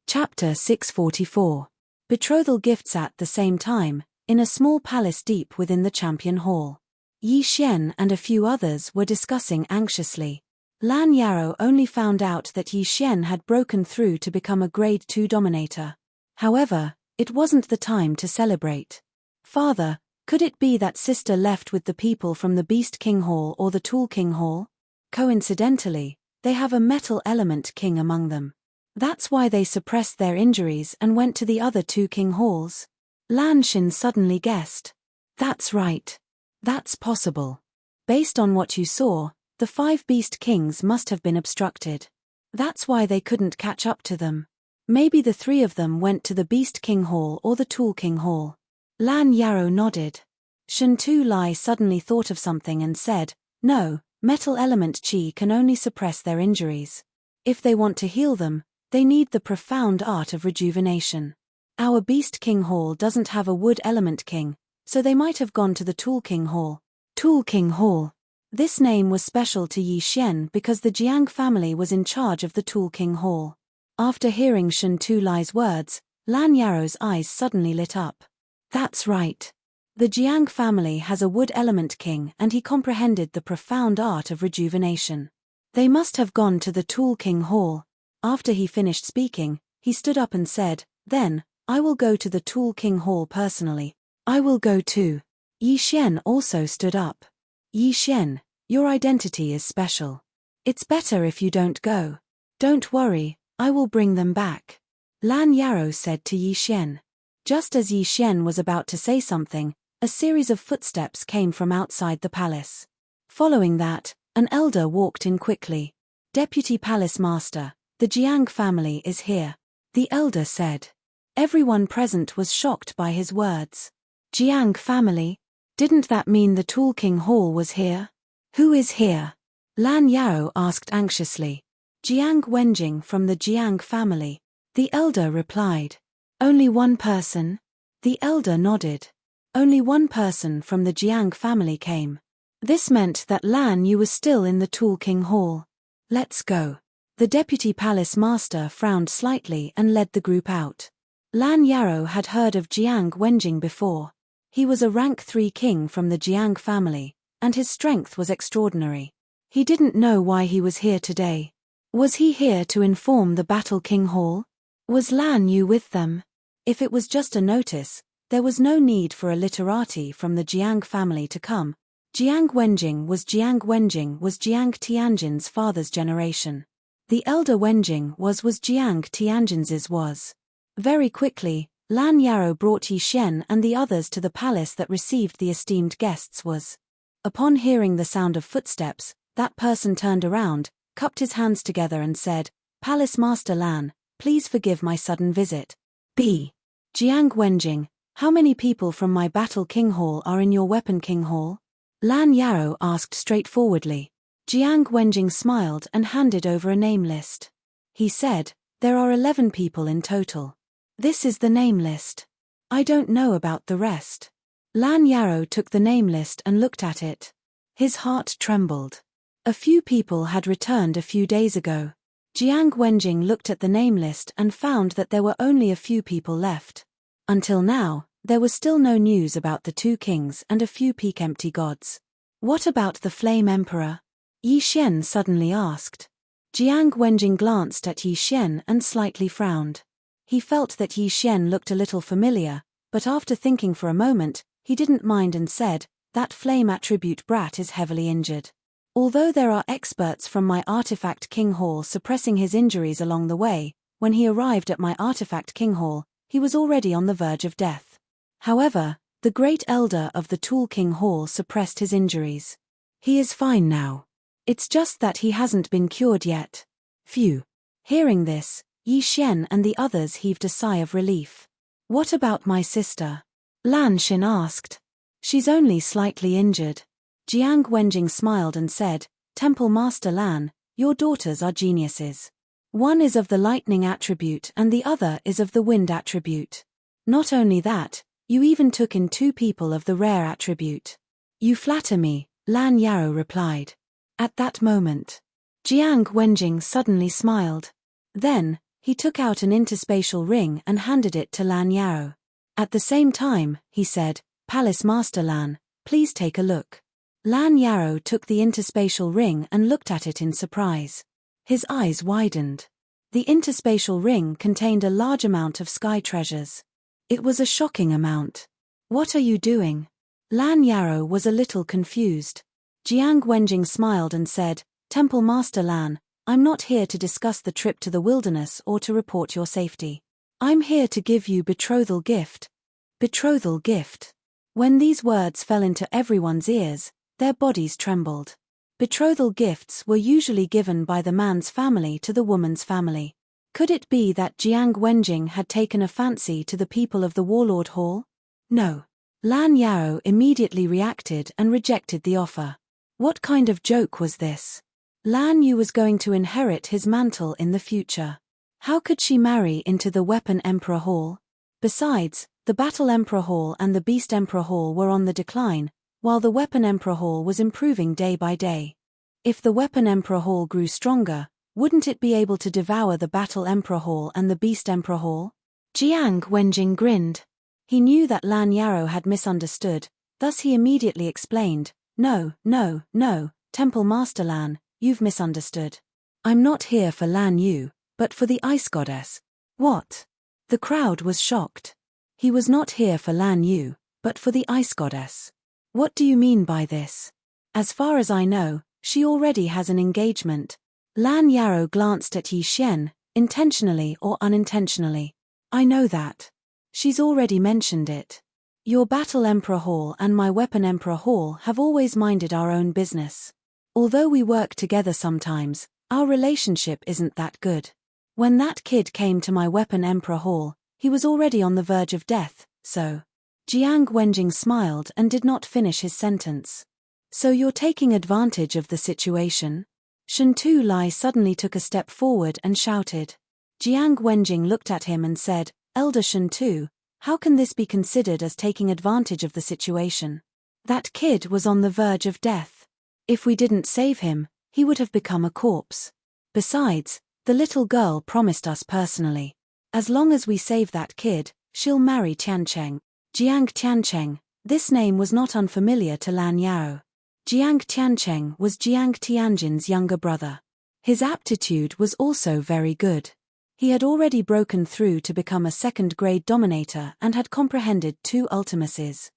Chapter 644. Betrothal gifts. At the same time, in a small palace deep within the Champion Hall, Yi Xian and a few others were discussing anxiously. Lan Yarrow only found out that Yi Xian had broken through to become a Grade 2 dominator. However, it wasn't the time to celebrate. Father, could it be that sister left with the people from the Beast King Hall or the Tool King Hall? Coincidentally, they have a metal element king among them. That's why they suppressed their injuries and went to the other two king halls. Lan Xin suddenly guessed. That's right. That's possible. Based on what you saw, the 5 beast kings must have been obstructed. That's why they couldn't catch up to them. Maybe the 3 of them went to the Beast King Hall or the Tool King Hall. Lan Yarrow nodded. Shen Tu Lai suddenly thought of something and said, no, metal element chi can only suppress their injuries. If they want to heal them, they need the profound art of rejuvenation. Our Beast King Hall doesn't have a wood element king, so they might have gone to the Tool King Hall. Tool King Hall. This name was special to Yi Xian because the Jiang family was in charge of the Tool King Hall. After hearing Shen Tu Lai's words, Lan Yarrow's eyes suddenly lit up. That's right. The Jiang family has a wood element king, and he comprehended the profound art of rejuvenation. They must have gone to the Tool King Hall. After he finished speaking, he stood up and said, then, I will go to the Tool King Hall personally. I will go too. Yi Xian also stood up. Yi Xian, your identity is special. It's better if you don't go. Don't worry, I will bring them back. Lan Yarrow said to Yi Xian. Just as Yi Xian was about to say something, a series of footsteps came from outside the palace. Following that, an elder walked in quickly. Deputy Palace Master, the Jiang family is here, the elder said. Everyone present was shocked by his words. Jiang family? Didn't that mean the Tool King Hall was here? Who is here? Lan Yarrow asked anxiously. Jiang Wenjing from the Jiang family, the elder replied. Only one person? The elder nodded. Only one person from the Jiang family came. This meant that Lan Yu was still in the Tool King Hall. Let's go. The Deputy Palace Master frowned slightly and led the group out. Lan Yarrow had heard of Jiang Wenjing before. He was a rank 3 king from the Jiang family, and his strength was extraordinary. He didn't know why he was here today. Was he here to inform the Battle King Hall? Was Lan Yu with them? If it was just a notice, there was no need for a literati from the Jiang family to come. Jiang Wenjing was Jiang Tianjin's father's generation. The elder Wenjing was Jiang Tianjin's was. Very quickly, Lan Yarrow brought Yi Xian and the others to the palace that received the esteemed guests was. Upon hearing the sound of footsteps, that person turned around, cupped his hands together and said, Palace Master Lan, please forgive my sudden visit. B. Jiang Wenjing, how many people from my Battle King Hall are in your Weapon King Hall? Lan Yarrow asked straightforwardly. Jiang Wenjing smiled and handed over a name list. He said, there are 11 people in total. This is the name list. I don't know about the rest. Lan Yarrow took the name list and looked at it. His heart trembled. A few people had returned a few days ago. Jiang Wenjing looked at the name list and found that there were only a few people left. Until now, there was still no news about the 2 kings and a few peak empty gods. What about the Flame Emperor? Yi Xian suddenly asked. Jiang Wenjing glanced at Yi Xian and slightly frowned. He felt that Yi Xian looked a little familiar, but after thinking for a moment, he didn't mind and said, that flame attribute brat is heavily injured. Although there are experts from my Artifact King Hall suppressing his injuries along the way, when he arrived at my Artifact King Hall, he was already on the verge of death. However, the Great Elder of the Tool King Hall suppressed his injuries. He is fine now. It's just that he hasn't been cured yet. Phew. Hearing this, Yi Xian and the others heaved a sigh of relief. What about my sister? Lan Xin asked. She's only slightly injured. Jiang Wenjing smiled and said, Temple Master Lan, your daughters are geniuses. One is of the lightning attribute and the other is of the wind attribute. Not only that, you even took in 2 people of the rare attribute. You flatter me, Lan Yarrow replied. At that moment, Jiang Wenjing suddenly smiled. Then, He took out an interspatial ring and handed it to Lan Yao. At the same time, he said, "Palace Master Lan, please take a look." Lan Yao took the interspatial ring and looked at it in surprise. His eyes widened. The interspatial ring contained a large amount of sky treasures. It was a shocking amount. "What are you doing?" Lan Yao was a little confused. Jiang Wenjing smiled and said, "Temple Master Lan, I'm not here to discuss the trip to the wilderness or to report your safety. I'm here to give you betrothal gift." Betrothal gift. When these words fell into everyone's ears, their bodies trembled. Betrothal gifts were usually given by the man's family to the woman's family. Could it be that Jiang Wenjing had taken a fancy to the people of the Warlord Hall? No. Lan Yao immediately reacted and rejected the offer. What kind of joke was this? Lan Yu was going to inherit his mantle in the future. How could she marry into the Weapon Emperor Hall? Besides, the Battle Emperor Hall and the Beast Emperor Hall were on the decline, while the Weapon Emperor Hall was improving day by day. If the Weapon Emperor Hall grew stronger, wouldn't it be able to devour the Battle Emperor Hall and the Beast Emperor Hall? Jiang Wenjing grinned. He knew that Lan Yao had misunderstood, thus he immediately explained, No, Temple Master Lan, you've misunderstood. I'm not here for Lan Yu, but for the Ice Goddess." "What?" The crowd was shocked. He was not here for Lan Yu, but for the Ice Goddess. "What do you mean by this?" "As far as I know, she already has an engagement." Lan Yao glanced at Yi Xian, intentionally or unintentionally. "I know that. She's already mentioned it. Your Battle Emperor Hall and my Weapon Emperor Hall have always minded our own business. Although we work together sometimes, our relationship isn't that good. When that kid came to my Weapon Emperor Hall, he was already on the verge of death, so..." Jiang Wenjing smiled and did not finish his sentence. "So you're taking advantage of the situation?" Shen Tu Lai suddenly took a step forward and shouted. Jiang Wenjing looked at him and said, "Elder Shen Tu, how can this be considered as taking advantage of the situation? That kid was on the verge of death. If we didn't save him, he would have become a corpse. Besides, the little girl promised us personally. As long as we save that kid, she'll marry Tiancheng." Jiang Tiancheng, this name was not unfamiliar to Lan Yao. Jiang Tiancheng was Jiang Tianjin's younger brother. His aptitude was also very good. He had already broken through to become a second-grade dominator and had comprehended 2 ultimacies.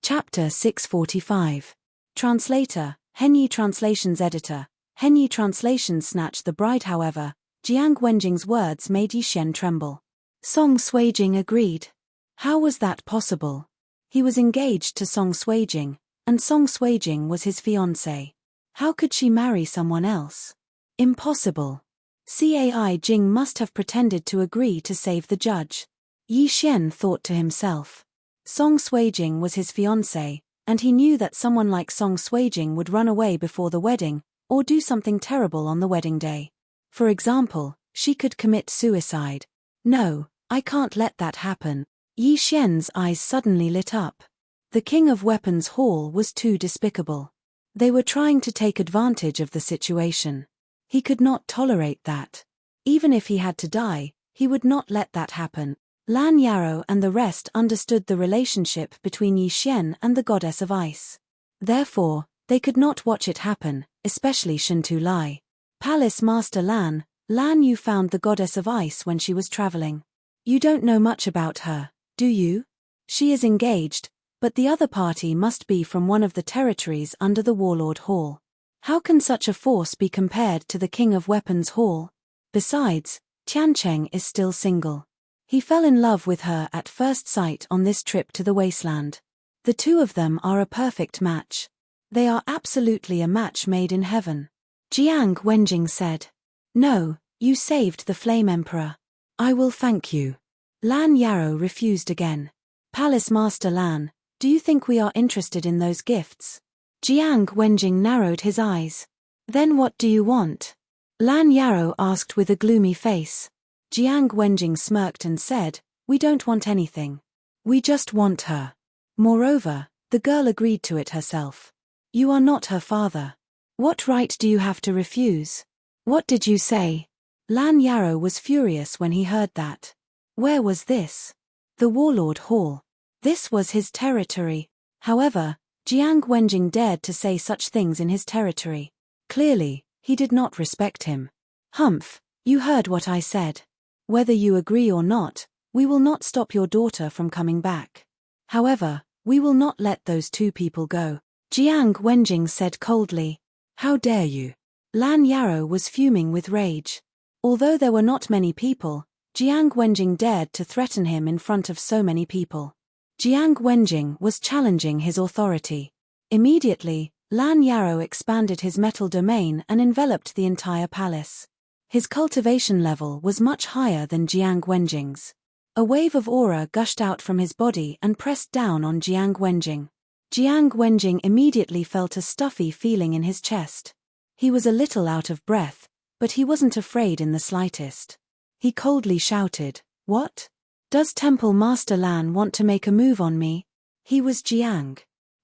Chapter 645. Translator, Henyi Translations Editor. Henyi Translations snatched the bride. However, Jiang Wenjing's words made Yi Xian tremble. Song Suijing agreed. How was that possible? He was engaged to Song Suijing, and Song Suijing was his fiancée. How could she marry someone else? Impossible. Cai Jing must have pretended to agree to save the judge. Yi Xian thought to himself. Song Suijing was his fiancée, and he knew that someone like Song Suijing would run away before the wedding, or do something terrible on the wedding day. For example, she could commit suicide. No, I can't let that happen. Yi Xian's eyes suddenly lit up. The King of Weapons Hall was too despicable. They were trying to take advantage of the situation. He could not tolerate that. Even if he had to die, he would not let that happen. Lan Yao and the rest understood the relationship between Yi Xian and the Goddess of Ice. Therefore, they could not watch it happen, especially Shen Tu Lai. Palace Master Lan, Lan Yu found the Goddess of Ice when she was traveling. You don't know much about her, do you? She is engaged, but the other party must be from one of the territories under the Warlord Hall. How can such a force be compared to the King of Weapons Hall? Besides, Tiancheng is still single. He fell in love with her at first sight on this trip to the wasteland. The two of them are a perfect match. They are absolutely a match made in heaven. Jiang Wenjing said. No, you saved the Flame Emperor. I will thank you. Lan Yao refused again. Palace Master Lan, do you think we are interested in those gifts? Jiang Wenjing narrowed his eyes. Then what do you want? Lan Yao asked with a gloomy face. Jiang Wenjing smirked and said, we don't want anything. We just want her. Moreover, the girl agreed to it herself. You are not her father. What right do you have to refuse? What did you say? Lan Yarrow was furious when he heard that. Where was this? The Warlord Hall. This was his territory. However, Jiang Wenjing dared to say such things in his territory. Clearly, he did not respect him. Humph, you heard what I said. Whether you agree or not, we will not stop your daughter from coming back. However, we will not let those two people go, Jiang Wenjing said coldly. How dare you? Lan Yarrow was fuming with rage. Although there were not many people, Jiang Wenjing dared to threaten him in front of so many people. Jiang Wenjing was challenging his authority. Immediately, Lan Yarrow expanded his metal domain and enveloped the entire palace. His cultivation level was much higher than Jiang Wenjing's. A wave of aura gushed out from his body and pressed down on Jiang Wenjing. Jiang Wenjing immediately felt a stuffy feeling in his chest. He was a little out of breath, but he wasn't afraid in the slightest. He coldly shouted, "What? Does Temple Master Lan want to make a move on me?" He was Jiang.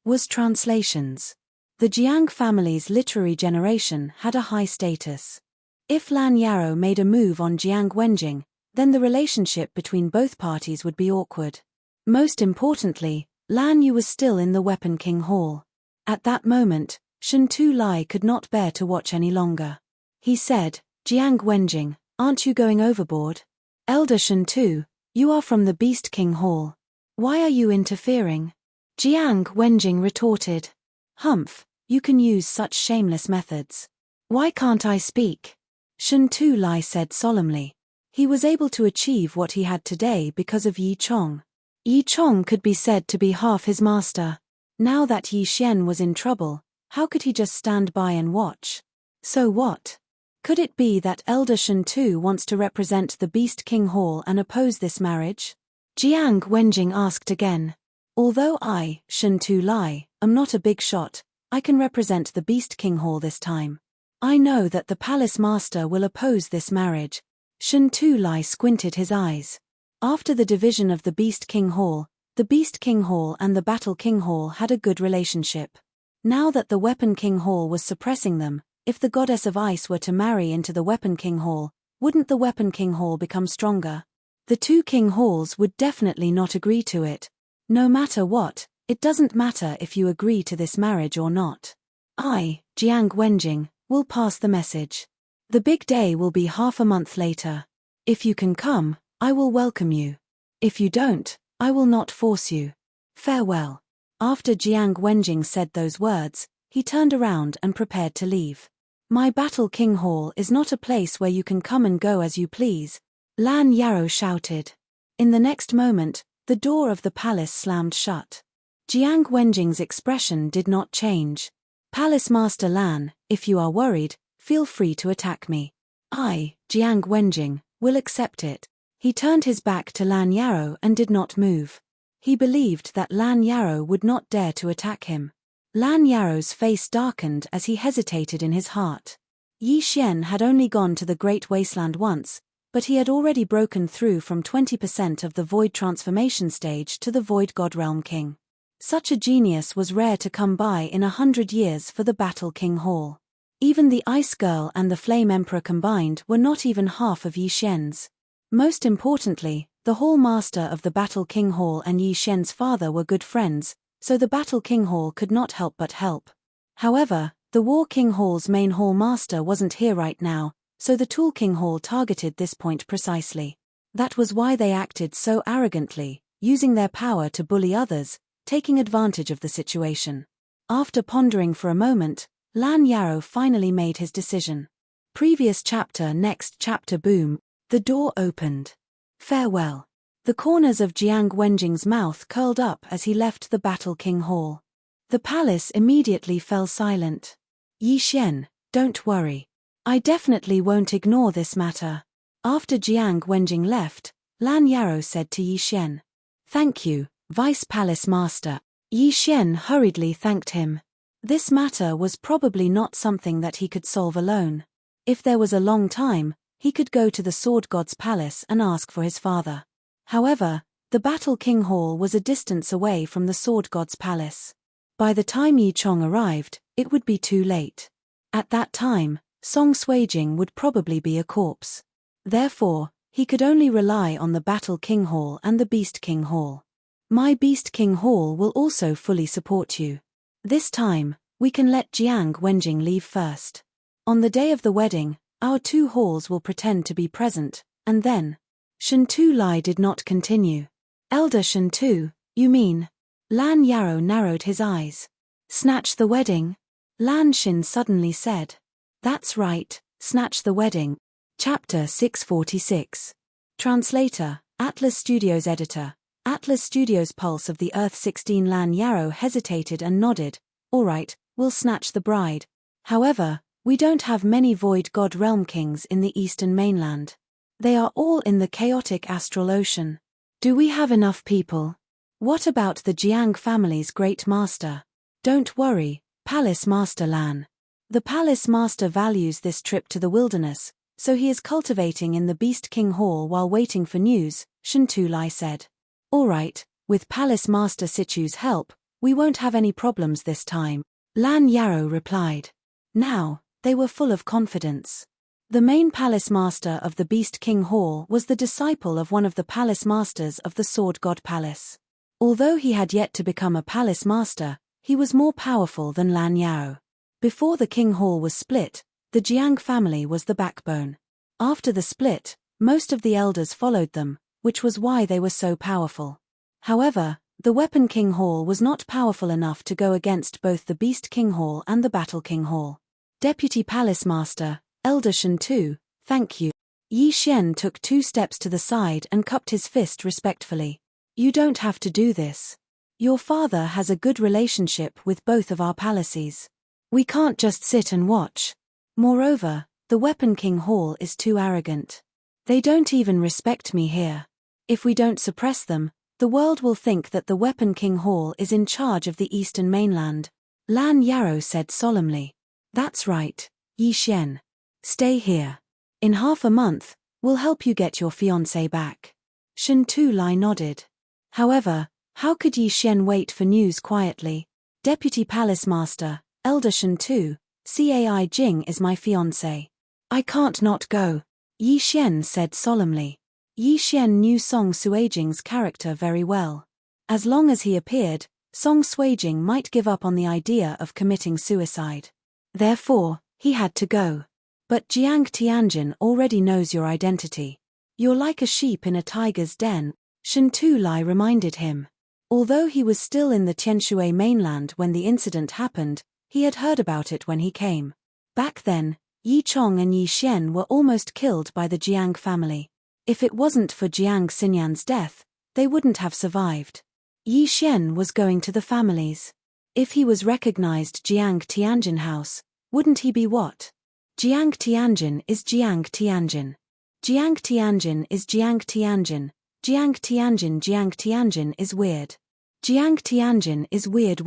Was translations. The Jiang family's literary generation had a high status. If Lan Yarrow made a move on Jiang Wenjing, then the relationship between both parties would be awkward. Most importantly, Lan Yu was still in the Weapon King Hall. At that moment, Shen Tu Lai could not bear to watch any longer. He said, "Jiang Wenjing, aren't you going overboard? Elder Shen Tu, you are from the Beast King Hall. Why are you interfering?" Jiang Wenjing retorted. "Humph, you can use such shameless methods. Why can't I speak?" Shen Tu Lai said solemnly. He was able to achieve what he had today because of Yi Chong. Yi Chong could be said to be half his master. Now that Yi Xian was in trouble, how could he just stand by and watch? So what? Could it be that Elder Shen Tu wants to represent the Beast King Hall and oppose this marriage? Jiang Wenjing asked again. Although I, Shen Tu Lai, am not a big shot, I can represent the Beast King Hall this time. I know that the Palace Master will oppose this marriage. Shen Tu Lai squinted his eyes. After the division of the Beast King Hall, the Beast King Hall and the Battle King Hall had a good relationship. Now that the Weapon King Hall was suppressing them, if the Goddess of Ice were to marry into the Weapon King Hall, wouldn't the Weapon King Hall become stronger? The two King Halls would definitely not agree to it. No matter what, it doesn't matter if you agree to this marriage or not. I, Jiang Wenjing, will pass the message. The big day will be half a month later. If you can come, I will welcome you. If you don't, I will not force you. Farewell. After Jiang Wenjing said those words, he turned around and prepared to leave. My Battle King Hall is not a place where you can come and go as you please, Lan Yarrow shouted. In the next moment, the door of the palace slammed shut. Jiang Wenjing's expression did not change. Palace Master Lan, if you are worried, feel free to attack me. I, Jiang Wenjing, will accept it. He turned his back to Lan Yarrow and did not move. He believed that Lan Yarrow would not dare to attack him. Lan Yarrow's face darkened as he hesitated in his heart. Yi Xian had only gone to the Great Wasteland once, but he had already broken through from 20% of the Void Transformation stage to the Void God Realm King. Such a genius was rare to come by in 100 years for the Battle King Hall. Even the Ice Girl and the Flame Emperor combined were not even half of Yi Xian's. Most importantly, the Hall Master of the Battle King Hall and Yi Xian's father were good friends, so the Battle King Hall could not help but help. However, the War King Hall's main Hall Master wasn't here right now, so the Tool King Hall targeted this point precisely. That was why they acted so arrogantly, using their power to bully others, taking advantage of the situation. After pondering for a moment, Lan Yarrow finally made his decision. Previous chapter. Next chapter. Boom. The door opened. Farewell. The corners of Jiang Wenjing's mouth curled up as he left the Battle King Hall. The palace immediately fell silent. Yi Xian, don't worry. I definitely won't ignore this matter. After Jiang Wenjing left, Lan Yarrow said to Yi Xian. Thank you, Vice Palace Master. Yi Xian hurriedly thanked him. This matter was probably not something that he could solve alone. If there was a long time, he could go to the Sword God's palace and ask for his father. However, the Battle King Hall was a distance away from the Sword God's palace. By the time Yi Chong arrived, it would be too late. At that time, Song Suijing would probably be a corpse. Therefore, he could only rely on the Battle King Hall and the Beast King Hall. My Beast King Hall will also fully support you. This time, we can let Jiang Wenjing leave first. On the day of the wedding, our two halls will pretend to be present, and then. Shen Tu Lai did not continue. Elder Shen Tu, you mean? Lan Yarrow narrowed his eyes. Snatch the wedding? Lan Xin suddenly said. That's right, snatch the wedding. Chapter 646. Translator, Atlas Studios Editor. Atlas Studios Pulse of the Earth 16. Lan Yarrow hesitated and nodded. All right, we'll snatch the bride. However, we don't have many Void God Realm kings in the eastern mainland. They are all in the chaotic astral ocean. Do we have enough people? What about the Jiang family's great master? Don't worry, Palace Master Lan. The Palace Master values this trip to the wilderness, so he is cultivating in the Beast King Hall while waiting for news, Shen Tu Lai said. All right, with Palace Master Situ's help, we won't have any problems this time, Lan Yarrow replied. Now, they were full of confidence. The main Palace Master of the Beast King Hall was the disciple of one of the Palace Masters of the Sword God Palace. Although he had yet to become a Palace Master, he was more powerful than Lan Yarrow. Before the King Hall was split, the Jiang family was the backbone. After the split, most of the elders followed them, which was why they were so powerful. However, the Weapon King Hall was not powerful enough to go against both the Beast King Hall and the Battle King Hall. Deputy Palace Master, Elder Shen Tu, thank you. Yi Xian took 2 steps to the side and cupped his fist respectfully. You don't have to do this. Your father has a good relationship with both of our palaces. We can't just sit and watch. Moreover, the Weapon King Hall is too arrogant. They don't even respect me here. If we don't suppress them, the world will think that the Weapon King Hall is in charge of the eastern mainland. Lan Yarrow said solemnly. That's right, Yi Xian. Stay here. In half a month, we'll help you get your fiancé back. Shen Tu Lai nodded. However, how could Yi Xian wait for news quietly? Deputy Palace Master, Elder Shen Tu, Cai Jing is my fiancé. I can't not go, Yi Xian said solemnly. Yi Xian knew Song Suijing's character very well. As long as he appeared, Song Suijing might give up on the idea of committing suicide. Therefore, he had to go. But Jiang Tianjin already knows your identity. You're like a sheep in a tiger's den, Shen Tu Lai reminded him. Although he was still in the Tianshui mainland when the incident happened, he had heard about it when he came. Back then, Yi Chong and Yi Xian were almost killed by the Jiang family. If it wasn't for Jiang Xinyan's death, they wouldn't have survived. Yi Xian was going to the families. If he was recognized Jiang Tianjin house, wouldn't he be what? Jiang Tianjin is Jiang Tianjin. Jiang Tianjin is Jiang Tianjin. Jiang Tianjin is weird. Jiang Tianjin is weird.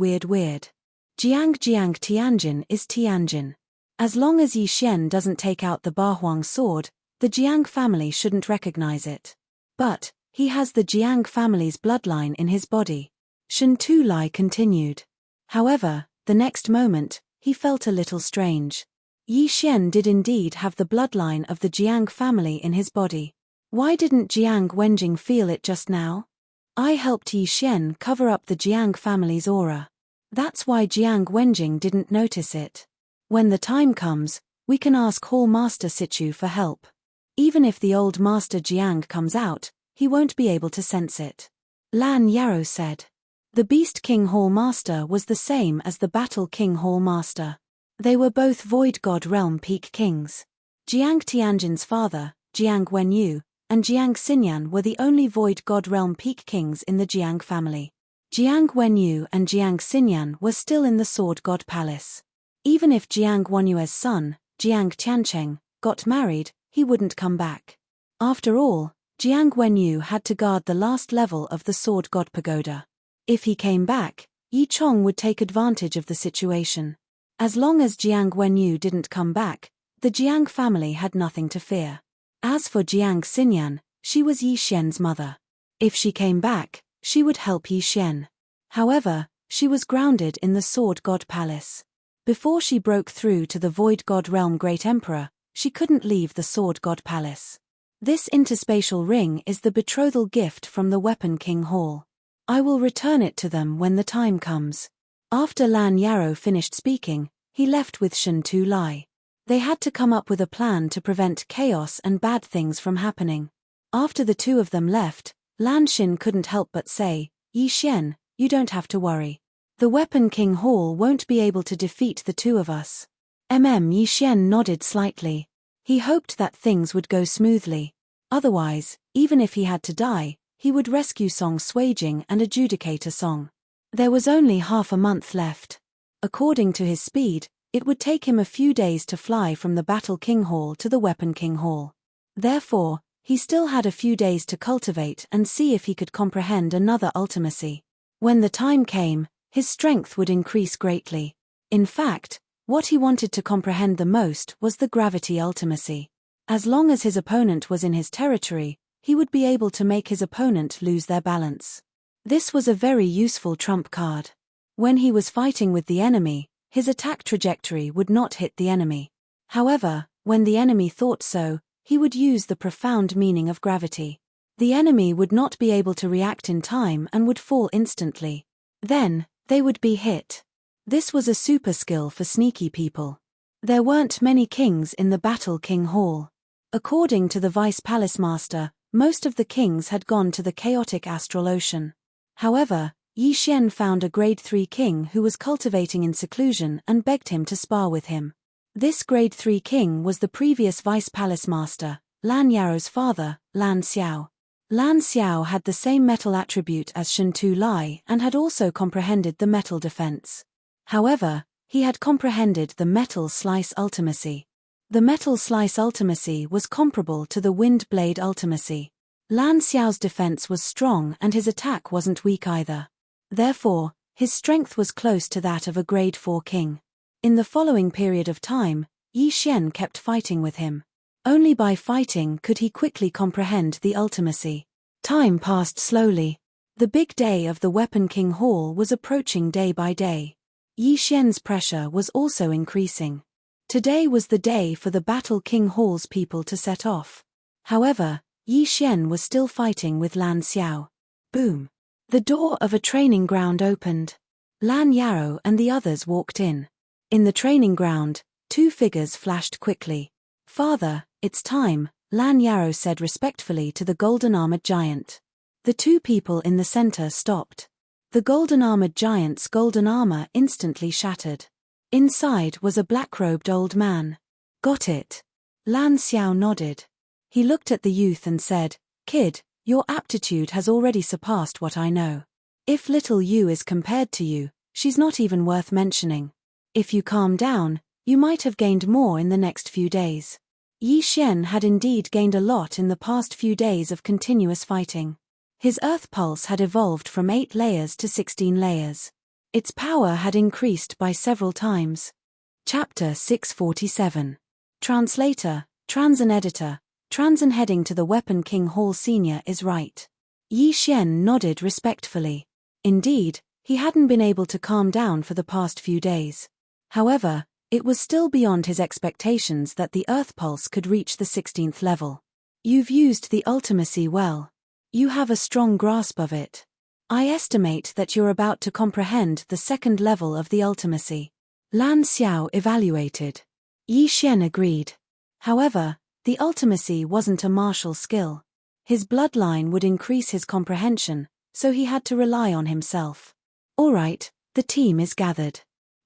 Jiang Tianjin is Tianjin. As long as Yi Xian doesn't take out the Bahuang sword, the Jiang family shouldn't recognize it. But, he has the Jiang family's bloodline in his body. Shen Tu Lai continued. However, the next moment, he felt a little strange. Yi Xian did indeed have the bloodline of the Jiang family in his body. Why didn't Jiang Wenjing feel it just now? I helped Yi Xian cover up the Jiang family's aura. That's why Jiang Wenjing didn't notice it. When the time comes, we can ask Hall Master Situ for help. Even if the old Master Jiang comes out, he won't be able to sense it. Lan Yarrow said. The Beast King Hall Master was the same as the Battle King Hall Master. They were both Void God Realm Peak Kings. Jiang Tianjin's father, Jiang Wenyu, and Jiang Xinyan were the only Void God Realm Peak Kings in the Jiang family. Jiang Wenyu and Jiang Xinyan were still in the Sword God Palace. Even if Jiang Wenyue's son, Jiang Tiancheng, got married, he wouldn't come back. After all, Jiang Wenyu had to guard the last level of the Sword God Pagoda. If he came back, Yi Chong would take advantage of the situation. As long as Jiang Wenyu didn't come back, the Jiang family had nothing to fear. As for Jiang Xinyan, she was Yi Xian's mother. If she came back, she would help Yi Xian. However, she was grounded in the Sword God Palace. Before she broke through to the Void God Realm Great Emperor, she couldn't leave the Sword God Palace. This interspatial ring is the betrothal gift from the Weapon King Hall. I will return it to them when the time comes. After Lan Yarrow finished speaking, he left with Shen Tu Lai. They had to come up with a plan to prevent chaos and bad things from happening. After the two of them left, Lan Xin couldn't help but say, Yi Xian, you don't have to worry. The Weapon King Hall won't be able to defeat the two of us. Yi Xian nodded slightly. He hoped that things would go smoothly. Otherwise, even if he had to die, he would rescue Song Suijing and adjudicate a song. There was only half a month left. According to his speed, it would take him a few days to fly from the Battle King Hall to the Weapon King Hall. Therefore, he still had a few days to cultivate and see if he could comprehend another ultimacy. When the time came, his strength would increase greatly. In fact, what he wanted to comprehend the most was the gravity ultimacy. As long as his opponent was in his territory, he would be able to make his opponent lose their balance. This was a very useful trump card. When he was fighting with the enemy, his attack trajectory would not hit the enemy. However, when the enemy thought so, he would use the profound meaning of gravity. The enemy would not be able to react in time and would fall instantly. Then, they would be hit. This was a super skill for sneaky people. There weren't many kings in the Battle King Hall. According to the Vice Palace Master, most of the kings had gone to the chaotic astral ocean. However, Yi Xian found a grade 3 king who was cultivating in seclusion and begged him to spar with him. This grade 3 king was the previous Vice Palace Master, Lan Yarrow's father, Lan Xiao. Lan Xiao had the same metal attribute as Shen Tu Lai and had also comprehended the metal defense. However, he had comprehended the metal slice ultimacy. The metal slice ultimacy was comparable to the wind blade ultimacy. Lan Xiao's defense was strong and his attack wasn't weak either. Therefore, his strength was close to that of a grade 4 king. In the following period of time, Yi Xian kept fighting with him. Only by fighting could he quickly comprehend the ultimacy. Time passed slowly. The big day of the Weapon King Hall was approaching day by day. Yi Xian's pressure was also increasing. Today was the day for the Battle King Hall's people to set off. However, Yi Xian was still fighting with Lan Xiao. Boom! The door of a training ground opened. Lan Yarrow and the others walked in. In the training ground, two figures flashed quickly. Father, it's time, Lan Yarrow said respectfully to the golden-armored giant. The two people in the center stopped. The golden-armored giant's golden armor instantly shattered. Inside was a black-robed old man. Got it. Lan Xiao nodded. He looked at the youth and said, Kid, your aptitude has already surpassed what I know. If little Yu is compared to you, she's not even worth mentioning. If you calm down, you might have gained more in the next few days. Yi Xian had indeed gained a lot in the past few days of continuous fighting. His earth pulse had evolved from 8 layers to 16 layers. Its power had increased by several times. Chapter 647. Translator, Transan Editor, Transan heading to the Weapon King Hall Senior is right. Yi Xian nodded respectfully. Indeed, he hadn't been able to calm down for the past few days. However, it was still beyond his expectations that the earth pulse could reach the 16th level. You've used the ultimacy well. You have a strong grasp of it. I estimate that you're about to comprehend the 2nd level of the ultimacy. Lan Xiao evaluated. Yi Xian agreed. However, the ultimacy wasn't a martial skill. His bloodline would increase his comprehension, so he had to rely on himself. All right, the team is gathered.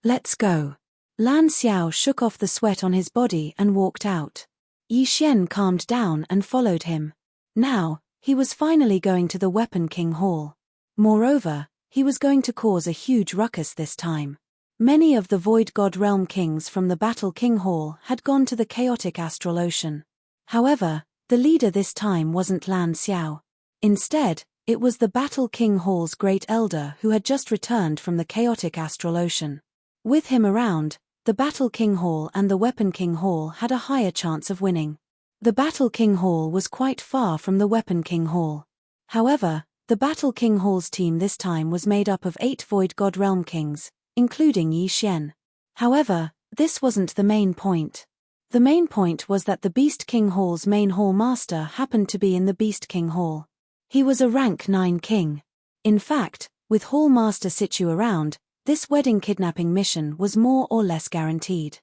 Let's go. Lan Xiao shook off the sweat on his body and walked out. Yi Xian calmed down and followed him. Now, he was finally going to the Weapon King Hall. Moreover, he was going to cause a huge ruckus this time. Many of the Void God Realm kings from the Battle King Hall had gone to the chaotic astral ocean. However, the leader this time wasn't Lan Xiao. Instead, it was the Battle King Hall's great elder who had just returned from the chaotic astral ocean. With him around, the Battle King Hall and the Weapon King Hall had a higher chance of winning. The Battle King Hall was quite far from the Weapon King Hall. However, the Battle King Hall's team this time was made up of 8 Void God Realm kings, including Yi Xian. However, this wasn't the main point. The main point was that the Beast King Hall's main hall master happened to be in the Beast King Hall. He was a rank 9 king. In fact, with Hall Master Situ around, this wedding kidnapping mission was more or less guaranteed.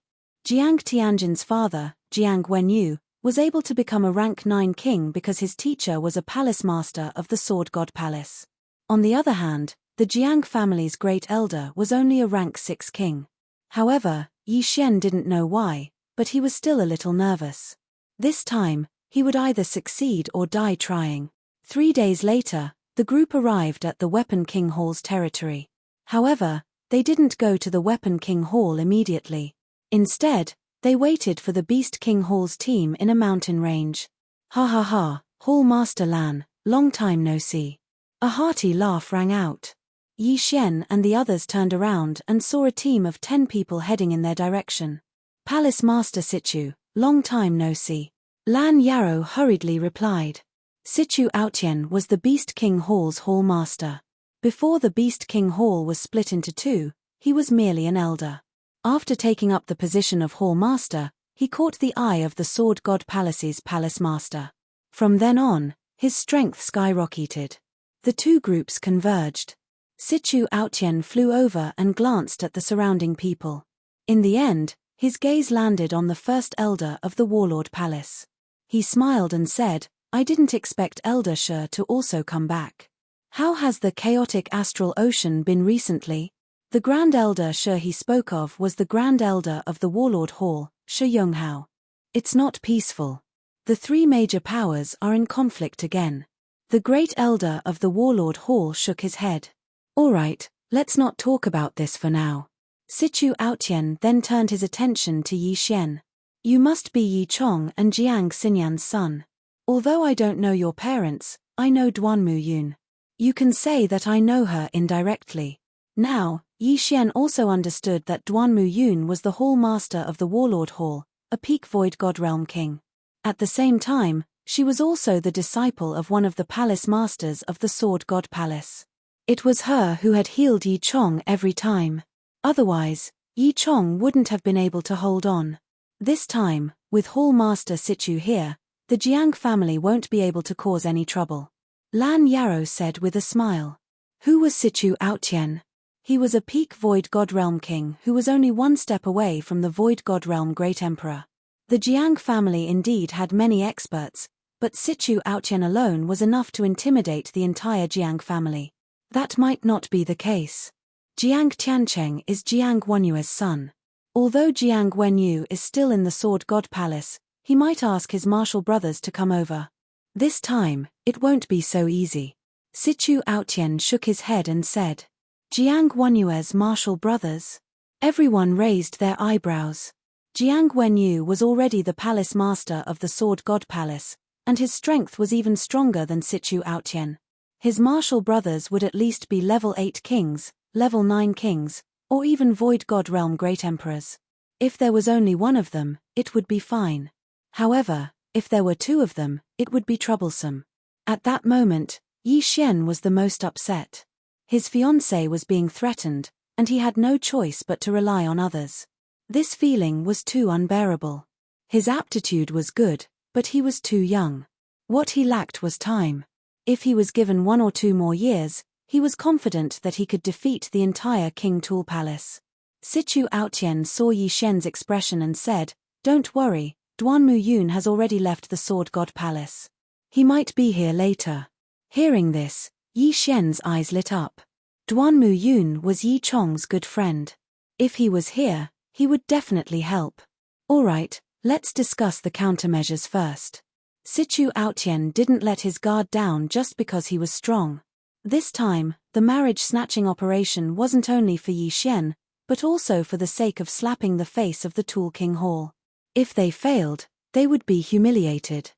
Jiang Tianjin's father, Jiang Wenyu, was able to become a rank 9 king because his teacher was a palace master of the Sword God Palace. On the other hand, the Jiang family's great elder was only a rank 6 king. However, Yi Xian didn't know why, but he was still a little nervous. This time, he would either succeed or die trying. 3 days later, the group arrived at the Weapon King Hall's territory. However, they didn't go to the Weapon King Hall immediately. Instead, they waited for the Beast King Hall's team in a mountain range. Ha ha ha, Hall Master Lan, long time no see. A hearty laugh rang out. Yi Xian and the others turned around and saw a team of 10 people heading in their direction. Palace Master Situ, long time no see. Lan Yarrow hurriedly replied. Situ Aotian was the Beast King Hall's hall master. Before the Beast King Hall was split into 2, he was merely an elder. After taking up the position of hall master, he caught the eye of the Sword God Palace's palace master. From then on, his strength skyrocketed. The 2 groups converged. Situ Aotian flew over and glanced at the surrounding people. In the end, his gaze landed on the first elder of the Warlord Palace. He smiled and said, I didn't expect Elder Shi to also come back. How has the chaotic astral ocean been recently? The Grand Elder Shi he spoke of was the Grand Elder of the Warlord Hall, Shi Yonghao. It's not peaceful. The 3 major powers are in conflict again. The Great Elder of the Warlord Hall shook his head. Alright, let's not talk about this for now. Situ Aotian then turned his attention to Yi Xian. You must be Yi Chong and Jiang Xinyan's son. Although I don't know your parents, I know Duanmu Yun. You can say that I know her indirectly. Now, Yi Xian also understood that Duanmu Yun was the hall master of the Warlord Hall, a peak Void God Realm king. At the same time, she was also the disciple of one of the palace masters of the Sword God Palace. It was her who had healed Yi Chong every time. Otherwise, Yi Chong wouldn't have been able to hold on. This time, with Hall Master Situ here, the Jiang family won't be able to cause any trouble. Lan Yarrow said with a smile. Who was Situ Aotian? He was a peak Void God Realm king who was only 1 step away from the Void God Realm Great Emperor. The Jiang family indeed had many experts, but Situ Aotian alone was enough to intimidate the entire Jiang family. That might not be the case. Jiang Tiancheng is Jiang Wenyu's son. Although Jiang Wenyu is still in the Sword God Palace, he might ask his martial brothers to come over. This time, it won't be so easy. Situ Aotian shook his head and said, Jiang Wenyu's martial brothers? Everyone raised their eyebrows. Jiang Wenyu was already the palace master of the Sword God Palace, and his strength was even stronger than Situ Aotian. His martial brothers would at least be level 8 kings, level 9 kings, or even Void God Realm Great Emperors. If there was only one of them, it would be fine. However, if there were 2 of them, it would be troublesome. At that moment, Yi Xian was the most upset. His fiancée was being threatened, and he had no choice but to rely on others. This feeling was too unbearable. His aptitude was good, but he was too young. What he lacked was time. If he was given 1 or 2 more years, he was confident that he could defeat the entire King Tool Palace. Situ Aotian saw Yi Xian's expression and said, Don't worry, Duanmu Yun has already left the Sword God Palace. He might be here later. Hearing this, Yi Xian's eyes lit up. Duanmu Yun was Yi Chong's good friend. If he was here, he would definitely help. Alright, let's discuss the countermeasures first. Situ Aotian didn't let his guard down just because he was strong. This time, the marriage-snatching operation wasn't only for Yi Xian, but also for the sake of slapping the face of the Tool King Hall. If they failed, they would be humiliated.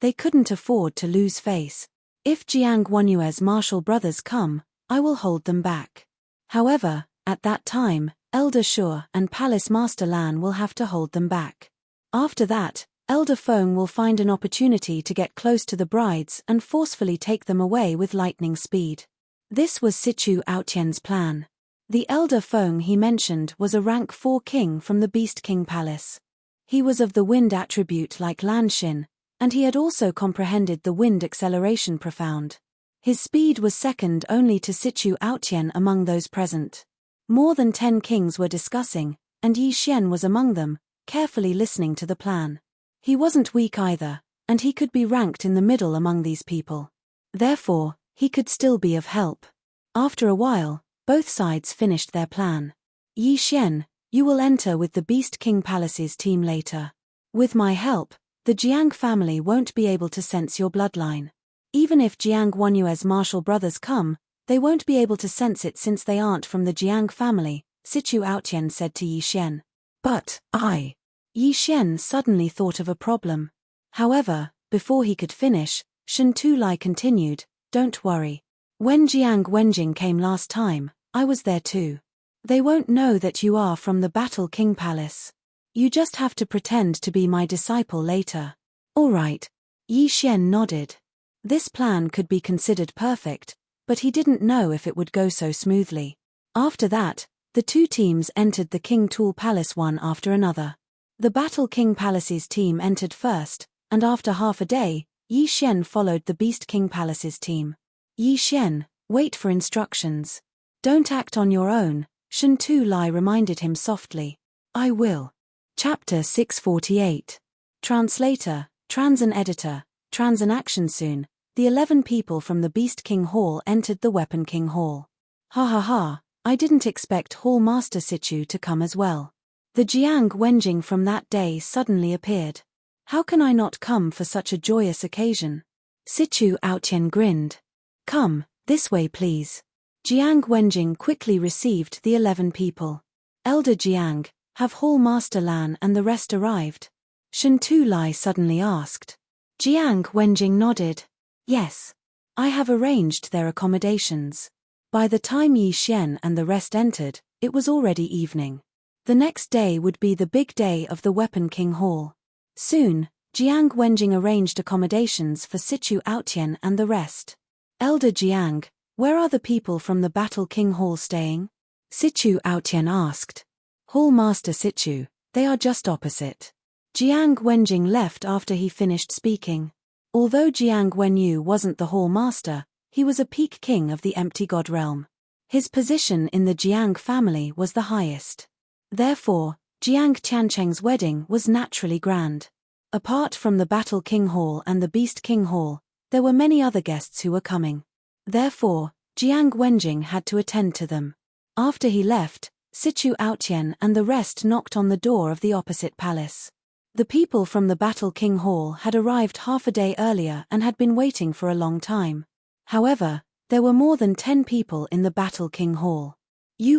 They couldn't afford to lose face. If Jiang Wenyu's martial brothers come, I will hold them back. However, at that time, Elder Shi and Palace Master Lan will have to hold them back. After that, Elder Feng will find an opportunity to get close to the brides and forcefully take them away with lightning speed. This was Situ Aotian's plan. The Elder Feng he mentioned was a rank 4 king from the Beast King Palace. He was of the wind attribute like Lan Xin, and he had also comprehended the wind acceleration profound. His speed was second only to Situ Aotian among those present. More than 10 kings were discussing, and Yi Xian was among them, carefully listening to the plan. He wasn't weak either, and he could be ranked in the middle among these people. Therefore, he could still be of help. After a while, both sides finished their plan. Yi Xian, you will enter with the Beast King Palace's team later. With my help, the Jiang family won't be able to sense your bloodline. Even if Jiang Guanyue's martial brothers come, they won't be able to sense it since they aren't from the Jiang family, Situ Aotian said to Yi Xian. But, Yi Xian suddenly thought of a problem. However, before he could finish, Shen Tulai continued, don't worry. When Jiang Wenjing came last time, I was there too. They won't know that you are from the Battle King Palace. You just have to pretend to be my disciple later. All right. Yi Xian nodded. This plan could be considered perfect, but he didn't know if it would go so smoothly. After that, the two teams entered the King Tool Palace one after another. The Battle King Palace's team entered first, and after half a day, Yi Xian followed the Beast King Palace's team. Yi Xian, wait for instructions. Don't act on your own, Shen Tulai reminded him softly. I will. Chapter 648. Translator, Transan Editor, Transan Action. Soon, the 11 people from the Beast King Hall entered the Weapon King Hall. Ha ha ha, I didn't expect Hall Master Situ to come as well. The Jiang Wenjing from that day suddenly appeared. How can I not come for such a joyous occasion? Situ Aotian grinned. Come, this way please. Jiang Wenjing quickly received the 11 people. Elder Jiang, have Hall Master Lan and the rest arrived? Shen Tulai suddenly asked. Jiang Wenjing nodded. Yes. I have arranged their accommodations. By the time Yi Xian and the rest entered, it was already evening. The next day would be the big day of the Weapon King Hall. Soon, Jiang Wenjing arranged accommodations for Situ Aotian and the rest. Elder Jiang, where are the people from the Battle King Hall staying? Situ Aotian asked. Hall Master Situ, they are just opposite. Jiang Wenjing left after he finished speaking. Although Jiang Wenyu wasn't the Hall Master, he was a peak king of the Empty God realm. His position in the Jiang family was the highest. Therefore, Jiang Tiancheng's wedding was naturally grand. Apart from the Battle King Hall and the Beast King Hall, there were many other guests who were coming. Therefore, Jiang Wenjing had to attend to them. After he left, Situ Aotian and the rest knocked on the door of the opposite palace. The people from the Battle King Hall had arrived half a day earlier and had been waiting for a long time. However, there were more than 10 people in the Battle King Hall. He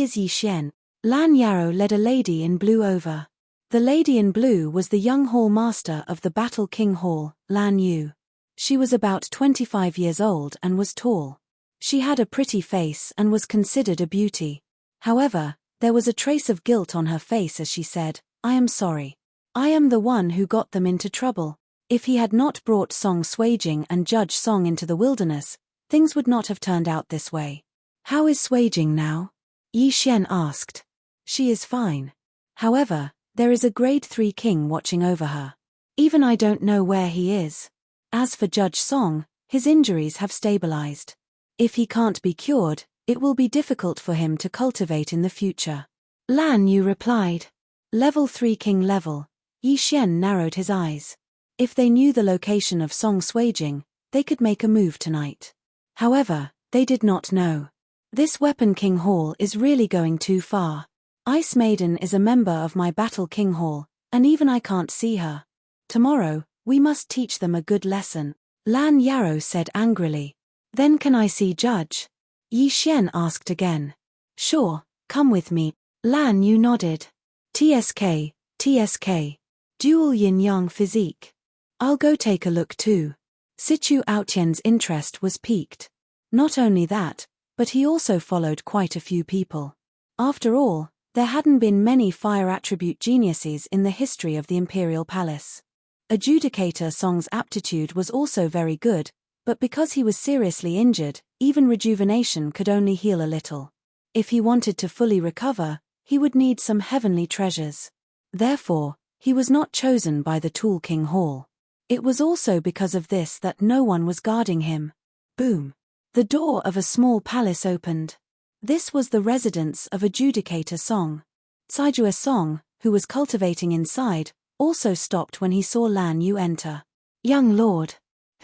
is Yi Xian. Lan Yarrow led a lady in blue over. The lady in blue was the young Hall Master of the Battle King Hall, Lan Yu. She was about 25 years old and was tall. She had a pretty face and was considered a beauty. However, there was a trace of guilt on her face as she said, I am sorry. I am the one who got them into trouble. If he had not brought Song Suijing and Judge Song into the wilderness, things would not have turned out this way. How is Suijing now? Yi Xian asked. She is fine. However, there is a grade 3 king watching over her. Even I don't know where he is. As for Judge Song, his injuries have stabilized. If he can't be cured, it will be difficult for him to cultivate in the future. Lan Yu replied. Level 3 king level. Yi Xian narrowed his eyes. If they knew the location of Song Suijing, they could make a move tonight. However, they did not know. This Weapon King Hall is really going too far. Ice Maiden is a member of my Battle King Hall, and even I can't see her. Tomorrow, we must teach them a good lesson. Lan Yarrow said angrily. Then can I see Judge? Yi Xian asked again. Sure, come with me. Lan Yu nodded. TSK. Dual yin-yang physique. I'll go take a look too. Situ Aotian's interest was piqued. Not only that, but he also followed quite a few people. After all, there hadn't been many fire attribute geniuses in the history of the Imperial Palace. Adjudicator Song's aptitude was also very good, but because he was seriously injured, even rejuvenation could only heal a little. If he wanted to fully recover, he would need some heavenly treasures. Therefore, He was not chosen by the Tool King Hall. It was also because of this that no one was guarding him. Boom! The door of a small palace opened. This was the residence of Adjudicator Song. Saijue Song, who was cultivating inside, also stopped when he saw Lan Yu enter. Young lord.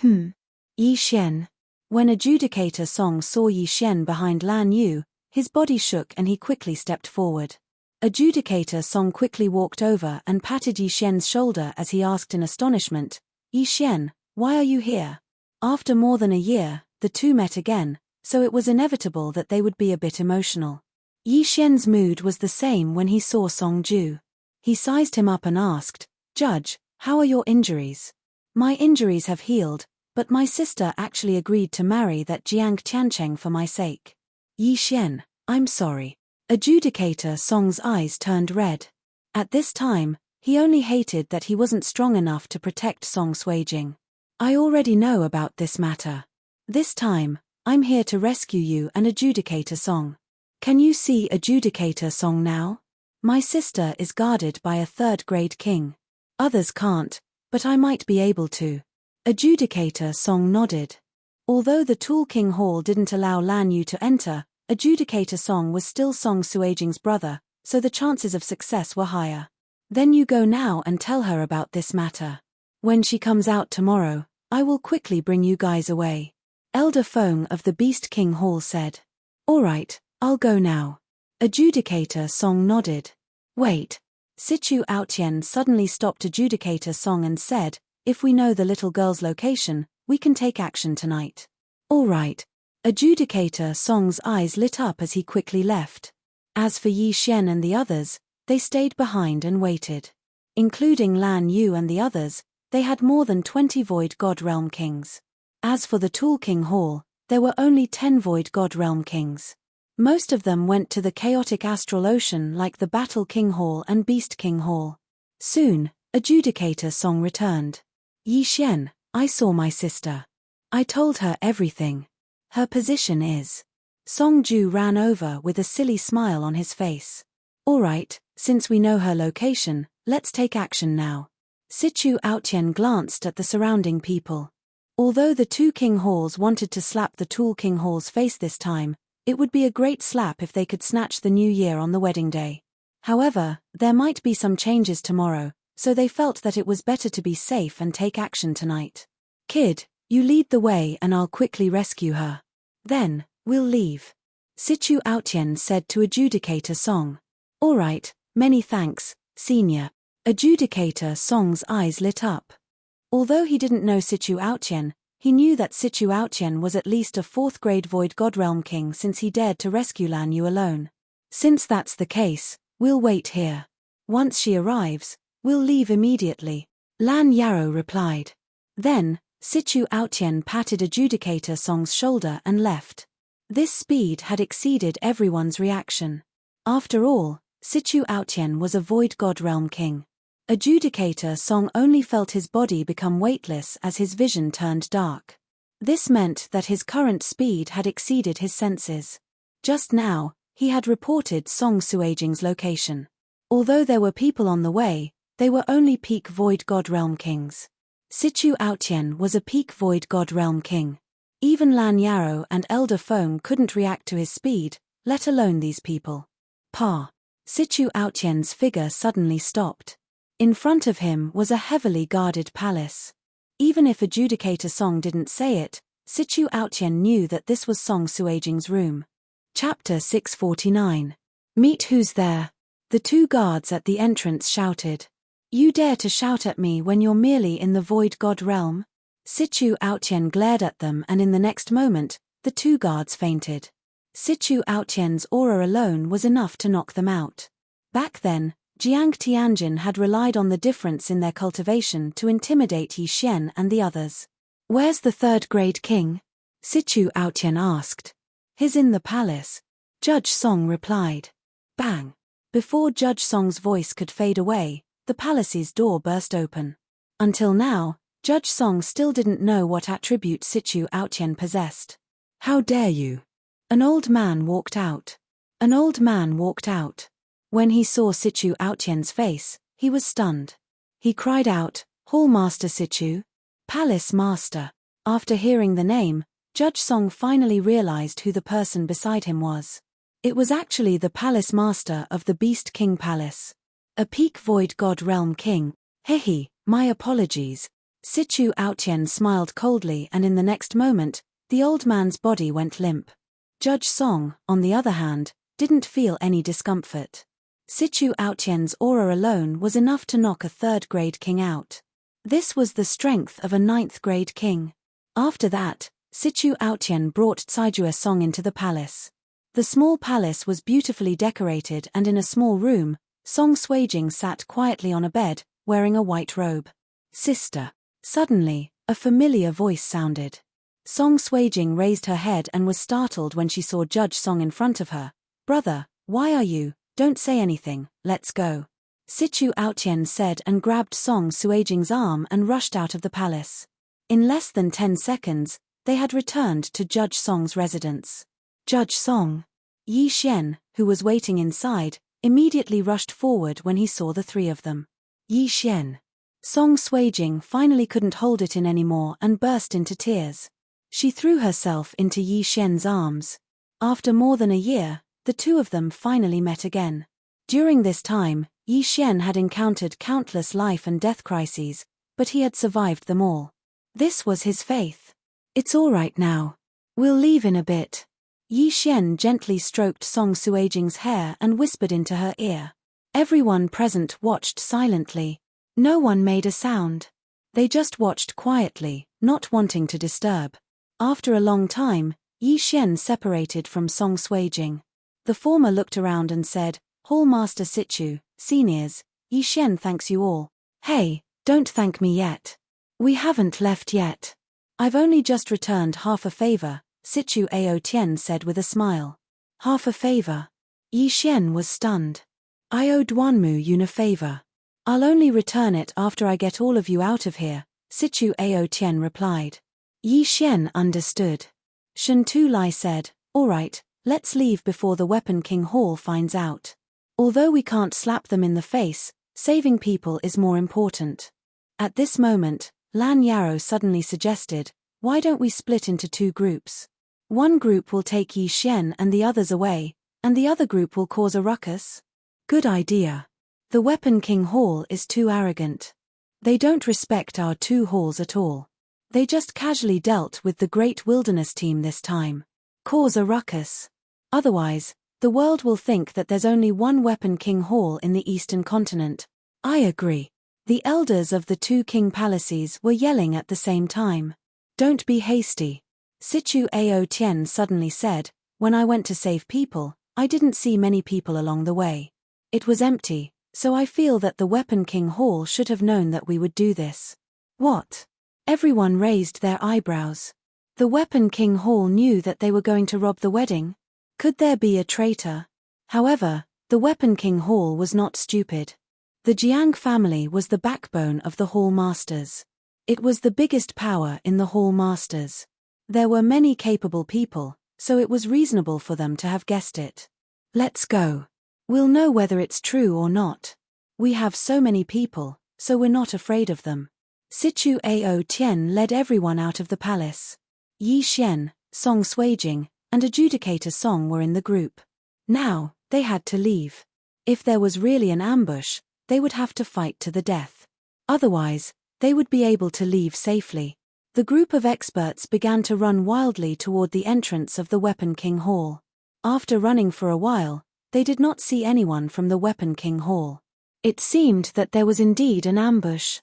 Yi Xian. When Adjudicator Song saw Yi Xian behind Lan Yu, his body shook and he quickly stepped forward. Adjudicator Song quickly walked over and patted Yi Xian's shoulder as he asked in astonishment, Yi Xian, why are you here? After more than a year, the two met again, so it was inevitable that they would be a bit emotional. Yi Xian's mood was the same when he saw Song Ju. He sized him up and asked, Judge, how are your injuries? My injuries have healed, but my sister actually agreed to marry that Jiang Tiancheng for my sake. Yi Xian, I'm sorry. Adjudicator Song's eyes turned red. At this time, he only hated that he wasn't strong enough to protect Song Suijing. I already know about this matter. This time, I'm here to rescue you and Adjudicator Song. Can you see Adjudicator Song now? My sister is guarded by a third-grade king. Others can't, but I might be able to. Adjudicator Song nodded. Although the Tool King Hall didn't allow Lan Yu to enter, Adjudicator Song was still Song Suijing's brother, so the chances of success were higher. Then you go now and tell her about this matter. When she comes out tomorrow, I will quickly bring you guys away. Elder Feng of the Beast King Hall said. Alright, I'll go now. Adjudicator Song nodded. Wait. Situ Aotian suddenly stopped Adjudicator Song and said, if we know the little girl's location, we can take action tonight. Alright. Adjudicator Song's eyes lit up as he quickly left. As for Yi Xian and the others, they stayed behind and waited. Including Lan Yu and the others, they had more than 20 Void God Realm Kings. As for the Tool King Hall, there were only 10 Void God Realm Kings. Most of them went to the chaotic astral ocean like the Battle King Hall and Beast King Hall. Soon, Adjudicator Song returned. Yi Xian, I saw my sister. I told her everything. Her position is. Song Ju ran over with a silly smile on his face. Alright, since we know her location, let's take action now. Situ Aotian glanced at the surrounding people. Although the two King Halls wanted to slap the Tool King Hall's face this time, it would be a great slap if they could snatch the new year on the wedding day. However, there might be some changes tomorrow, so they felt that it was better to be safe and take action tonight. Kid, you lead the way and I'll quickly rescue her. Then, we'll leave. Situ Aotian said to Adjudicator Song. Alright, many thanks, Senior. Adjudicator Song's eyes lit up. Although he didn't know Situ Aotian, he knew that Situ Aotian was at least a 4th-grade Void God Realm King since he dared to rescue Lan Yu alone. Since that's the case, we'll wait here. Once she arrives, we'll leave immediately. Lan Yarrow replied. Then, Situ Aotian patted Adjudicator Song's shoulder and left. This speed had exceeded everyone's reaction. After all, Situ Aotian was a Void God Realm King. Adjudicator Song only felt his body become weightless as his vision turned dark. This meant that his current speed had exceeded his senses. Just now, he had reported Song Suijing's location. Although there were people on the way, they were only peak Void God Realm Kings. Situ Aotian was a peak Void God Realm King. Even Lan Yarrow and Elder Feng couldn't react to his speed, let alone these people. Situ Aotian's figure suddenly stopped. In front of him was a heavily guarded palace. Even if Adjudicator Song didn't say it, Situ Aotian knew that this was Song Suijing's room. Chapter 649. Meet who's there. The two guards at the entrance shouted. You dare to shout at me when you're merely in the Void God realm? Situ Aotian glared at them and in the next moment, the two guards fainted. Situ Aotian's aura alone was enough to knock them out. Back then, Jiang Tianjin had relied on the difference in their cultivation to intimidate Yi Xian and the others. Where's the 3rd-grade king? Situ Aotian asked. He's in the palace. Judge Song replied. Bang! Before Judge Song's voice could fade away, the palace's door burst open. Until now, Judge Song still didn't know what attribute Situ Aotian possessed. How dare you? An old man walked out. When he saw Situ Aotian's face, he was stunned. He cried out, "Hall Master Situ? Palace Master." After hearing the name, Judge Song finally realized who the person beside him was. It was actually the Palace Master of the Beast King Palace. A peak void god realm king. Hehe, my apologies. Situ Aotian smiled coldly, and in the next moment, the old man's body went limp. Judge Song, on the other hand, didn't feel any discomfort. Situ Aotian's aura alone was enough to knock a third-grade king out. This was the strength of a ninth-grade king. After that, Situ Aotian brought Caijue Song into the palace. The small palace was beautifully decorated, and in a small room, Song Suijing sat quietly on a bed, wearing a white robe. "Sister." Suddenly, a familiar voice sounded. Song Suijing raised her head and was startled when she saw Judge Song in front of her. "Brother, why are you? Don't say anything, let's go." Situ Aotian said and grabbed Song Suijing's arm and rushed out of the palace. In less than 10 seconds, they had returned to Judge Song's residence. Judge Song. Yi Xian, who was waiting inside, immediately rushed forward when he saw the three of them. Yi Xian. Song Suijing finally couldn't hold it in anymore and burst into tears. She threw herself into Yi Xian's arms. After more than a year, the two of them finally met again. During this time, Yi Xian had encountered countless life and death crises, but he had survived them all. This was his faith. "It's all right now. We'll leave in a bit." Yi Xian gently stroked Song Suijing's hair and whispered into her ear. Everyone present watched silently. No one made a sound. They just watched quietly, not wanting to disturb. After a long time, Yi Xian separated from Song Suijing. The former looked around and said, "Hall Master Situ, seniors, Yi Xian thanks you all." "Hey, don't thank me yet. We haven't left yet. I've only just returned half a favor," Situ Aotian said with a smile. "Half a favor?" Yi Xian was stunned. "I owe Duanmu Yun a favor. I'll only return it after I get all of you out of here," Situ Aotian replied. Yi Xian understood. Shen Tu Lai said, "All right, let's leave before the Weapon King Hall finds out. Although we can't slap them in the face, saving people is more important." At this moment, Lan Yarrow suddenly suggested, "Why don't we split into 2 groups? One group will take Yi Xian and the others away, and the other group will cause a ruckus?" "Good idea. The Weapon King Hall is too arrogant. They don't respect our 2 halls at all. They just casually dealt with the Great Wilderness team this time. Cause a ruckus. Otherwise, the world will think that there's only one Weapon King Hall in the Eastern Continent." "I agree." The elders of the 2 king palaces were yelling at the same time. "Don't be hasty," Situ Aotian suddenly said. "When I went to save people, I didn't see many people along the way. It was empty, so I feel that the Weapon King Hall should have known that we would do this." "What?" Everyone raised their eyebrows. The Weapon King Hall knew that they were going to rob the wedding? Could there be a traitor? However, the Weapon King Hall was not stupid. The Jiang family was the backbone of the Hall Masters. It was the biggest power in the Hall Masters. There were many capable people, so it was reasonable for them to have guessed it. "Let's go. We'll know whether it's true or not. We have so many people, so we're not afraid of them." Situ Aotian led everyone out of the palace. Yi Xian, Song Suijing, and Adjudicator Song were in the group. Now, they had to leave. If there was really an ambush, they would have to fight to the death. Otherwise, they would be able to leave safely. The group of experts began to run wildly toward the entrance of the Weapon King Hall. After running for a while, they did not see anyone from the Weapon King Hall. It seemed that there was indeed an ambush.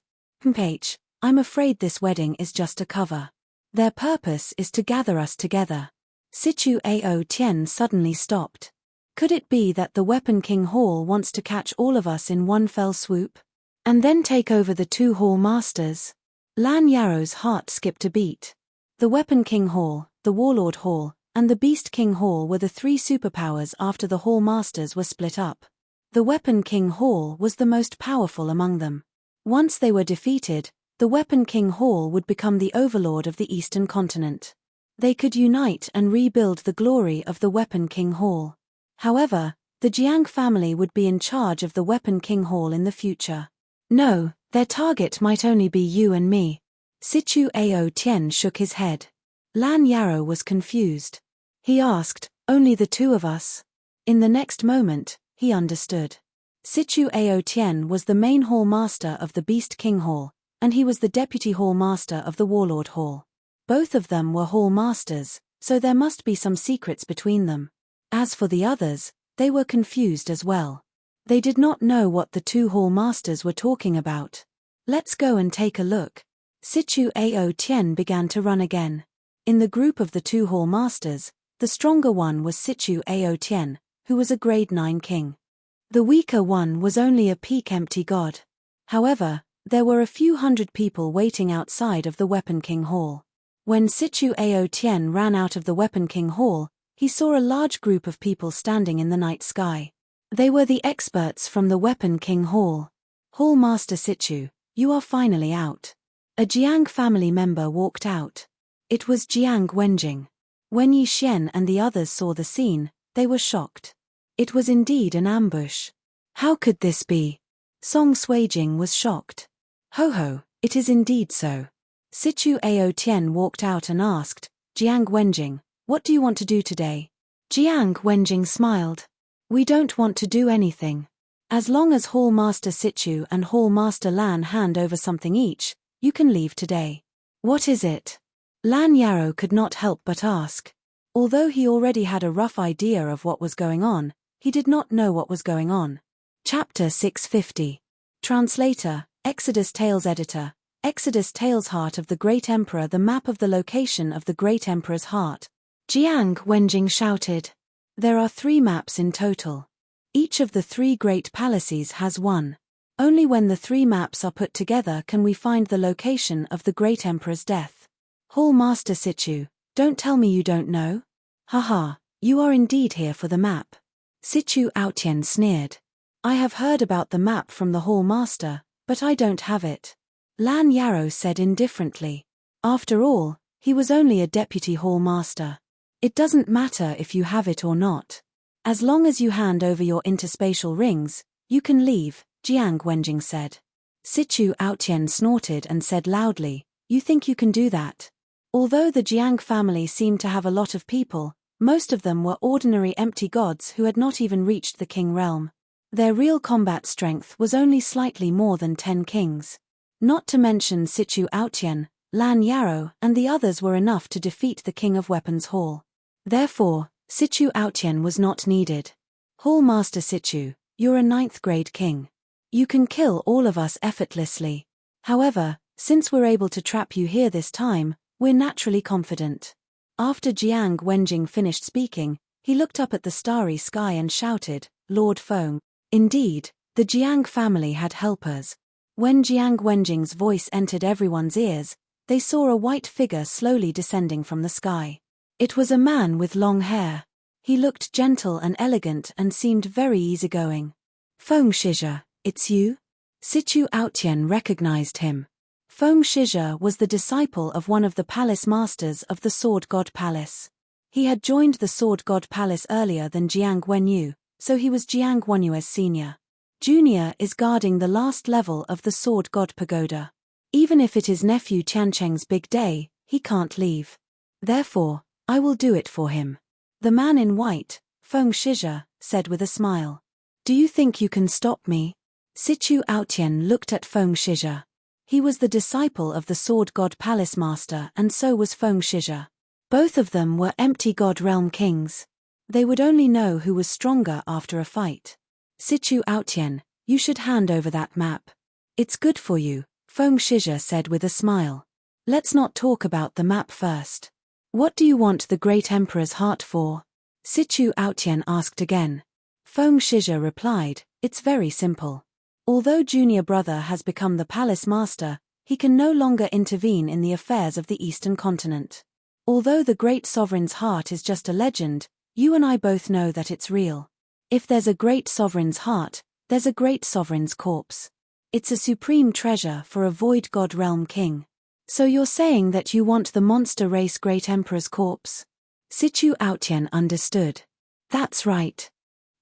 "I'm afraid this wedding is just a cover. Their purpose is to gather us together." Situ Aotian suddenly stopped. Could it be that the Weapon King Hall wants to catch all of us in one fell swoop? And then take over the 2 Hall Masters? Lan Yarrow's heart skipped a beat. The Weapon King Hall, the Warlord Hall, and the Beast King Hall were the 3 superpowers after the Hall Masters were split up. The Weapon King Hall was the most powerful among them. Once they were defeated, the Weapon King Hall would become the overlord of the Eastern Continent. They could unite and rebuild the glory of the Weapon King Hall. However, the Jiang family would be in charge of the Weapon King Hall in the future. "No, Their target might only be you and me. Situ Ao Tien shook his head. Lan Yarrow was confused. He asked, only the two of us? In the next moment, he understood. Situ Ao Tien was the main hall master of the Beast King Hall, and he was the deputy hall master of the Warlord Hall. Both of them were hall masters, so there must be some secrets between them. As for the others, they were confused as well. They did not know what the two hall masters were talking about. Let's go and take a look. Situ Ao Tien began to run again. In the group of the two hall masters, the stronger one was Situ Ao Tien, who was a grade 9 king. The weaker one was only a peak empty god. However, there were a few hundred people waiting outside of the Weapon King Hall. When Situ Ao Tien ran out of the Weapon King Hall, he saw a large group of people standing in the night sky. They were the experts from the Weapon King Hall. Hall Master Situ, you are finally out. A Jiang family member walked out. It was Jiang Wenjing. When Yi Xian and the others saw the scene, they were shocked. It was indeed an ambush. How could this be? Song Suijing was shocked. Ho ho, it is indeed so. Situ Ao Tien walked out and asked, Jiang Wenjing, what do you want to do today? Jiang Wenjing smiled. We don't want to do anything. As long as Hall Master Situ and Hall Master Lan hand over something each, you can leave today. What is it? Lan Yarrow could not help but ask. Although he already had a rough idea of what was going on, he did not know what was going on. Chapter 650. Translator, Exodus Tales Editor, Exodus Tales Heart of the Great Emperor. The map of the location of the Great Emperor's heart. Jiang Wenjing shouted. There are 3 maps in total. Each of the 3 great palaces has one. Only when the 3 maps are put together can we find the location of the Great Emperor's death. Hall Master Situ, don't tell me you don't know? Haha, you are indeed here for the map. Situ Ao Tien sneered. I have heard about the map from the Hall Master, but I don't have it. Lan Yarrow said indifferently. After all, he was only a deputy Hall Master. It doesn't matter if you have it or not. As long as you hand over your interspatial rings, you can leave, Jiang Wenjing said. Situ Ao Tien snorted and said loudly, you think you can do that? Although the Jiang family seemed to have a lot of people, most of them were ordinary empty gods who had not even reached the king realm. Their real combat strength was only slightly more than 10 kings. Not to mention Situ Ao Tien, Lan Yarrow and the others were enough to defeat the King of Weapons Hall. Therefore, Situ Ao Tien was not needed. Hall Master Situ, you're a 9th grade king. You can kill all of us effortlessly. However, since we're able to trap you here this time, we're naturally confident. After Jiang Wenjing finished speaking, he looked up at the starry sky and shouted, Lord Feng. Indeed, the Jiang family had helpers. When Jiang Wenjing's voice entered everyone's ears, they saw a white figure slowly descending from the sky. It was a man with long hair. He looked gentle and elegant and seemed very easygoing. Feng Shizhe, it's you? Situ Ao Tien recognized him. Feng Shizhe was the disciple of one of the palace masters of the Sword God Palace. He had joined the Sword God Palace earlier than Jiang Wenyu, so he was Jiang Wenyue's senior. Junior is guarding the last level of the Sword God Pagoda. Even if it is nephew Qiancheng's big day, he can't leave. Therefore, I will do it for him. The man in white, Feng Shizhe, said with a smile. Do you think you can stop me? Situ Ao Tien looked at Feng Shizhe. He was the disciple of the Sword God Palace Master and so was Feng Shizhe. Both of them were empty God Realm kings. They would only know who was stronger after a fight. Situ Ao Tien, you should hand over that map. It's good for you, Feng Shizhe said with a smile. Let's not talk about the map first. What do you want the Great Emperor's heart for? Situ Ao Tien asked again. Feng Shizhe replied, it's very simple. Although junior brother has become the palace master, he can no longer intervene in the affairs of the Eastern continent. Although the great sovereign's heart is just a legend, you and I both know that it's real. If there's a great sovereign's heart, there's a great sovereign's corpse. It's a supreme treasure for a void god realm king. So you're saying that you want the monster race great emperor's corpse? Situ Ao Tien understood. That's right.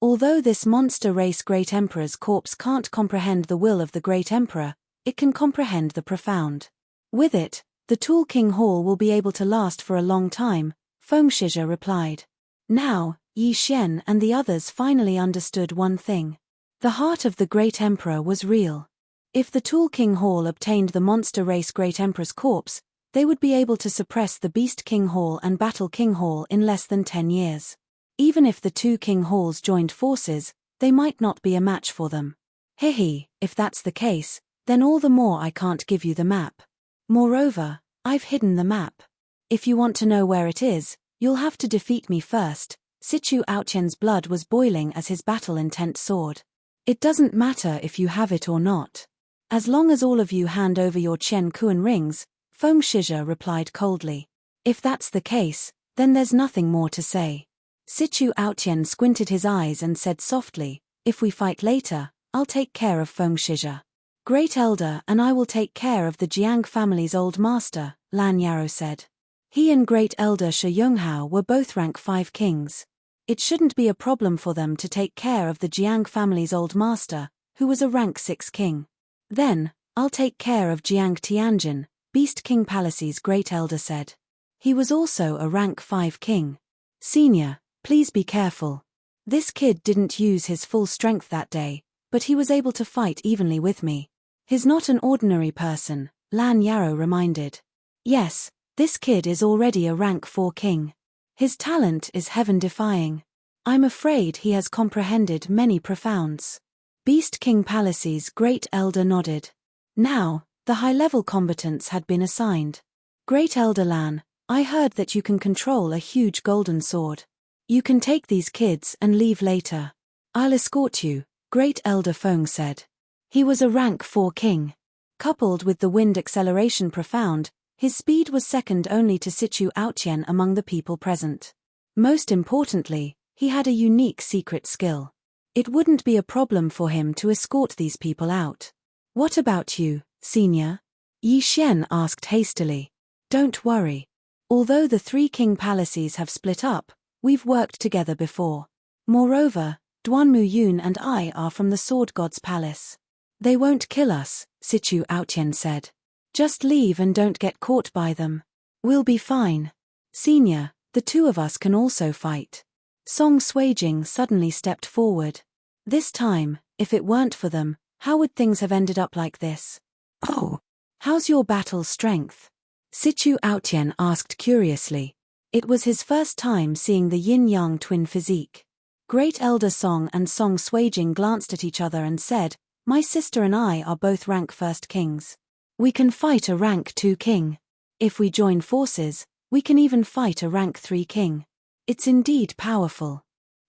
Although this monster race great emperor's corpse can't comprehend the will of the great emperor, it can comprehend the profound. With it, the Tool King Hall will be able to last for a long time, Fengshizhe replied. Now, Yi Xian and the others finally understood one thing. The heart of the Great Emperor was real. If the Tool King Hall obtained the monster race Great Emperor's corpse, they would be able to suppress the Beast King Hall and Battle King Hall in less than 10 years. Even if the two King Halls joined forces, they might not be a match for them. Hehe, if that's the case, then all the more I can't give you the map. Moreover, I've hidden the map. If you want to know where it is, you'll have to defeat me first. Sichu Aoqian's blood was boiling as his battle-intent soared. It doesn't matter if you have it or not. As long as all of you hand over your Qian Kuan rings, Fengshizhe replied coldly. If that's the case, then there's nothing more to say. Sichu Aoqian squinted his eyes and said softly, if we fight later, I'll take care of Fengshizhe. Great Elder and I will take care of the Jiang family's old master, Lan Yaro said. He and Great Elder Shi Yonghao were both rank 5 kings. It shouldn't be a problem for them to take care of the Jiang family's old master, who was a rank 6 king. Then, I'll take care of Jiang Tianjin, Beast King Palace's Great Elder said. He was also a rank 5 king. Senior, please be careful. This kid didn't use his full strength that day, but he was able to fight evenly with me. He's not an ordinary person, Lan Yaro reminded. Yes, this kid is already a rank 4 king. His talent is heaven-defying. I'm afraid he has comprehended many profounds. Beast King Palace's Great Elder nodded. Now, the high-level combatants had been assigned. Great Elder Lan, I heard that you can control a huge golden sword. You can take these kids and leave later. I'll escort you, Great Elder Feng said. He was a rank 4 king. Coupled with the wind acceleration profound, his speed was second only to Sichu Aoqian among the people present. Most importantly, he had a unique secret skill. It wouldn't be a problem for him to escort these people out. What about you, senior? Yi Xian asked hastily. Don't worry. Although the 3 king palaces have split up, we've worked together before. Moreover, Duanmu Yun and I are from the Sword God's palace. They won't kill us, Sichu Aoqian said. Just leave and don't get caught by them. We'll be fine. Senior, the two of us can also fight. Song Suijing suddenly stepped forward. This time, if it weren't for them, how would things have ended up like this? Oh, how's your battle strength? Sichu Aoqian asked curiously. It was his first time seeing the yin-yang twin physique. Great Elder Song and Song Suijing glanced at each other and said, my sister and I are both rank 1st kings. We can fight a rank 2 king. If we join forces, we can even fight a rank 3 king. It's indeed powerful.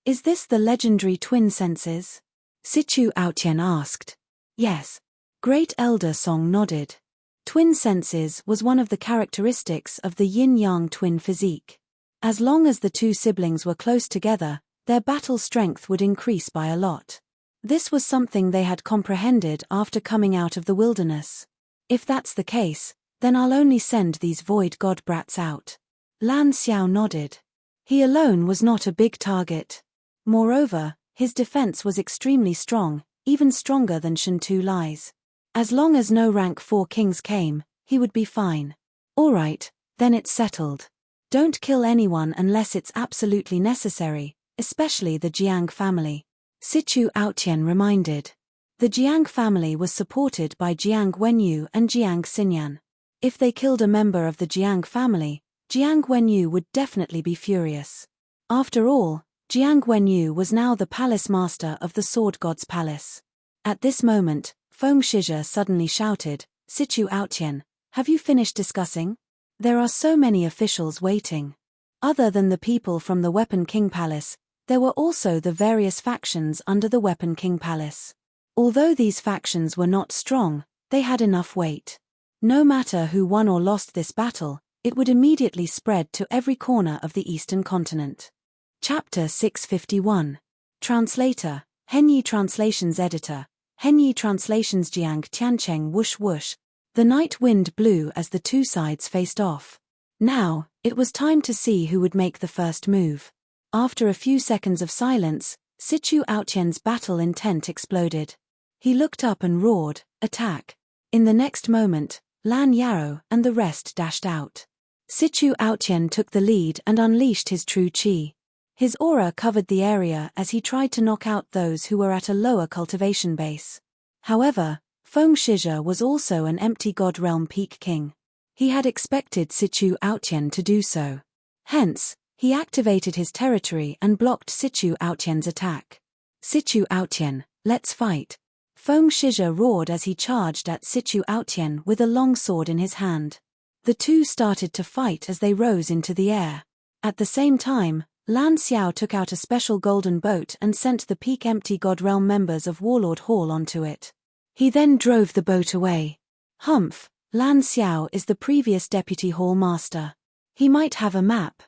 Is this the legendary twin senses? Sichu Aoqian asked. Yes. Great Elder Song nodded. Twin senses was one of the characteristics of the yin-yang twin physique. As long as the two siblings were close together, their battle strength would increase by a lot. This was something they had comprehended after coming out of the wilderness. If that's the case, then I'll only send these void god brats out. Lan Xiao nodded. He alone was not a big target. Moreover, his defense was extremely strong, even stronger than Shantu Lai's. As long as no rank 4 kings came, he would be fine. Alright, then it's settled. Don't kill anyone unless it's absolutely necessary, especially the Jiang family. Sichu Aoqian reminded. The Jiang family was supported by Jiang Wenyu and Jiang Xinyan. If they killed a member of the Jiang family, Jiang Wenyu would definitely be furious. After all, Jiang Wenyu was now the palace master of the Sword God's palace. At this moment, Fengshizhe suddenly shouted, Sichu Aoqian, have you finished discussing? There are so many officials waiting. Other than the people from the Weapon King Palace, there were also the various factions under the Weapon King Palace. Although these factions were not strong, they had enough weight. No matter who won or lost this battle, it would immediately spread to every corner of the Eastern continent. Chapter 651. Translator, Henyi Translations Editor, Henyi Translations Jiang Tiancheng Whoosh Whoosh. The night wind blew as the two sides faced off. Now, it was time to see who would make the first move. After a few seconds of silence, Sichu Aoqian's battle intent exploded. He looked up and roared, attack. In the next moment, Lan Yaro and the rest dashed out. Sichu Aotian took the lead and unleashed his true qi. His aura covered the area as he tried to knock out those who were at a lower cultivation base. However, Feng Shizhe was also an empty god realm peak king. He had expected Sichu Aotian to do so. Hence, he activated his territory and blocked Sichu Aotian's attack. Sichu Aotian, let's fight. Feng Shizhe roared as he charged at Sichu Aotian with a long sword in his hand. The two started to fight as they rose into the air. At the same time, Lan Xiao took out a special golden boat and sent the peak empty god realm members of Warlord Hall onto it. He then drove the boat away. Humph, Lan Xiao is the previous deputy hall master. He might have a map.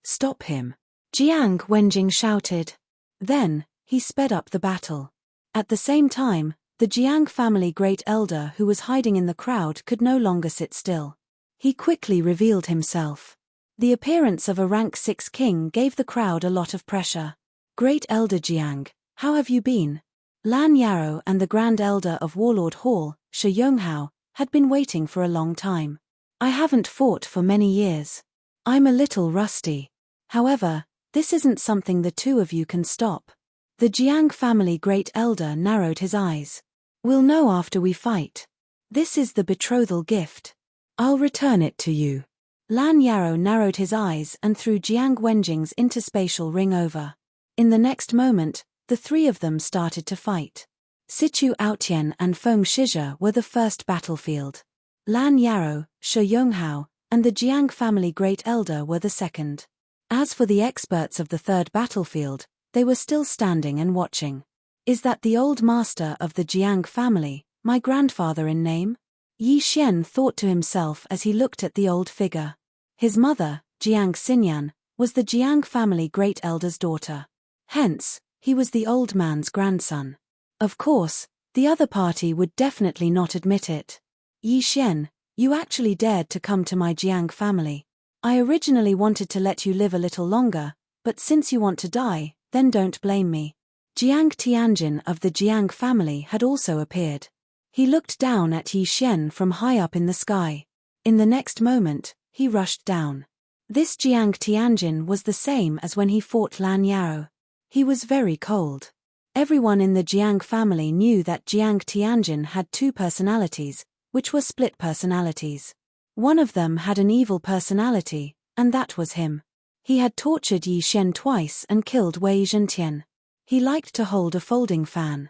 Stop him. Jiang Wenjing shouted. Then, he sped up the battle. At the same time, the Jiang family great elder who was hiding in the crowd could no longer sit still. He quickly revealed himself. The appearance of a rank 6 king gave the crowd a lot of pressure. Great Elder Jiang, how have you been? Lan Yaro and the Grand Elder of Warlord Hall, Shi Yonghao, had been waiting for a long time. I haven't fought for many years. I'm a little rusty. However, this isn't something the two of you can stop. The Jiang family great elder narrowed his eyes. We'll know after we fight. This is the betrothal gift. I'll return it to you. Lan Yaro narrowed his eyes and threw Jiang Wenjing's interspatial ring over. In the next moment, the three of them started to fight. Sichu Aotian and Feng Shizhe were the first battlefield. Lan Yaro, Shi Yonghao, and the Jiang family great elder were the second. As for the experts of the third battlefield, they were still standing and watching. Is that the old master of the Jiang family, my grandfather in name? Yi Xian thought to himself as he looked at the old figure. His mother, Jiang Xinyan, was the Jiang family great elder's daughter. Hence, he was the old man's grandson. Of course, the other party would definitely not admit it. Yi Xian, you actually dared to come to my Jiang family. I originally wanted to let you live a little longer, but since you want to die, then don't blame me. Jiang Tianjin of the Jiang family had also appeared. He looked down at Yi Xian from high up in the sky. In the next moment, he rushed down. This Jiang Tianjin was the same as when he fought Lan Yaro. He was very cold. Everyone in the Jiang family knew that Jiang Tianjin had two personalities, which were split personalities. One of them had an evil personality, and that was him. He had tortured Yi Xian twice and killed Wei Zhentian. He liked to hold a folding fan.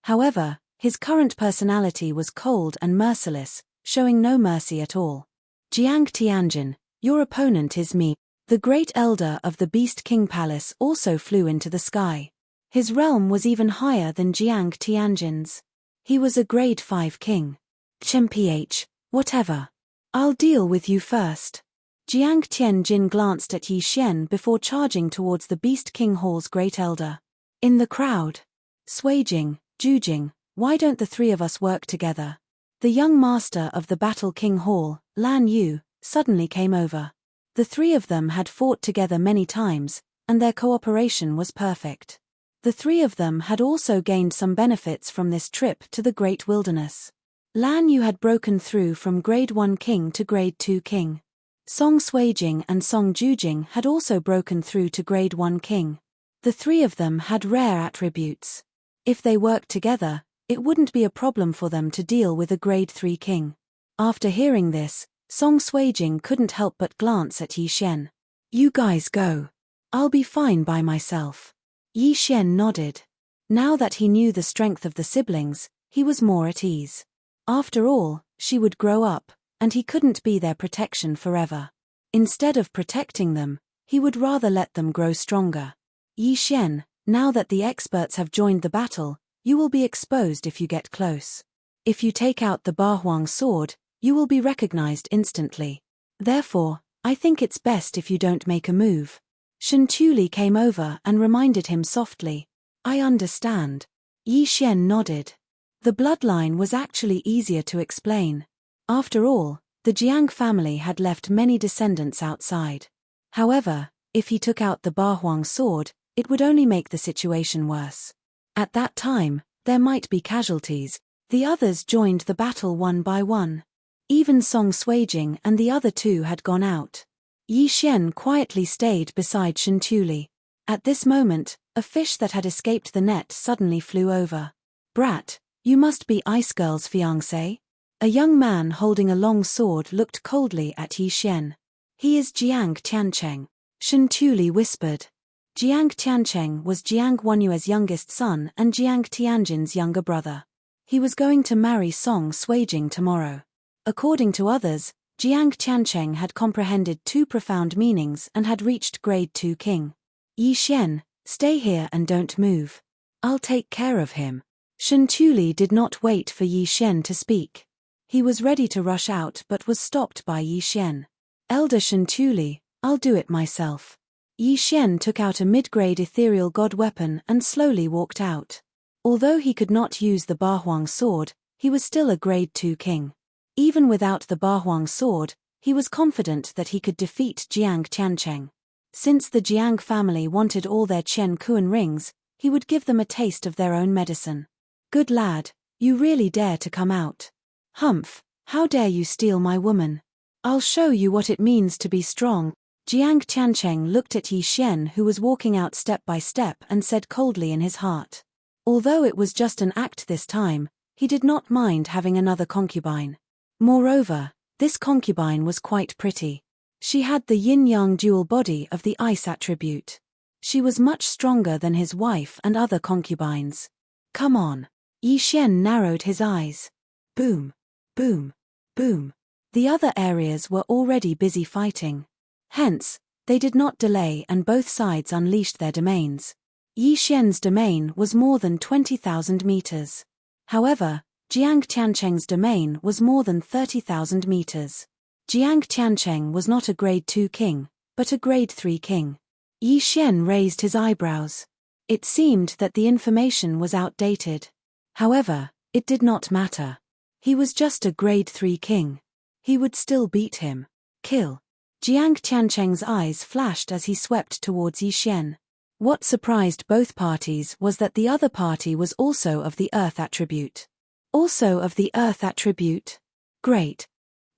However, his current personality was cold and merciless, showing no mercy at all. Jiang Tianjin, your opponent is me. The great elder of the Beast King Palace also flew into the sky. His realm was even higher than Jiang Tianjin's. He was a grade 5 king. Mph, whatever. I'll deal with you first. Jiang Tianjin glanced at Yi Xian before charging towards the Beast King Hall's great elder. In the crowd. Suijing, Jujing, why don't the three of us work together? The young master of the Battle King Hall, Lan Yu, suddenly came over. The three of them had fought together many times, and their cooperation was perfect. The three of them had also gained some benefits from this trip to the Great Wilderness. Lan Yu had broken through from Grade 1 King to Grade 2 King. Song Suijing and Song Jujing had also broken through to Grade 1 King. The three of them had rare attributes. If they worked together, it wouldn't be a problem for them to deal with a Grade 3 King. After hearing this, Song Suijing couldn't help but glance at Yi Xian. You guys go. I'll be fine by myself. Yi Xian nodded. Now that he knew the strength of the siblings, he was more at ease. After all, she would grow up, and he couldn't be their protection forever. Instead of protecting them, he would rather let them grow stronger. Yi Xian, now that the experts have joined the battle, you will be exposed if you get close. If you take out the Bahuang sword, you will be recognized instantly. Therefore, I think it's best if you don't make a move. Shen Tuli came over and reminded him softly. I understand. Yi Xian nodded. The bloodline was actually easier to explain. After all, the Jiang family had left many descendants outside. However, if he took out the Bahuang sword, it would only make the situation worse. At that time, there might be casualties. The others joined the battle one by one. Even Song Suijing and the other two had gone out. Yi Xian quietly stayed beside Shentuli. At this moment, a fish that had escaped the net suddenly flew over. "Brat, you must be Ice Girl's fiancé?" A young man holding a long sword looked coldly at Yi Xian. "He is Jiang Tiancheng," Shentuli whispered. Jiang Tiancheng was Jiang Wanyue's youngest son and Jiang Tianjin's younger brother. He was going to marry Song Suijing tomorrow. According to others, Jiang Tiancheng had comprehended two profound meanings and had reached grade 2 king. "Yi Xian, stay here and don't move. I'll take care of him." Shentuli did not wait for Yi Xian to speak. He was ready to rush out but was stopped by Yi Xian. "Elder Shentuli, I'll do it myself." Yi Xian took out a mid-grade ethereal god weapon and slowly walked out. Although he could not use the Bahuang sword, he was still a grade 2 king. Even without the Bahuang sword, he was confident that he could defeat Jiang Tiancheng. Since the Jiang family wanted all their Qian Kuan rings, he would give them a taste of their own medicine. "Good lad, you really dare to come out. Humph, how dare you steal my woman? I'll show you what it means to be strong." Jiang Tiancheng looked at Yi Xian, who was walking out step by step, and said coldly in his heart. Although it was just an act this time, he did not mind having another concubine. Moreover, this concubine was quite pretty. She had the yin-yang dual body of the ice attribute. She was much stronger than his wife and other concubines. "Come on." Yi Xian narrowed his eyes. Boom, boom, boom. The other areas were already busy fighting. Hence, they did not delay and both sides unleashed their domains. Yi Xian's domain was more than 20,000 meters. However, Jiang Tiancheng's domain was more than 30,000 meters. Jiang Tiancheng was not a grade 2 king, but a grade 3 king. Yi Xian raised his eyebrows. It seemed that the information was outdated. However, it did not matter. He was just a grade 3 king. He would still beat him. Kill. Jiang Tiancheng's eyes flashed as he swept towards Yi Xian. What surprised both parties was that the other party was also of the Earth attribute. Also of the Earth attribute? Great.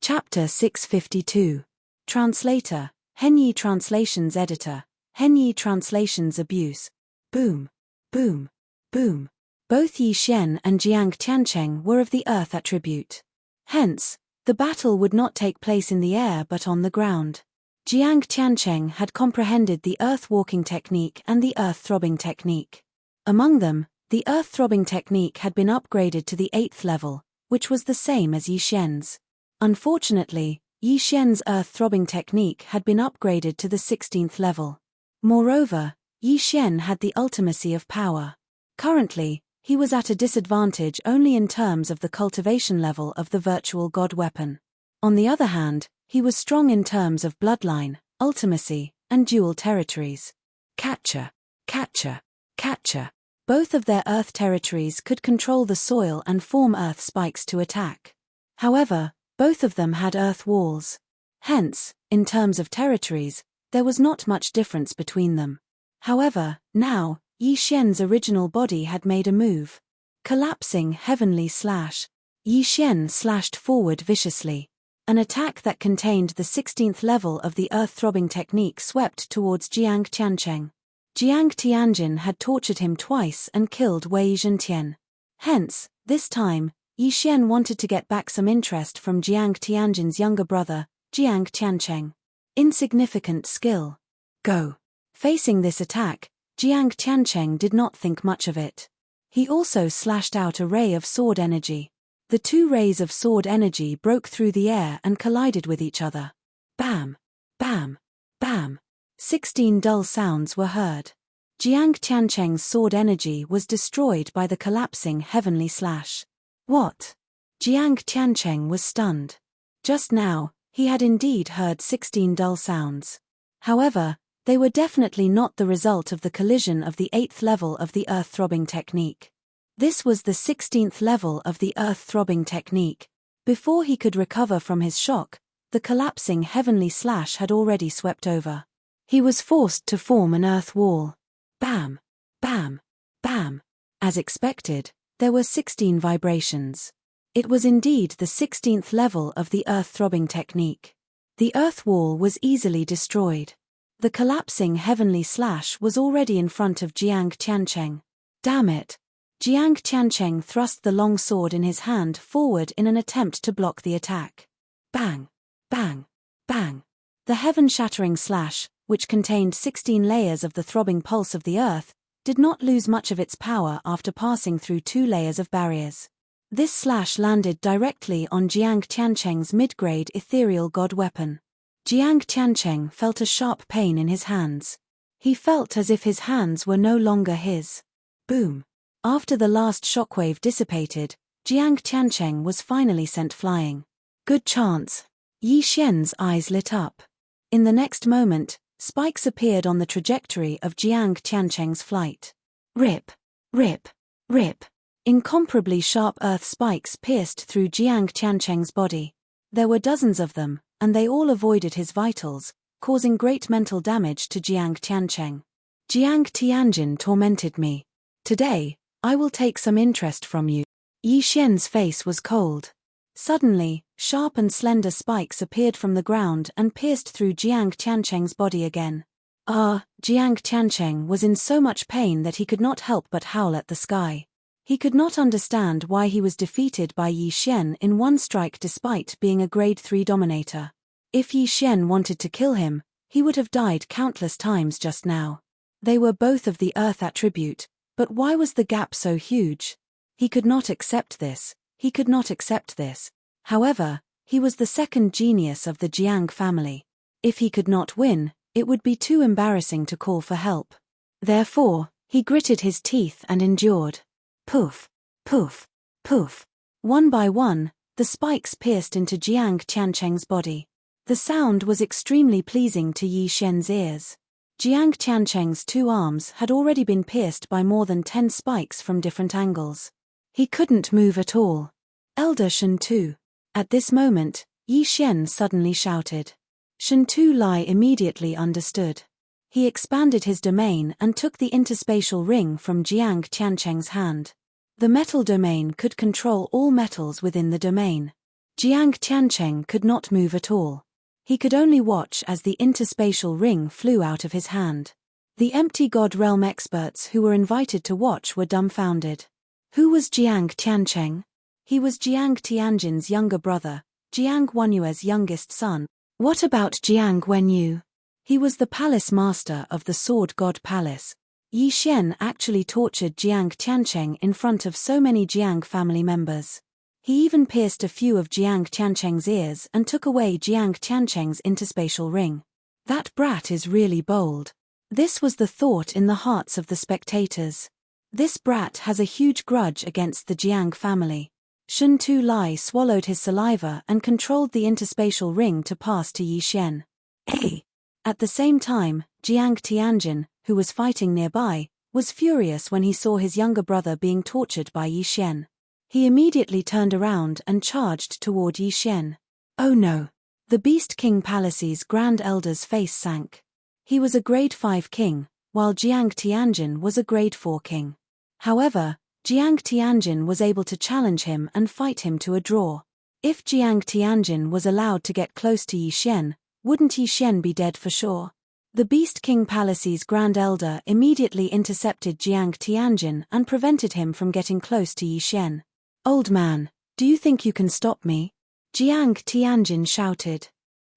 Chapter 652. Translator, Henyi Translations Editor, Henyi Translations Abuse. Boom, boom, boom. Both Yi Xian and Jiang Tiancheng were of the Earth attribute. Hence, the battle would not take place in the air but on the ground. Jiang Tiancheng had comprehended the earth-walking technique and the earth-throbbing technique. Among them, the earth-throbbing technique had been upgraded to the 8th level, which was the same as Yi Xian's. Unfortunately, Yi Xian's earth-throbbing technique had been upgraded to the 16th level. Moreover, Yi Xian had the ultimacy of power. Currently, he was at a disadvantage only in terms of the cultivation level of the virtual god weapon. On the other hand, he was strong in terms of bloodline, ultimacy, and dual territories. Catcher, catcher, catcher. Both of their earth territories could control the soil and form earth spikes to attack. However, both of them had earth walls. Hence, in terms of territories, there was not much difference between them. However, now, Yi Xian's original body had made a move. Collapsing heavenly slash. Yi Xian slashed forward viciously. An attack that contained the 16th level of the earth-throbbing technique swept towards Jiang Tiancheng. Jiang Tianjin had tortured him twice and killed Wei Zhentian. Hence, this time, Yi Xian wanted to get back some interest from Jiang Tianjin's younger brother, Jiang Tiancheng. Insignificant skill. Go. Facing this attack, Jiang Tiancheng did not think much of it. He also slashed out a ray of sword energy. The two rays of sword energy broke through the air and collided with each other. Bam! Bam! Bam! 16 dull sounds were heard. Jiang Tiancheng's sword energy was destroyed by the collapsing heavenly slash. What? Jiang Tiancheng was stunned. Just now, he had indeed heard 16 dull sounds. However, they were definitely not the result of the collision of the 8th level of the earth-throbbing technique. This was the 16th level of the earth-throbbing technique. Before he could recover from his shock, the collapsing heavenly slash had already swept over. He was forced to form an earth wall. Bam! Bam! Bam! As expected, There were 16 vibrations. It was indeed the 16th level of the earth-throbbing technique. The earth wall was easily destroyed. The collapsing heavenly slash was already in front of Jiang Tiancheng. Damn it! Jiang Tiancheng thrust the long sword in his hand forward in an attempt to block the attack. Bang! Bang! Bang! The heaven-shattering slash, which contained 16 layers of the throbbing pulse of the earth, did not lose much of its power after passing through 2 layers of barriers. This slash landed directly on Jiang Tiancheng's mid-grade ethereal god weapon. Jiang Tiancheng felt a sharp pain in his hands. He felt as if his hands were no longer his. Boom! After the last shockwave dissipated, Jiang Tiancheng was finally sent flying. Good chance. Yi Xian's eyes lit up. In the next moment, spikes appeared on the trajectory of Jiang Tiancheng's flight. Rip! Rip! Rip! Incomparably sharp earth spikes pierced through Jiang Tiancheng's body. There were dozens of them, and they all avoided his vitals, causing great mental damage to Jiang Tiancheng. Jiang Tianjin tormented me. Today, I will take some interest from you. Yi Xian's face was cold. Suddenly, sharp and slender spikes appeared from the ground and pierced through Jiang Tiancheng's body again. Jiang Tiancheng was in so much pain that he could not help but howl at the sky. He could not understand why he was defeated by Yi Xian in one strike despite being a grade 3 dominator. If Yi Xian wanted to kill him, he would have died countless times just now. They were both of the earth attribute, but why was the gap so huge? He could not accept this. He could not accept this. However, he was the second genius of the Jiang family. If he could not win, it would be too embarrassing to call for help. Therefore, he gritted his teeth and endured. Poof, poof, poof. One by one, the spikes pierced into Jiang Tiancheng's body. The sound was extremely pleasing to Yi Xian's ears. Jiang Tiancheng's 2 arms had already been pierced by more than 10 spikes from different angles. He couldn't move at all. Elder Shen Tu. At this moment, Yi Xian suddenly shouted. Shen Tu Lai immediately understood. He expanded his domain and took the interspatial ring from Jiang Tiancheng's hand. The metal domain could control all metals within the domain. Jiang Tiancheng could not move at all. He could only watch as the interspatial ring flew out of his hand. The empty God Realm experts who were invited to watch were dumbfounded. Who was Jiang Tiancheng? He was Jiang Tianjin's younger brother, Jiang Wenyue's youngest son. What about Jiang Wenyu? He was the palace master of the Sword God Palace. Yi Xian actually tortured Jiang Tiancheng in front of so many Jiang family members. He even pierced a few of Jiang Tiancheng's ears and took away Jiang Tiancheng's interspatial ring. That brat is really bold. This was the thought in the hearts of the spectators. This brat has a huge grudge against the Jiang family. Shen Tu Lai swallowed his saliva and controlled the interspatial ring to pass to Yi Xian. Hey! At the same time, Jiang Tianjin, who was fighting nearby, was furious when he saw his younger brother being tortured by Yi Xian. He immediately turned around and charged toward Yi Xian. Oh no! The Beast King Palace's Grand Elder's face sank. He was a grade 5 king, while Jiang Tianjin was a grade 4 king. However, Jiang Tianjin was able to challenge him and fight him to a draw. If Jiang Tianjin was allowed to get close to Yi Xian, wouldn't Yi Xian be dead for sure? The Beast King Palace's Grand Elder immediately intercepted Jiang Tianjin and prevented him from getting close to Yi Xian. Old man, do you think you can stop me? Jiang Tianjin shouted.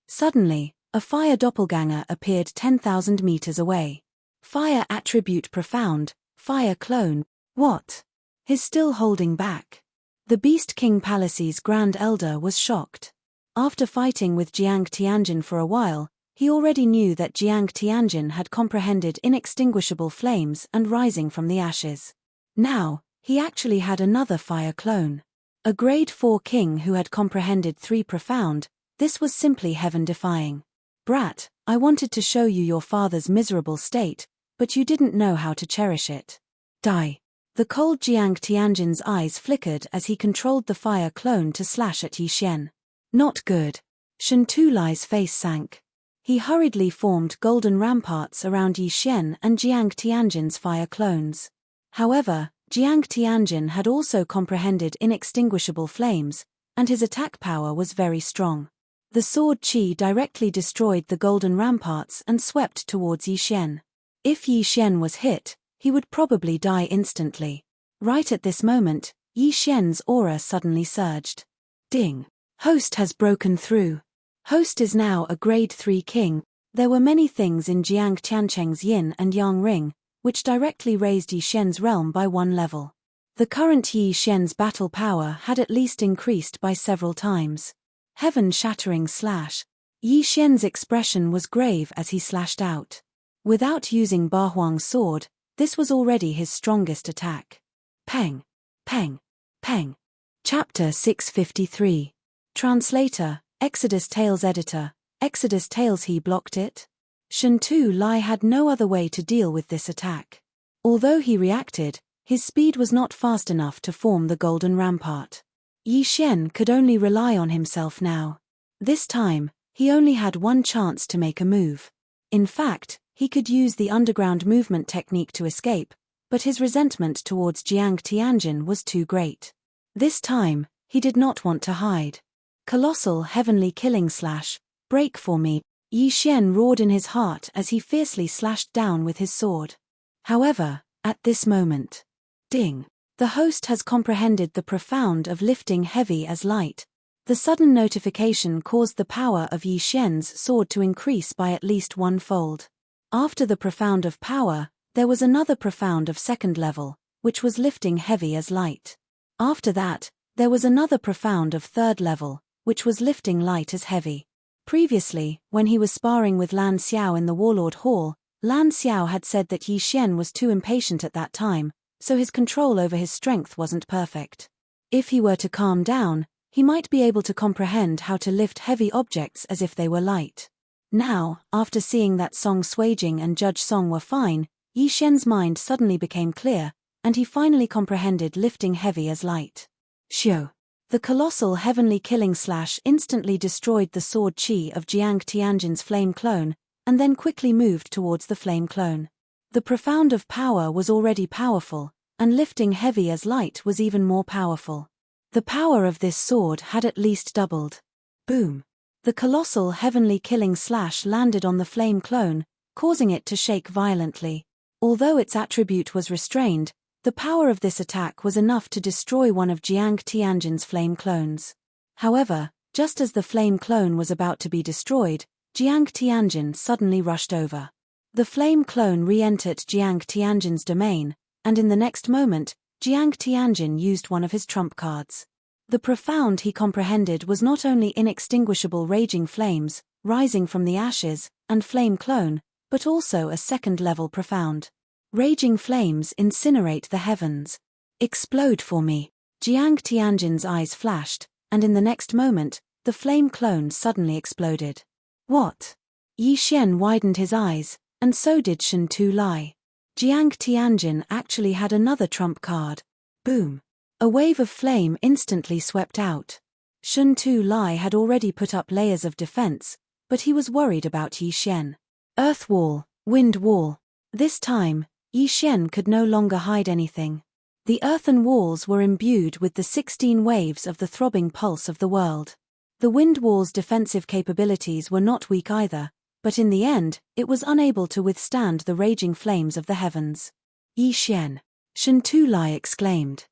Suddenly, a fire doppelganger appeared 10,000 meters away. Fire attribute profound, fire clone. What? He's still holding back. The Beast King Palace's Grand Elder was shocked. After fighting with Jiang Tianjin for a while, he already knew that Jiang Tianjin had comprehended inextinguishable flames and rising from the ashes. Now, he actually had another fire clone. A grade 4 king who had comprehended 3 profound, this was simply heaven-defying. Brat, I wanted to show you your father's miserable state, but you didn't know how to cherish it. Die. The cold Jiang Tianjin's eyes flickered as he controlled the fire clone to slash at Yi Xian. Not good. Shen Tu Lai's face sank. He hurriedly formed golden ramparts around Yi Xian and Jiang Tianjin's fire clones. However, Jiang Tianjin had also comprehended inextinguishable flames, and his attack power was very strong. The sword qi directly destroyed the golden ramparts and swept towards Yi Xian. If Yi Xian was hit, he would probably die instantly. Right at this moment, Yi Xian's aura suddenly surged. Ding! Host has broken through. Host is now a grade 3 king. There were many things in Jiang Tiancheng's yin and yang ring, which directly raised Yi Xian's realm by one level. The current Yi Xian's battle power had at least increased by several times. Heaven-shattering slash. Yi Xian's expression was grave as he slashed out. Without using Ba Huang's sword, this was already his strongest attack. Peng. Peng. Peng. Chapter 653. Translator, Exodus Tales Editor, Exodus Tales. He blocked it? Shen Tu Lai had no other way to deal with this attack. Although he reacted, his speed was not fast enough to form the golden rampart. Yi Xian could only rely on himself now. This time, he only had one chance to make a move. In fact, he could use the underground movement technique to escape, but his resentment towards Jiang Tianjin was too great. This time, he did not want to hide. Colossal heavenly killing slash, break for me, Yi Xian roared in his heart as he fiercely slashed down with his sword. However, at this moment, ding, the host has comprehended the profound of lifting heavy as light. The sudden notification caused the power of Yi Xian's sword to increase by at least one-fold. After the profound of power, there was another profound of second level, which was lifting heavy as light. After that, there was another profound of third level, which was lifting light as heavy. Previously, when he was sparring with Lan Xiao in the Warlord Hall, Lan Xiao had said that Yi Xian was too impatient at that time, so his control over his strength wasn't perfect. If he were to calm down, he might be able to comprehend how to lift heavy objects as if they were light. Now, after seeing that Song Suijing and Judge Song were fine, Yi Xian's mind suddenly became clear, and he finally comprehended lifting heavy as light. Xiu. The colossal heavenly killing slash instantly destroyed the sword qi of Jiang Tianjin's flame clone, and then quickly moved towards the flame clone. The profound of power was already powerful, and lifting heavy as light was even more powerful. The power of this sword had at least doubled. Boom. The colossal heavenly killing slash landed on the flame clone, causing it to shake violently. Although its attribute was restrained, the power of this attack was enough to destroy one of Jiang Tianjin's flame clones. However, just as the flame clone was about to be destroyed, Jiang Tianjin suddenly rushed over. The flame clone re-entered Jiang Tianjin's domain, and in the next moment, Jiang Tianjin used one of his trump cards. The profound he comprehended was not only inextinguishable raging flames, rising from the ashes, and flame clone, but also a second-level profound. Raging flames incinerate the heavens. Explode for me. Jiang Tianjin's eyes flashed, and in the next moment, the flame clone suddenly exploded. What? Yi Xian widened his eyes, and so did Shen Tu Lai. Jiang Tianjin actually had another trump card. Boom. A wave of flame instantly swept out. Shen Tu Lai had already put up layers of defense, but he was worried about Yi Xian. Earth wall, wind wall. This time, Yi Xian could no longer hide anything. The earthen walls were imbued with the 16 waves of the throbbing pulse of the world. The wind wall's defensive capabilities were not weak either, but in the end, it was unable to withstand the raging flames of the heavens. Yi Xian. Shen Tu Lai exclaimed.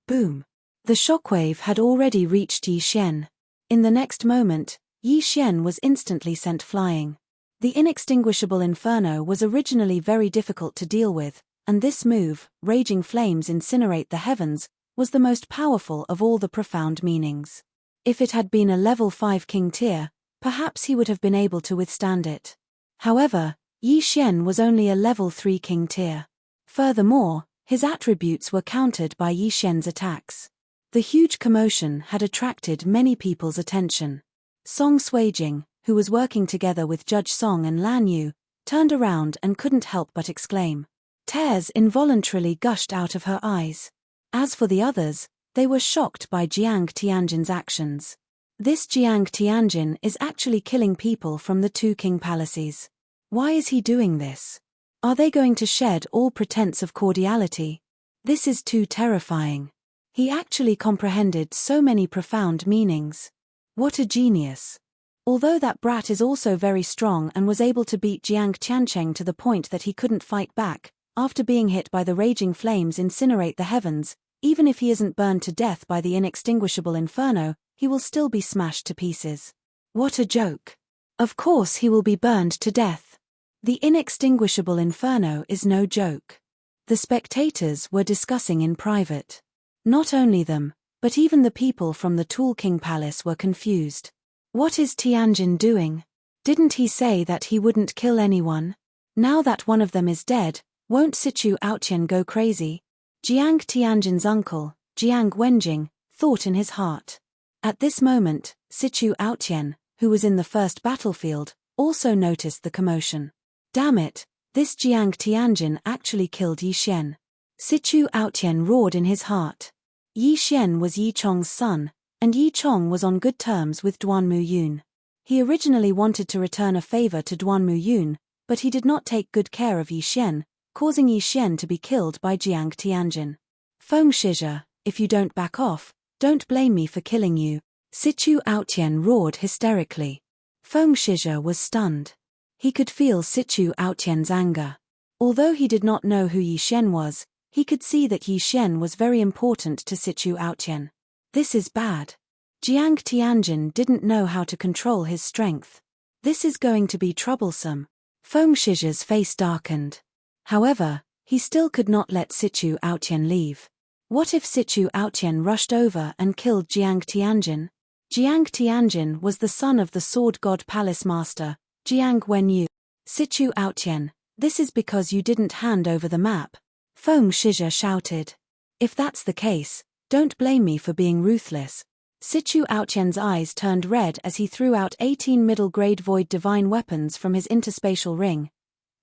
Boom. The shockwave had already reached Yi Xian. In the next moment, Yi Xian was instantly sent flying. The inextinguishable inferno was originally very difficult to deal with, and this move, raging flames incinerate the heavens, was the most powerful of all the profound meanings. If it had been a level 5 king tier, perhaps he would have been able to withstand it. However, Yi Xian was only a level 3 king tier. Furthermore, his attributes were countered by Yi Xian's attacks. The huge commotion had attracted many people's attention. Song Suijing, who was working together with Judge Song and Lan Yu, turned around and couldn't help but exclaim. Tears involuntarily gushed out of her eyes. As for the others, they were shocked by Jiang Tianjin's actions. This Jiang Tianjin is actually killing people from the 2 king palaces. Why is he doing this? Are they going to shed all pretense of cordiality? This is too terrifying. He actually comprehended so many profound meanings. What a genius. Although that brat is also very strong and was able to beat Jiang Tiancheng to the point that he couldn't fight back, after being hit by the raging flames incinerate the heavens, even if he isn't burned to death by the inextinguishable inferno, he will still be smashed to pieces. What a joke. Of course he will be burned to death. The inextinguishable inferno is no joke. The spectators were discussing in private. Not only them, but even the people from the Tool King Palace were confused. What is Tianjin doing? Didn't he say that he wouldn't kill anyone? Now that one of them is dead, won't Sichu Aotian go crazy? Jiang Tianjin's uncle, Jiang Wenjing, thought in his heart. At this moment, Sichu Aotian, who was in the first battlefield, also noticed the commotion. Damn it, this Jiang Tianjin actually killed Yi Xian. Sichu Aotian roared in his heart. Yi Xian was Yi Chong's son, and Yi Chong was on good terms with Duan Muyun. He originally wanted to return a favor to Duan Muyun, but he did not take good care of Yi Xian, causing Yi Xian to be killed by Jiang Tianjin. Feng Shizhe, if you don't back off, don't blame me for killing you, Sichu Aotian roared hysterically. Feng Shizhe was stunned. He could feel Sichu Aotian's anger. Although he did not know who Yi Xian was, he could see that Yi Xian was very important to Sichu Aotian. This is bad. Jiang Tianjin didn't know how to control his strength. This is going to be troublesome. Feng Shizhe's face darkened. However, he still could not let Sichu Aotian leave. What if Sichu Aotian rushed over and killed Jiang Tianjin? Jiang Tianjin was the son of the Sword God Palace Master, Jiang Wenyu. Sichu Aotian, this is because you didn't hand over the map. Feng Shizhe shouted. If that's the case, don't blame me for being ruthless. Sichu Aotian's eyes turned red as he threw out 18 middle-grade void divine weapons from his interspatial ring.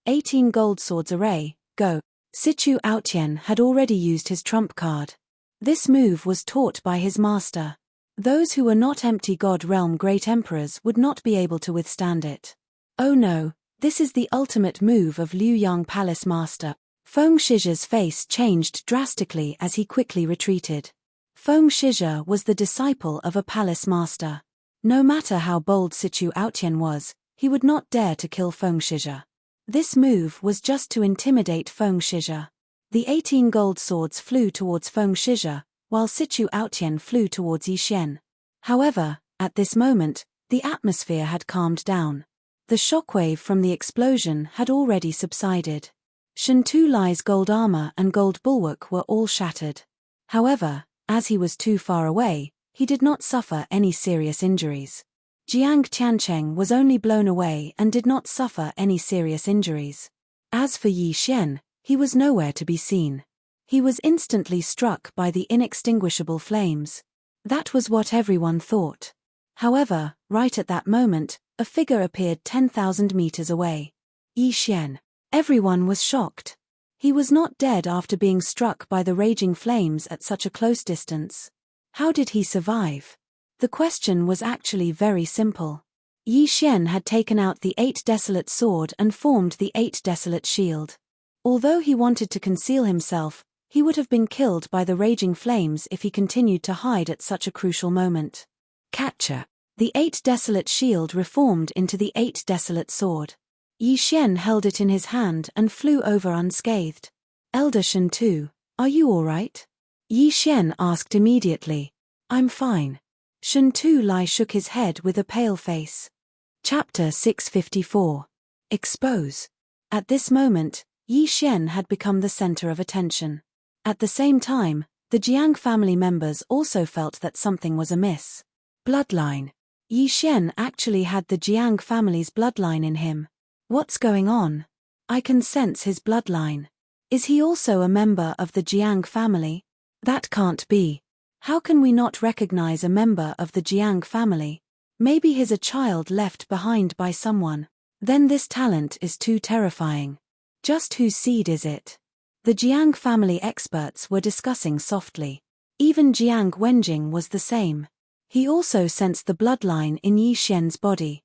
18 gold swords array, go. Sichu Aotian had already used his trump card. This move was taught by his master. Those who were not empty God Realm Great Emperors would not be able to withstand it. Oh no, this is the ultimate move of Liu Yang Palace Master. Feng Shizhe's face changed drastically as he quickly retreated. Feng Shizhe was the disciple of a palace master. No matter how bold Sichu Aotian was, he would not dare to kill Feng Shizhe. This move was just to intimidate Feng Shizhe. The 18 gold swords flew towards Feng Shizhe, while Sichu Aotian flew towards Yi Xian. However, at this moment, the atmosphere had calmed down. The shockwave from the explosion had already subsided. Shen Tu Lai's gold armor and gold bulwark were all shattered. However, as he was too far away, he did not suffer any serious injuries. Jiang Tiancheng was only blown away and did not suffer any serious injuries. As for Yi Xian, he was nowhere to be seen. He was instantly struck by the inextinguishable flames. That was what everyone thought. However, right at that moment, a figure appeared 10,000 meters away. Yi Xian. Everyone was shocked. He was not dead after being struck by the raging flames at such a close distance. How did he survive? The question was actually very simple. Yi Xian had taken out the 8 desolate sword and formed the 8 desolate shield. Although he wanted to conceal himself, he would have been killed by the raging flames if he continued to hide at such a crucial moment. Catcher. The 8 desolate shield reformed into the 8 desolate sword. Yi Xian held it in his hand and flew over unscathed. Elder Shen Tu, are you all right? Yi Xian asked immediately. I'm fine. Shen Tu Lai shook his head with a pale face. Chapter 654. Expose. At this moment, Yi Xian had become the center of attention. At the same time, the Jiang family members also felt that something was amiss. Bloodline. Yi Xian actually had the Jiang family's bloodline in him. What's going on? I can sense his bloodline. Is he also a member of the Jiang family? That can't be. How can we not recognize a member of the Jiang family? Maybe he's a child left behind by someone. Then this talent is too terrifying. Just whose seed is it? The Jiang family experts were discussing softly. Even Jiang Wenjing was the same. He also sensed the bloodline in Yi Xian's body.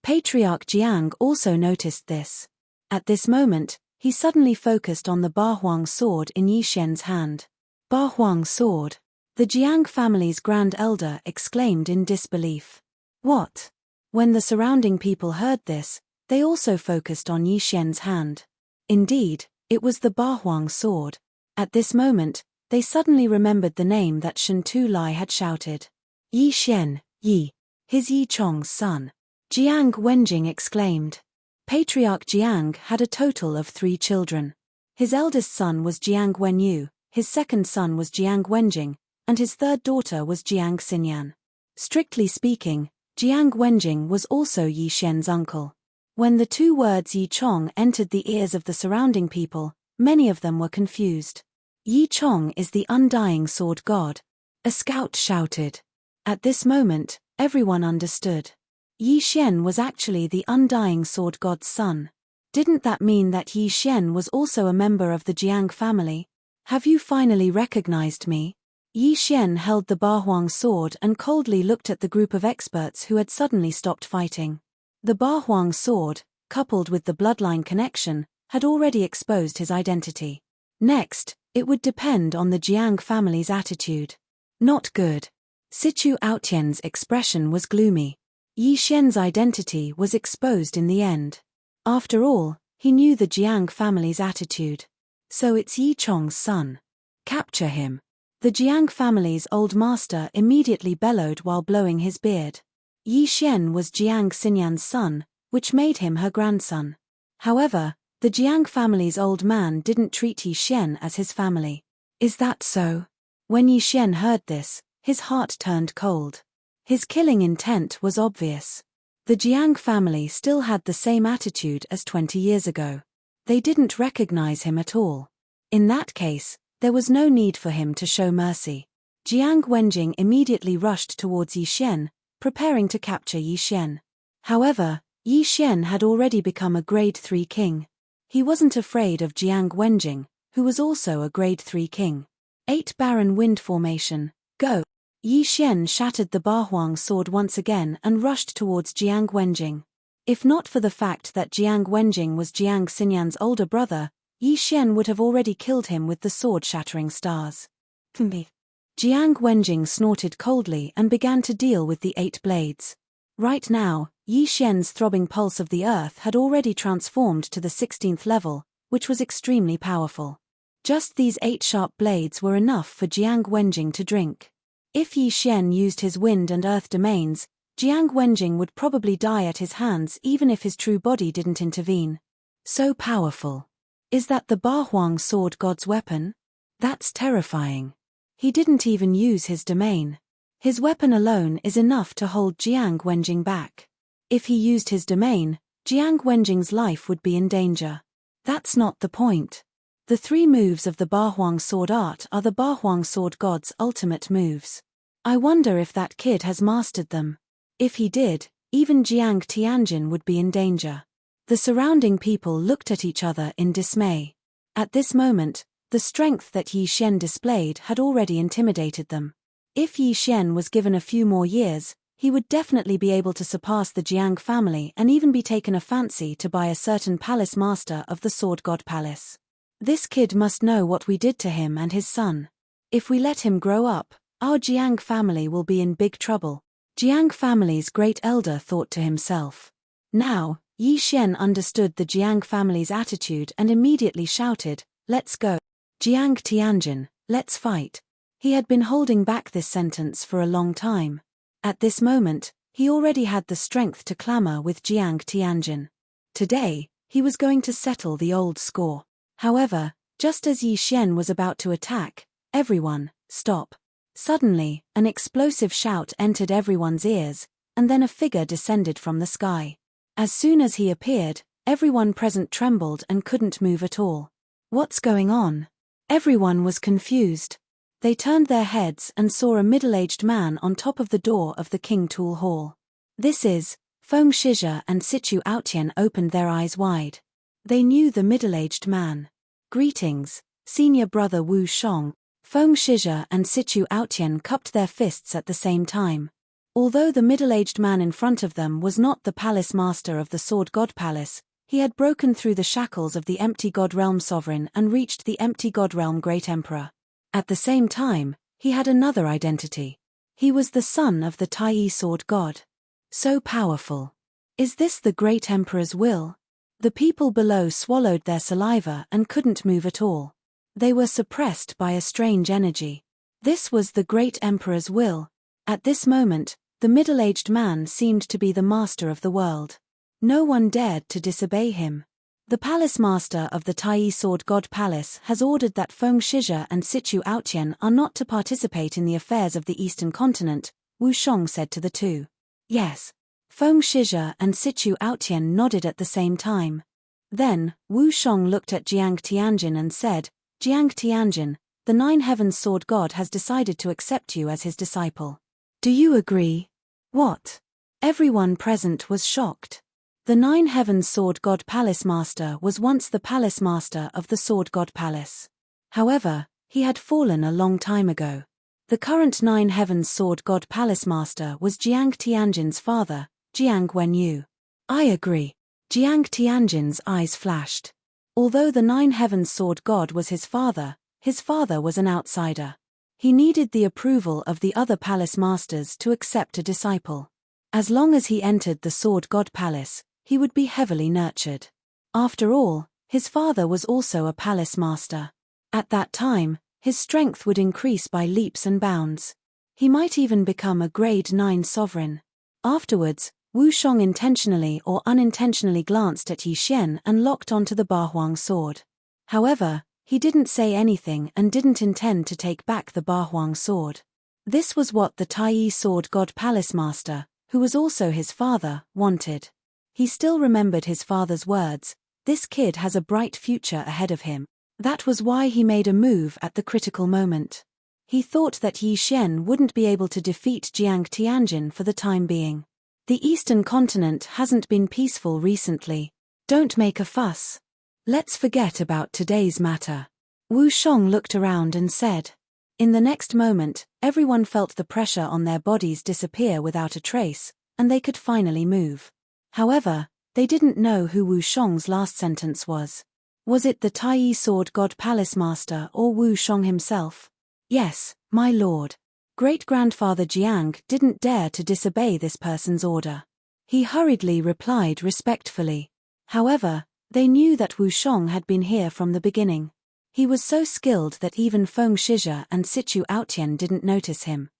Patriarch Jiang also noticed this. At this moment, He suddenly focused on the Ba Huang sword in Yi Xian's hand. Ba Huang sword? The Jiang family's grand elder exclaimed in disbelief. What? When the surrounding people heard this, they also focused on Yi Xian's hand. Indeed, it was the Ba Huang sword. At this moment, they suddenly remembered the name that Shen Tu Lai had shouted. Yi Xian, Yi. His Yi Chong's son. Jiang Wenjing exclaimed. Patriarch Jiang had a total of 3 children. His eldest son was Jiang Wenyu, his second son was Jiang Wenjing, and his third daughter was Jiang Xinyan. Strictly speaking, Jiang Wenjing was also Yi Xian's uncle. When the 2 words Yi Chong entered the ears of the surrounding people, many of them were confused. Yi Chong is the undying sword god. A scout shouted. At this moment, everyone understood. Yi Xian was actually the undying sword god's son. Didn't that mean that Yi Xian was also a member of the Jiang family? Have you finally recognized me? Yi Xian held the Ba Huang sword and coldly looked at the group of experts who had suddenly stopped fighting. The Ba Huang sword, coupled with the bloodline connection, had already exposed his identity. Next, it would depend on the Jiang family's attitude. Not good. Situ Aotian's expression was gloomy. Yi Xian's identity was exposed in the end. After all, he knew the Jiang family's attitude. So it's Yi Chong's son. Capture him. The Jiang family's old master immediately bellowed while blowing his beard. Yi Xian was Jiang Xinyan's son, which made him her grandson. However, the Jiang family's old man didn't treat Yi Xian as his family. Is that so? When Yi Xian heard this, his heart turned cold. His killing intent was obvious. The Jiang family still had the same attitude as 20 years ago. They didn't recognize him at all. In that case, there was no need for him to show mercy. Jiang Wenjing immediately rushed towards Yi Xian, preparing to capture Yi Xian. However, Yi Xian had already become a grade 3 king. He wasn't afraid of Jiang Wenjing, who was also a grade 3 king. 8 Barren Wind Formation, go! Yi Xian shattered the Ba Huang sword once again and rushed towards Jiang Wenjing. If not for the fact that Jiang Wenjing was Jiang Xinyan's older brother, Yi Xian would have already killed him with the sword-shattering stars. Jiang Wenjing snorted coldly and began to deal with the 8 blades. Right now, Yi Xian's throbbing pulse of the earth had already transformed to the 16th level, which was extremely powerful. Just these 8 sharp blades were enough for Jiang Wenjing to drink. If Yi Xian used his wind and earth domains, Jiang Wenjing would probably die at his hands even if his true body didn't intervene. So powerful. Is that the Ba Huang sword god's weapon? That's terrifying. He didn't even use his domain. His weapon alone is enough to hold Jiang Wenjing back. If he used his domain, Jiang Wenjing's life would be in danger. That's not the point. The 3 moves of the Ba Huang sword art are the Ba Huang sword god's ultimate moves. I wonder if that kid has mastered them. If he did, even Jiang Tianjin would be in danger. The surrounding people looked at each other in dismay. At this moment, the strength that Yi Xian displayed had already intimidated them. If Yi Xian was given a few more years, he would definitely be able to surpass the Jiang family and even be taken a fancy to by a certain palace master of the Sword God Palace. This kid must know what we did to him and his son. If we let him grow up, our Jiang family will be in big trouble. Jiang family's great elder thought to himself. Now, Yi Xian understood the Jiang family's attitude and immediately shouted, "Let's go. Jiang Tianjin, let's fight." He had been holding back this sentence for a long time. At this moment, he already had the strength to clamor with Jiang Tianjin. Today, he was going to settle the old score. However, just as Yi Xian was about to attack, everyone, stop. Suddenly, an explosive shout entered everyone's ears, and then a figure descended from the sky. As soon as he appeared, everyone present trembled and couldn't move at all. What's going on? Everyone was confused. They turned their heads and saw a middle-aged man on top of the door of the King Tool Hall. This is, Feng Shizhe and Situ Aotian opened their eyes wide. They knew the middle-aged man. Greetings, senior brother Wu Shong. Feng Shizhe and Situ Aotian cupped their fists at the same time. Although the middle-aged man in front of them was not the palace master of the Sword God Palace, He had broken through the shackles of the empty God Realm sovereign and reached the empty God Realm Great Emperor. At the same time, he had another identity. He was the son of the Tai Sword God. So powerful. Is this the Great Emperor's will? The people below swallowed their saliva and couldn't move at all. They were suppressed by a strange energy. This was the Great Emperor's will. At this moment, the middle-aged man seemed to be the master of the world. No one dared to disobey him. The palace master of the Tai Sword God Palace has ordered that Feng Shizhe and Situ Aotian are not to participate in the affairs of the Eastern Continent, Wu Shong said to the two. Yes. Feng Shizhe and Situ Aotian nodded at the same time. Then, Wu Shong looked at Jiang Tianjin and said, Jiang Tianjin, the Nine Heavens Sword God has decided to accept you as his disciple. Do you agree? What? Everyone present was shocked. The Nine Heavens Sword God Palace Master was once the Palace Master of the Sword God Palace. However, he had fallen a long time ago. The current Nine Heavens Sword God Palace Master was Jiang Tianjin's father, Jiang Wenyu. I agree. Jiang Tianjin's eyes flashed. Although the Nine Heavens Sword God was his father was an outsider. He needed the approval of the other palace masters to accept a disciple. As long as he entered the Sword God Palace, he would be heavily nurtured. After all, his father was also a palace master. At that time, his strength would increase by leaps and bounds. He might even become a grade 9 sovereign. Afterwards, Wu Shong intentionally or unintentionally glanced at Yi Xian and locked onto the Ba Huang sword. However, he didn't say anything and didn't intend to take back the Ba Huang sword. This was what the Tai Sword God Palace Master, who was also his father, wanted. He still remembered his father's words, this kid has a bright future ahead of him. That was why he made a move at the critical moment. He thought that Yi Xian wouldn't be able to defeat Jiang Tianjin for the time being. The Eastern Continent hasn't been peaceful recently. Don't make a fuss. Let's forget about today's matter. Wu Shong looked around and said. In the next moment, everyone felt the pressure on their bodies disappear without a trace, and they could finally move. However, they didn't know who Wu Shong's last sentence was. Was it the Tai Sword God Palace Master or Wu Shong himself? Yes, my lord. Great-grandfather Jiang didn't dare to disobey this person's order. He hurriedly replied respectfully. However, they knew that Wu Shong had been here from the beginning. He was so skilled that even Feng Shizhe and Situ Aotian didn't notice him.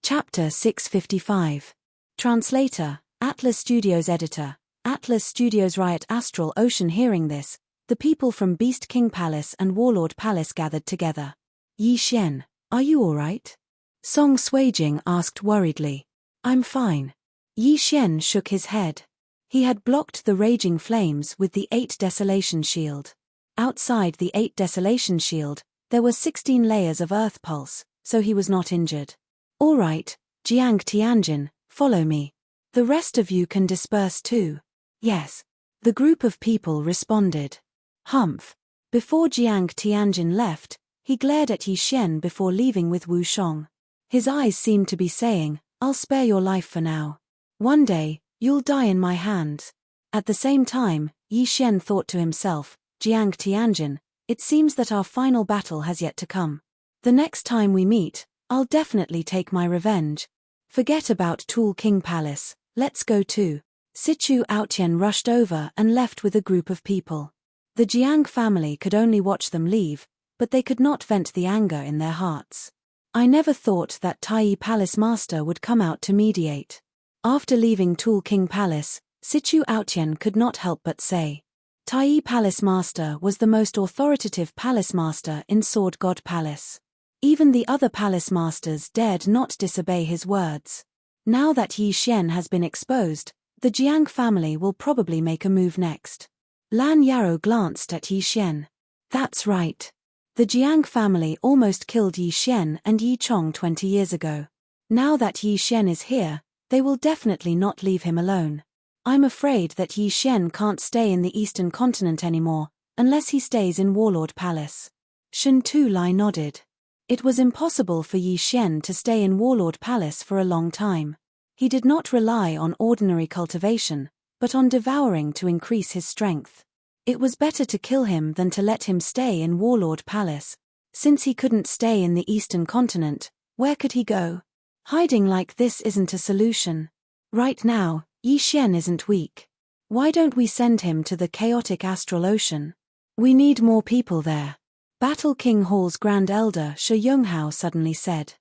Chapter 655. Translator, Atlas Studios Editor, Atlas Studios Riot Astral Ocean. Hearing this, the people from Beast King Palace and Warlord Palace gathered together. Yi Xian, are you alright? Song Suijing asked worriedly. I'm fine. Yi Xian shook his head. He had blocked the raging flames with the 8 Desolation Shield. Outside the 8 Desolation Shield, there were 16 layers of Earth Pulse, so he was not injured. All right, Jiang Tianjin, follow me. The rest of you can disperse too. Yes. The group of people responded. Humph. Before Jiang Tianjin left, he glared at Yi Xian before leaving with Wu Shong. His eyes seemed to be saying, I'll spare your life for now. One day, you'll die in my hands. At the same time, Yi Xian thought to himself, Jiang Tianjin, it seems that our final battle has yet to come. The next time we meet, I'll definitely take my revenge. Forget about Tool King Palace, let's go too. Situ Aotian rushed over and left with a group of people. The Jiang family could only watch them leave, but they could not vent the anger in their hearts. I never thought that Tai Palace Master would come out to mediate. After leaving Tool King Palace, Situ Aotian could not help but say. Tai Palace Master was the most authoritative Palace Master in Sword God Palace. Even the other Palace Masters dared not disobey his words. Now that Yi Xian has been exposed, the Jiang family will probably make a move next. Lan Yaro glanced at Yi Xian. That's right. The Jiang family almost killed Yi Xian and Yi Chong 20 years ago. Now that Yi Xian is here, they will definitely not leave him alone. I'm afraid that Yi Xian can't stay in the Eastern Continent anymore, unless he stays in Warlord Palace. Shen Tu Lai nodded. It was impossible for Yi Xian to stay in Warlord Palace for a long time. He did not rely on ordinary cultivation, but on devouring to increase his strength. It was better to kill him than to let him stay in Warlord Palace. Since he couldn't stay in the Eastern Continent, where could he go? Hiding like this isn't a solution. Right now, Yi Xian isn't weak. Why don't we send him to the chaotic astral ocean? We need more people there. Battle King Hall's Grand Elder Shi Yonghao suddenly said.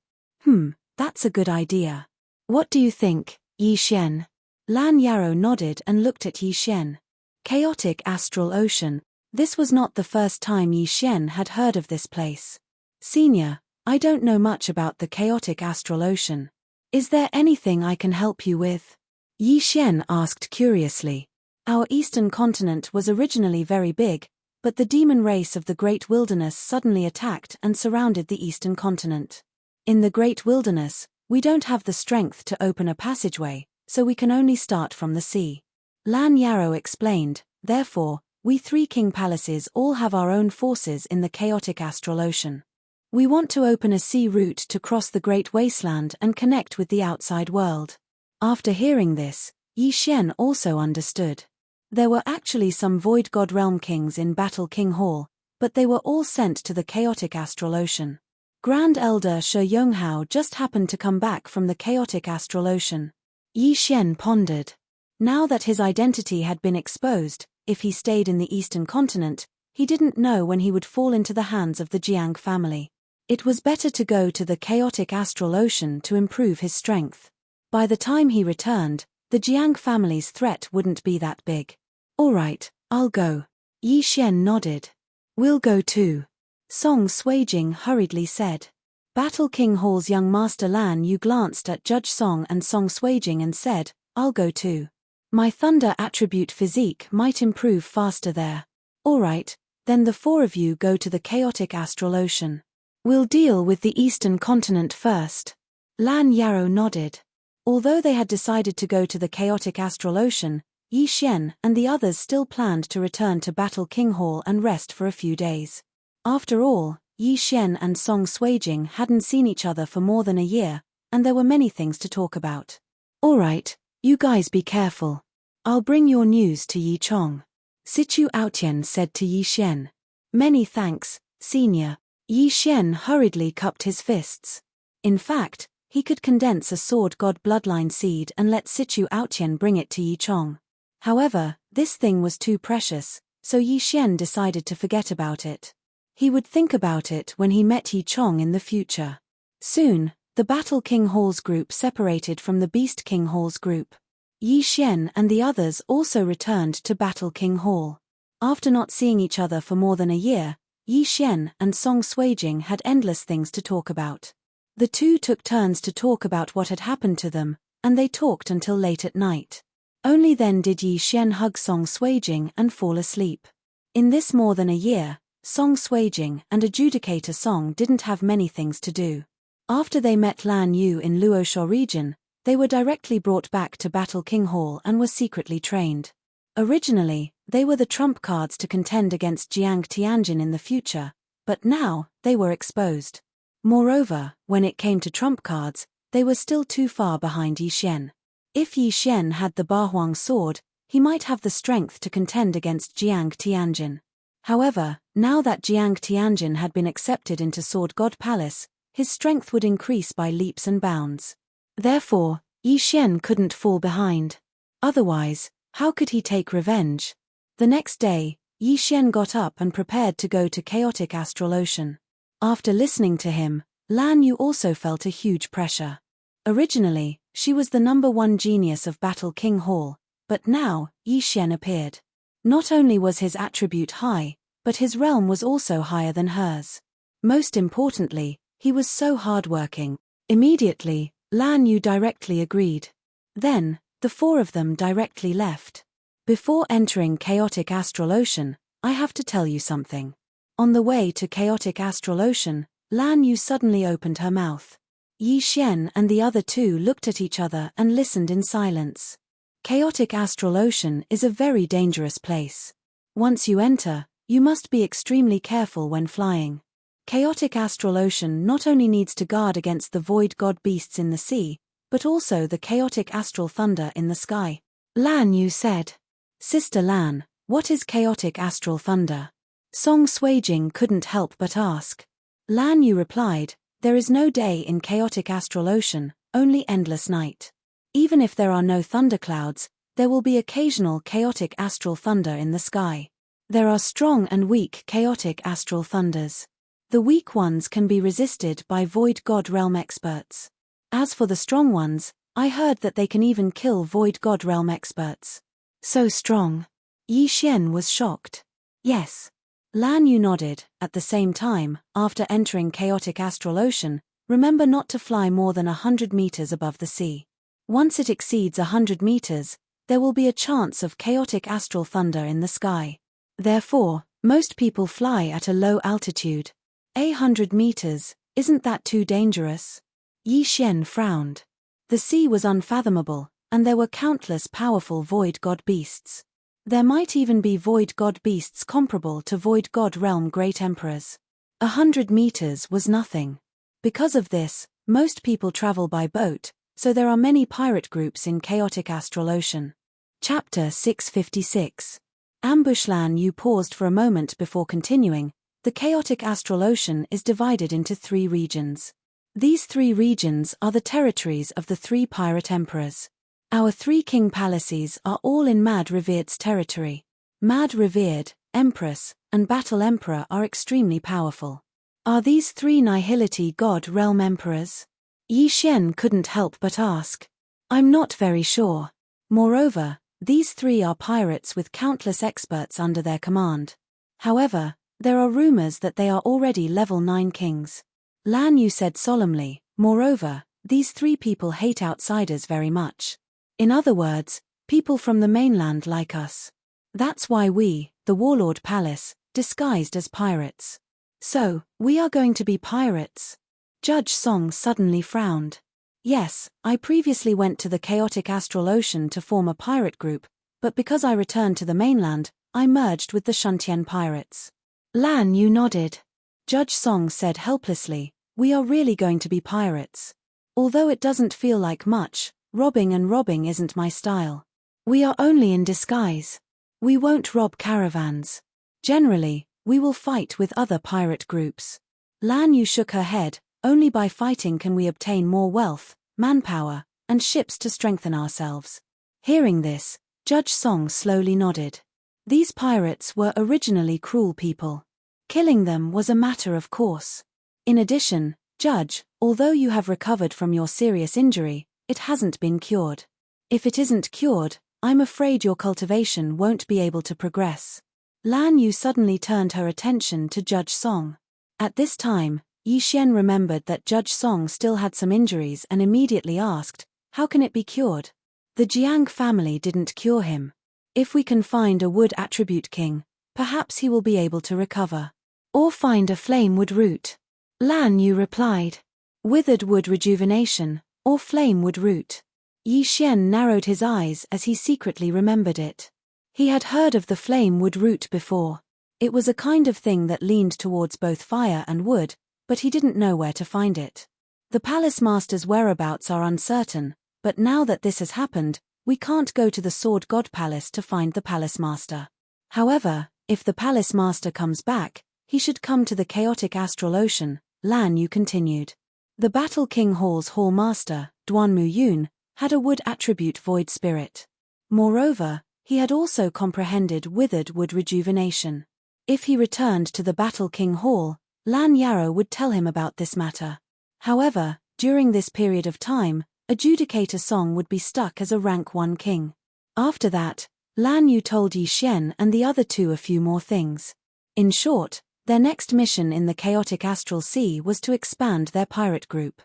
That's a good idea. What do you think, Yi Xian? Lan Yarrow nodded and looked at Yi Xian. Chaotic astral ocean. This was not the first time Yi Xian had heard of this place. Senior, I don't know much about the chaotic astral ocean. Is there anything I can help you with? Yi Xian asked curiously. Our eastern continent was originally very big, but the demon race of the Great Wilderness suddenly attacked and surrounded the eastern continent. In the Great Wilderness, we don't have the strength to open a passageway, so we can only start from the sea. Lan Yarrow explained, therefore, we 3 king palaces all have our own forces in the chaotic astral ocean. We want to open a sea route to cross the Great Wasteland and connect with the outside world. After hearing this, Yi Xian also understood. There were actually some Void God Realm kings in Battle King Hall, but they were all sent to the chaotic astral ocean. Grand Elder Shi Yonghao just happened to come back from the chaotic astral ocean. Yi Xian pondered. Now that his identity had been exposed, if he stayed in the eastern continent, he didn't know when he would fall into the hands of the Jiang family. It was better to go to the chaotic astral ocean to improve his strength. By the time he returned, the Jiang family's threat wouldn't be that big. All right, I'll go. Yi Xian nodded. We'll go too. Song Suijing hurriedly said. Battle King Hall's young master Lan Yu glanced at Judge Song and Song Suijing and said, I'll go too. My thunder attribute physique might improve faster there. All right, then the 4 of you go to the chaotic astral ocean. We'll deal with the eastern continent first. Lan Yarrow nodded. Although they had decided to go to the chaotic astral ocean, Yi Xian and the others still planned to return to Battle King Hall and rest for a few days. After all, Yi Xian and Song Suijing hadn't seen each other for more than a year, and there were many things to talk about. All right, you guys be careful. I'll bring your news to Yi Chong. Sichu Aotian said to Yi Xian. Many thanks, senior. Yi Xian hurriedly cupped his fists. In fact, he could condense a sword god bloodline seed and let Sichu Aotian bring it to Yi Chong. However, this thing was too precious, so Yi Xian decided to forget about it. He would think about it when he met Yi Chong in the future. Soon, the Battle King Hall's group separated from the Beast King Hall's group. Yi Xian and the others also returned to Battle King Hall. After not seeing each other for more than a year, Yi Xian and Song Suijing had endless things to talk about. The 2 took turns to talk about what had happened to them, and they talked until late at night. Only then did Yi Xian hug Song Suijing and fall asleep. In this more than a year, Song Suijing and Adjudicator Song didn't have many things to do. After they met Lan Yu in Luosha region, they were directly brought back to Battle King Hall and were secretly trained. Originally, they were the trump cards to contend against Jiang Tianjin in the future, but now, they were exposed. Moreover, when it came to trump cards, they were still too far behind Yi Xian. If Yi Xian had the Bahuang sword, he might have the strength to contend against Jiang Tianjin. However, now that Jiang Tianjin had been accepted into Sword God Palace, his strength would increase by leaps and bounds. Therefore, Yi Xian couldn't fall behind. Otherwise, how could he take revenge? The next day, Yi Xian got up and prepared to go to chaotic astral ocean. After listening to him, Lan Yu also felt a huge pressure. Originally, she was the number 1 genius of Battle King Hall, but now, Yi Xian appeared. Not only was his attribute high, but his realm was also higher than hers. Most importantly, he was so hardworking. Immediately, Lan Yu directly agreed. Then, the 4 of them directly left. Before entering chaotic astral ocean, I have to tell you something. On the way to chaotic astral ocean, Lan Yu suddenly opened her mouth. Yi Xian and the other 2 looked at each other and listened in silence. Chaotic astral ocean is a very dangerous place. Once you enter, you must be extremely careful when flying. Chaotic astral ocean not only needs to guard against the void god beasts in the sea, but also the chaotic astral thunder in the sky. Lan Yu said. Sister Lan, what is chaotic astral thunder? Song Suijing couldn't help but ask. Lan Yu replied, there is no day in chaotic astral ocean, only endless night. Even if there are no thunderclouds, there will be occasional chaotic astral thunder in the sky. There are strong and weak chaotic astral thunders. The weak ones can be resisted by Void God Realm experts. As for the strong ones, I heard that they can even kill Void God Realm experts. So strong. Yi Xian was shocked. Yes. Lan Yu nodded. At the same time, after entering chaotic astral ocean, remember not to fly more than 100 meters above the sea. Once it exceeds 100 meters, there will be a chance of chaotic astral thunder in the sky. Therefore, most people fly at a low altitude. 100 meters, isn't that too dangerous? Yi Xian frowned. The sea was unfathomable, and there were countless powerful Void God beasts. There might even be Void God beasts comparable to Void God Realm Great Emperors. 100 meters was nothing. Because of this, most people travel by boat, so there are many pirate groups in chaotic astral ocean. Chapter 656. Ambush. Lan Yu paused for a moment before continuing. The chaotic astral ocean is divided into 3 regions. These 3 regions are the territories of the 3 pirate emperors. Our 3 king palaces are all in Mad Revered's territory. Mad Revered, Empress, and Battle Emperor are extremely powerful. Are these 3 Nihility God Realm Emperors? Yi Xian couldn't help but ask. I'm not very sure. Moreover, these 3 are pirates with countless experts under their command. However, there are rumors that they are already level 9 kings. Lan Yu said solemnly, moreover, these 3 people hate outsiders very much. In other words, people from the mainland like us. That's why we, the Warlord Palace, disguised as pirates. So, we are going to be pirates? Judge Song suddenly frowned. Yes, I previously went to the chaotic astral ocean to form a pirate group, but because I returned to the mainland, I merged with the Shuntian pirates. Lan Yu nodded. Judge Song said helplessly, we are really going to be pirates. Although it doesn't feel like much, robbing isn't my style. We are only in disguise. We won't rob caravans. Generally, we will fight with other pirate groups. Lan Yu shook her head, only by fighting can we obtain more wealth, manpower, and ships to strengthen ourselves. Hearing this, Judge Song slowly nodded. These pirates were originally cruel people. Killing them was a matter of course. In addition, Judge, although you have recovered from your serious injury, it hasn't been cured. If it isn't cured, I'm afraid your cultivation won't be able to progress. Lan Yu suddenly turned her attention to Judge Song. At this time, Yi Xian remembered that Judge Song still had some injuries and immediately asked, how can it be cured? The Jiang family didn't cure him. If we can find a wood attribute king, perhaps he will be able to recover. Or find a flame wood root. Lan Yu replied. Withered wood rejuvenation, or flame wood root. Yi Xian narrowed his eyes as he secretly remembered it. He had heard of the flame wood root before. It was a kind of thing that leaned towards both fire and wood, but he didn't know where to find it. The palace master's whereabouts are uncertain, but now that this has happened, we can't go to the Sword God Palace to find the palace master. However, if the palace master comes back, he should come to the chaotic astral ocean, Lan Yu continued. The Battle King Hall's hall master, Duanmu Yun, had a wood attribute void spirit. Moreover, he had also comprehended withered wood rejuvenation. If he returned to the Battle King Hall, Lan Yarrow would tell him about this matter. However, during this period of time, Adjudicator Song would be stuck as a rank 1 king. After that, Lan Yu told Yi Xian and the other 2 a few more things. In short, their next mission in the chaotic astral sea was to expand their pirate group.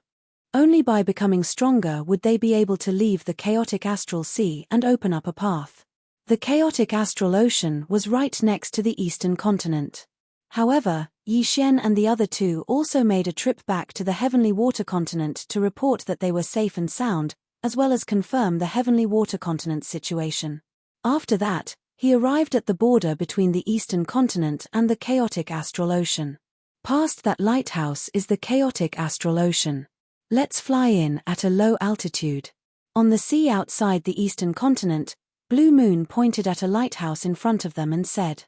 Only by becoming stronger would they be able to leave the chaotic astral sea and open up a path. The chaotic astral ocean was right next to the eastern continent. However, Yi Xian and the other 2 also made a trip back to the Heavenly Water Continent to report that they were safe and sound, as well as confirm the Heavenly Water Continent's situation. After that, he arrived at the border between the Eastern Continent and the chaotic astral ocean. Past that lighthouse is the chaotic astral ocean. Let's fly in at a low altitude. On the sea outside the Eastern Continent, Blue Moon pointed at a lighthouse in front of them and said,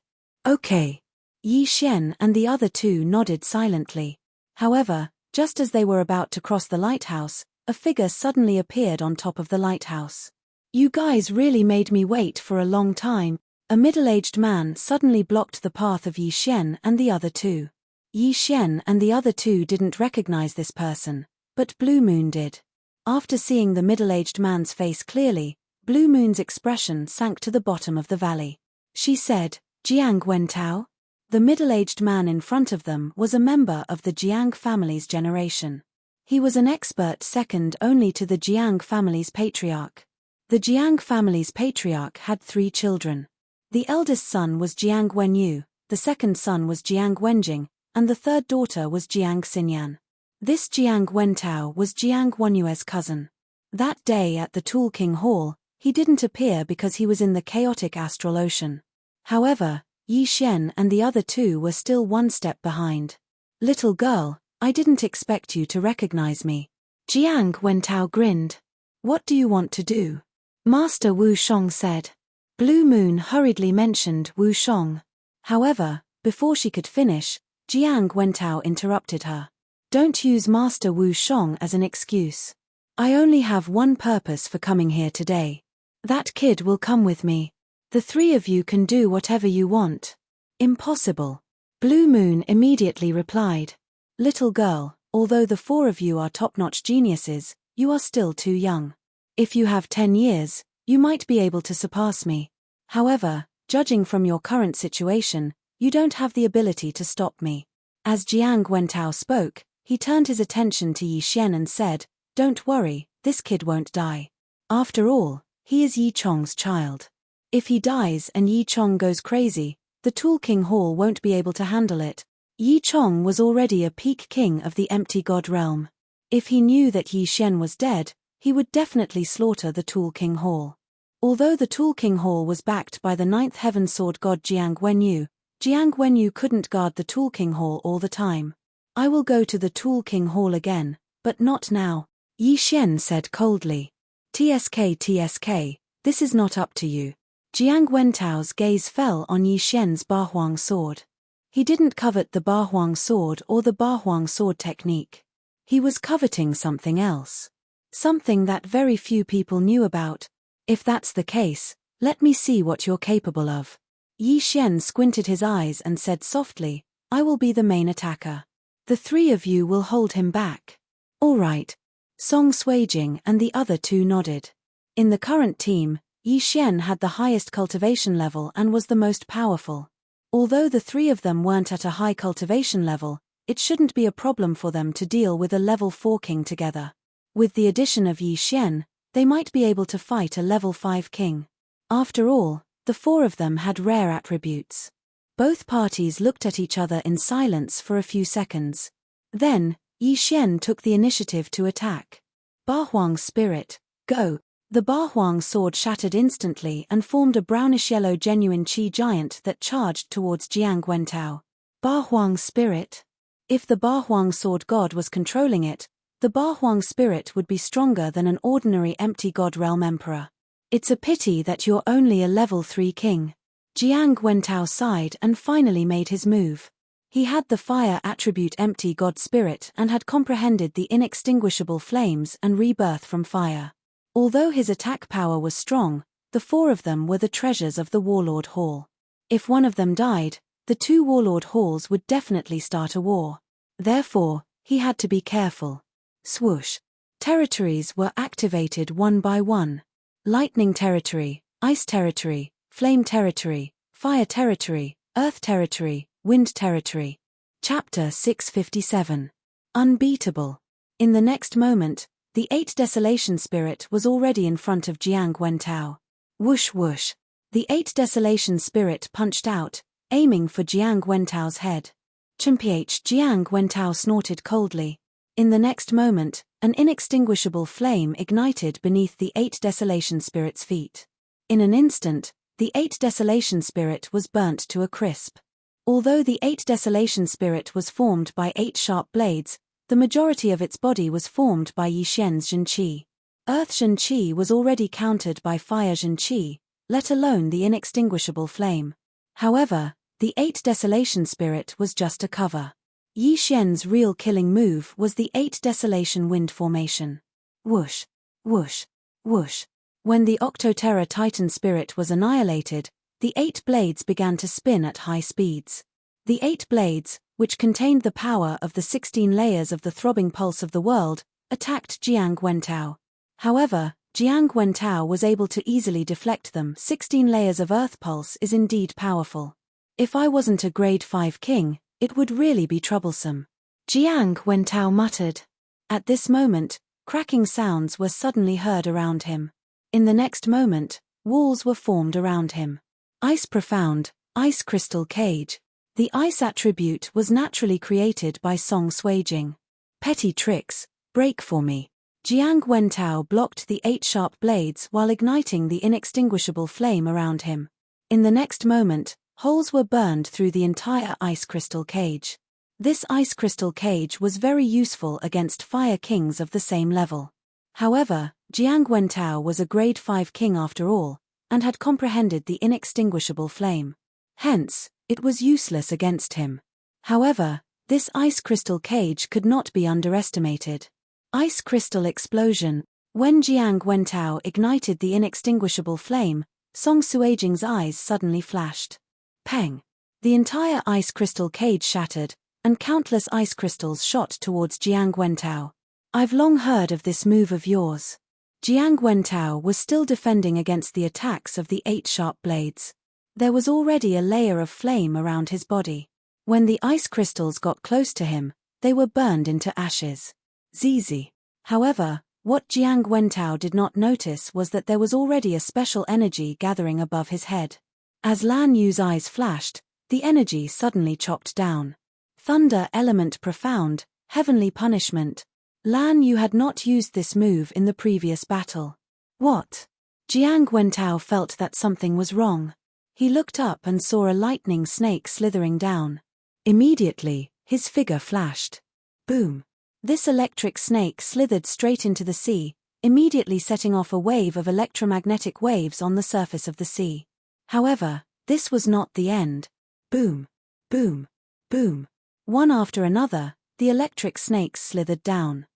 "Okay." Yi Xian and the other two nodded silently. However, just as they were about to cross the lighthouse, a figure suddenly appeared on top of the lighthouse. "You guys really made me wait for a long time." A middle-aged man suddenly blocked the path of Yi Xian and the other two. Yi Xian and the other two didn't recognize this person, but Blue Moon did. After seeing the middle-aged man's face clearly, Blue Moon's expression sank to the bottom of the valley. She said, "Jiang Wentao?" The middle-aged man in front of them was a member of the Jiang family's generation. He was an expert second only to the Jiang family's patriarch. The Jiang family's patriarch had 3 children. The eldest son was Jiang Wenyu, the second son was Jiang Wenjing, and the third daughter was Jiang Xinyan. This Jiang Wentao was Jiang Wenyue's cousin. That day at the Tool King Hall, he didn't appear because he was in the chaotic astral ocean. However, Yi Xian and the other two were still one step behind. "Little girl, I didn't expect you to recognize me." Jiang Wentao grinned. "What do you want to do?" Master Wu Shong said. Blue Moon hurriedly mentioned Wu Shong. However, before she could finish, Jiang Wentao interrupted her. "Don't use Master Wu Shong as an excuse. I only have one purpose for coming here today. That kid will come with me. The 3 of you can do whatever you want." "Impossible." Blue Moon immediately replied. "Little girl, although the 4 of you are top-notch geniuses, you are still too young. If you have 10 years, you might be able to surpass me. However, judging from your current situation, you don't have the ability to stop me." As Jiang Wentao spoke, he turned his attention to Yi Xian and said, "Don't worry, this kid won't die. After all, he is Yi Chong's child. If he dies and Yi Chong goes crazy, the Tool King Hall won't be able to handle it." Yi Chong was already a peak king of the empty god realm. If he knew that Yi Xian was dead, he would definitely slaughter the Tool King Hall. Although the Tool King Hall was backed by the 9th Heaven Sword god Jiang Wenyu couldn't guard the Tool King Hall all the time. "I will go to the Tool King Hall again, but not now," Yi Xian said coldly. TSK, this is not up to you." Jiang Wentao's gaze fell on Yi Xian's Bahuang sword. He didn't covet the Bahuang sword or the Bahuang sword technique. He was coveting something else. Something that very few people knew about. "If that's the case, let me see what you're capable of." Yi Xian squinted his eyes and said softly, "I will be the main attacker. The 3 of you will hold him back." "All right." Song Suijing and the other two nodded. In the current team, Yi Xian had the highest cultivation level and was the most powerful. Although the 3 of them weren't at a high cultivation level, it shouldn't be a problem for them to deal with a level 4 king together. With the addition of Yi Xian, they might be able to fight a level 5 king. After all, the 4 of them had rare attributes. Both parties looked at each other in silence for a few seconds. Then, Yi Xian took the initiative to attack. Bahuang Spirit, go! The Bahuang sword shattered instantly and formed a brownish-yellow genuine Qi giant that charged towards Jiang Wentao. Bahuang Spirit. If the Bahuang sword god was controlling it, the Bahuang Spirit would be stronger than an ordinary empty god realm emperor. "It's a pity that you're only a level 3 king." Jiang Wentao sighed and finally made his move. He had the fire attribute empty god spirit and had comprehended the inextinguishable flames and rebirth from fire. Although his attack power was strong, the 4 of them were the treasures of the Warlord Hall. If one of them died, the 2 Warlord Halls would definitely start a war. Therefore, he had to be careful. Swoosh. Territories were activated one by one. Lightning territory, ice territory, flame territory, fire territory, earth territory, wind territory. Chapter 657. Unbeatable. In the next moment, the 8 Desolation Spirit was already in front of Jiang Wentao. Whoosh whoosh. The 8 Desolation Spirit punched out, aiming for Jiang Wentao's head. Chimph Jiang Wentao snorted coldly. In the next moment, an inextinguishable flame ignited beneath the 8 Desolation Spirit's feet. In an instant, the 8 Desolation Spirit was burnt to a crisp. Although the 8 Desolation Spirit was formed by 8 sharp blades, the majority of its body was formed by Yi Xian's Zhen Qi. Earth Zhen Qi was already countered by Fire Zhen Qi, let alone the inextinguishable flame. However, the 8 Desolation Spirit was just a cover. Yi Xian's real killing move was the 8 Desolation Wind Formation. Whoosh, whoosh, whoosh. When the Octoterra Titan Spirit was annihilated, the 8 blades began to spin at high speeds. The 8 blades, which contained the power of the 16 layers of the throbbing pulse of the world, attacked Jiang Wentao. However, Jiang Wentao was able to easily deflect them. 16 layers of earth pulse is indeed powerful. If I wasn't a grade 5 king, it would really be troublesome. Jiang Wentao muttered. At this moment, cracking sounds were suddenly heard around him. In the next moment, walls were formed around him. Ice profound, ice crystal cage. The ice attribute was naturally created by Song Suijing. Petty tricks, break for me. Jiang Wentao blocked the 8 sharp blades while igniting the inextinguishable flame around him. In the next moment, holes were burned through the entire ice crystal cage. This ice crystal cage was very useful against fire kings of the same level. However, Jiang Wentao was a grade 5 king after all, and had comprehended the inextinguishable flame. Hence, it was useless against him. However, this ice crystal cage could not be underestimated. Ice crystal explosion. When Jiang Wentao ignited the inextinguishable flame, Song Suijing's eyes suddenly flashed. Peng! The entire ice crystal cage shattered, and countless ice crystals shot towards Jiang Wentao. I've long heard of this move of yours. Jiang Wentao was still defending against the attacks of the 8 sharp blades. There was already a layer of flame around his body. When the ice crystals got close to him, they were burned into ashes. Zizi. However, what Jiang Wentao did not notice was that there was already a special energy gathering above his head. As Lan Yu's eyes flashed, the energy suddenly chopped down. Thunder element profound, heavenly punishment. Lan Yu had not used this move in the previous battle. What? Jiang Wentao felt that something was wrong. He looked up and saw a lightning snake slithering down. Immediately, his figure flashed. Boom! This electric snake slithered straight into the sea, immediately setting off a wave of electromagnetic waves on the surface of the sea. However, this was not the end. Boom! Boom! Boom! One after another, the electric snakes slithered down.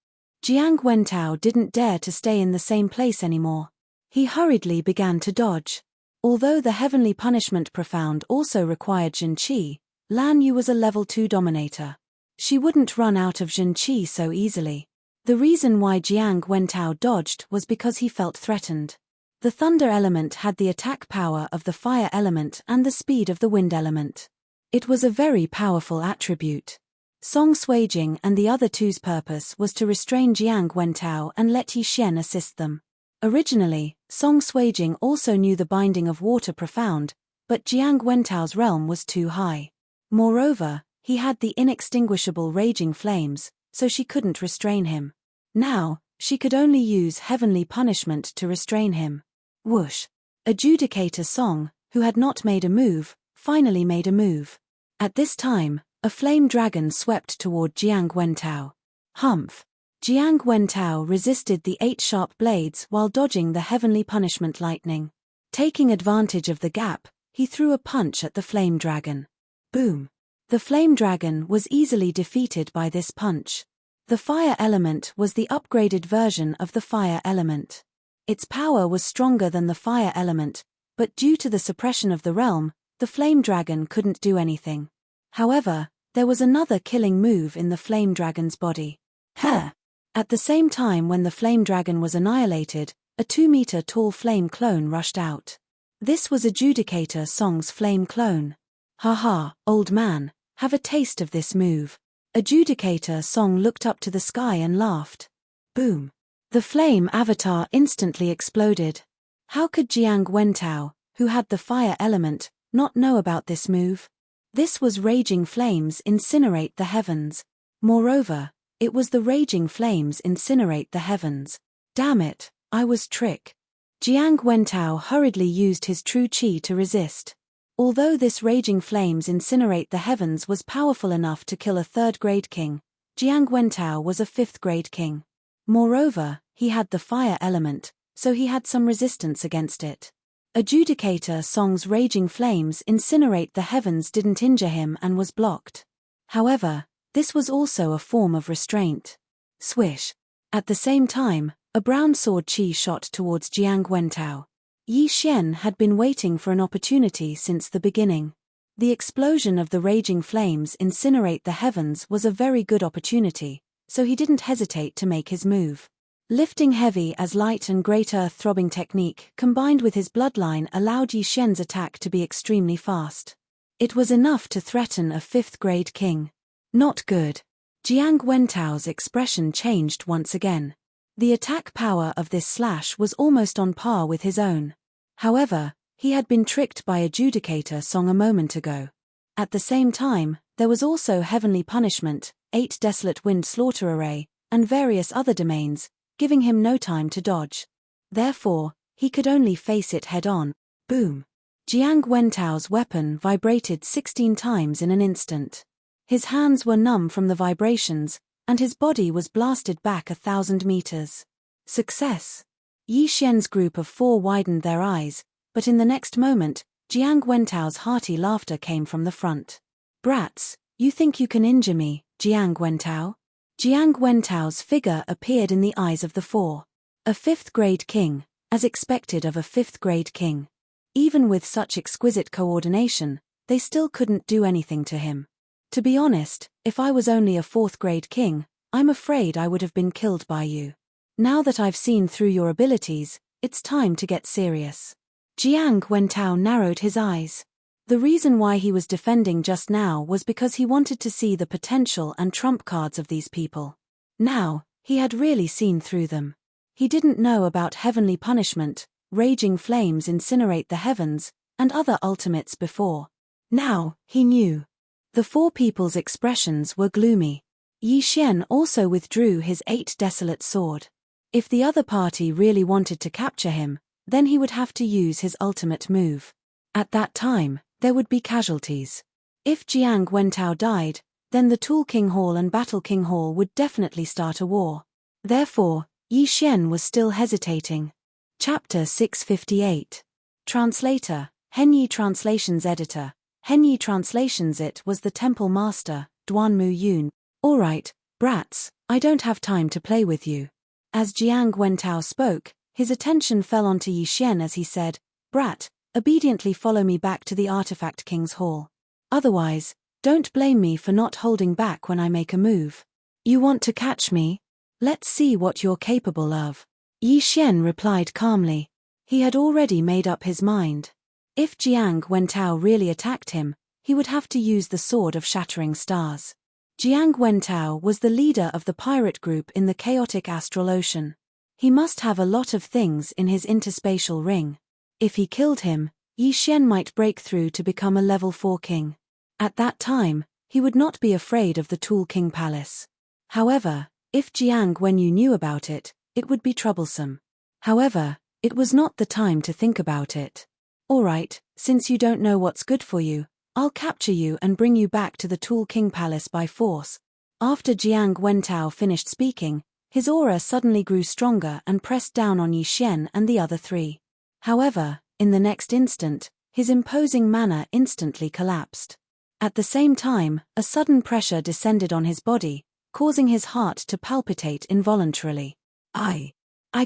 Jiang Wentao didn't dare to stay in the same place anymore. He hurriedly began to dodge. Although the heavenly punishment profound also required Jin Qi, Lan Yu was a level 2 dominator. She wouldn't run out of Jin Qi so easily. The reason why Jiang Wentao dodged was because he felt threatened. The thunder element had the attack power of the fire element and the speed of the wind element. It was a very powerful attribute. Song Suijing and the other two's purpose was to restrain Jiang Wentao and let Yi Xian assist them. Originally, Song Suijing also knew the binding of water profound, but Jiang Wentao's realm was too high. Moreover, he had the inextinguishable raging flames, so she couldn't restrain him. Now, she could only use heavenly punishment to restrain him. Whoosh! Adjudicator Song, who had not made a move, finally made a move. At this time, a flame dragon swept toward Jiang Wentao. Humph! Jiang Wentao resisted the 8 sharp blades while dodging the heavenly punishment lightning. Taking advantage of the gap, he threw a punch at the flame dragon. Boom! The flame dragon was easily defeated by this punch. The fire element was the upgraded version of the fire element. Its power was stronger than the fire element, but due to the suppression of the realm, the flame dragon couldn't do anything. However, there was another killing move in the flame dragon's body. Huh! At the same time when the flame dragon was annihilated, a 2-meter tall flame clone rushed out. This was Adjudicator Song's flame clone. Haha, old man, have a taste of this move. Adjudicator Song looked up to the sky and laughed. Boom! The flame avatar instantly exploded. How could Jiang Wentao, who had the fire element, not know about this move? This was raging flames incinerate the heavens. Moreover, it was the raging flames incinerate the heavens. Damn it, I was tricked. Jiang Wentao hurriedly used his true qi to resist. Although this raging flames incinerate the heavens was powerful enough to kill a 3rd-grade king, Jiang Wentao was a 5th-grade king. Moreover, he had the fire element, so he had some resistance against it. Adjudicator Song's raging flames incinerate the heavens didn't injure him and was blocked. However, this was also a form of restraint. Swish. At the same time, a brown sword chi shot towards Jiang Wentao. Yi Xian had been waiting for an opportunity since the beginning. The explosion of the raging flames incinerate the heavens was a very good opportunity, so he didn't hesitate to make his move. Lifting heavy as light and great earth-throbbing technique combined with his bloodline allowed Yi Xian's attack to be extremely fast. It was enough to threaten a 5th-grade king. Not good. Jiang Wentao's expression changed once again. The attack power of this slash was almost on par with his own. However, he had been tricked by Adjudicator Song a moment ago. At the same time, there was also Heavenly Punishment, 8 Desolate Wind Slaughter Array, and various other domains, giving him no time to dodge. Therefore, he could only face it head-on. Boom! Jiang Wentao's weapon vibrated 16 times in an instant. His hands were numb from the vibrations, and his body was blasted back 1,000 meters. Success! Yi Xian's group of 4 widened their eyes, but in the next moment, Jiang Wentao's hearty laughter came from the front. Brats, you think you can injure me, Jiang Wentao? Jiang Wentao's figure appeared in the eyes of the 4. A 5th-grade king, as expected of a 5th-grade king. Even with such exquisite coordination, they still couldn't do anything to him. To be honest, if I was only a 4th-grade king, I'm afraid I would have been killed by you. Now that I've seen through your abilities, it's time to get serious. Jiang Wentao narrowed his eyes. The reason why he was defending just now was because he wanted to see the potential and trump cards of these people. Now, he had really seen through them. He didn't know about heavenly punishment, raging flames incinerate the heavens, and other ultimates before. Now, he knew. The 4 people's expressions were gloomy. Yi Xian also withdrew his 8 desolate sword. If the other party really wanted to capture him, then he would have to use his ultimate move. At that time, there would be casualties. If Jiang Wentao died, then the Tool King Hall and Battle King Hall would definitely start a war. Therefore, Yi Xian was still hesitating. Chapter 658. Translator, Henyi Translations Editor. Henyi Translations. It was the Temple Master, Duanmu Yun. Alright, brats, I don't have time to play with you. As Jiang Wentao spoke, his attention fell onto Yi Xian as he said, Brat, obediently follow me back to the Artifact King's Hall. Otherwise, don't blame me for not holding back when I make a move. You want to catch me? Let's see what you're capable of. Yi Xian replied calmly. He had already made up his mind. If Jiang Wentao really attacked him, he would have to use the Sword of Shattering Stars. Jiang Wentao was the leader of the pirate group in the chaotic astral ocean. He must have a lot of things in his interspatial ring. If he killed him, Yi Xian might break through to become a level 4 king. At that time, he would not be afraid of the Tool King Palace. However, if Jiang Wenyu knew about it, it would be troublesome. However, it was not the time to think about it. Alright, since you don't know what's good for you, I'll capture you and bring you back to the Tool King Palace by force. After Jiang Wentao finished speaking, his aura suddenly grew stronger and pressed down on Yi Xian and the other 3. However, in the next instant, his imposing manner instantly collapsed. At the same time, a sudden pressure descended on his body, causing his heart to palpitate involuntarily. I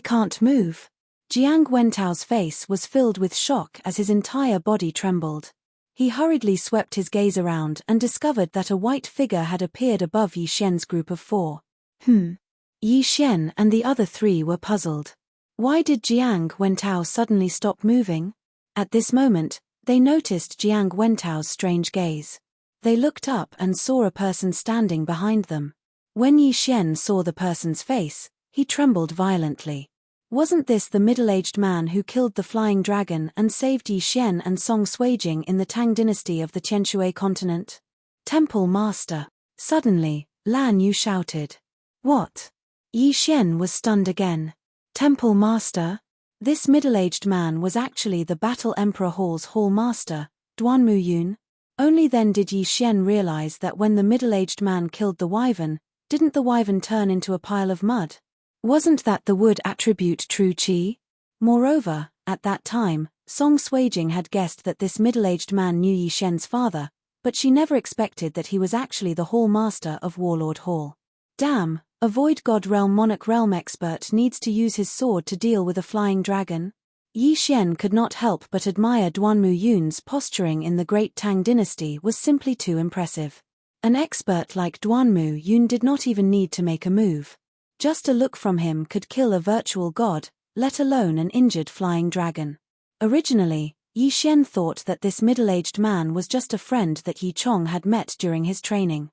can't move. Jiang Wentao's face was filled with shock as his entire body trembled. He hurriedly swept his gaze around and discovered that a white figure had appeared above Yi Xian's group of 4. Yi Xian and the other 3 were puzzled. Why did Jiang Wentao suddenly stop moving? At this moment, they noticed Jiang Wentao's strange gaze. They looked up and saw a person standing behind them. When Yi Xian saw the person's face, he trembled violently. Wasn't this the middle-aged man who killed the flying dragon and saved Yi Xian and Song Suijing in the Tang dynasty of the Qianshui continent? Temple Master. Suddenly, Lan Yu shouted. What? Yi Xian was stunned again. Temple Master? This middle-aged man was actually the Battle Emperor Hall's Hall Master, Duanmu Yun. Only then did Yi Xian realize that when the middle-aged man killed the wyvern, didn't the wyvern turn into a pile of mud? Wasn't that the wood attribute true qi? Moreover, at that time, Song Suijing had guessed that this middle-aged man knew Yi Xian's father, but she never expected that he was actually the Hall Master of Warlord Hall. Damn, a Void God Realm Monarch Realm expert needs to use his sword to deal with a flying dragon? Yi Xian could not help but admire Duanmu Yun's posturing in the Great Tang Dynasty was simply too impressive. An expert like Duanmu Yun did not even need to make a move. Just a look from him could kill a virtual god, let alone an injured flying dragon. Originally, Yi Xian thought that this middle-aged man was just a friend that Yi Chong had met during his training.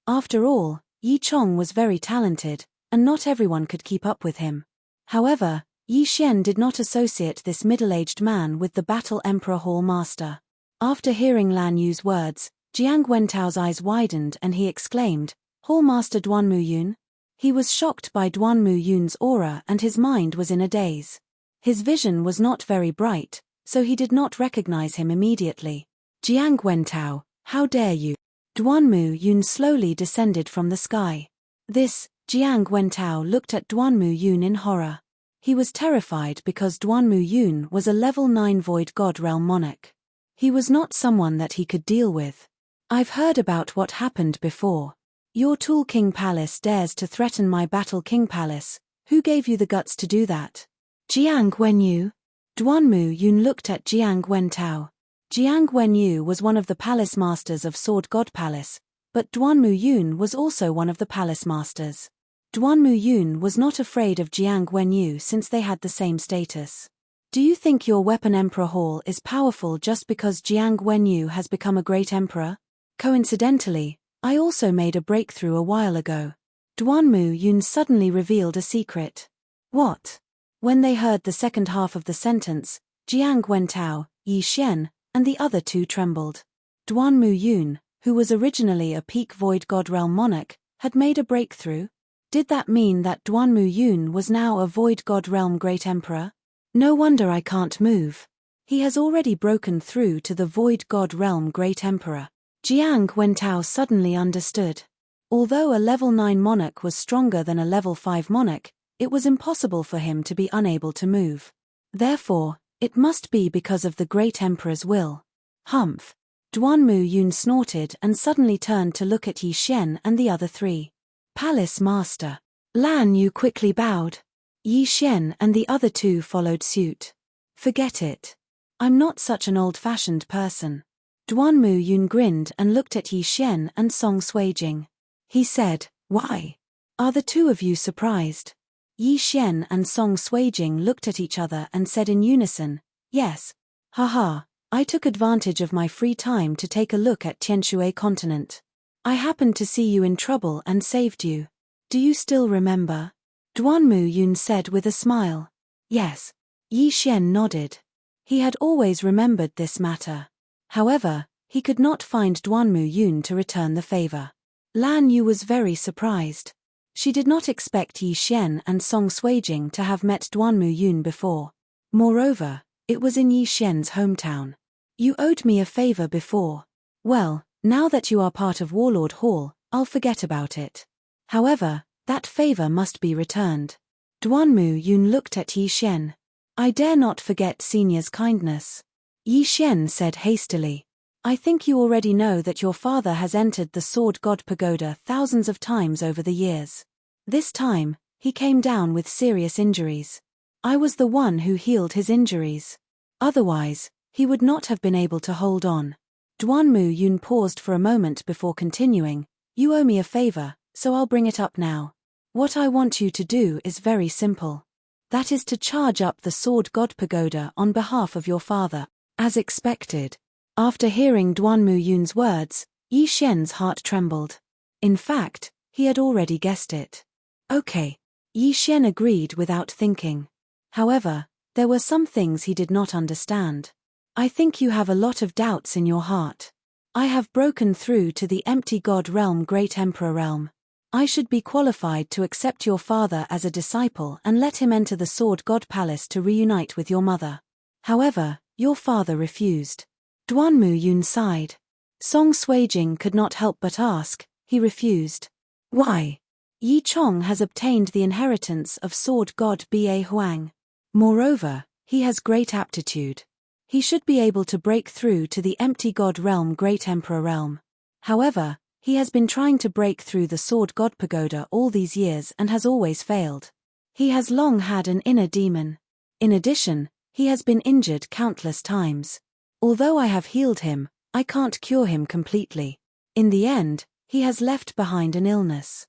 After all, Yi Chong was very talented, and not everyone could keep up with him. However, Yi Xian did not associate this middle-aged man with the Battle Emperor Hall Master. After hearing Lan Yu's words, Jiang Wentao's eyes widened and he exclaimed, "Hall Master Duanmu Yun?" He was shocked by Duanmu Yun's aura and his mind was in a daze. His vision was not very bright, so he did not recognize him immediately. "Jiang Wentao, how dare you?" Duanmu Yun slowly descended from the sky. Jiang Wentao looked at Duanmu Yun in horror. He was terrified because Duanmu Yun was a level 9 Void God Realm Monarch. He was not someone that he could deal with. "I've heard about what happened before. Your Tool King Palace dares to threaten my Battle King Palace. Who gave you the guts to do that?" "Jiang Wenyu?" Duanmu Yun looked at Jiang Wentao. Jiang Wenyu was one of the palace masters of Sword God Palace, but Duanmu Yun was also one of the palace masters. Duanmu Yun was not afraid of Jiang Wenyu since they had the same status. "Do you think your Weapon Emperor Hall is powerful just because Jiang Wenyu has become a great emperor? Coincidentally, I also made a breakthrough a while ago." Duanmu Yun suddenly revealed a secret. "What?" When they heard the second half of the sentence, Jiang Wentao, Yi Xian, and the other two trembled. Duanmu Yun, who was originally a peak Void God Realm Monarch, had made a breakthrough? Did that mean that Duanmu Yun was now a Void God Realm Great Emperor? No wonder I can't move. He has already broken through to the Void God Realm Great Emperor. Jiang Wentao suddenly understood. Although a level 9 monarch was stronger than a level 5 monarch, it was impossible for him to be unable to move. Therefore, it must be because of the Great Emperor's will. Humph. Duanmu Yun snorted and suddenly turned to look at Yi Xian and the other three. "Palace Master." Lan Yu quickly bowed. Yi Xian and the other two followed suit. "Forget it. I'm not such an old-fashioned person." Duanmu Yun grinned and looked at Yi Xian and Song Suijing. He said, "Why? Are the two of you surprised?" Yi Xian and Song Suijing looked at each other and said in unison, "Yes. Haha, I took advantage of my free time to take a look at Tianshui continent. I happened to see you in trouble and saved you. Do you still remember?" Duanmu Yun said with a smile. "Yes." Yi Xian nodded. He had always remembered this matter. However, he could not find Duanmu Yun to return the favor. Lan Yu was very surprised. She did not expect Yi Xian and Song Suijing to have met Duanmu Yun before. Moreover, it was in Yi Xian's hometown. "You owed me a favor before. Well, now that you are part of Warlord Hall, I'll forget about it. However, that favor must be returned." Duanmu Yun looked at Yi Xian. "I dare not forget Senior's kindness." Yi Xian said hastily. "I think you already know that your father has entered the Sword God Pagoda thousands of times over the years. This time, he came down with serious injuries. I was the one who healed his injuries. Otherwise, he would not have been able to hold on." Duanmu Yun paused for a moment before continuing, "You owe me a favor, so I'll bring it up now. What I want you to do is very simple. That is to charge up the Sword God Pagoda on behalf of your father." As expected. After hearing Duanmu Yun's words, Yi Xian's heart trembled. In fact, he had already guessed it. "Okay." Yi Xian agreed without thinking. However, there were some things he did not understand. "I think you have a lot of doubts in your heart. I have broken through to the Empty God Realm Great Emperor Realm. I should be qualified to accept your father as a disciple and let him enter the Sword God Palace to reunite with your mother. However, your father refused." Duanmu Yun sighed. Song Suijing could not help but ask, "He refused? Why?" "Yi Chong has obtained the inheritance of Sword God Ba Huang. Moreover, he has great aptitude. He should be able to break through to the empty god realm, Great Emperor realm. However, he has been trying to break through the Sword God Pagoda all these years and has always failed. He has long had an inner demon. In addition, he has been injured countless times. Although I have healed him, I can't cure him completely. In the end, he has left behind an illness.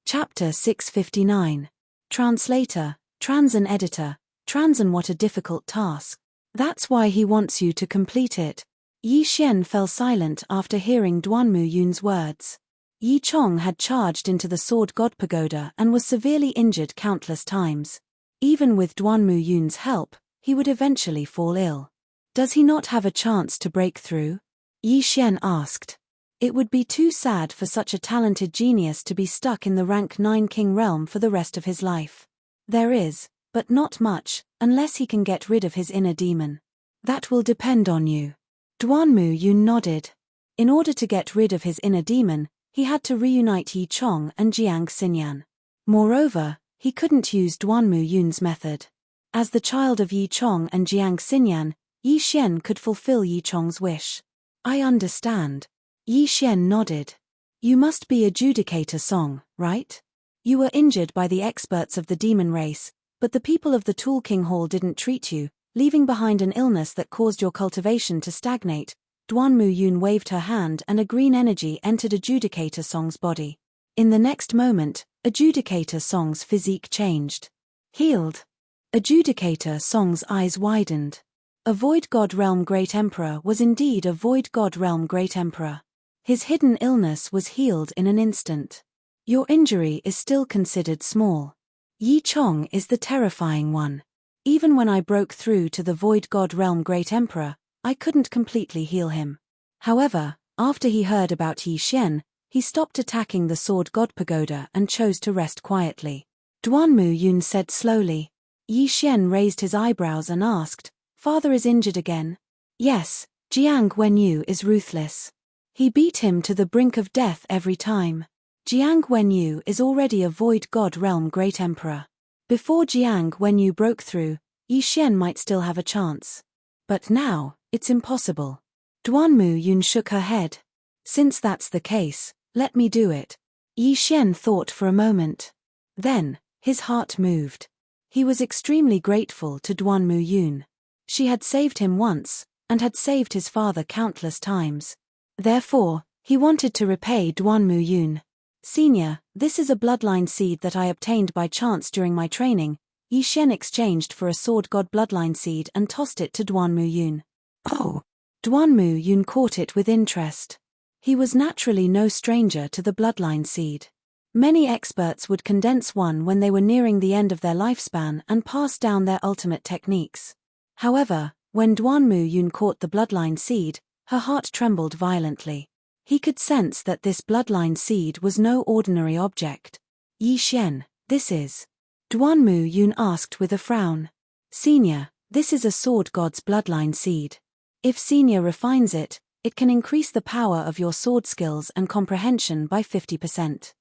Chapter 659. Translator, Transan Editor, Transan, what a difficult task. That's why he wants you to complete it. Yi Xian fell silent after hearing Duanmu Yun's words. Yi Chong had charged into the Sword God Pagoda and was severely injured countless times. Even with Duanmu Yun's help, he would eventually fall ill. Does he not have a chance to break through? Yi Xian asked. It would be too sad for such a talented genius to be stuck in the rank 9 king realm for the rest of his life. There is, but not much, unless he can get rid of his inner demon. That will depend on you. Duanmu Yun nodded. In order to get rid of his inner demon, he had to reunite Yi Chong and Jiang Xinyan. Moreover, he couldn't use Duanmu Yun's method. As the child of Yi Chong and Jiang Xinyan, Yi Xian could fulfill Yi Chong's wish. I understand. Yi Xian nodded. You must be Adjudicator Song, right? You were injured by the experts of the demon race, but the people of the Tool King Hall didn't treat you, leaving behind an illness that caused your cultivation to stagnate. Duanmu Yun waved her hand and a green energy entered Adjudicator Song's body. In the next moment, Adjudicator Song's physique changed. Healed. Adjudicator Song's eyes widened. A Void God Realm Great Emperor was indeed a Void God Realm Great Emperor. His hidden illness was healed in an instant. Your injury is still considered small. Yi Chong is the terrifying one. Even when I broke through to the Void God Realm Great Emperor, I couldn't completely heal him. However, after he heard about Yi Xian, he stopped attacking the Sword God Pagoda and chose to rest quietly. Duanmu Yun said slowly. Yi Xian raised his eyebrows and asked, Father is injured again? Yes, Jiang Wenyu is ruthless. He beat him to the brink of death every time. Jiang Wenyu is already a Void God Realm Great Emperor. Before Jiang Wenyu broke through, Yi Xian might still have a chance. But now, it's impossible. Duanmu Yun shook her head. Since that's the case, let me do it. Yi Xian thought for a moment. Then, his heart moved. He was extremely grateful to Duanmu Yun. She had saved him once, and had saved his father countless times. Therefore, he wanted to repay Duanmu Yun. Senior, this is a bloodline seed that I obtained by chance during my training. Yi Xian exchanged for a Sword God bloodline seed and tossed it to Duanmu Yun. Oh! Duanmu Yun caught it with interest. He was naturally no stranger to the bloodline seed. Many experts would condense one when they were nearing the end of their lifespan and pass down their ultimate techniques. However, when Duanmu Yun caught the bloodline seed, her heart trembled violently. He could sense that this bloodline seed was no ordinary object. Yi Xian, this is? Duanmu Yun asked with a frown. Senior, this is a Sword God's bloodline seed. If Senior refines it, it can increase the power of your sword skills and comprehension by 50%.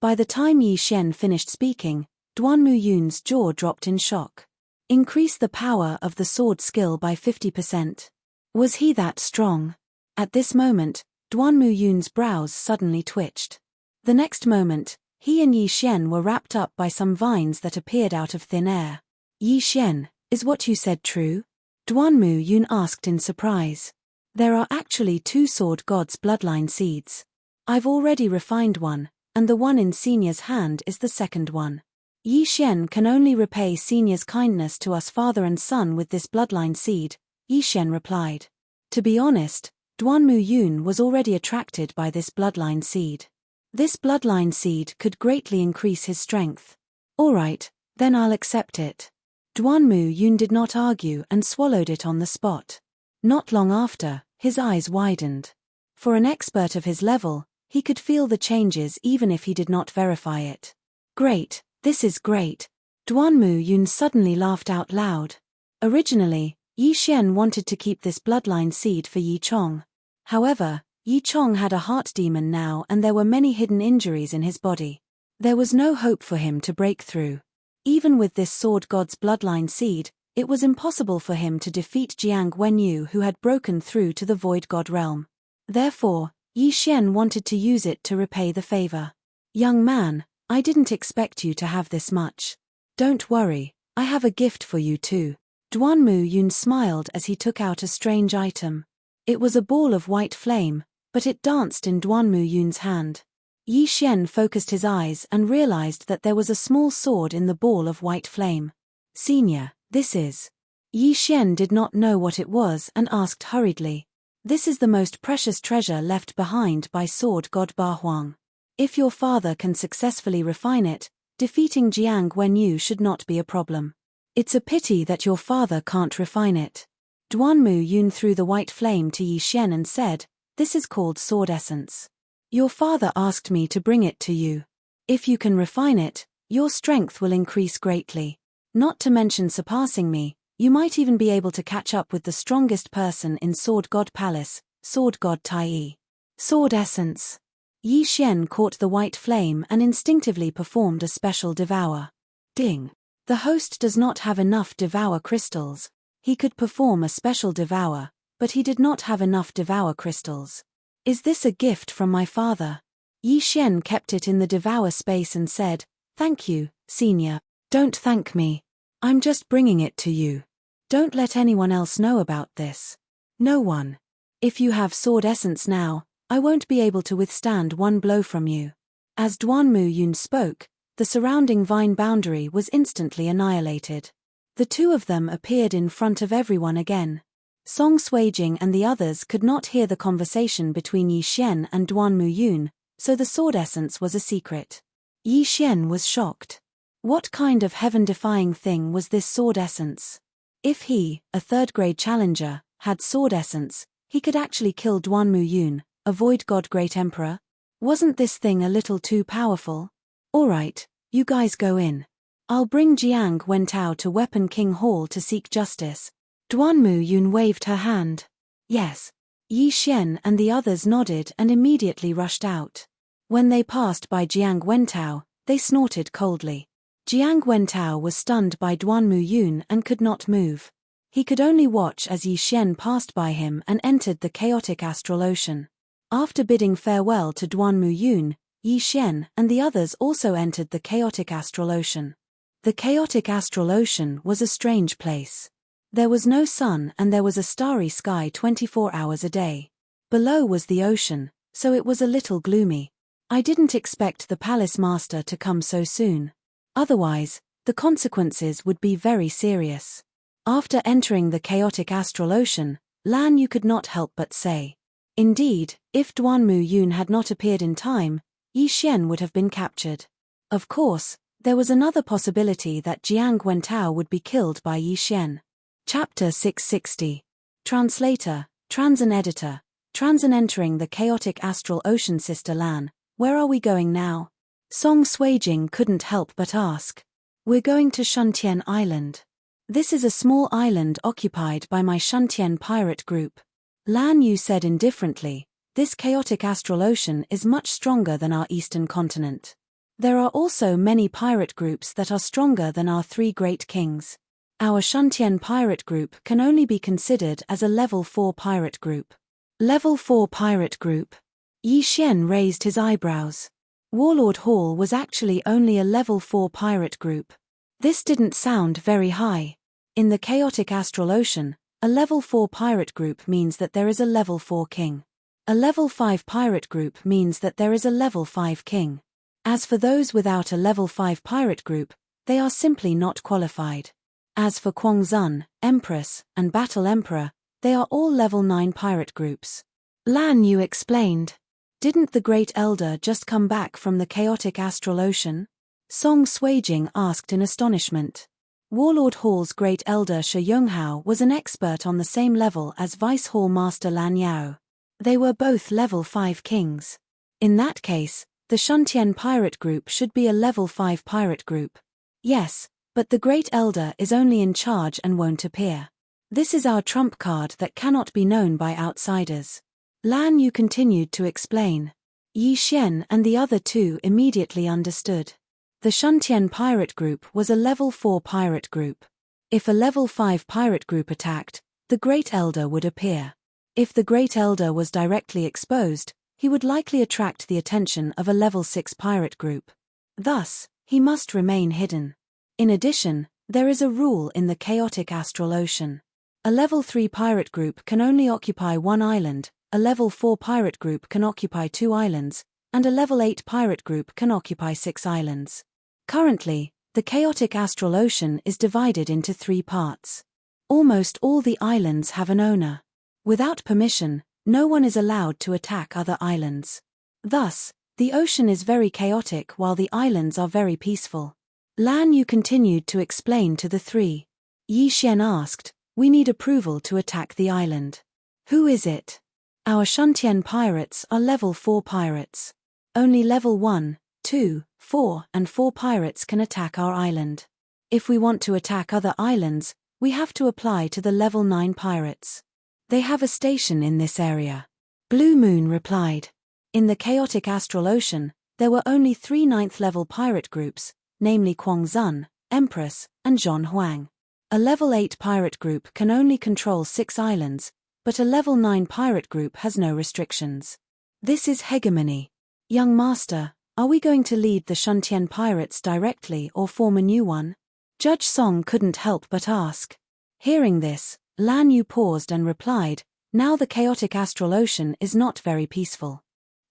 By the time Yi Xian finished speaking, Duanmu Yun's jaw dropped in shock. Increase the power of the sword skill by 50%. Was he that strong? At this moment, Duanmu Yun's brows suddenly twitched. The next moment, he and Yi Xian were wrapped up by some vines that appeared out of thin air. Yi Xian, is what you said true? Duanmu Yun asked in surprise. There are actually 2 Sword God's bloodline seeds. I've already refined one, and the one in Senior's hand is the second one. Yi Xian can only repay Senior's kindness to us father and son with this bloodline seed, Yi Xian replied. To be honest, Duanmu Yun was already attracted by this bloodline seed. This bloodline seed could greatly increase his strength. Alright, then I'll accept it. Duanmu Yun did not argue and swallowed it on the spot. Not long after, his eyes widened. For an expert of his level, he could feel the changes even if he did not verify it. Great, this is great. Duanmu Yun suddenly laughed out loud. Originally, Yi Xian wanted to keep this bloodline seed for Yi Chong. However, Yi Chong had a heart demon now and there were many hidden injuries in his body. There was no hope for him to break through. Even with this Sword God's bloodline seed, It was impossible for him to defeat Jiang Wenyu, who had broken through to the Void God realm. Therefore, Yi Xian wanted to use it to repay the favor. Young man, I didn't expect you to have this much. Don't worry, I have a gift for you too. Duanmu Yun smiled as he took out a strange item. It was a ball of white flame, but it danced in Duanmu Yun's hand. Yi Xian focused his eyes and realized that there was a small sword in the ball of white flame. Senior, this is. Yi Xian did not know what it was and asked hurriedly. This is the most precious treasure left behind by sword god Ba Huang. If your father can successfully refine it, defeating Jiang Wenyu should not be a problem. It's a pity that your father can't refine it. Duanmu Yun threw the white flame to Yi Xian and said, "This is called sword essence. Your father asked me to bring it to you. If you can refine it, your strength will increase greatly. Not to mention surpassing me, you might even be able to catch up with the strongest person in Sword God Palace, Sword God Tai Yi." Sword essence. Yi Xian caught the white flame and instinctively performed a special devour. Ding. The host does not have enough devour crystals. He could perform a special devour, but he did not have enough devour crystals. Is this a gift from my father? Yi Xian kept it in the devour space and said, "Thank you, senior." "Don't thank me. I'm just bringing it to you. Don't let anyone else know about this." "No one. If you have sword essence now, I won't be able to withstand one blow from you." As Duanmu Yun spoke, the surrounding vine boundary was instantly annihilated. The two of them appeared in front of everyone again. Song Suijing and the others could not hear the conversation between Yi Xian and Duanmu Yun, so the sword essence was a secret. Yi Xian was shocked. What kind of heaven-defying thing was this sword essence? If he, a third-grade challenger, had sword essence, he could actually kill Duanmu Yun, a void god great emperor? Wasn't this thing a little too powerful? Alright, you guys go in. I'll bring Jiang Wentao to Weapon King Hall to seek justice. Duanmu Yun waved her hand. Yes. Yi Xian and the others nodded and immediately rushed out. When they passed by Jiang Wentao, they snorted coldly. Jiang Wentao was stunned by Duanmu Yun and could not move. He could only watch as Yi Xian passed by him and entered the chaotic astral ocean. After bidding farewell to Duanmu Yun, Yi Xian and the others also entered the chaotic astral ocean. The chaotic astral ocean was a strange place. There was no sun and there was a starry sky 24 hours a day. Below was the ocean, so it was a little gloomy. I didn't expect the palace master to come so soon. Otherwise, the consequences would be very serious. After entering the chaotic astral ocean, Lan Yu could not help but say. Indeed, if Duanmu Yun had not appeared in time, Yi Xian would have been captured. Of course, there was another possibility that Jiang Wentao would be killed by Yi Xian. Chapter 660. Translator, Transin Editor, Transin entering the chaotic astral ocean. Sister Lan, where are we going now? Song Suijing couldn't help but ask. We're going to Shuntian Island. This is a small island occupied by my Shuntian pirate group. Lan Yu said indifferently, this chaotic astral ocean is much stronger than our eastern continent. There are also many pirate groups that are stronger than our three great kings. Our Shuntian pirate group can only be considered as a level 4 pirate group. Level 4 pirate group. Yi Xian raised his eyebrows. Warlord Hall was actually only a level 4 pirate group. This didn't sound very high. In the chaotic astral ocean, a level 4 pirate group means that there is a level 4 king. A level 5 pirate group means that there is a level 5 king. As for those without a level 5 pirate group, they are simply not qualified. As for Quangzun, Empress, and Battle Emperor, they are all level 9 pirate groups. Lan Yu explained. Didn't the Great Elder just come back from the chaotic astral ocean? Song Suijing asked in astonishment. Warlord Hall's Great Elder Shi Yonghao was an expert on the same level as Vice Hall Master Lan Yao. They were both level 5 kings. In that case, the Shuntian pirate group should be a level 5 pirate group. Yes, but the Great Elder is only in charge and won't appear. This is our trump card that cannot be known by outsiders. Lan Yu continued to explain. Yi Xian and the other two immediately understood. The Shuntian pirate group was a level 4 pirate group. If a level 5 pirate group attacked, the Great Elder would appear. If the Great Elder was directly exposed, he would likely attract the attention of a level 6 pirate group. Thus, he must remain hidden. In addition, there is a rule in the chaotic astral ocean. A level 3 pirate group can only occupy one island, a level 4 pirate group can occupy 2 islands, and a level 8 pirate group can occupy 6 islands. Currently, the chaotic astral ocean is divided into 3 parts. Almost all the islands have an owner. Without permission, no one is allowed to attack other islands. Thus, the ocean is very chaotic while the islands are very peaceful. Lan Yu continued to explain to the 3. Yi Xian asked, "We need approval to attack the island. Who is it?" "Our Shuntian pirates are level 4 pirates. Only level 1, 2, 4, and 4 pirates can attack our island. If we want to attack other islands, we have to apply to the level 9 pirates. They have a station in this area." Blue Moon replied. In the chaotic astral ocean, there were only 3 9th level pirate groups, namely Kuang Zun, Empress, and Zhon Huang. A level 8 pirate group can only control 6 islands, but a level 9 pirate group has no restrictions. This is hegemony. Young Master, are we going to lead the Shuntian pirates directly or form a new one? Judge Song couldn't help but ask. Hearing this, Lan Yu paused and replied, "Now the chaotic astral ocean is not very peaceful.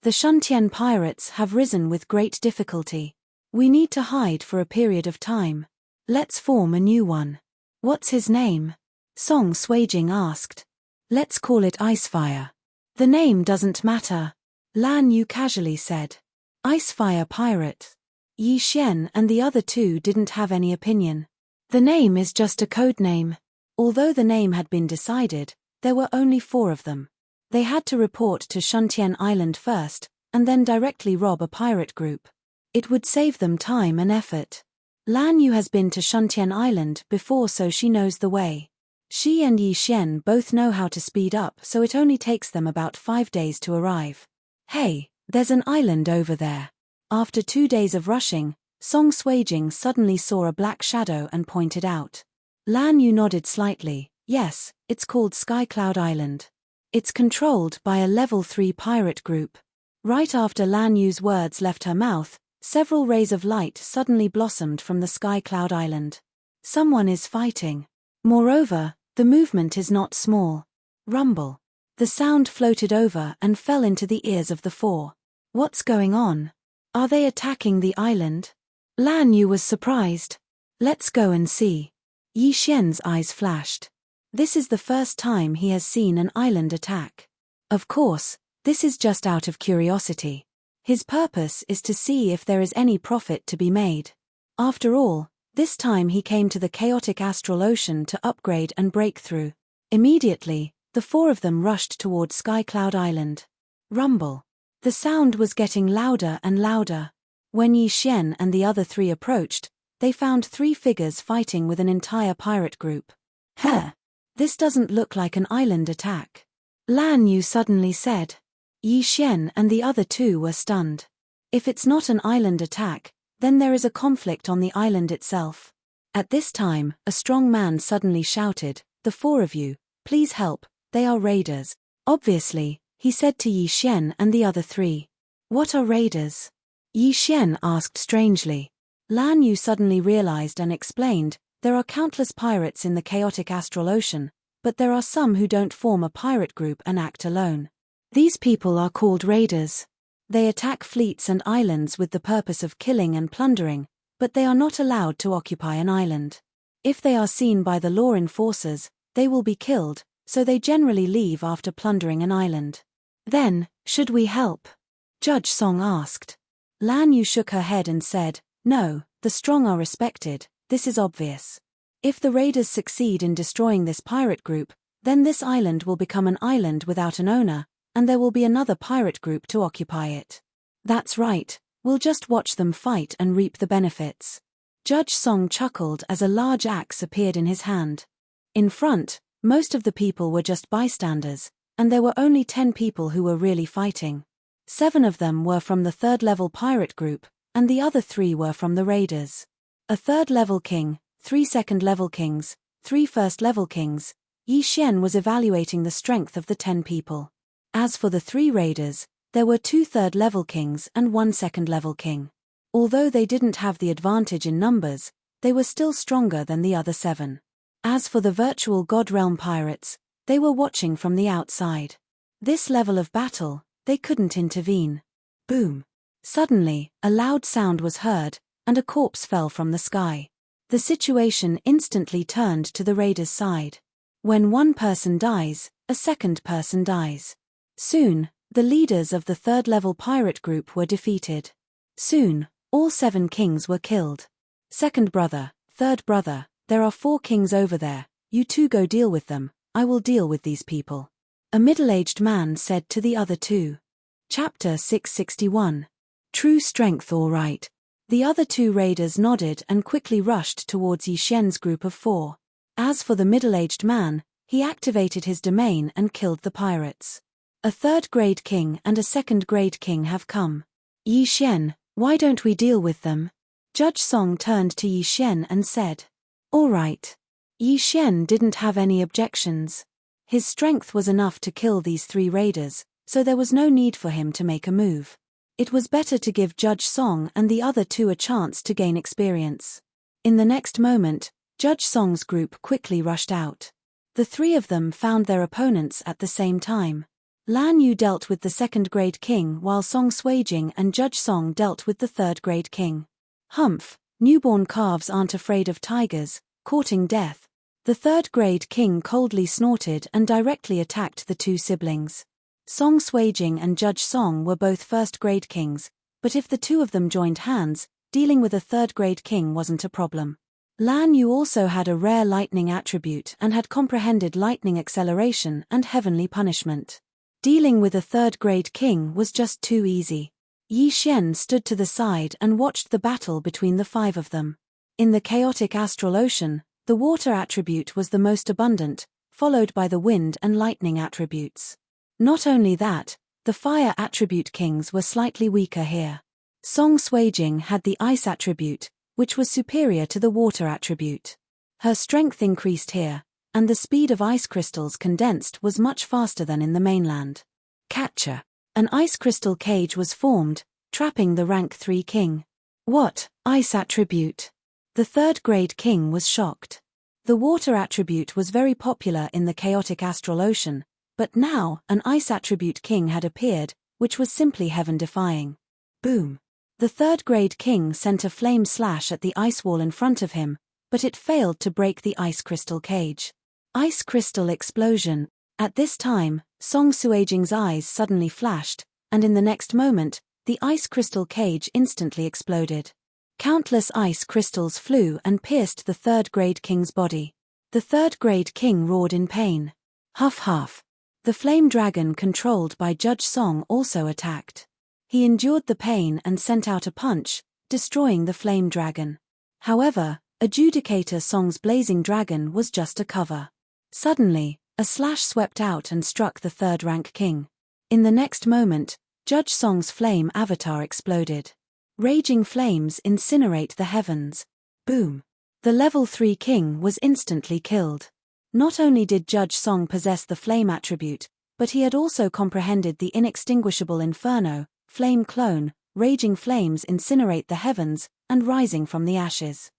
The Shuntian pirates have risen with great difficulty. We need to hide for a period of time. Let's form a new one." "What's his name?" Song Suijing asked. "Let's call it Icefire." "The name doesn't matter," Lan Yu casually said. "Icefire Pirate." Yi Xian and the other 2 didn't have any opinion. The name is just a code name. Although the name had been decided, there were only 4 of them. They had to report to Shuntian Island first, and then directly rob a pirate group. It would save them time and effort. Lan Yu has been to Shuntian Island before, so she knows the way. She and Yi Xian both know how to speed up, so it only takes them about 5 days to arrive. "Hey, there's an island over there." After 2 days of rushing, Song Suijing suddenly saw a black shadow and pointed out. Lan Yu nodded slightly. "Yes, it's called Skycloud Island. It's controlled by a level 3 pirate group." Right after Lan Yu's words left her mouth, several rays of light suddenly blossomed from the Skycloud Island. Someone is fighting. Moreover, the movement is not small. Rumble. The sound floated over and fell into the ears of the 4. What's going on? Are they attacking the island? Lan Yu was surprised. Let's go and see. Yi Xian's eyes flashed. This is the first time he has seen an island attack. Of course, this is just out of curiosity. His purpose is to see if there is any profit to be made. After all, this time he came to the chaotic astral ocean to upgrade and break through. Immediately, the 4 of them rushed toward Skycloud Island. Rumble. The sound was getting louder and louder. When Yi Xian and the other 3 approached, they found 3 figures fighting with an entire pirate group. "Huh! This doesn't look like an island attack," Lan Yu suddenly said. Yi Xian and the other 2 were stunned. If it's not an island attack, then there is a conflict on the island itself. At this time, a strong man suddenly shouted, "The 4 of you, please help, they are raiders." "Obviously," he said to Yi Xian and the other 3. "What are raiders?" Yi Xian asked strangely. Lan Yu suddenly realized and explained, there are countless pirates in the chaotic astral ocean, but there are some who don't form a pirate group and act alone. These people are called raiders. They attack fleets and islands with the purpose of killing and plundering, but they are not allowed to occupy an island. If they are seen by the law enforcers, they will be killed, so they generally leave after plundering an island. "Then, should we help?" Judge Song asked. Lan Yu shook her head and said, "No, the strong are respected, this is obvious. If the raiders succeed in destroying this pirate group, then this island will become an island without an owner, and there will be another pirate group to occupy it. That's right, we'll just watch them fight and reap the benefits." Judge Song chuckled as a large axe appeared in his hand. In front, most of the people were just bystanders, and there were only 10 people who were really fighting. 7 of them were from the 3rd-level pirate group, and the other 3 were from the raiders. A 3rd-level king, 3 2nd-level kings, 3 first-level kings, Yi Xian was evaluating the strength of the 10 people. As for the 3 raiders, there were 2 third-level kings and 1 second-level king. Although they didn't have the advantage in numbers, they were still stronger than the other 7. As for the virtual God Realm pirates, they were watching from the outside. This level of battle, they couldn't intervene. Boom! Suddenly, a loud sound was heard, and a corpse fell from the sky. The situation instantly turned to the raiders' side. When one person dies, a second person dies. Soon, the leaders of the third-level pirate group were defeated. Soon, all 7 kings were killed. Second brother, third brother, there are 4 kings over there, you 2 go deal with them, I will deal with these people. A middle-aged man said to the other 2. Chapter 661. True strength all right. The other 2 raiders nodded and quickly rushed towards Yi Xian's group of 4. As for the middle-aged man, he activated his domain and killed the pirates. A 3rd-grade king and a 2nd-grade king have come. Yi Xian, why don't we deal with them? Judge Song turned to Yi Xian and said. All right. Yi Xian didn't have any objections. His strength was enough to kill these 3 raiders, so there was no need for him to make a move. It was better to give Judge Song and the other 2 a chance to gain experience. In the next moment, Judge Song's group quickly rushed out. The 3 of them found their opponents at the same time. Lan Yu dealt with the 2nd-grade king while Song Suijing and Judge Song dealt with the 3rd-grade king. Humph, newborn calves aren't afraid of tigers, courting death. The 3rd-grade king coldly snorted and directly attacked the 2 siblings. Song Suijing and Judge Song were both 1st-grade kings, but if the 2 of them joined hands, dealing with a 3rd-grade king wasn't a problem. Lan Yu also had a rare lightning attribute and had comprehended lightning acceleration and heavenly punishment. Dealing with a 3rd-grade king was just too easy. Yi Xian stood to the side and watched the battle between the 5 of them. In the chaotic astral ocean, the water attribute was the most abundant, followed by the wind and lightning attributes. Not only that, the fire attribute kings were slightly weaker here. Song Suijing had the ice attribute, which was superior to the water attribute. Her strength increased here, and the speed of ice crystals condensed was much faster than in the mainland. Catcher. An ice crystal cage was formed, trapping the rank 3 king. What, ice attribute? The 3rd-grade king was shocked. The water attribute was very popular in the chaotic astral ocean, but now an ice attribute king had appeared, which was simply heaven-defying. Boom. The 3rd-grade king sent a flame slash at the ice wall in front of him, but it failed to break the ice crystal cage. Ice crystal explosion. At this time, Song Suijing's eyes suddenly flashed, and in the next moment, the ice crystal cage instantly exploded. Countless ice crystals flew and pierced the 3rd-grade king's body. The 3rd-grade king roared in pain. Huff huff. The flame dragon controlled by Judge Song also attacked. He endured the pain and sent out a punch, destroying the flame dragon. However, Adjudicator Song's blazing dragon was just a cover. Suddenly, a slash swept out and struck the 3rd-rank king. In the next moment, Judge Song's flame avatar exploded. Raging flames incinerate the heavens. Boom. The level 3 king was instantly killed. Not only did Judge Song possess the flame attribute, but he had also comprehended the inextinguishable inferno, flame clone, raging flames incinerate the heavens, and rising from the ashes.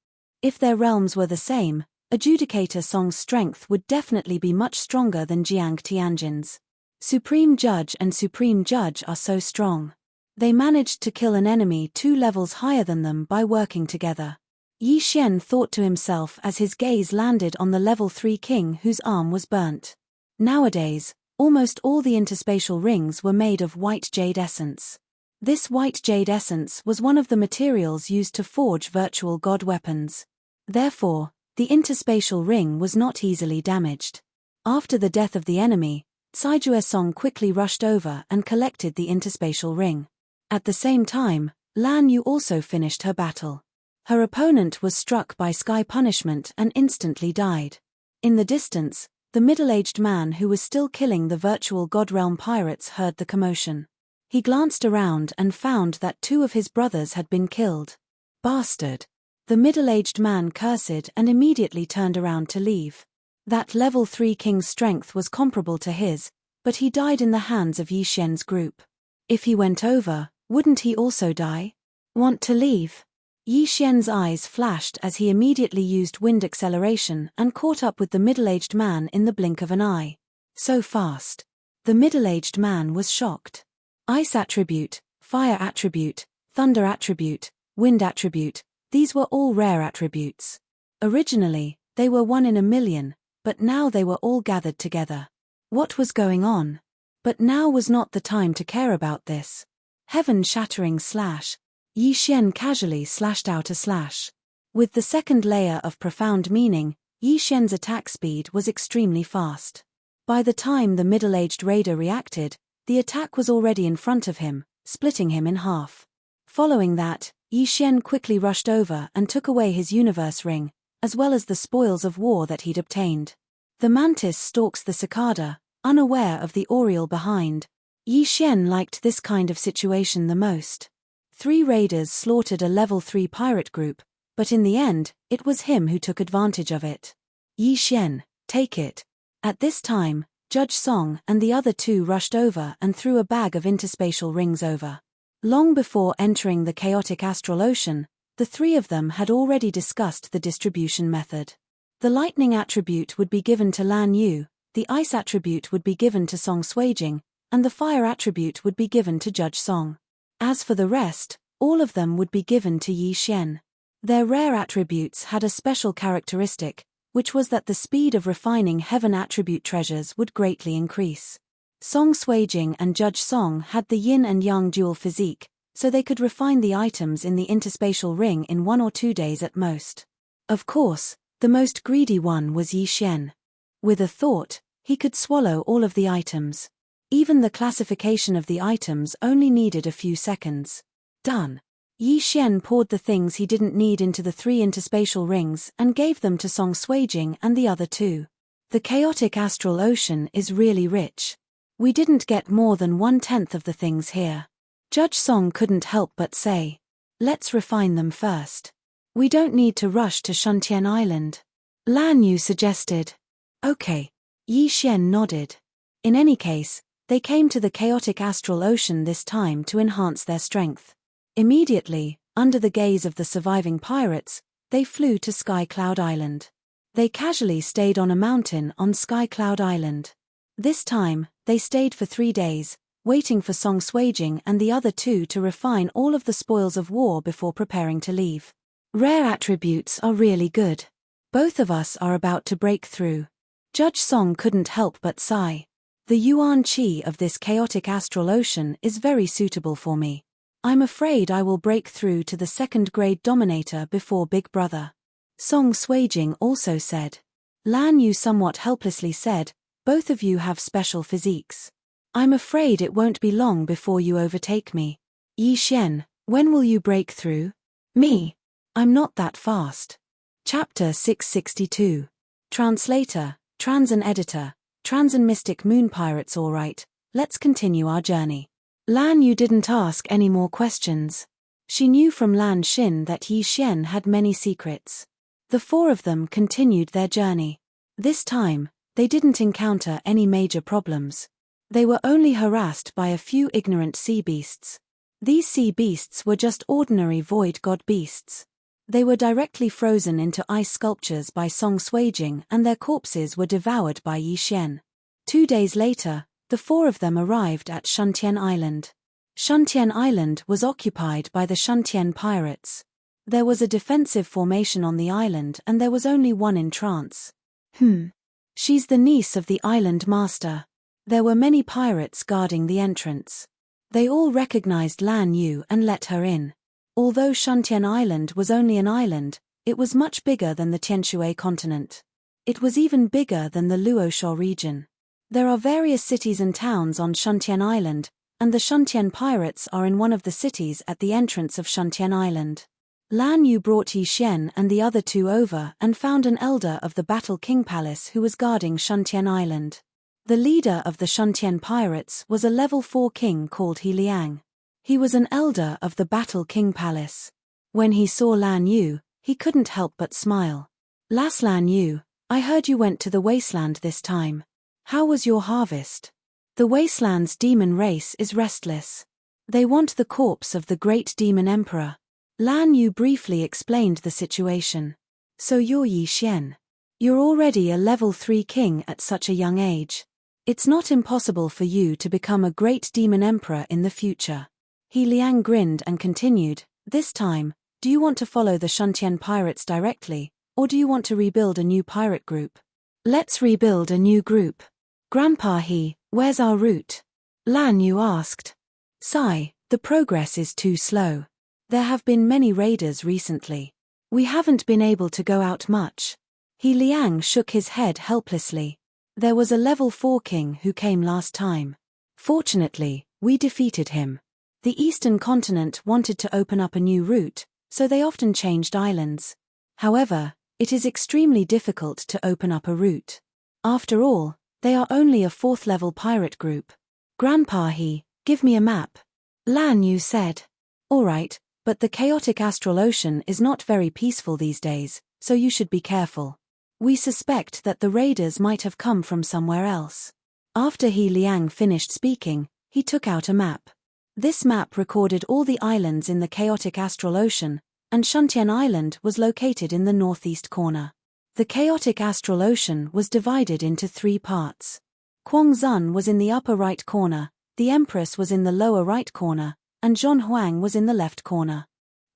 If their realms were the same, Adjudicator Song's strength would definitely be much stronger than Jiang Tianjin's. Supreme Judge and Supreme Judge are so strong. They managed to kill an enemy 2 levels higher than them by working together. Yi Xian thought to himself as his gaze landed on the level 3 king whose arm was burnt. Nowadays, almost all the interspatial rings were made of white jade essence. This white jade essence was one of the materials used to forge virtual god weapons. Therefore, the interspatial ring was not easily damaged. After the death of the enemy, Caijue Song quickly rushed over and collected the interspatial ring. At the same time, Lan Yu also finished her battle. Her opponent was struck by sky punishment and instantly died. In the distance, the middle-aged man who was still killing the virtual god realm pirates heard the commotion. He glanced around and found that 2 of his brothers had been killed. Bastard! The middle-aged man cursed and immediately turned around to leave. That level 3 king's strength was comparable to his, but he died in the hands of Yi Xian's group. If he went over, wouldn't he also die? Want to leave? Yi Xian's eyes flashed as he immediately used wind acceleration and caught up with the middle-aged man in the blink of an eye. So fast. The middle-aged man was shocked. Ice attribute, fire attribute, thunder attribute, wind attribute, these were all rare attributes. Originally, they were 1 in a million, but now they were all gathered together. What was going on? But now was not the time to care about this. Heaven-shattering slash. Yi Xian casually slashed out a slash. With the second layer of profound meaning, Yi Xian's attack speed was extremely fast. By the time the middle-aged raider reacted, the attack was already in front of him, splitting him in half. Following that, Yi Xian quickly rushed over and took away his universe ring, as well as the spoils of war that he'd obtained. The mantis stalks the cicada, unaware of the oriole behind. Yi Xian liked this kind of situation the most. 3 raiders slaughtered a level 3 pirate group, but in the end, it was him who took advantage of it. Yi Xian, take it. At this time, Judge Song and the other 2 rushed over and threw a bag of interspatial rings over. Long before entering the chaotic astral ocean, the 3 of them had already discussed the distribution method. The lightning attribute would be given to Lan Yu, the ice attribute would be given to Song Suijing, and the fire attribute would be given to Judge Song. As for the rest, all of them would be given to Yi Xian. Their rare attributes had a special characteristic, which was that the speed of refining heaven attribute treasures would greatly increase. Song Suijing and Judge Song had the yin and yang dual physique, so they could refine the items in the interspatial ring in 1 or 2 days at most. Of course, the most greedy one was Yi Xian. With a thought, he could swallow all of the items. Even the classification of the items only needed a few seconds. Done. Yi Xian poured the things he didn't need into the 3 interspatial rings and gave them to Song Suijing and the other 2. The chaotic astral ocean is really rich. We didn't get more than 1/10 of the things here. Judge Song couldn't help but say, let's refine them first. We don't need to rush to Shuntian Island. Lan Yu suggested. Okay. Yi Xian nodded. In any case, they came to the chaotic astral ocean this time to enhance their strength. Immediately, under the gaze of the surviving pirates, they flew to Sky Cloud Island. They casually stayed on a mountain on Sky Cloud Island. This time, they stayed for 3 days, waiting for Song Suijing and the other 2 to refine all of the spoils of war before preparing to leave. Rare attributes are really good. Both of us are about to break through. Judge Song couldn't help but sigh. The yuan qi of this chaotic astral ocean is very suitable for me. I'm afraid I will break through to the 2nd grade dominator before Big Brother. Song Suijing also said. Lan Yu somewhat helplessly said, both of you have special physiques. I'm afraid it won't be long before you overtake me. Yi Xian, when will you break through? Me. I'm not that fast. Chapter 662. Translator, Transan Editor, Transan Mystic Moon Pirates. Alright, let's continue our journey. Lan Yu didn't ask any more questions. She knew from Lan Xin that Yi Xian had many secrets. The 4 of them continued their journey. This time, they didn't encounter any major problems. They were only harassed by a few ignorant sea beasts. These sea beasts were just ordinary void god beasts. They were directly frozen into ice sculptures by Song Suijing and their corpses were devoured by Yi Xian. 2 days later, the 4 of them arrived at Shuntian Island. Shuntian Island was occupied by the Shuntian pirates. There was a defensive formation on the island and there was only one in trance. She's the niece of the island master. There were many pirates guarding the entrance. They all recognized Lan Yu and let her in. Although Shuntian Island was only an island, it was much bigger than the Tianshui continent. It was even bigger than the Luosha region. There are various cities and towns on Shuntian Island, and the Shuntian pirates are in one of the cities at the entrance of Shuntian Island. Lan Yu brought Yi Xian and the other 2 over and found an elder of the Battle King Palace who was guarding Shuntian Island. The leader of the Shuntian pirates was a level 4 king called He Liang. He was an elder of the Battle King Palace. When he saw Lan Yu, he couldn't help but smile. Laslan Yu, I heard you went to the wasteland this time. How was your harvest? The wasteland's demon race is restless. They want the corpse of the great demon emperor. Lan Yu briefly explained the situation. So you're Yi Xian. You're already a level 3 king at such a young age. It's not impossible for you to become a great demon emperor in the future. He Liang grinned and continued, this time, do you want to follow the Shuntian pirates directly, or do you want to rebuild a new pirate group? Let's rebuild a new group. Grandpa He, where's our route? Lan Yu asked. Sigh, the progress is too slow. There have been many raiders recently. We haven't been able to go out much. He Liang shook his head helplessly. There was a level 4 king who came last time. Fortunately, we defeated him. The eastern continent wanted to open up a new route, so they often changed islands. However, it is extremely difficult to open up a route. After all, they are only a 4th level pirate group. Grandpa He, give me a map. Lan Yu said. Alright, but the chaotic astral ocean is not very peaceful these days, so you should be careful. We suspect that the raiders might have come from somewhere else. After He Liang finished speaking, he took out a map. This map recorded all the islands in the chaotic astral ocean, and Shuntian Island was located in the northeast corner. The chaotic astral ocean was divided into 3 parts. Quangzun was in the upper right corner, the Empress was in the lower right corner, and Zhonhuang was in the left corner.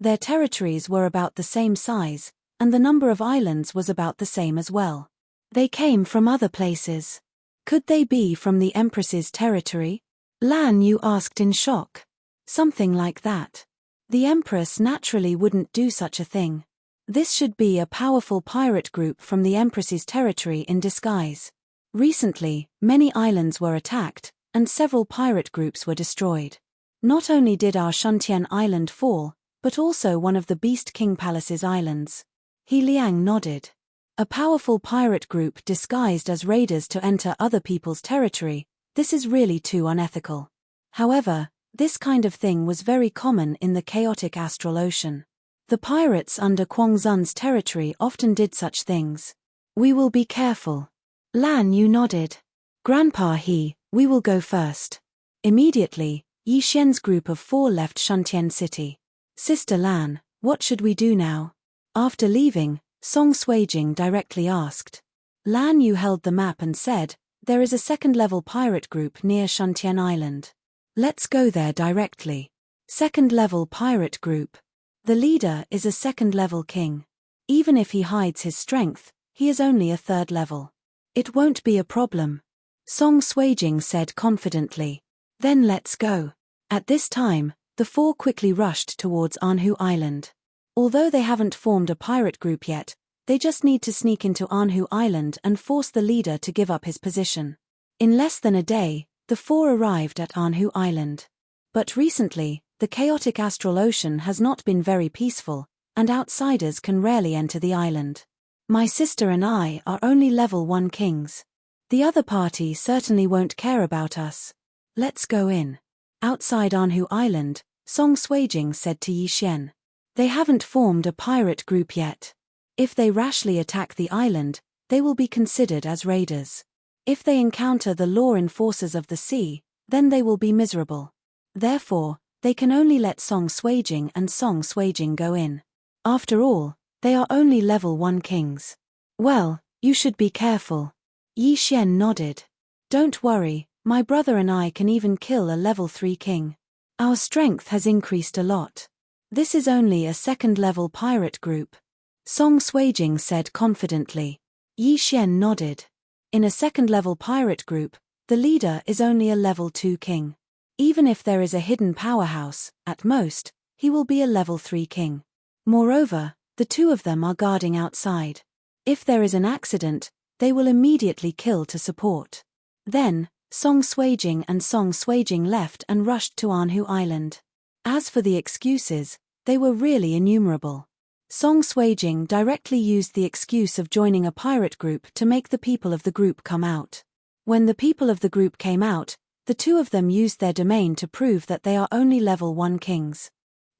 Their territories were about the same size, and the number of islands was about the same as well. They came from other places. Could they be from the Empress's territory? Lan Yu asked in shock. Something like that. The Empress naturally wouldn't do such a thing. This should be a powerful pirate group from the Empress's territory in disguise. Recently, many islands were attacked, and several pirate groups were destroyed. Not only did our Shuntian Island fall, but also one of the Beast King Palace's islands. He Liang nodded. A powerful pirate group disguised as raiders to enter other people's territory, this is really too unethical. However, this kind of thing was very common in the chaotic astral ocean. The pirates under Quangzun's territory often did such things. We will be careful. Lan Yu nodded. Grandpa He, we will go first. Immediately, Yi Xian's group of 4 left Shuntian City. Sister Lan, what should we do now? After leaving, Song Suijing directly asked. Lan Yu held the map and said, there is a 2nd-level pirate group near Shuntian Island. Let's go there directly. 2nd-level pirate group. The leader is a 2nd-level king. Even if he hides his strength, he is only a 3rd level. It won't be a problem. Song Suijing said confidently. Then let's go. At this time, the 4 quickly rushed towards Anhu Island. Although they haven't formed a pirate group yet, they just need to sneak into Anhu Island and force the leader to give up his position. In less than a day, the 4 arrived at Anhu Island. But recently, the chaotic astral ocean has not been very peaceful, and outsiders can rarely enter the island. My sister and I are only level 1 kings. The other party certainly won't care about us. Let's go in. Outside Anhu Island, Song Suijing said to Yi Xian. They haven't formed a pirate group yet. If they rashly attack the island, they will be considered as raiders. If they encounter the law enforcers of the sea, then they will be miserable. Therefore, they can only let Song Suijing and Song Suijing go in. After all, they are only level 1 kings. Well, you should be careful. Yi Xian nodded. Don't worry, my brother and I can even kill a level 3 king. Our strength has increased a lot. This is only a 2nd-level pirate group. Song Suijing said confidently. Yi Xian nodded. In a 2nd-level pirate group, the leader is only a level 2 king. Even if there is a hidden powerhouse, at most, he will be a level 3 king. Moreover, the 2 of them are guarding outside. If there is an accident, they will immediately kill to support. Then, Song Suijing and Song Suijing left and rushed to Anhu Island. As for the excuses, they were really innumerable. Song Suijing directly used the excuse of joining a pirate group to make the people of the group come out. When the people of the group came out, the 2 of them used their domain to prove that they are only level 1 kings.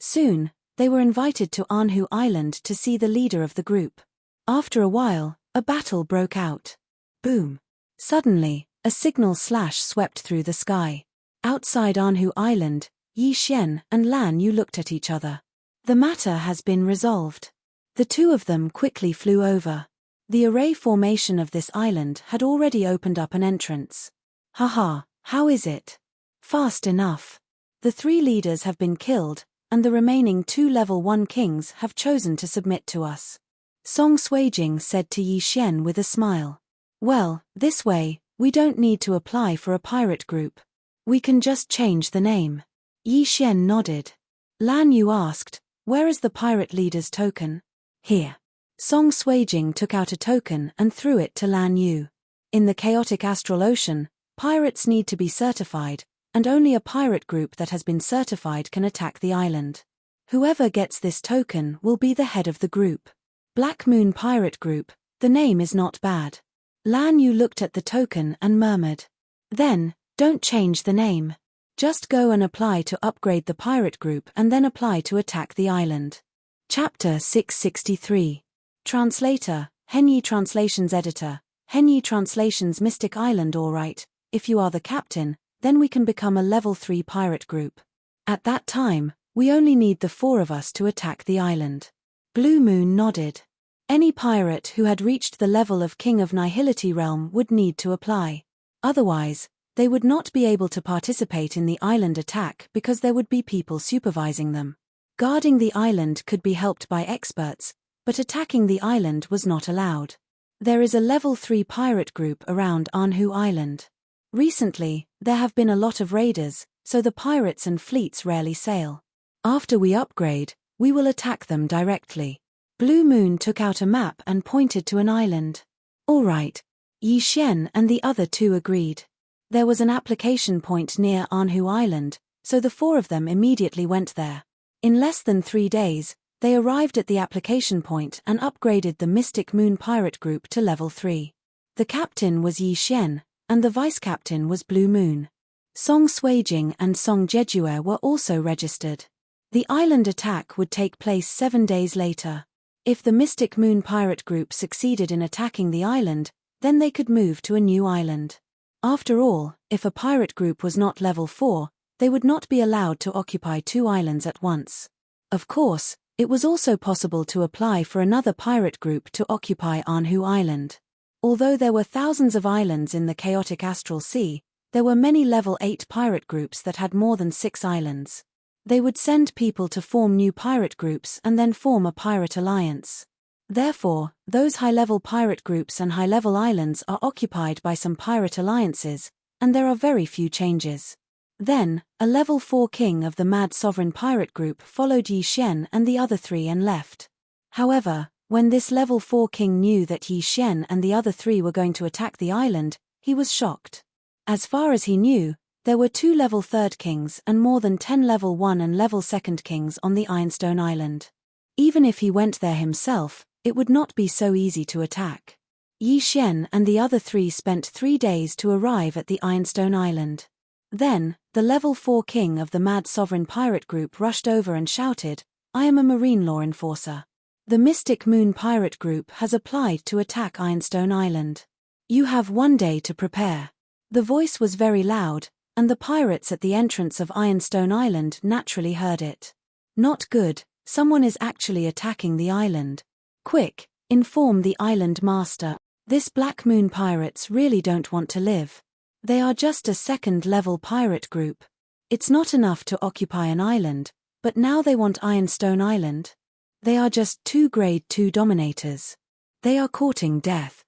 Soon, They were invited to Anhu Island to see the leader of the group. After a while, a battle broke out. Boom! Suddenly, a signal slash swept through the sky. Outside Anhu Island, Yi Xian and Lan Yu looked at each other. The matter has been resolved. The two of them quickly flew over. The array formation of this island had already opened up an entrance. Haha, how is it? Fast enough. The 3 leaders have been killed, and the remaining 2 level 1 kings have chosen to submit to us. Song Suijing said to Yi Xian with a smile. Well, this way, we don't need to apply for a pirate group. We can just change the name. Yi Xian nodded. Lan Yu asked, where is the pirate leader's token? Here. Song Suijing took out a token and threw it to Lan Yu. In the chaotic astral ocean, pirates need to be certified, and only a pirate group that has been certified can attack the island. Whoever gets this token will be the head of the group. Black Moon Pirate Group, the name is not bad. Lan Yu looked at the token and murmured. Then, don't change the name. Just go and apply to upgrade the pirate group and then apply to attack the island. Chapter 663. Translator, Henyi Translations Editor, Henyi Translations Mystic Island. Alright, if you are the captain, then we can become a level 3 pirate group. At that time, we only need the 4 of us to attack the island. Blue Moon nodded. Any pirate who had reached the level of King of Nihility Realm would need to apply. Otherwise, they would not be able to participate in the island attack because there would be people supervising them. Guarding the island could be helped by experts, but attacking the island was not allowed. There is a level 3 pirate group around Anhu Island. Recently, there have been a lot of raiders, so the pirates and fleets rarely sail. After we upgrade, we will attack them directly. Blue Moon took out a map and pointed to an island. Alright. Yi Xian and the other 2 agreed. There was an application point near Anhu Island, so the 4 of them immediately went there. In less than 3 days, they arrived at the application point and upgraded the Mystic Moon Pirate Group to level 3. The captain was Yi Xian, and the vice-captain was Blue Moon. Song Suijing and Song Jejue were also registered. The island attack would take place 7 days later. If the Mystic Moon Pirate Group succeeded in attacking the island, then they could move to a new island. After all, if a pirate group was not level 4, they would not be allowed to occupy 2 islands at once. Of course, it was also possible to apply for another pirate group to occupy Anhu Island. Although there were thousands of islands in the chaotic astral sea, there were many level 8 pirate groups that had more than 6 islands. They would send people to form new pirate groups and then form a pirate alliance. Therefore, those high-level pirate groups and high-level islands are occupied by some pirate alliances, and there are very few changes. Then, a level 4 king of the Mad Sovereign Pirate Group followed Yi Xian and the other 3 and left. However, when this level 4 king knew that Yi Xian and the other 3 were going to attack the island, he was shocked. As far as he knew, there were 2 level 3rd kings and more than 10 level 1 and level 2nd kings on the Ironstone Island. Even if he went there himself, it would not be so easy to attack. Yi Xian and the other 3 spent 3 days to arrive at the Ironstone Island. Then, the level 4 king of the Mad Sovereign Pirate Group rushed over and shouted, I am a marine law enforcer. The Mystic Moon Pirate Group has applied to attack Ironstone Island. You have 1 day to prepare. The voice was very loud, and the pirates at the entrance of Ironstone Island naturally heard it. Not good, someone is actually attacking the island. Quick, inform the island master. This Black Moon pirates really don't want to live. They are just a 2nd-level pirate group. It's not enough to occupy an island, but now they want Ironstone Island. They are just 2 grade 2 dominators. They are courting death.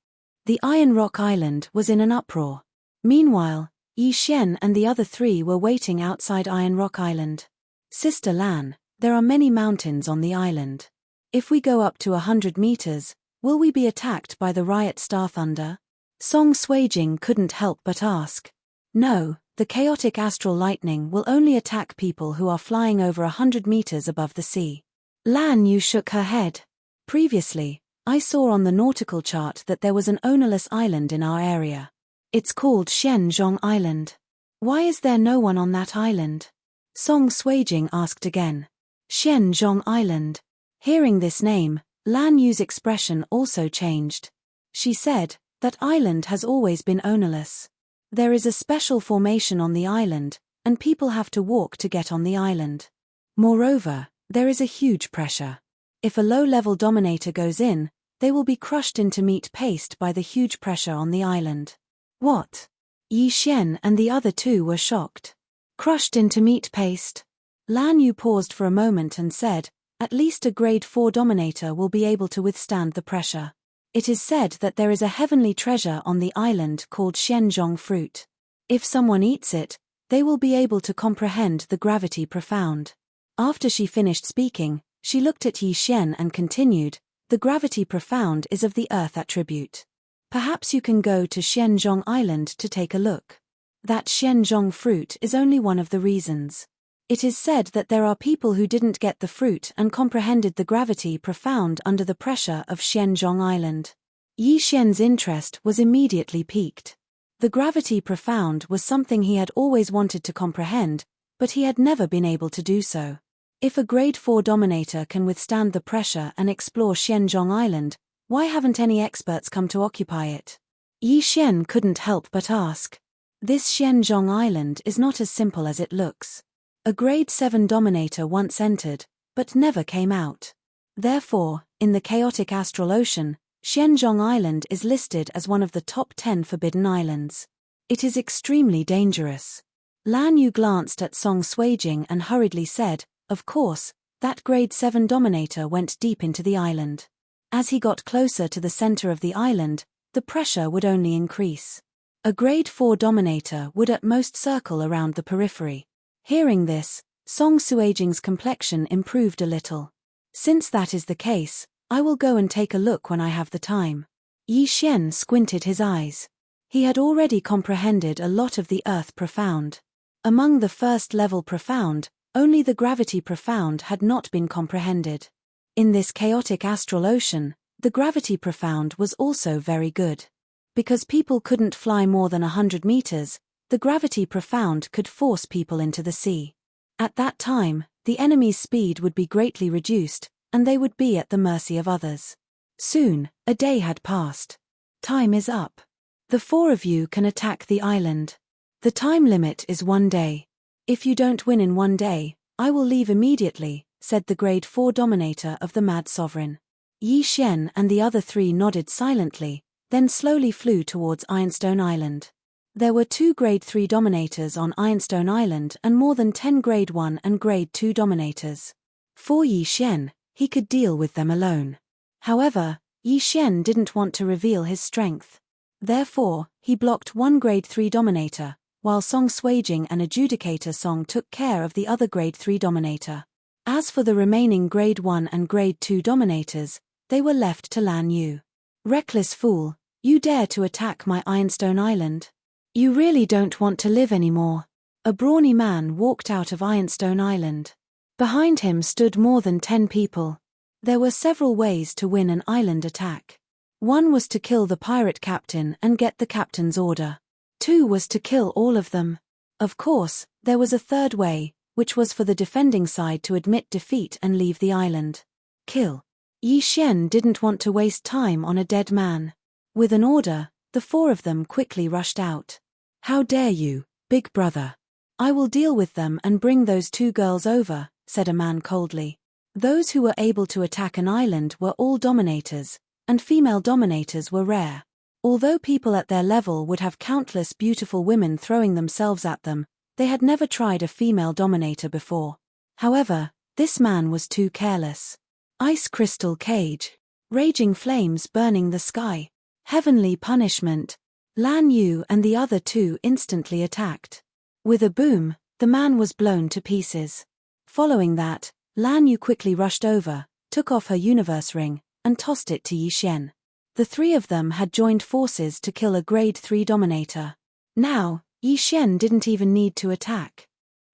The Iron Rock Island was in an uproar. Meanwhile, Yi Xian and the other 3 were waiting outside Iron Rock Island. Sister Lan, there are many mountains on the island. If we go up to 100 meters, will we be attacked by the Riot Star Thunder? Song Suijing couldn't help but ask. No, the chaotic astral lightning will only attack people who are flying over 100 meters above the sea. Lan Yu shook her head. Previously, I saw on the nautical chart that there was an ownerless island in our area. It's called Shenzhong Island. Why is there no one on that island? Song Suijing asked again. Xianzhong Island. Hearing this name, Lan Yu's expression also changed. She said, "That island has always been ownerless. There is a special formation on the island, and people have to walk to get on the island. Moreover, there is a huge pressure. If a low-level dominator goes in, they will be crushed into meat paste by the huge pressure on the island." What? Yi Xian and the other two were shocked. Crushed into meat paste? Lan Yu paused for a moment and said, "At least a grade 4 dominator will be able to withstand the pressure. It is said that there is a heavenly treasure on the island called Xianzhong fruit. If someone eats it, they will be able to comprehend the gravity profound." After she finished speaking, she looked at Yi Xian and continued, "The gravity profound is of the earth attribute. Perhaps you can go to Xianzhong Island to take a look. That Xianzhong fruit is only one of the reasons. It is said that there are people who didn't get the fruit and comprehended the gravity profound under the pressure of Xianzhong Island." Yi Xian's interest was immediately piqued. The gravity profound was something he had always wanted to comprehend, but he had never been able to do so. If a grade 4 dominator can withstand the pressure and explore Xianzhong Island, why haven't any experts come to occupy it? Yi Xian couldn't help but ask. This Xianzhong Island is not as simple as it looks. A grade 7 dominator once entered, but never came out. Therefore, in the chaotic astral ocean, Xianzhong Island is listed as one of the top 10 forbidden islands. It is extremely dangerous. Lan Yu glanced at Song Suijing and hurriedly said, "Of course, that grade 7 dominator went deep into the island. As he got closer to the center of the island, the pressure would only increase. A grade 4 dominator would at most circle around the periphery." Hearing this, Song Suijing's complexion improved a little. "Since that is the case, I will go and take a look when I have the time." Yi Xian squinted his eyes. He had already comprehended a lot of the earth profound. Among the first-level profound, only the gravity profound had not been comprehended. In this chaotic astral ocean, the gravity profound was also very good. Because people couldn't fly more than 100 meters, the gravity profound could force people into the sea. At that time, the enemy's speed would be greatly reduced, and they would be at the mercy of others. Soon, a day had passed. "Time is up. The 4 of you can attack the island. The time limit is 1 day. If you don't win in 1 day, I will leave immediately," said the grade 4 dominator of the Mad Sovereign. Yi Xian and the other 3 nodded silently, then slowly flew towards Ironstone Island. There were 2 grade 3 dominators on Ironstone Island and more than 10 grade 1 and grade 2 dominators. For Yi Xian, he could deal with them alone. However, Yi Xian didn't want to reveal his strength. Therefore, he blocked 1 grade 3 dominator, while Song Suijing and Adjudicator Song took care of the other grade 3 dominator. As for the remaining grade 1 and grade 2 dominators, they were left to Lan Yu. "Reckless fool, you dare to attack my Ironstone Island? You really don't want to live anymore." A brawny man walked out of Ironstone Island. Behind him stood more than 10 people. There were several ways to win an island attack. 1 was to kill the pirate captain and get the captain's order. 2 was to kill all of them. Of course, there was a third way, which was for the defending side to admit defeat and leave the island. Kill. Yi Xian didn't want to waste time on a dead man. With an order, the 4 of them quickly rushed out. "How dare you, big brother? I will deal with them and bring those 2 girls over," said a man coldly. Those who were able to attack an island were all dominators, and female dominators were rare. Although people at their level would have countless beautiful women throwing themselves at them, they had never tried a female dominator before. However, this man was too careless. Ice crystal cage. Raging flames burning the sky. Heavenly punishment. Lan Yu and the other 2 instantly attacked. With a boom, the man was blown to pieces. Following that, Lan Yu quickly rushed over, took off her universe ring, and tossed it to Yi Xian. The 3 of them had joined forces to kill a grade 3 dominator. Now, Yi Xian didn't even need to attack.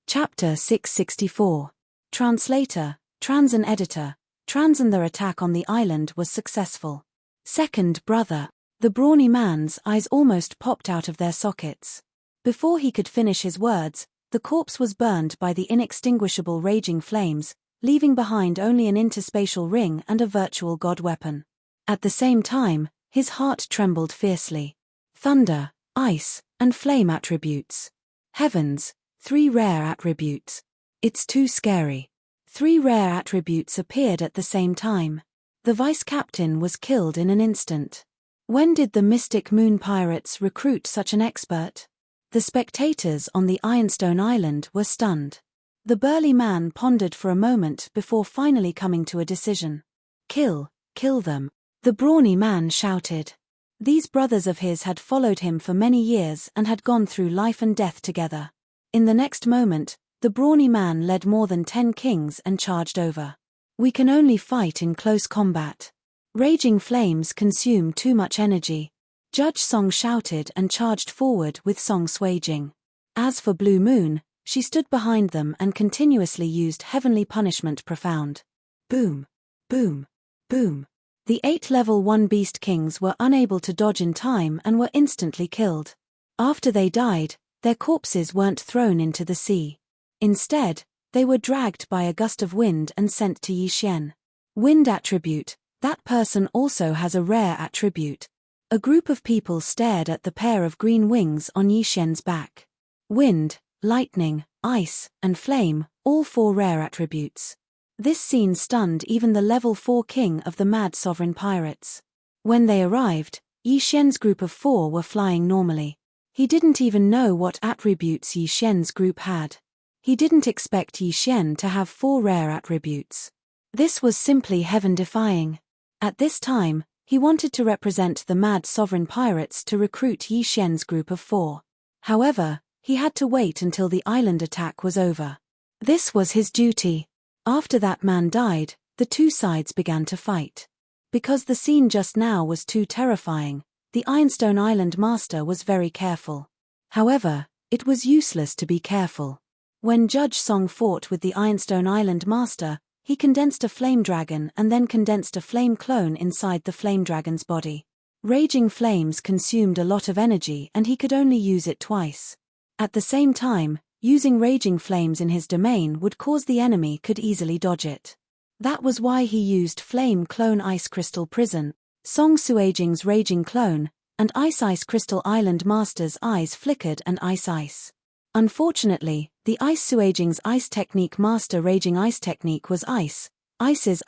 Chapter 664. Translator, Trans and Editor. Trans and their attack on the island was successful. Second brother. The brawny man's eyes almost popped out of their sockets. Before he could finish his words, the corpse was burned by the inextinguishable raging flames, leaving behind only an interspatial ring and a virtual god weapon. At the same time, his heart trembled fiercely. Thunder, ice, and flame attributes. Heavens, 3 rare attributes. It's too scary. 3 rare attributes appeared at the same time. The vice-captain was killed in an instant. When did the mystic moon pirates recruit such an expert? The spectators on the Ironstone Island were stunned. The burly man pondered for a moment before finally coming to a decision. Kill them. The brawny man shouted. These brothers of his had followed him for many years and had gone through life and death together. In the next moment, the brawny man led more than 10 kings and charged over. We can only fight in close combat. Raging flames consume too much energy. Judge Song shouted and charged forward with Song swaging. As for Blue Moon, she stood behind them and continuously used Heavenly Punishment Profound. Boom, boom, boom. The 8 level 1 beast kings were unable to dodge in time and were instantly killed. After they died, their corpses weren't thrown into the sea. Instead, they were dragged by a gust of wind and sent to Yi Xian. Wind attribute, that person also has a rare attribute. A group of people stared at the pair of green wings on Yi Xian's back. Wind, lightning, ice, and flame, all 4 rare attributes. This scene stunned even the level 4 king of the mad sovereign pirates. When they arrived, Yi Xian's group of 4 were flying normally. He didn't even know what attributes Yi Xian's group had. He didn't expect Yi Xian to have 4 rare attributes. This was simply heaven-defying. At this time, he wanted to represent the mad sovereign pirates to recruit Yi Xian's group of 4. However, he had to wait until the island attack was over. This was his duty. After that man died, the 2 sides began to fight. Because the scene just now was too terrifying, the Ironstone Island master was very careful. However, it was useless to be careful. When Judge Song fought with the Ironstone Island master, he condensed a flame dragon and then condensed a flame clone inside the flame dragon's body. Raging flames consumed a lot of energy and he could only use it twice. At the same time, using raging flames in his domain would cause the enemy could easily dodge it. That was why he used Flame Clone Ice Crystal Prison, Song Suajing's Raging Clone, and Ice Crystal Island Master's Eyes Flickered and Ice. Unfortunately, the Ice Suajing's Ice Technique Master Raging Ice Technique was Ice's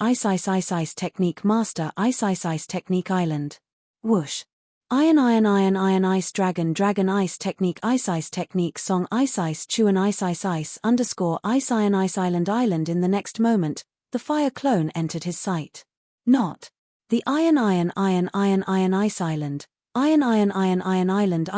Ice Technique Master Ice Technique Island. Whoosh. Iron Ice Dragon Ice Technique Ice Technique Song Ice Chuan Ice _ Ice Island. In the next moment, the fire clone entered his sight. Not. The Iron Ice Island. Iron Island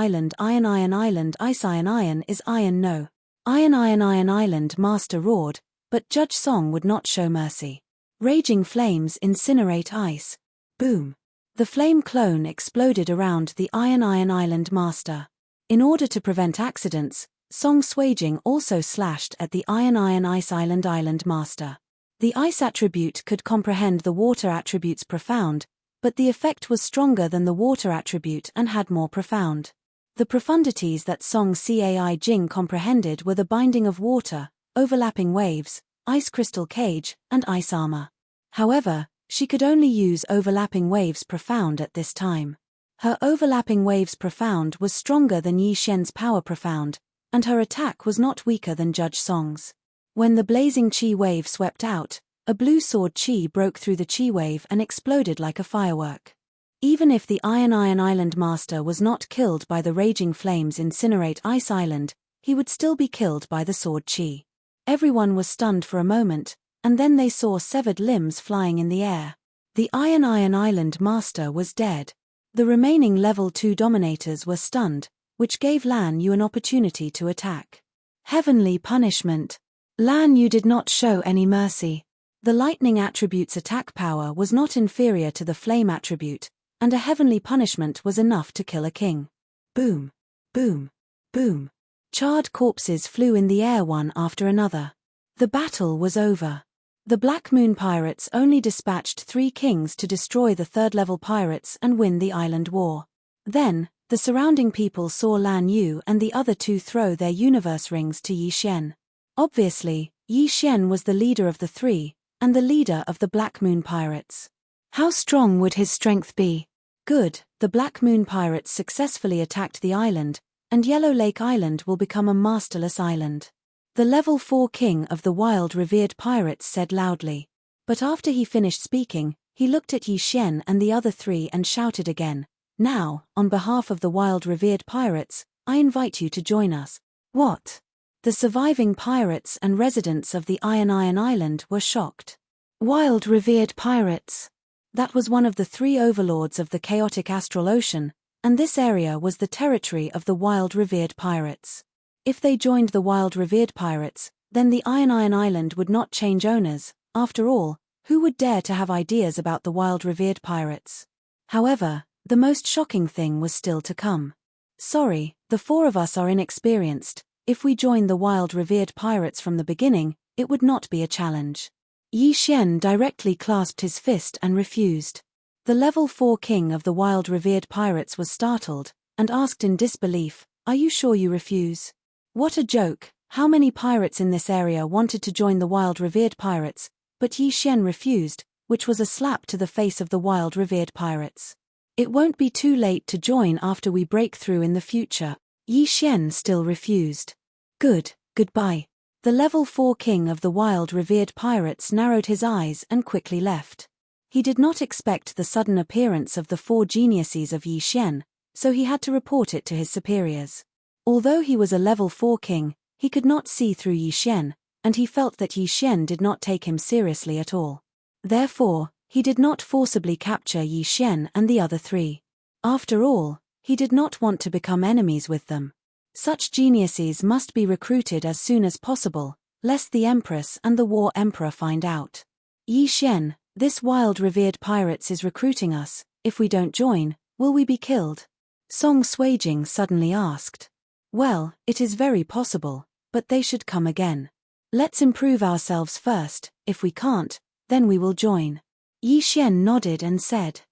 Ice Iron is Iron no. Iron Island Master roared, but Judge Song would not show mercy. Raging flames incinerate ice. Boom. The flame clone exploded around the Iron Island Master. In order to prevent accidents, Song Swaging also slashed at the Iron Ice Island Master. The ice attribute could comprehend the water attribute's profound, but the effect was stronger than the water attribute and had more profound. The profundities that Song Cai Jing comprehended were the binding of water, overlapping waves, ice crystal cage, and ice armor. However, she could only use overlapping waves profound at this time. Her overlapping waves profound was stronger than Yi Xian's power profound, and her attack was not weaker than Judge Song's. When the blazing chi wave swept out, a blue sword chi broke through the chi wave and exploded like a firework. Even if the Iron Island Master was not killed by the raging flames incinerate Ice Island, he would still be killed by the sword chi. Everyone was stunned for a moment, and then they saw severed limbs flying in the air. The Iron Island Master was dead. The remaining level 2 dominators were stunned, which gave Lan Yu an opportunity to attack. Heavenly Punishment. Lan Yu did not show any mercy. The lightning attribute's attack power was not inferior to the flame attribute, and a heavenly punishment was enough to kill a king. Boom, boom, boom. Charred corpses flew in the air one after another. The battle was over. The Black Moon pirates only dispatched 3 kings to destroy the 3rd-level pirates and win the island war. Then, the surrounding people saw Lan Yu and the other 2 throw their universe rings to Yi Xian. Obviously, Yi Xian was the leader of the three, and the leader of the Black Moon Pirates. How strong would his strength be? Good, the Black Moon Pirates successfully attacked the island, and Yellow Lake Island will become a masterless island. The level 4 king of the wild revered pirates said loudly. But after he finished speaking, he looked at Yi Xian and the other three and shouted again, "Now, on behalf of the wild revered pirates, I invite you to join us." What? The surviving pirates and residents of the Iron Island were shocked. Wild revered pirates. That was one of the three overlords of the chaotic astral ocean, and this area was the territory of the wild revered pirates. If they joined the wild revered pirates, then the Iron Island would not change owners. After all, who would dare to have ideas about the wild revered pirates? However, the most shocking thing was still to come. Sorry, the four of us are inexperienced. If we joined the wild revered pirates from the beginning, it would not be a challenge. Yi Xian directly clasped his fist and refused. The level 4 king of the wild revered pirates was startled, and asked in disbelief, "Are you sure you refuse?" What a joke! How many pirates in this area wanted to join the wild revered pirates, but Yi Xian refused, which was a slap to the face of the wild revered pirates. It won't be too late to join after we break through in the future. Yi Xian still refused. Goodbye. The level 4 king of the wild revered pirates narrowed his eyes and quickly left. He did not expect the sudden appearance of the 4 geniuses of Yi Xian, so he had to report it to his superiors. Although he was a level 4 king, he could not see through Yi Xian, and he felt that Yi Xian did not take him seriously at all. Therefore, he did not forcibly capture Yi Xian and the other three. After all, he did not want to become enemies with them. Such geniuses must be recruited as soon as possible, lest the Empress and the War Emperor find out. "Yi Xian, this wild revered pirates is recruiting us. If we don't join, will we be killed?" Song Suijing suddenly asked. "Well, it is very possible, but they should come again. Let's improve ourselves first. If we can't, then we will join." Yi Xian nodded and said.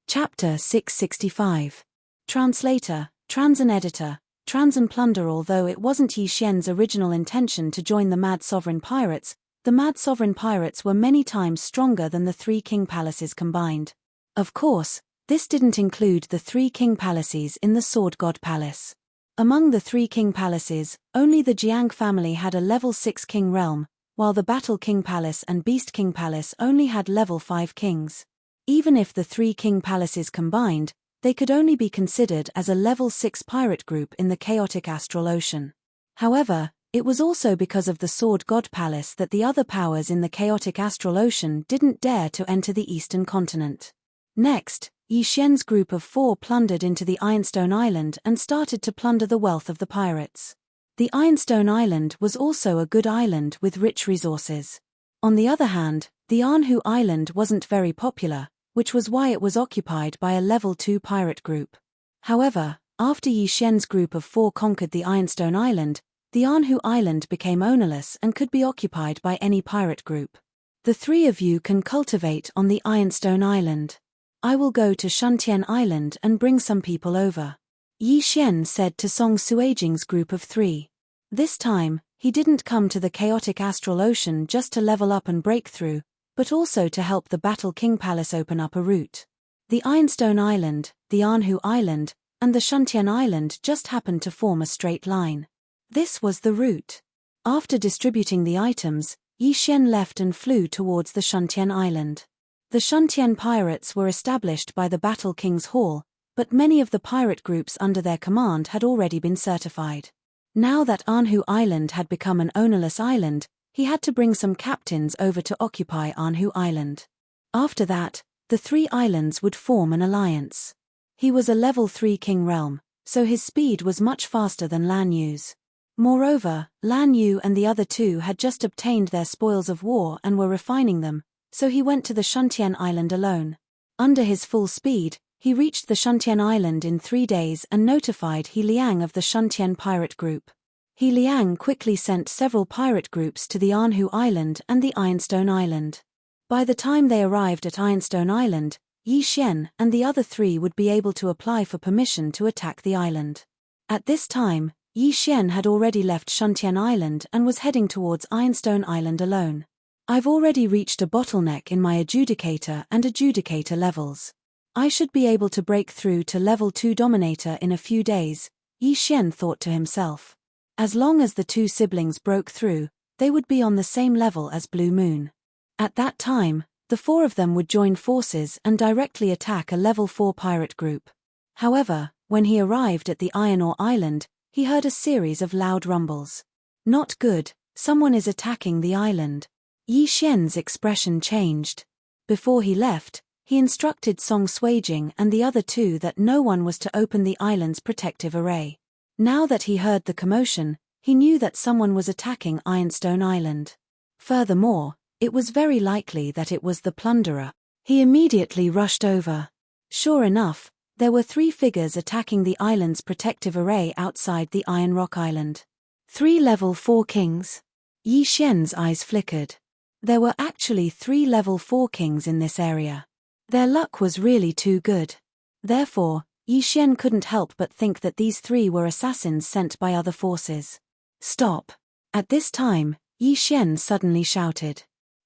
Chapter 665. Translator, Trans and Editor, Trans and Plunder. Although it wasn't Yi Xian's original intention to join the Mad Sovereign Pirates, the Mad Sovereign Pirates were many times stronger than the 3 king palaces combined. Of course, this didn't include the 3 king palaces in the Sword God Palace. Among the 3 king palaces, only the Jiang family had a level 6 king realm, while the Battle King Palace and Beast King Palace only had level 5 kings. Even if the 3 king palaces combined, they could only be considered as a level 6 pirate group in the chaotic astral ocean. However, it was also because of the Sword God Palace that the other powers in the chaotic astral ocean didn't dare to enter the eastern continent. Next, Yi Xian's group of 4 plundered into the Ironstone Island and started to plunder the wealth of the pirates. The Ironstone Island was also a good island with rich resources. On the other hand, the Anhu Island wasn't very popular, which was why it was occupied by a level 2 pirate group. However, after Yi Xian's group of 4 conquered the Ironstone Island, the Anhu Island became ownerless and could be occupied by any pirate group. The 3 of you can cultivate on the Ironstone Island. I will go to Shuntian Island and bring some people over. Yi Xian said to Song Suijing's group of 3. This time, he didn't come to the chaotic astral ocean just to level up and break through, but also to help the Battle King Palace open up a route. The Ironstone Island, the Anhu Island, and the Shuntian Island just happened to form a straight line. This was the route. After distributing the items, Yi Xian left and flew towards the Shuntian Island. The Shuntian pirates were established by the Battle King's Hall, but many of the pirate groups under their command had already been certified. Now that Anhu Island had become an ownerless island, he had to bring some captains over to occupy Anhu Island. After that, the 3 islands would form an alliance. He was a level 3 king realm, so his speed was much faster than Lan Yu's. Moreover, Lan Yu and the other 2 had just obtained their spoils of war and were refining them, so he went to the Shuntian Island alone. Under his full speed, he reached the Shuntian Island in 3 days and notified He Liang of the Shuntian pirate group. He Liang quickly sent several pirate groups to the Anhu Island and the Ironstone Island. By the time they arrived at Ironstone Island, Yi Xian and the other 3 would be able to apply for permission to attack the island. At this time, Yi Xian had already left Shuntian Island and was heading towards Ironstone Island alone. I've already reached a bottleneck in my adjudicator and adjudicator levels. I should be able to break through to level 2 dominator in a few days, Yi Xian thought to himself. As long as the two siblings broke through, they would be on the same level as Blue Moon. At that time, the four of them would join forces and directly attack a level 4 pirate group. However, when he arrived at the Iron Ore Island, he heard a series of loud rumbles. Not good, someone is attacking the island. Yi Xian's expression changed. Before he left, he instructed Song Suijing and the other two that no one was to open the island's protective array. Now that he heard the commotion, he knew that someone was attacking Ironstone Island. Furthermore, it was very likely that it was the plunderer. He immediately rushed over. Sure enough, there were 3 figures attacking the island's protective array outside the Iron Rock Island. 3 level 4 kings. Yi Xian's eyes flickered. There were actually 3 level 4 kings in this area. Their luck was really too good. Therefore, Yi Xian couldn't help but think that these 3 were assassins sent by other forces. Stop! At this time, Yi Xian suddenly shouted.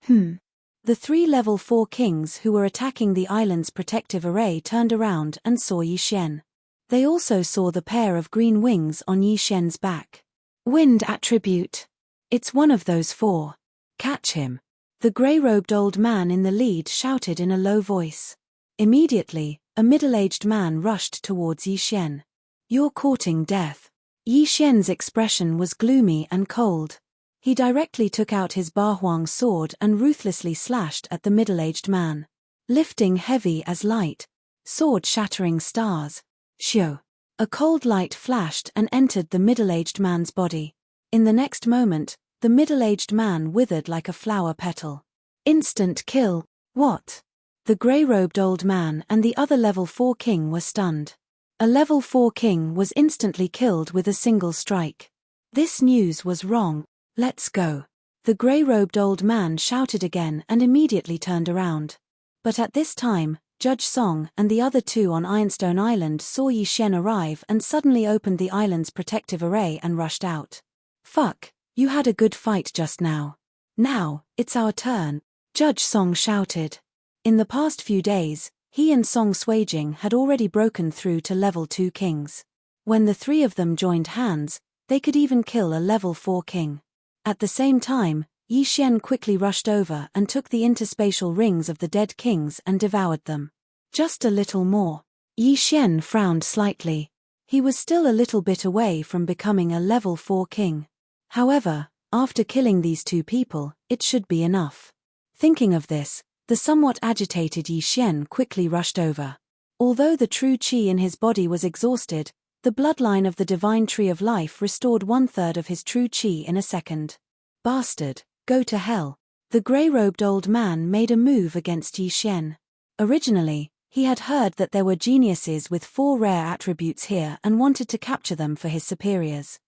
The 3 level 4 kings who were attacking the island's protective array turned around and saw Yi Xian. They also saw the pair of green wings on Yi Xian's back. Wind attribute. It's one of those 4. Catch him. The grey-robed old man in the lead shouted in a low voice. Immediately, a middle-aged man rushed towards Yi Xian. You're courting death. Yi Xian's expression was gloomy and cold. He directly took out his Bahuang sword and ruthlessly slashed at the middle-aged man. Lifting heavy as light. Sword shattering stars. Shio. A cold light flashed and entered the middle-aged man's body. In the next moment, the middle-aged man withered like a flower petal. Instant kill. What? The grey-robed old man and the other level 4 king were stunned. A level 4 king was instantly killed with a single strike. This news was wrong. Let's go. The grey-robed old man shouted again and immediately turned around. But at this time, Judge Song and the other 2 on Ironstone Island saw Yi Xian arrive and suddenly opened the island's protective array and rushed out. Fuck, you had a good fight just now. Now, it's our turn, Judge Song shouted. In the past few days, he and Song Suijing had already broken through to level 2 kings. When the 3 of them joined hands, they could even kill a level 4 king. At the same time, Yi Xian quickly rushed over and took the interspatial rings of the dead kings and devoured them. Just a little more. Yi Xian frowned slightly. He was still a little bit away from becoming a level 4 king. However, after killing these 2 people, it should be enough. Thinking of this, the somewhat agitated Yi Xian quickly rushed over. Although the true qi in his body was exhausted, the bloodline of the divine tree of life restored 1/3 of his true qi in a second. Bastard, go to hell. The grey-robed old man made a move against Yi Xian. Originally, he had heard that there were geniuses with 4 rare attributes here and wanted to capture them for his superiors.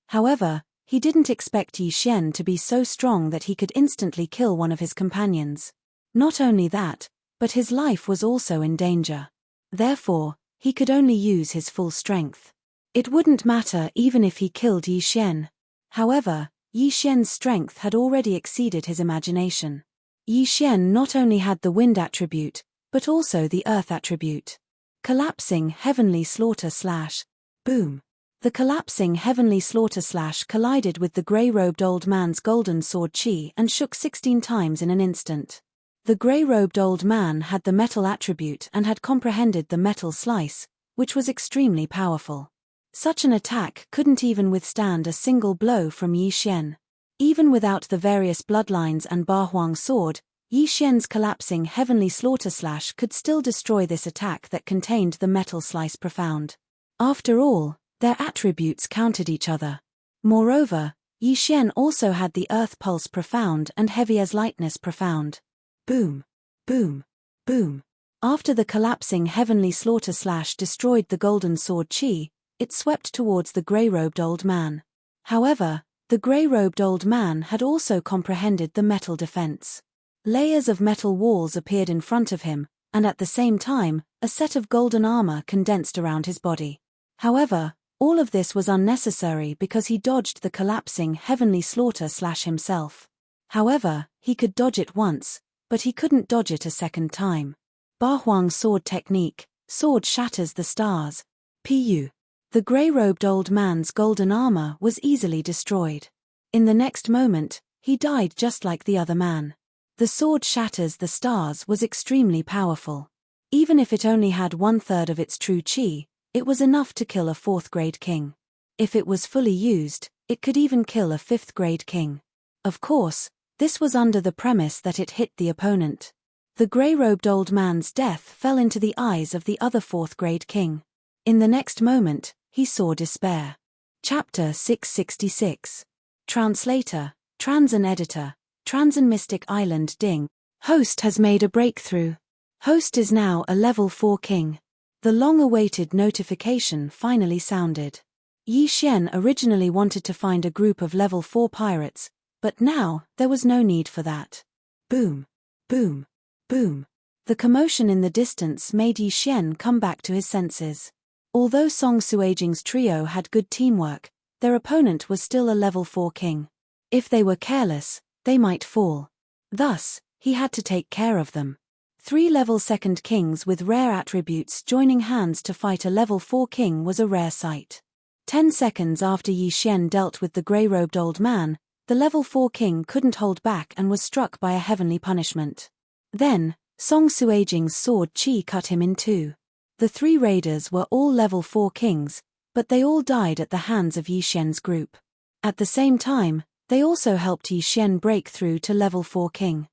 However, he didn't expect Yi Xian to be so strong that he could instantly kill one of his companions. Not only that, but his life was also in danger. Therefore, he could only use his full strength. It wouldn't matter even if he killed Yi Xian. However, Yi Xian's strength had already exceeded his imagination. Yi Xian not only had the wind attribute, but also the earth attribute. Collapsing heavenly slaughter slash. Boom. The collapsing heavenly slaughter slash collided with the grey-robed old man's golden sword qi and shook 16 times in an instant. The grey-robed old man had the metal attribute and had comprehended the metal slice, which was extremely powerful. Such an attack couldn't even withstand a single blow from Yi Xian. Even without the various bloodlines and Bahuang sword, Yi Xian's collapsing heavenly slaughter slash could still destroy this attack that contained the metal slice profound. After all, their attributes countered each other. Moreover, Yi Xian also had the earth pulse profound and heavy as lightness profound. Boom, boom, boom. After the collapsing heavenly slaughter slash destroyed the golden sword qi, it swept towards the grey-robed old man. However, the grey-robed old man had also comprehended the metal defense. Layers of metal walls appeared in front of him, and at the same time, a set of golden armor condensed around his body. However, All of this was unnecessary because he dodged the collapsing heavenly slaughter / himself. However, he could dodge it once, but he couldn't dodge it a second time. Ba Huang's sword technique, sword shatters the stars. Pu. The grey-robed old man's golden armor was easily destroyed. In the next moment, he died just like the other man. The sword shatters the stars was extremely powerful. Even if it only had 1/3 of its true chi, it was enough to kill a 4th-grade king. If it was fully used, it could even kill a 5th-grade king. Of course, this was under the premise that it hit the opponent. The grey-robed old man's death fell into the eyes of the other 4th-grade king. In the next moment, he saw despair. Chapter 666. Translator, Transan Editor, Transan Mystic Island Ding. Host has made a breakthrough. Host is now a level 4 king. The long-awaited notification finally sounded. Yi Xian originally wanted to find a group of level 4 pirates, but now, there was no need for that. Boom. Boom. Boom. The commotion in the distance made Yi Xian come back to his senses. Although Song Suijing's trio had good teamwork, their opponent was still a level 4 king. If they were careless, they might fall. Thus, he had to take care of them. 3 level 2nd kings with rare attributes joining hands to fight a level 4 king was a rare sight. 10 seconds after Yi Xian dealt with the grey-robed old man, the level 4 king couldn't hold back and was struck by a heavenly punishment. Then, Song Suijing's sword chi cut him in two. The 3 raiders were all level 4 kings, but they all died at the hands of Yi Xian's group. At the same time, they also helped Yi Xian break through to level 4 king.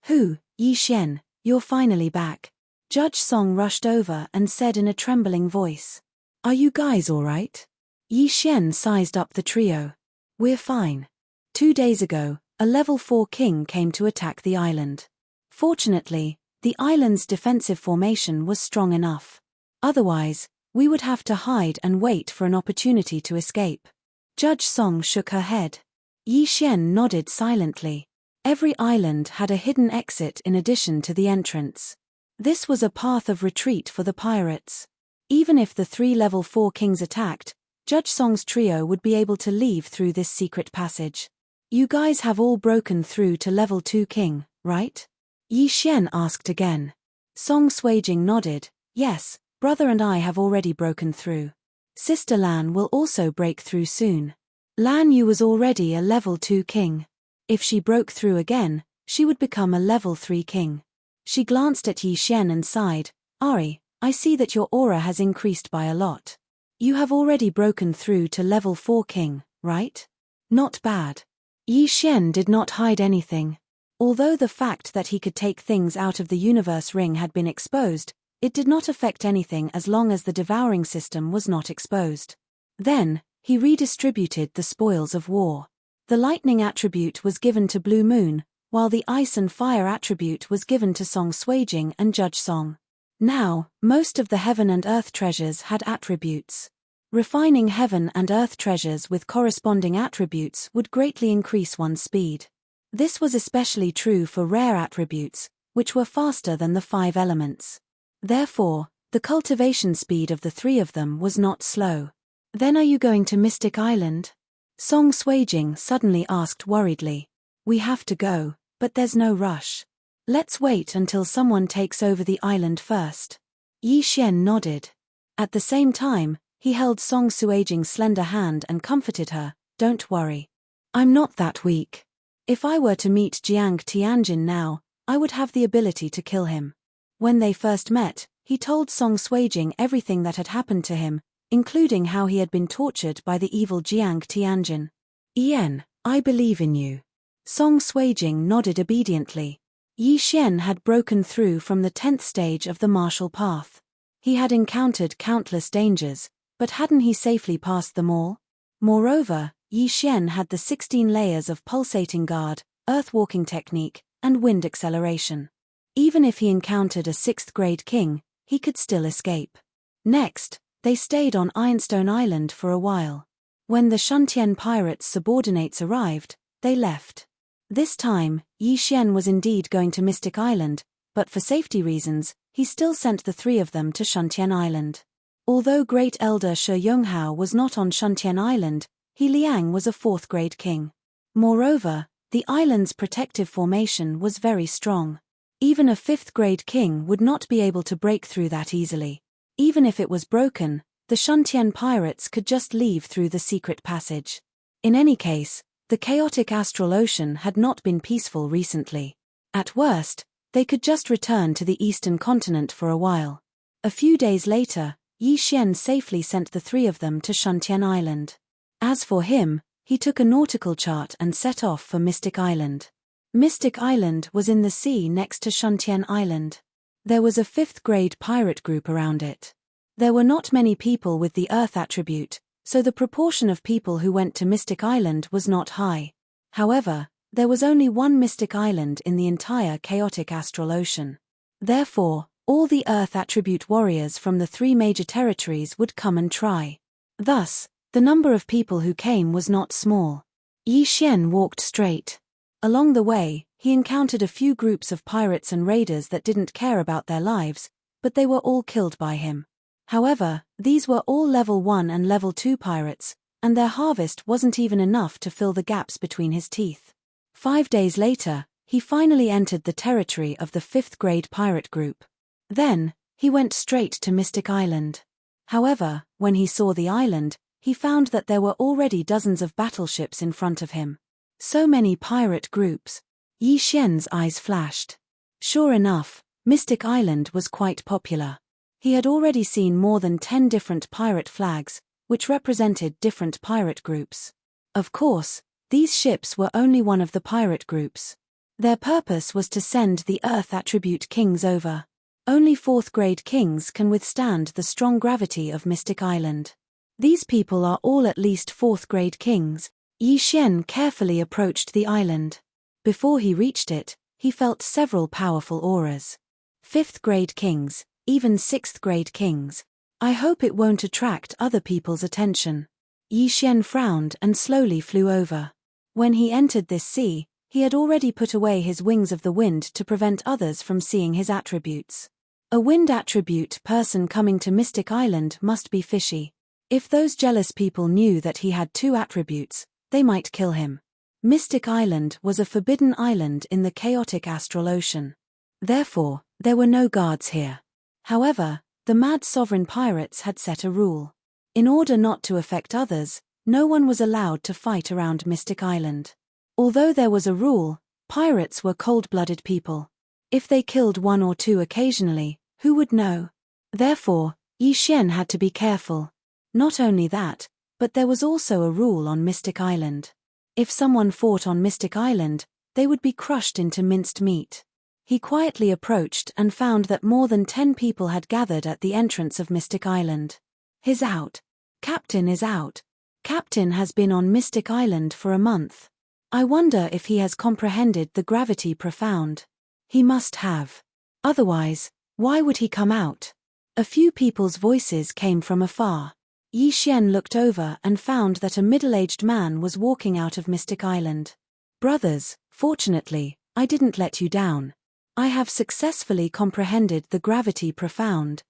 Yi Xian, you're finally back. Judge Song rushed over and said in a trembling voice. Are you guys alright? Yi Xian sized up the trio. We're fine. 2 days ago, a level 4 king came to attack the island. Fortunately, the island's defensive formation was strong enough. Otherwise, we would have to hide and wait for an opportunity to escape. Judge Song shook her head. Yi Xian nodded silently. Every island had a hidden exit in addition to the entrance. This was a path of retreat for the pirates. Even if the 3 level 4 kings attacked, Judge Song's trio would be able to leave through this secret passage. You guys have all broken through to level 2 king, right? Yi Xian asked again. Song Suijing nodded. Yes, brother and I have already broken through. Sister Lan will also break through soon. Lan Yu was already a level 2 king. If she broke through again, she would become a level 3 king. She glanced at Yi Xian and sighed. Ari, I see that your aura has increased by a lot. You have already broken through to level 4 king, right? Not bad. Yi Xian did not hide anything. Although the fact that he could take things out of the universe ring had been exposed, it did not affect anything as long as the devouring system was not exposed. Then, he redistributed the spoils of war. The lightning attribute was given to Blue Moon, while the ice and fire attribute was given to Song Suijing and Judge Song. Now, most of the heaven and earth treasures had attributes. Refining heaven and earth treasures with corresponding attributes would greatly increase one's speed. This was especially true for rare attributes, which were faster than the 5 elements. Therefore, the cultivation speed of the 3 of them was not slow. Then are you going to Mystic Island? Song Suijing suddenly asked worriedly. We have to go, but there's no rush. Let's wait until someone takes over the island first. Yi Xian nodded. At the same time, he held Song Suijing's slender hand and comforted her. Don't worry. I'm not that weak. If I were to meet Jiang Tianjin now, I would have the ability to kill him. When they first met, he told Song Suijing everything that had happened to him, including how he had been tortured by the evil Jiang Tianjin. Yen, I believe in you. Song Suijing nodded obediently. Yi Xian had broken through from the 10th stage of the martial path. He had encountered countless dangers, but hadn't he safely passed them all? Moreover, Yi Xian had the 16 layers of pulsating guard, earth-walking technique, and wind acceleration. Even if he encountered a 6th-grade king, he could still escape. Next, they stayed on Ironstone Island for a while. When the Shuntian pirates' subordinates arrived, they left. This time, Yi Xian was indeed going to Mystic Island, but for safety reasons, he still sent the 3 of them to Shuntian Island. Although Great Elder Shi Yonghao was not on Shuntian Island, He Liang was a 4th grade king. Moreover, the island's protective formation was very strong. Even a 5th grade king would not be able to break through that easily. Even if it was broken, the Shuntian pirates could just leave through the secret passage. In any case, the chaotic astral ocean had not been peaceful recently. At worst, they could just return to the eastern continent for a while. A few days later, Yi Xian safely sent the 3 of them to Shuntian Island. As for him, he took a nautical chart and set off for Mystic Island. Mystic Island was in the sea next to Shuntian Island. There was a 5th grade pirate group around it. There were not many people with the Earth attribute, so the proportion of people who went to Mystic Island was not high. However, there was only one Mystic Island in the entire chaotic astral ocean. Therefore, all the Earth attribute warriors from the 3 major territories would come and try. Thus, the number of people who came was not small. Yi Xian walked straight. Along the way, he encountered a few groups of pirates and raiders that didn't care about their lives, but they were all killed by him. However, these were all level 1 and level 2 pirates, and their harvest wasn't even enough to fill the gaps between his teeth. 5 days later, he finally entered the territory of the 5th grade pirate group. Then, he went straight to Mystic Island. However, when he saw the island, he found that there were already dozens of battleships in front of him. So many pirate groups. Yi Xian's eyes flashed. Sure enough, Mystic Island was quite popular. He had already seen more than 10 different pirate flags, which represented different pirate groups. Of course, these ships were only one of the pirate groups. Their purpose was to send the Earth attribute kings over. Only 4th grade kings can withstand the strong gravity of Mystic Island. These people are all at least 4th grade kings. Yi Xian carefully approached the island. Before he reached it, he felt several powerful auras. 5th grade kings, even 6th grade kings. I hope it won't attract other people's attention. Yi Xian frowned and slowly flew over. When he entered this sea, he had already put away his wings of the wind to prevent others from seeing his attributes. A wind attribute person coming to Mystic Island must be fishy. If those jealous people knew that he had 2 attributes, they might kill him. Mystic Island was a forbidden island in the chaotic astral ocean. Therefore, there were no guards here. However, the mad sovereign pirates had set a rule. In order not to affect others, no one was allowed to fight around Mystic Island. Although there was a rule, pirates were cold-blooded people. If they killed 1 or 2 occasionally, who would know? Therefore, Yi Xian had to be careful. Not only that, but there was also a rule on Mystic Island. If someone fought on Mystic Island, they would be crushed into minced meat. He quietly approached and found that more than 10 people had gathered at the entrance of Mystic Island. He's out. Captain is out. Captain has been on Mystic Island for a month. I wonder if he has comprehended the gravity profound. He must have. Otherwise, why would he come out? A few people's voices came from afar. Yi Xian looked over and found that a middle-aged man was walking out of Mystic Island. Brothers, fortunately, I didn't let you down. I have successfully comprehended the gravity profound.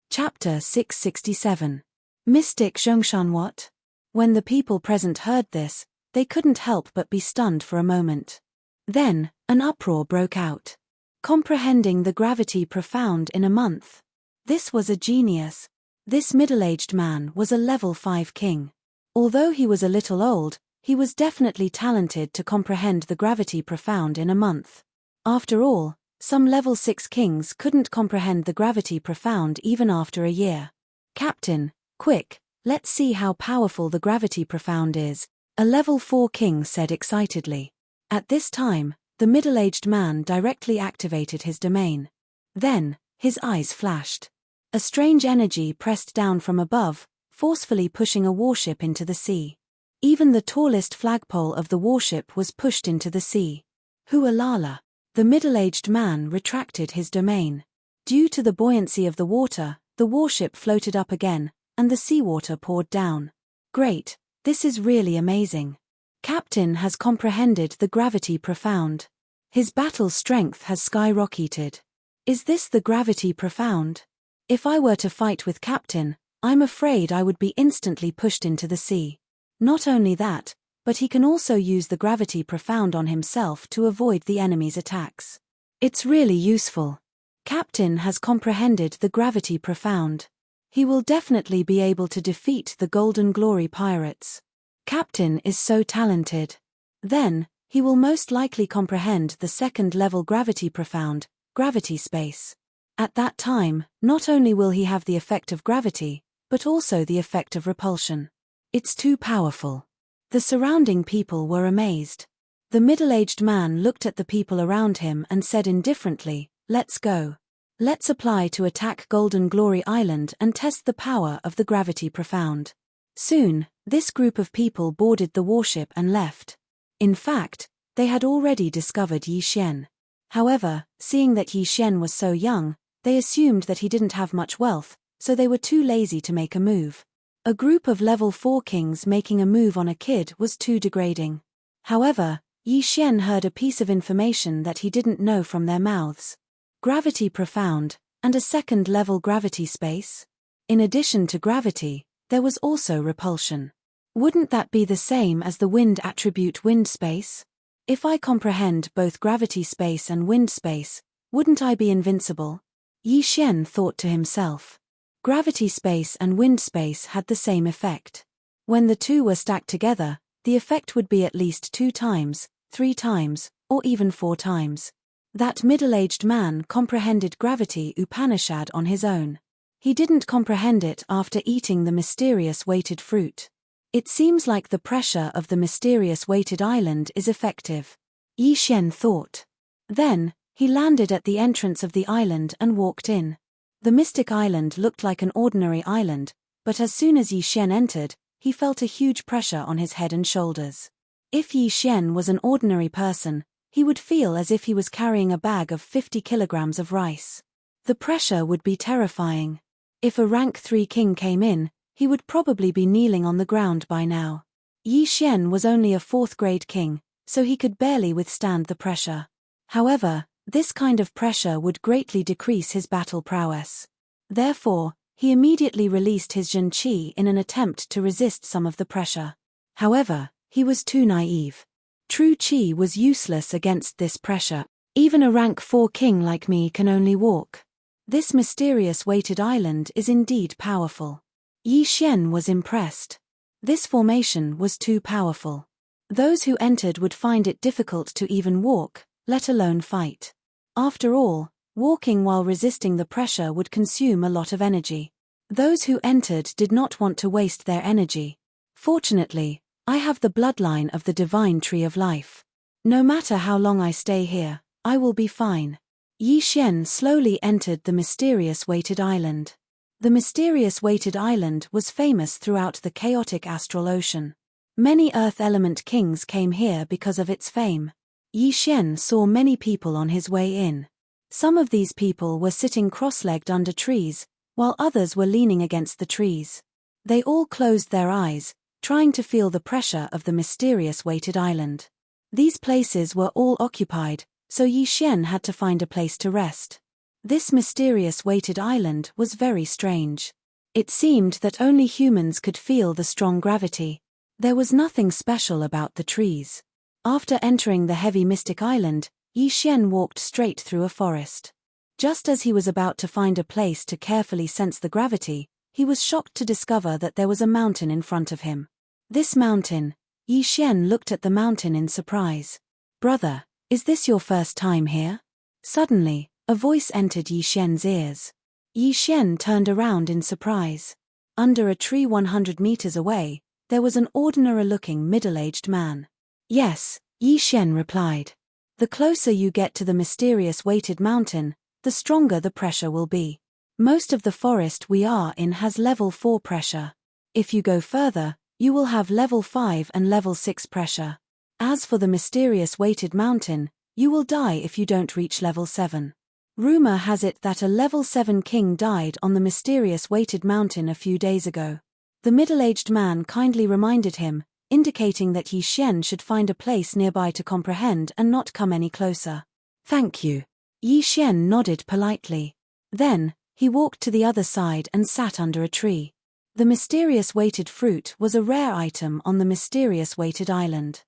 Chapter 667. Mystic Zhongshan. What? When the people present heard this, they couldn't help but be stunned for a moment. Then, an uproar broke out. Comprehending the gravity profound in a month. This was a genius. This middle-aged man was a level 5 king. Although he was a little old, he was definitely talented to comprehend the gravity profound in a month. After all, some level 6 kings couldn't comprehend the gravity profound even after a year. Captain, quick, let's see how powerful the gravity profound is, a level 4 king said excitedly. At this time, the middle-aged man directly activated his domain. Then, his eyes flashed. A strange energy pressed down from above, forcefully pushing a warship into the sea. Even the tallest flagpole of the warship was pushed into the sea. Hualala. The middle-aged man retracted his domain. Due to the buoyancy of the water, the warship floated up again, and the seawater poured down. Great, this is really amazing. Captain has comprehended the gravity profound. His battle strength has skyrocketed. Is this the gravity profound? If I were to fight with Captain, I'm afraid I would be instantly pushed into the sea. Not only that, but he can also use the gravity profound on himself to avoid the enemy's attacks. It's really useful. Captain has comprehended the gravity profound. He will definitely be able to defeat the Golden Glory pirates. Captain is so talented. Then, he will most likely comprehend the second-level gravity profound, gravity space. At that time, not only will he have the effect of gravity, but also the effect of repulsion. It's too powerful. The surrounding people were amazed. The middle-aged man looked at the people around him and said indifferently, "Let's go. Let's apply to attack Golden Glory Island and test the power of the gravity profound." Soon, this group of people boarded the warship and left. In fact, they had already discovered Yi Xian. However, seeing that Yi Xian was so young, they assumed that he didn't have much wealth, so they were too lazy to make a move. A group of level 4 kings making a move on a kid was too degrading. However, Yi Xian heard a piece of information that he didn't know from their mouths. Gravity profound, and a second-level gravity space? In addition to gravity, there was also repulsion. Wouldn't that be the same as the wind attribute wind space? If I comprehend both gravity space and wind space, wouldn't I be invincible? Yi Xian thought to himself. Gravity space and wind space had the same effect. When the two were stacked together, the effect would be at least 2 times, 3 times, or even 4 times. That middle-aged man comprehended gravity Upanishad on his own. He didn't comprehend it after eating the mysterious weighted fruit. It seems like the pressure of the mysterious weighted island is effective. Yi Xian thought. Then, he landed at the entrance of the island and walked in. The mystic island looked like an ordinary island, but as soon as Yi Xian entered, he felt a huge pressure on his head and shoulders. If Yi Xian was an ordinary person, he would feel as if he was carrying a bag of 50 kilograms of rice. The pressure would be terrifying. If a rank 3 king came in, he would probably be kneeling on the ground by now. Yi Xian was only a 4th-grade king, so he could barely withstand the pressure. However, this kind of pressure would greatly decrease his battle prowess. Therefore, he immediately released his Zhen Qi in an attempt to resist some of the pressure. However, he was too naive. True Qi was useless against this pressure. Even a rank 4 king like me can only walk. This mysterious weighted island is indeed powerful. Yi Xian was impressed. This formation was too powerful. Those who entered would find it difficult to even walk, let alone fight. After all, walking while resisting the pressure would consume a lot of energy. Those who entered did not want to waste their energy. Fortunately, I have the bloodline of the divine tree of life. No matter how long I stay here, I will be fine. Yi Xian slowly entered the mysterious weighted island. The mysterious weighted island was famous throughout the chaotic astral ocean. Many earth element kings came here because of its fame. Yi Xian saw many people on his way in. Some of these people were sitting cross-legged under trees, while others were leaning against the trees. They all closed their eyes, trying to feel the pressure of the mysterious weighted island. These places were all occupied, so Yi Xian had to find a place to rest. This mysterious weighted island was very strange. It seemed that only humans could feel the strong gravity. There was nothing special about the trees. After entering the heavy mystic island, Yi Xian walked straight through a forest. Just as he was about to find a place to carefully sense the gravity, he was shocked to discover that there was a mountain in front of him. This mountain, Yi Xian looked at the mountain in surprise. "Brother, is this your first time here?" Suddenly, a voice entered Yi Xian's ears. Yi Xian turned around in surprise. Under a tree 100 meters away, there was an ordinary-looking middle-aged man. "Yes," Yi Xian replied. "The closer you get to the mysterious weighted mountain, the stronger the pressure will be. Most of the forest we are in has level 4 pressure. If you go further, you will have level 5 and level 6 pressure. As for the mysterious weighted mountain, you will die if you don't reach level 7. Rumor has it that a level 7 king died on the mysterious weighted mountain a few days ago." The middle-aged man kindly reminded him, indicating that Yi Xian should find a place nearby to comprehend and not come any closer. "Thank you." Yi Xian nodded politely. Then, he walked to the other side and sat under a tree. The mysterious weighted fruit was a rare item on the mysterious weighted island.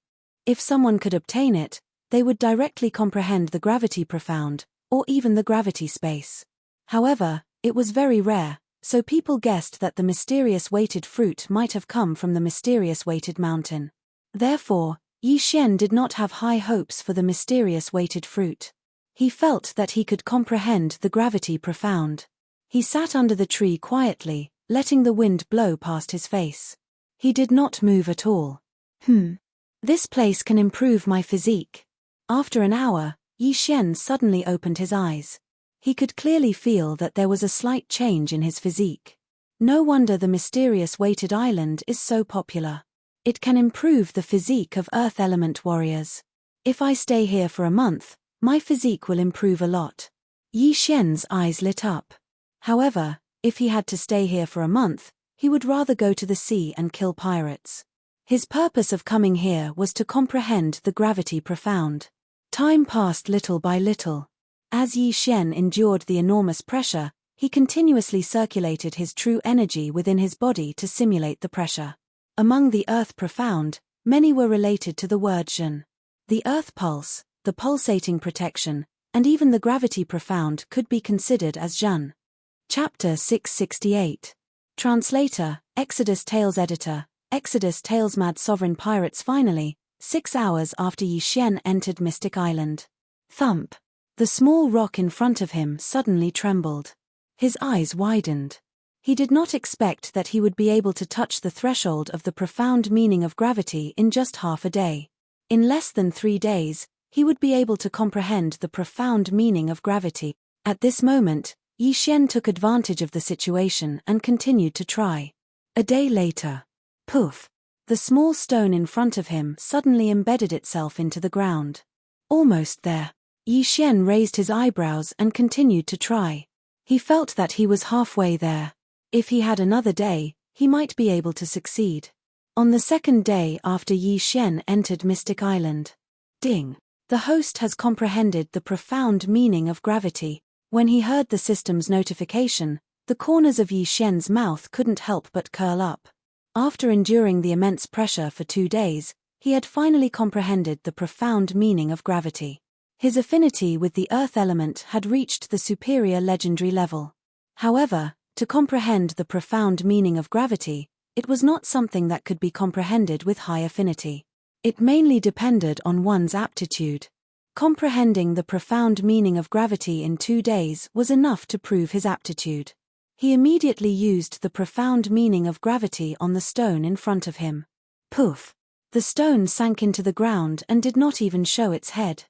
If someone could obtain it, they would directly comprehend the gravity profound, or even the gravity space. However, it was very rare, so people guessed that the mysterious weighted fruit might have come from the mysterious weighted mountain. Therefore, Yi Xian did not have high hopes for the mysterious weighted fruit. He felt that he could comprehend the gravity profound. He sat under the tree quietly, letting the wind blow past his face. He did not move at all. This place can improve my physique. After an hour, Yi Xian suddenly opened his eyes. He could clearly feel that there was a slight change in his physique. No wonder the mysterious weighted island is so popular. It can improve the physique of earth element warriors. If I stay here for a month, my physique will improve a lot. Yi Xian's eyes lit up. However, if he had to stay here for a month, he would rather go to the sea and kill pirates. His purpose of coming here was to comprehend the gravity profound. Time passed little by little. As Yi Xian endured the enormous pressure, he continuously circulated his true energy within his body to simulate the pressure. Among the earth profound, many were related to the word Zhen. The earth pulse, the pulsating protection, and even the gravity profound could be considered as Zhen. Chapter 668. Translator, Exodus Tales Editor, Exodus Tales. Mad Sovereign Pirates. Finally, 6 hours after Yi Xian entered Mystic Island. Thump. The small rock in front of him suddenly trembled. His eyes widened. He did not expect that he would be able to touch the threshold of the profound meaning of gravity in just half a day. In less than 3 days, he would be able to comprehend the profound meaning of gravity. At this moment, Yi Xian took advantage of the situation and continued to try. A day later. Poof! The small stone in front of him suddenly embedded itself into the ground. Almost there. Yi Xian raised his eyebrows and continued to try. He felt that he was halfway there. If he had another day, he might be able to succeed. On the second day after Yi Xian entered Mystic Island. Ding! The host has comprehended the profound meaning of gravity. When he heard the system's notification, the corners of Yi Xian's mouth couldn't help but curl up. After enduring the immense pressure for 2 days, he had finally comprehended the profound meaning of gravity. His affinity with the earth element had reached the superior legendary level. However, to comprehend the profound meaning of gravity, it was not something that could be comprehended with high affinity. It mainly depended on one's aptitude. Comprehending the profound meaning of gravity in 2 days was enough to prove his aptitude. He immediately used the profound meaning of gravity on the stone in front of him. Poof! The stone sank into the ground and did not even show its head.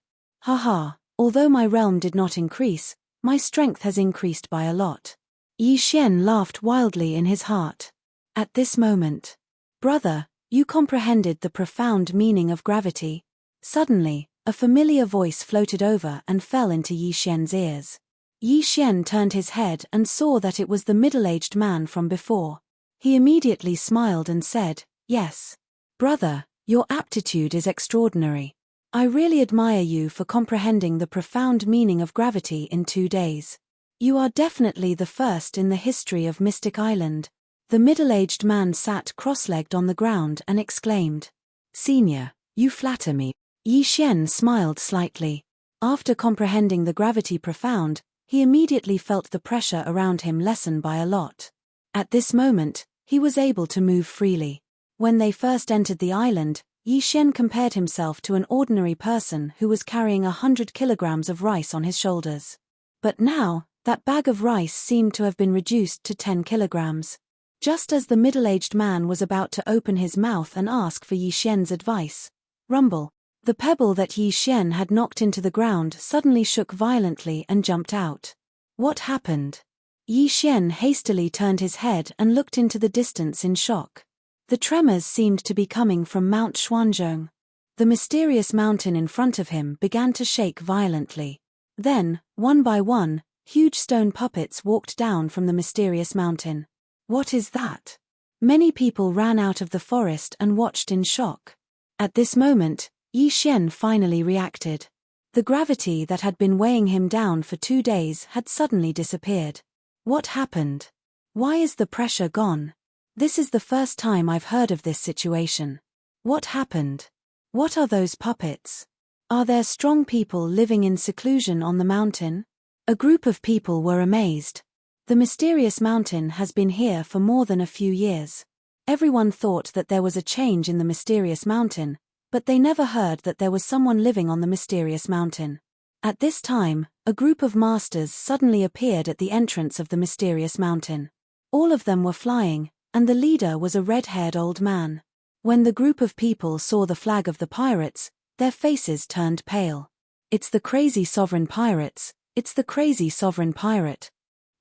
Haha, although my realm did not increase, my strength has increased by a lot. Yi Xian laughed wildly in his heart. At this moment, brother, you comprehended the profound meaning of gravity. Suddenly, a familiar voice floated over and fell into Yi Xian's ears. Yi Xian turned his head and saw that it was the middle-aged man from before. He immediately smiled and said, "Yes. Brother, your aptitude is extraordinary. I really admire you for comprehending the profound meaning of gravity in 2 days. You are definitely the first in the history of Mystic Island." The middle-aged man sat cross-legged on the ground and exclaimed, "Senior, you flatter me." Yi Xian smiled slightly. After comprehending the gravity profound, he immediately felt the pressure around him lessen by a lot. At this moment, he was able to move freely. When they first entered the island, Yi Xian compared himself to an ordinary person who was carrying 100 kilograms of rice on his shoulders. But now, that bag of rice seemed to have been reduced to 10 kilograms. Just as the middle-aged man was about to open his mouth and ask for Yi Xian's advice, rumble! The pebble that Yi Xian had knocked into the ground suddenly shook violently and jumped out. What happened? Yi Xian hastily turned his head and looked into the distance in shock. The tremors seemed to be coming from Mount Xuanzhong. The mysterious mountain in front of him began to shake violently. Then, one by one, huge stone puppets walked down from the mysterious mountain. What is that? Many people ran out of the forest and watched in shock. At this moment, Yi Xian finally reacted. The gravity that had been weighing him down for 2 days had suddenly disappeared. What happened? Why is the pressure gone? This is the first time I've heard of this situation. What happened? What are those puppets? Are there strong people living in seclusion on the mountain? A group of people were amazed. The mysterious mountain has been here for more than a few years. Everyone thought that there was a change in the mysterious mountain, but they never heard that there was someone living on the mysterious mountain. At this time, a group of masters suddenly appeared at the entrance of the mysterious mountain. All of them were flying, and the leader was a red-haired old man. When the group of people saw the flag of the pirates, their faces turned pale. It's the crazy sovereign pirates, it's the crazy sovereign pirate.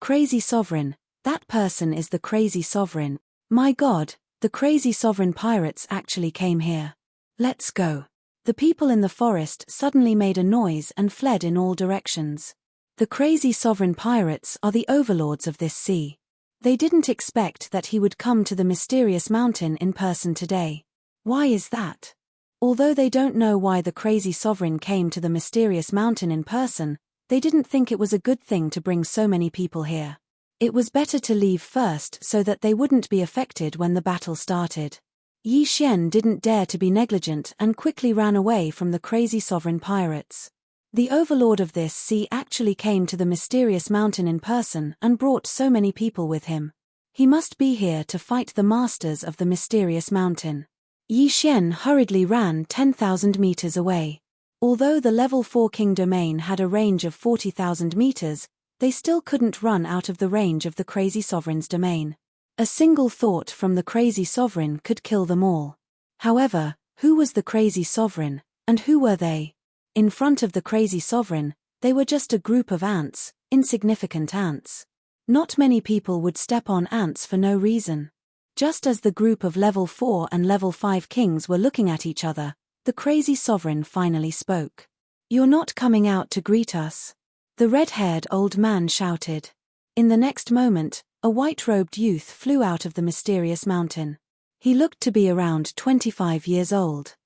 Crazy sovereign, that person is the crazy sovereign. My God, the crazy sovereign pirates actually came here. Let's go. The people in the forest suddenly made a noise and fled in all directions. The crazy sovereign pirates are the overlords of this sea. They didn't expect that he would come to the mysterious mountain in person today. Why is that? Although they don't know why the crazy sovereign came to the mysterious mountain in person, they didn't think it was a good thing to bring so many people here. It was better to leave first so that they wouldn't be affected when the battle started. Yi Xian didn't dare to be negligent and quickly ran away from the crazy sovereign pirates. The overlord of this sea actually came to the mysterious mountain in person and brought so many people with him. He must be here to fight the masters of the mysterious mountain. Yi Xian hurriedly ran 10,000 meters away. Although the level 4 king domain had a range of 40,000 meters, they still couldn't run out of the range of the crazy sovereign's domain. A single thought from the crazy sovereign could kill them all. However, who was the crazy sovereign, and who were they? In front of the crazy sovereign, they were just a group of ants, insignificant ants. Not many people would step on ants for no reason. Just as the group of level 4 and level 5 kings were looking at each other, the crazy sovereign finally spoke. "You're not coming out to greet us?" The red-haired old man shouted. In the next moment, a white-robed youth flew out of the mysterious mountain. He looked to be around 25 years old.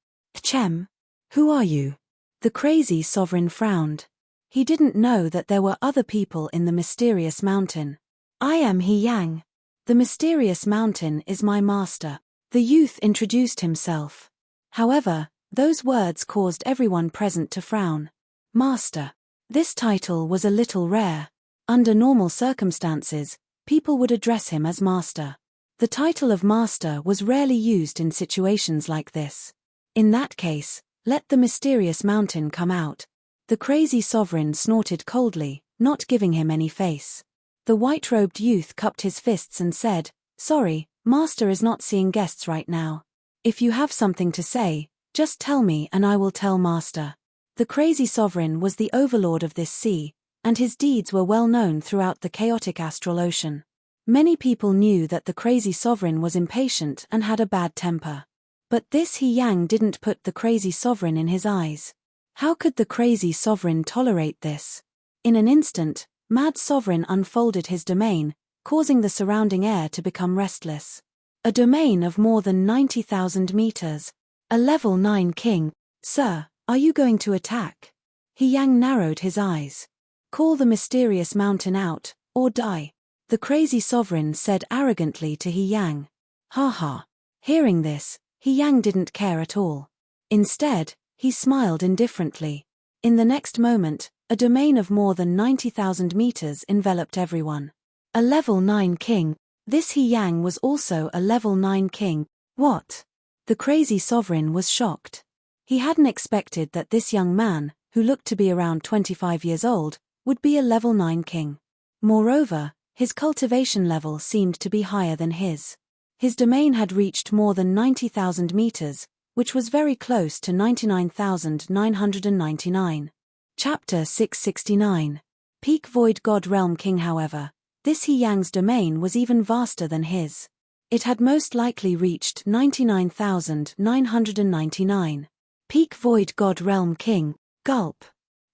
"Chem? Who are you?" The crazy sovereign frowned. He didn't know that there were other people in the mysterious mountain. "I am He Yang. The mysterious mountain is my master." The youth introduced himself. However, those words caused everyone present to frown. Master. This title was a little rare. Under normal circumstances, people would address him as master. The title of master was rarely used in situations like this. In that case, let the mysterious mountain come out. The crazy sovereign snorted coldly, not giving him any face. The white-robed youth cupped his fists and said, "Sorry, master is not seeing guests right now. If you have something to say, just tell me and I will tell master." The crazy sovereign was the overlord of this sea, and his deeds were well known throughout the chaotic astral ocean. Many people knew that the crazy sovereign was impatient and had a bad temper. But this He Yang didn't put the crazy sovereign in his eyes. How could the crazy sovereign tolerate this? In an instant, Mad Sovereign unfolded his domain, causing the surrounding air to become restless. A domain of more than 90,000 meters. A level 9 king. "Sir, are you going to attack?" He Yang narrowed his eyes. "Call the mysterious mountain out, or die," the crazy sovereign said arrogantly to He Yang. Ha ha. Hearing this, He Yang didn't care at all. Instead, he smiled indifferently. In the next moment, a domain of more than 90,000 meters enveloped everyone. A level 9 king. This He Yang was also a level 9 king. What? The crazy sovereign was shocked. He hadn't expected that this young man, who looked to be around 25 years old, would be a level 9 king. Moreover, his cultivation level seemed to be higher than his. His domain had reached more than 90,000 meters, which was very close to 99,999. Chapter 669. Peak Void God Realm King. However, this He Yang's domain was even vaster than his. It had most likely reached 99,999. Peak Void God Realm King. Gulp.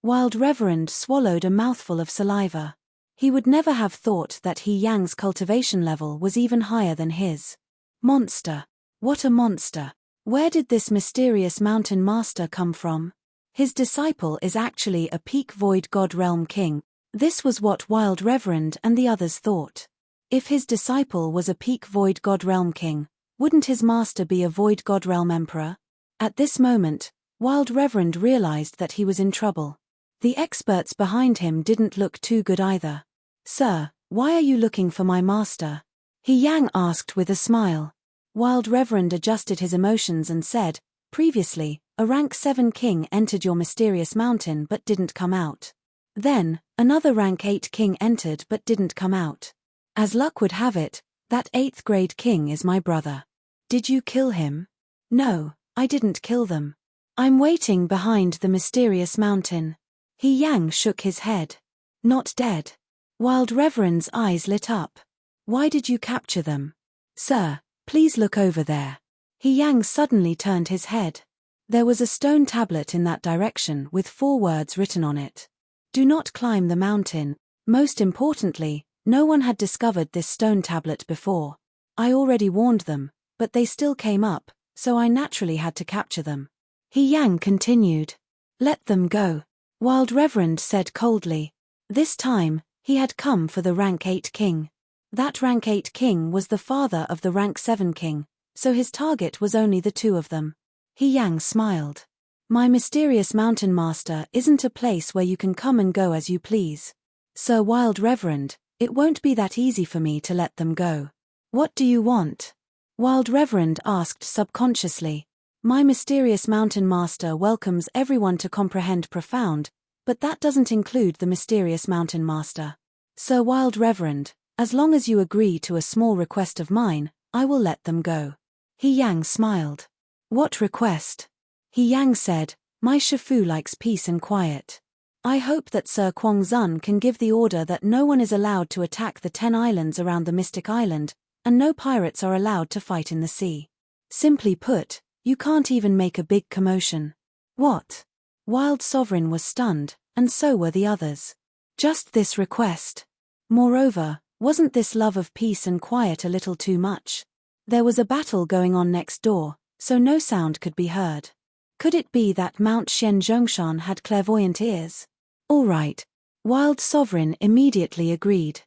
Wild Reverend swallowed a mouthful of saliva. He would never have thought that He Yang's cultivation level was even higher than his. Monster. What a monster. Where did this mysterious mountain master come from? His disciple is actually a Peak Void God Realm King. This was what Wild Reverend and the others thought. If his disciple was a peak Void God Realm king, wouldn't his master be a Void God Realm emperor? At this moment, Wild Reverend realized that he was in trouble. The experts behind him didn't look too good either. "Sir, why are you looking for my master?" He Yang asked with a smile. Wild Reverend adjusted his emotions and said, "Previously, a rank 7 king entered your mysterious mountain but didn't come out. Then, another rank 8 king entered but didn't come out. As luck would have it, that 8th grade king is my brother. Did you kill him?" "No, I didn't kill them. I'm waiting behind the mysterious mountain." He Yang shook his head. "Not dead." Wild Reverend's eyes lit up. "Why did you capture them?" "Sir, please look over there." He Yang suddenly turned his head. There was a stone tablet in that direction with 4 words written on it. "Do not climb the mountain." Most importantly, no one had discovered this stone tablet before. I already warned them, but they still came up, so I naturally had to capture them. He Yang continued. "Let them go," Wild Reverend said coldly. This time, he had come for the rank 8 king. That rank 8 king was the father of the rank 7 king, so his target was only the 2 of them. He Yang smiled. "My mysterious mountain master isn't a place where you can come and go as you please. Sir Wild Reverend, it won't be that easy for me to let them go." "What do you want?" Wild Reverend asked subconsciously. "My mysterious mountain master welcomes everyone to comprehend profound, but that doesn't include the mysterious mountain master. Sir Wild Reverend, as long as you agree to a small request of mine, I will let them go." He Yang smiled. "What request?" He Yang said, "My Shifu likes peace and quiet. I hope that Sir Zun can give the order that no one is allowed to attack the 10 islands around the Mystic Island, and no pirates are allowed to fight in the sea. Simply put, you can't even make a big commotion." "What?" Wild Sovereign was stunned, and so were the others. "Just this request." Moreover, wasn't this love of peace and quiet a little too much? There was a battle going on next door, so no sound could be heard. Could it be that Mount Zhongshan had clairvoyant ears? "All right." Wild Sovereign immediately agreed.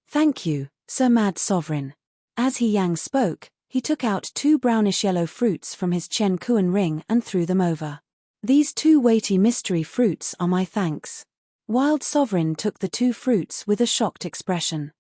"Thank you, Sir Mad Sovereign." As He Yang spoke, he took out 2 brownish-yellow fruits from his Chen Kuan ring and threw them over. "These 2 weighty mystery fruits are my thanks." Wild Sovereign took the 2 fruits with a shocked expression.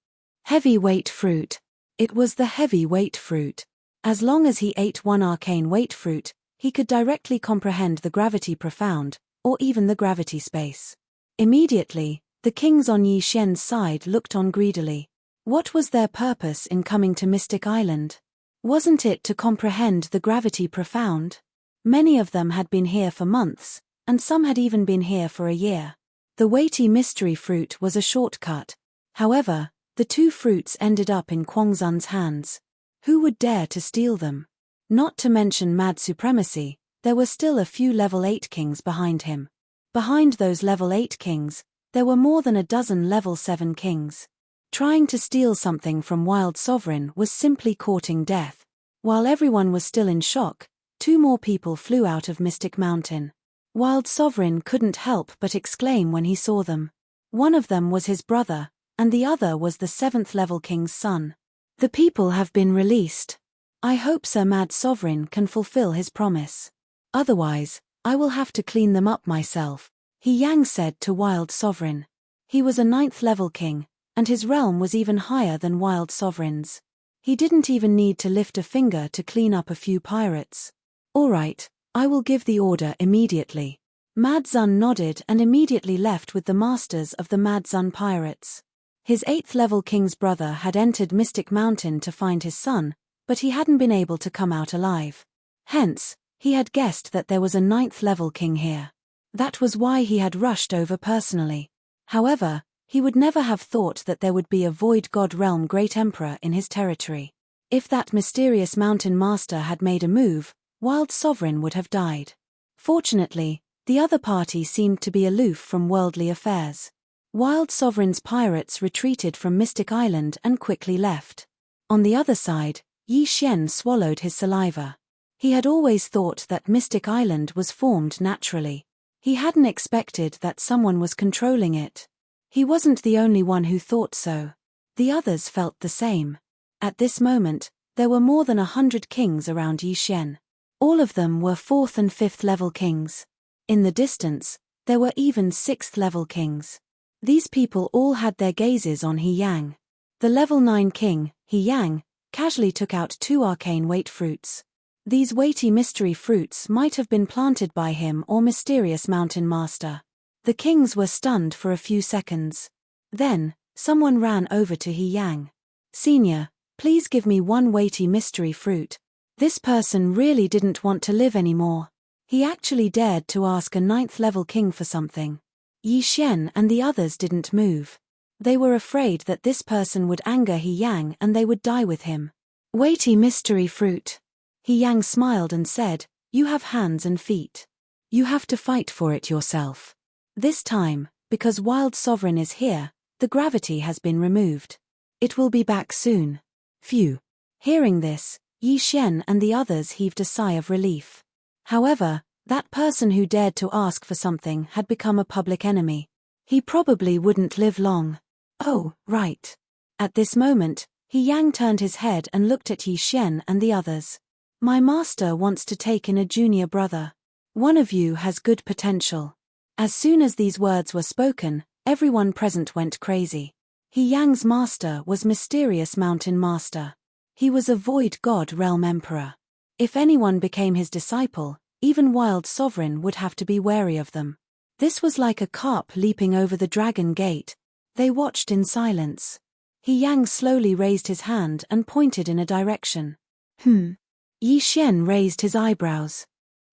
Heavy-weight fruit. It was the heavy-weight fruit. As long as he ate 1 arcane weight fruit, he could directly comprehend the gravity profound, or even the gravity space. Immediately, the kings on Yi Xian's side looked on greedily. What was their purpose in coming to Mystic Island? Wasn't it to comprehend the gravity profound? Many of them had been here for months, and some had even been here for a year. The weighty mystery fruit was a shortcut. However, the 2 fruits ended up in Zun's hands. Who would dare to steal them? Not to mention mad supremacy, there were still a few level 8 kings behind him. Behind those level 8 kings, there were more than a dozen level 7 kings. Trying to steal something from Wild Sovereign was simply courting death. While everyone was still in shock, 2 more people flew out of Mystic Mountain. Wild Sovereign couldn't help but exclaim when he saw them. One of them was his brother, and the other was the 7th level king's son. "The people have been released. I hope Sir Mad Sovereign can fulfill his promise. Otherwise, I will have to clean them up myself," He Yang said to Wild Sovereign. He was a 9th level king, and his realm was even higher than Wild Sovereign's. He didn't even need to lift a finger to clean up a few pirates. "All right, I will give the order immediately." Mad Zun nodded and immediately left with the masters of the Mad Zun pirates. His 8th level king's brother had entered Mystic Mountain to find his son, but he hadn't been able to come out alive. Hence, he had guessed that there was a 9th level king here. That was why he had rushed over personally. However, he would never have thought that there would be a Void God Realm Great Emperor in his territory. If that mysterious mountain master had made a move, Wild Sovereign would have died. Fortunately, the other party seemed to be aloof from worldly affairs. Wild Sovereign's pirates retreated from Mystic Island and quickly left. On the other side, Yi Xian swallowed his saliva. He had always thought that Mystic Island was formed naturally. He hadn't expected that someone was controlling it. He wasn't the only one who thought so. The others felt the same. At this moment, there were more than 100 kings around Yi Xian. All of them were 4th and 5th level kings. In the distance, there were even 6th level kings. These people all had their gazes on He Yang. The level 9 king, He Yang, casually took out 2 arcane weight fruits. These weighty mystery fruits might have been planted by him or mysterious mountain master. The kings were stunned for a few seconds. Then, someone ran over to He Yang. "Senior, please give me 1 weighty mystery fruit." This person really didn't want to live anymore. He actually dared to ask a 9th level king for something. Yi Xian and the others didn't move. They were afraid that this person would anger He Yang and they would die with him. "Weighty mystery fruit." He Yang smiled and said, "You have hands and feet. You have to fight for it yourself. This time, because Wild Sovereign is here, the gravity has been removed. It will be back soon." Phew. Hearing this, Yi Xian and the others heaved a sigh of relief. However, that person who dared to ask for something had become a public enemy. He probably wouldn't live long. Oh, right. At this moment, He Yang turned his head and looked at Yi Xian and the others. "My master wants to take in a junior brother. One of you has good potential." As soon as these words were spoken, everyone present went crazy. He Yang's master was Mysterious Mountain Master. He was a Void God Realm Emperor. If anyone became his disciple, even Wild Sovereign would have to be wary of them. This was like a carp leaping over the dragon gate. They watched in silence. He Yang slowly raised his hand and pointed in a direction. Yi Xian raised his eyebrows.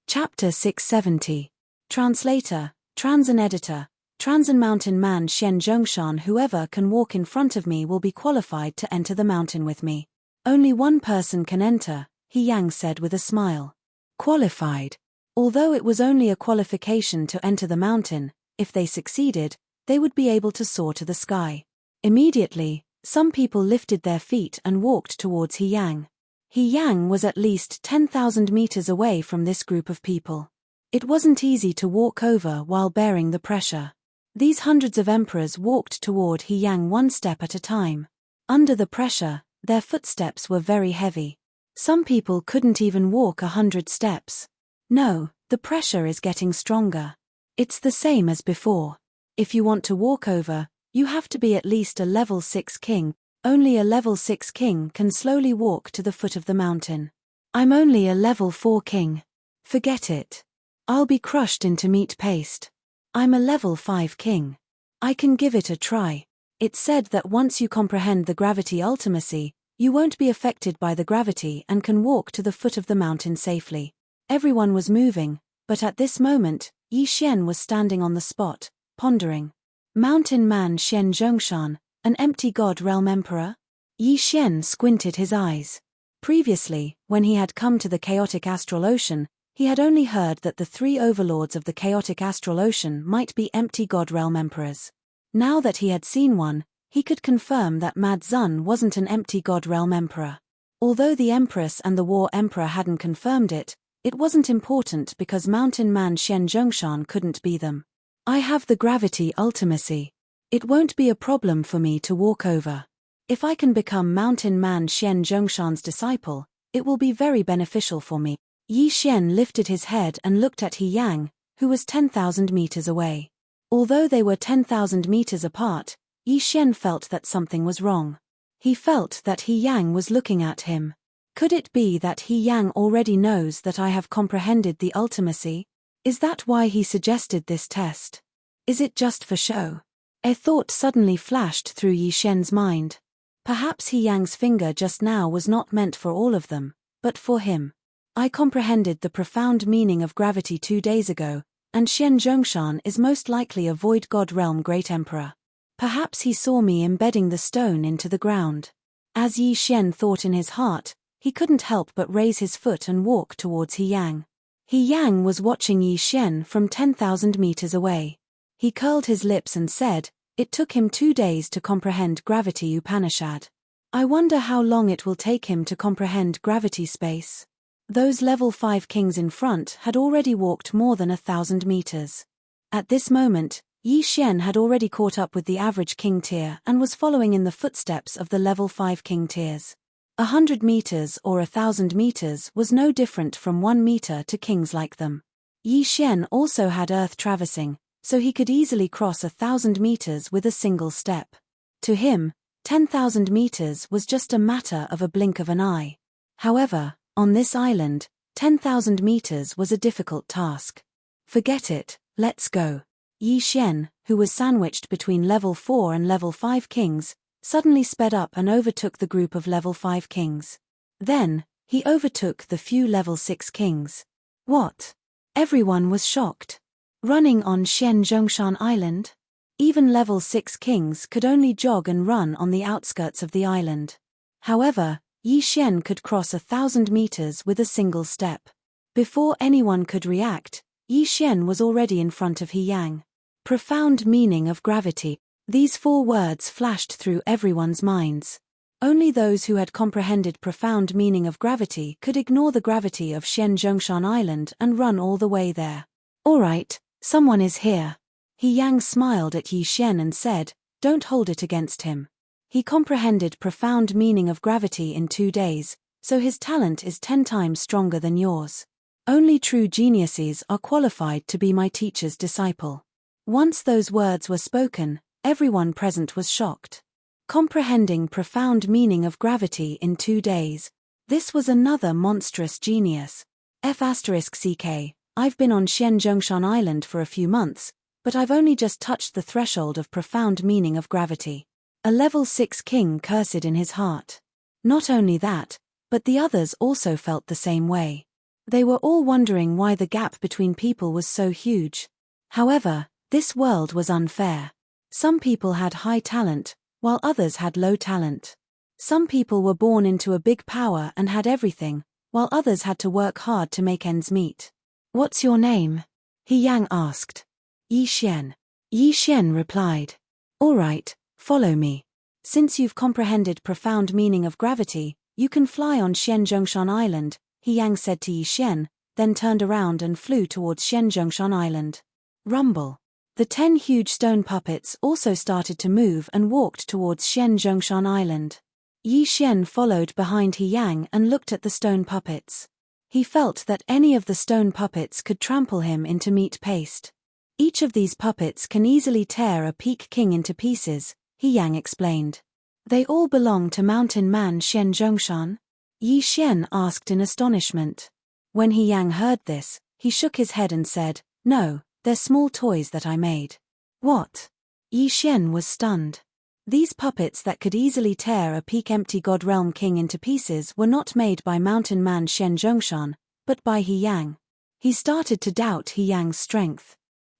Chapter 670. Translator, Transan Editor, Transan Mountain Man Xian Zhongshan. Whoever can walk in front of me will be qualified to enter the mountain with me. Only one person can enter, He Yang said with a smile. Qualified. Although it was only a qualification to enter the mountain, if they succeeded, they would be able to soar to the sky. Immediately, some people lifted their feet and walked towards He Yang. He Yang was at least 10,000 meters away from this group of people. It wasn't easy to walk over while bearing the pressure. These hundreds of emperors walked toward He Yang 1 step at a time. Under the pressure, their footsteps were very heavy. Some people couldn't even walk 100 steps. No, the pressure is getting stronger. It's the same as before. If you want to walk over, you have to be at least a level 6 king. Only a level 6 king can slowly walk to the foot of the mountain. I'm only a level 4 king. Forget it. I'll be crushed into meat paste. I'm a level 5 king. I can give it a try. It's said that once you comprehend the gravity ultimacy, you won't be affected by the gravity and can walk to the foot of the mountain safely. Everyone was moving, but at this moment, Yi Xian was standing on the spot, pondering. Mountain Man Xian Zhongshan, an empty god realm emperor? Yi Xian squinted his eyes. Previously, when he had come to the chaotic astral ocean, he had only heard that the 3 overlords of the chaotic astral ocean might be empty god realm emperors. Now that he had seen one, he could confirm that Mad Zun wasn't an empty god realm emperor. Although the Empress and the War Emperor hadn't confirmed it, it wasn't important because Mountain Man Xian Zhongshan couldn't be them. I have the gravity ultimacy. It won't be a problem for me to walk over. If I can become Mountain Man Xian Zhongshan's disciple, it will be very beneficial for me. Yi Xian lifted his head and looked at He Yang, who was 10,000 meters away. Although they were 10,000 meters apart, Yi Xian felt that something was wrong. He felt that He Yang was looking at him. Could it be that He Yang already knows that I have comprehended the ultimacy? Is that why he suggested this test? Is it just for show? A thought suddenly flashed through Yi Xian's mind. Perhaps He Yang's finger just now was not meant for all of them, but for him. I comprehended the profound meaning of gravity 2 days ago, and Xian Zhongshan is most likely a Void God Realm Great Emperor. Perhaps he saw me embedding the stone into the ground. As Yi Xian thought in his heart, he couldn't help but raise his foot and walk towards He Yang. He Yang was watching Yi Xian from 10,000 meters away. He curled his lips and said, "It took him 2 days to comprehend gravity Upanishad. I wonder how long it will take him to comprehend gravity space." Those level 5 kings in front had already walked more than 1,000 meters. At this moment, Yi Xian had already caught up with the average king tier and was following in the footsteps of the level 5 king tiers. 100 meters or 1,000 meters was no different from 1 meter to kings like them. Yi Xian also had earth traversing, so he could easily cross 1,000 meters with a single step. To him, 10,000 meters was just a matter of a blink of an eye. However, on this island, 10,000 meters was a difficult task. Forget it, let's go. Yi Xian, who was sandwiched between level 4 and level 5 kings, suddenly sped up and overtook the group of level 5 kings. Then, he overtook the few level 6 kings. What? Everyone was shocked. Running on Zhongshan Island? Even level 6 kings could only jog and run on the outskirts of the island. However, Yi Xian could cross 1,000 meters with a single step. Before anyone could react, Yi Xian was already in front of He Yang. Profound meaning of gravity. These 4 words flashed through everyone's minds. Only those who had comprehended profound meaning of gravity could ignore the gravity of Zhongshan Island and run all the way there. Alright, someone is here. He Yang smiled at Yi Xian and said, don't hold it against him. He comprehended profound meaning of gravity in 2 days, so his talent is 10 times stronger than yours. Only true geniuses are qualified to be my teacher's disciple. Once those words were spoken, everyone present was shocked. Comprehending profound meaning of gravity in 2 days. This was another monstrous genius. F*ck, I've been on Zhongshan Island for a few months, but I've only just touched the threshold of profound meaning of gravity. A level 6 king cursed in his heart. Not only that, but the others also felt the same way. They were all wondering why the gap between people was so huge. However, this world was unfair. Some people had high talent, while others had low talent. Some people were born into a big power and had everything, while others had to work hard to make ends meet. What's your name? He Yang asked. Yi Xian. Yi Xian replied. Alright, follow me. Since you've comprehended profound meaning of gravity, you can fly on Zhongshan Island, He Yang said to Yi Xian, then turned around and flew towards Zhongshan Island. Rumble. The 10 huge stone puppets also started to move and walked towards Zhongshan Island. Yi Xian followed behind He Yang and looked at the stone puppets. He felt that any of the stone puppets could trample him into meat paste. Each of these puppets can easily tear a peak king into pieces, He Yang explained. They all belong to Mountain Man Zhongshan? Yi Xian asked in astonishment. When He Yang heard this, he shook his head and said, no, they're small toys that I made. What? Yi Xian was stunned. These puppets that could easily tear a peak empty God Realm king into pieces were not made by Mountain Man Zhongshan, but by He Yang. He started to doubt He Yang's strength.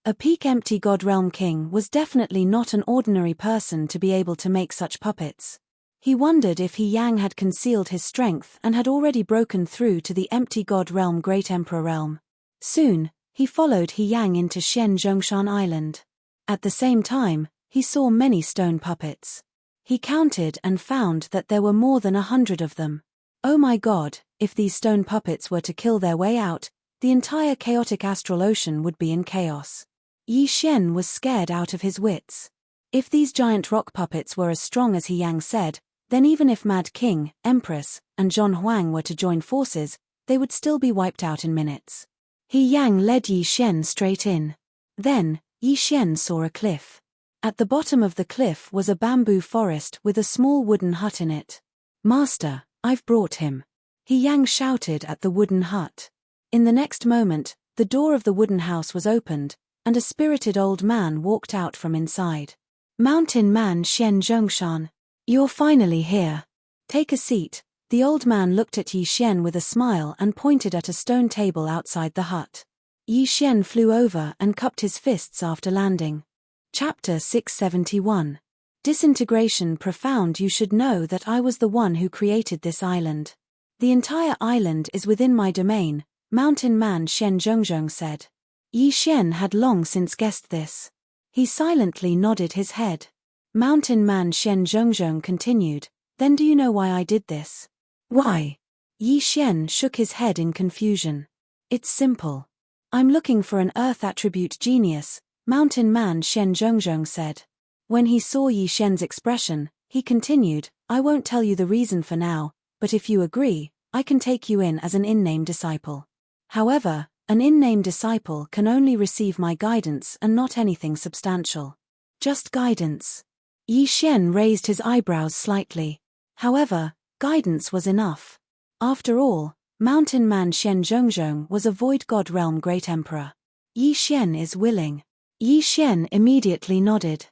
A peak empty God Realm king was definitely not an ordinary person to be able to make such puppets. He wondered if He Yang had concealed his strength and had already broken through to the empty God Realm Great Emperor Realm. Soon, he followed He Yang into Zhongshan Island. At the same time, he saw many stone puppets. He counted and found that there were more than 100 of them. Oh my God, if these stone puppets were to kill their way out, the entire chaotic astral ocean would be in chaos. Yi Xian was scared out of his wits. If these giant rock puppets were as strong as He Yang said, then even if Mad King, Empress, and John Huang were to join forces, they would still be wiped out in minutes. He Yang led Yi Xian straight in. Then, Yi Xian saw a cliff. At the bottom of the cliff was a bamboo forest with a small wooden hut in it. Master, I've brought him. He Yang shouted at the wooden hut. In the next moment, the door of the wooden house was opened, and a spirited old man walked out from inside. Mountain Man Zhongshan. You're finally here. Take a seat. The old man looked at Yi Xian with a smile and pointed at a stone table outside the hut. Yi Xian flew over and cupped his fists after landing. Chapter 671. Disintegration profound. You should know that I was the one who created this island. The entire island is within my domain, Mountain Man Zhongshan said. Yi Xian had long since guessed this. He silently nodded his head. Mountain Man Zhongshan continued, then do you know why I did this? Why? Yi Xian shook his head in confusion. It's simple. I'm looking for an earth attribute genius, Mountain Man Shen Zhongzhong said. When he saw Yi Shen's expression, he continued, I won't tell you the reason for now, but if you agree, I can take you in as an in-name disciple. However, an in-name disciple can only receive my guidance and not anything substantial. Just guidance. Yi Shen raised his eyebrows slightly. However, guidance was enough. After all, Mountain Man Shen Zhongzhong was a Void God Realm Great Emperor. Yi Shen is willing. Yi Shen immediately nodded.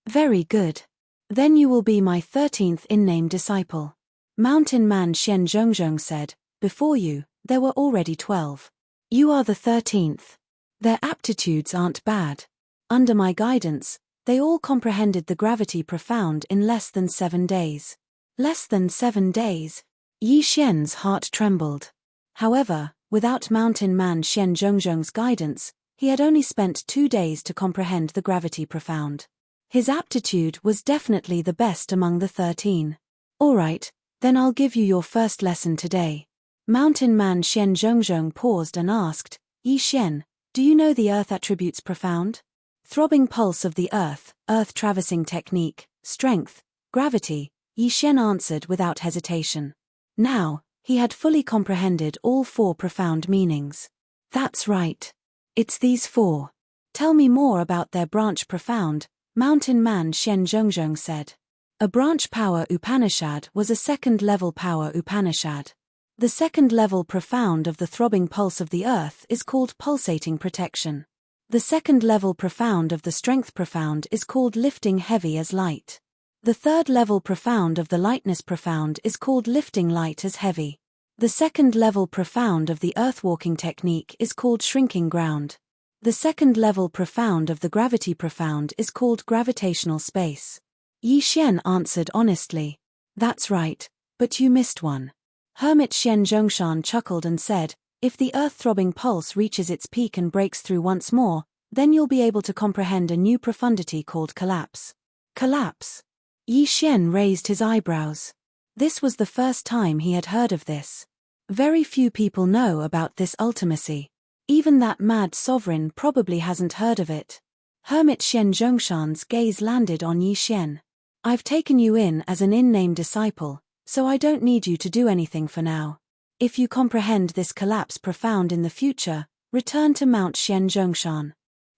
Very good. Then you will be my 13th in-name disciple. Mountain Man Shen Zhongzhong said, before you, there were already 12. You are the 13th. Their aptitudes aren't bad. Under my guidance, they all comprehended the gravity profound in less than 7 days. Less than 7 days? Yi Shen's heart trembled. However, without Mountain Man Shen Zhongzhong's guidance, he had only spent 2 days to comprehend the gravity profound. His aptitude was definitely the best among the 13. Alright, then I'll give you your first lesson today. Mountain Man Shen Zhongzhong paused and asked, Yi Shen, do you know the earth attributes profound? Throbbing pulse of the earth, earth traversing technique, strength, gravity, Yi Shen answered without hesitation. Now, he had fully comprehended all 4 profound meanings. That's right. It's these 4. Tell me more about their branch profound, Mountain Man Shen Zhongzhong said. A branch power Upanishad was a second-level power Upanishad. The second-level profound of the throbbing pulse of the earth is called pulsating protection. The second-level profound of the strength profound is called lifting heavy as light. The third-level profound of the lightness profound is called lifting light as heavy. The second-level profound of the earthwalking technique is called shrinking ground. The second-level profound of the gravity profound is called gravitational space. Yi Shen answered honestly. That's right, but you missed one. Hermit Shen Zhongshan chuckled and said, if the earth-throbbing pulse reaches its peak and breaks through once more, then you'll be able to comprehend a new profundity called collapse. Collapse? Yi Shen raised his eyebrows. This was the first time he had heard of this. Very few people know about this ultimacy. Even that mad sovereign probably hasn't heard of it. Hermit Shen Zhongshan's gaze landed on Yi Shen. I've taken you in as an in-name disciple, so I don't need you to do anything for now. If you comprehend this collapse profound in the future, return to Mount Shen Zhongshan.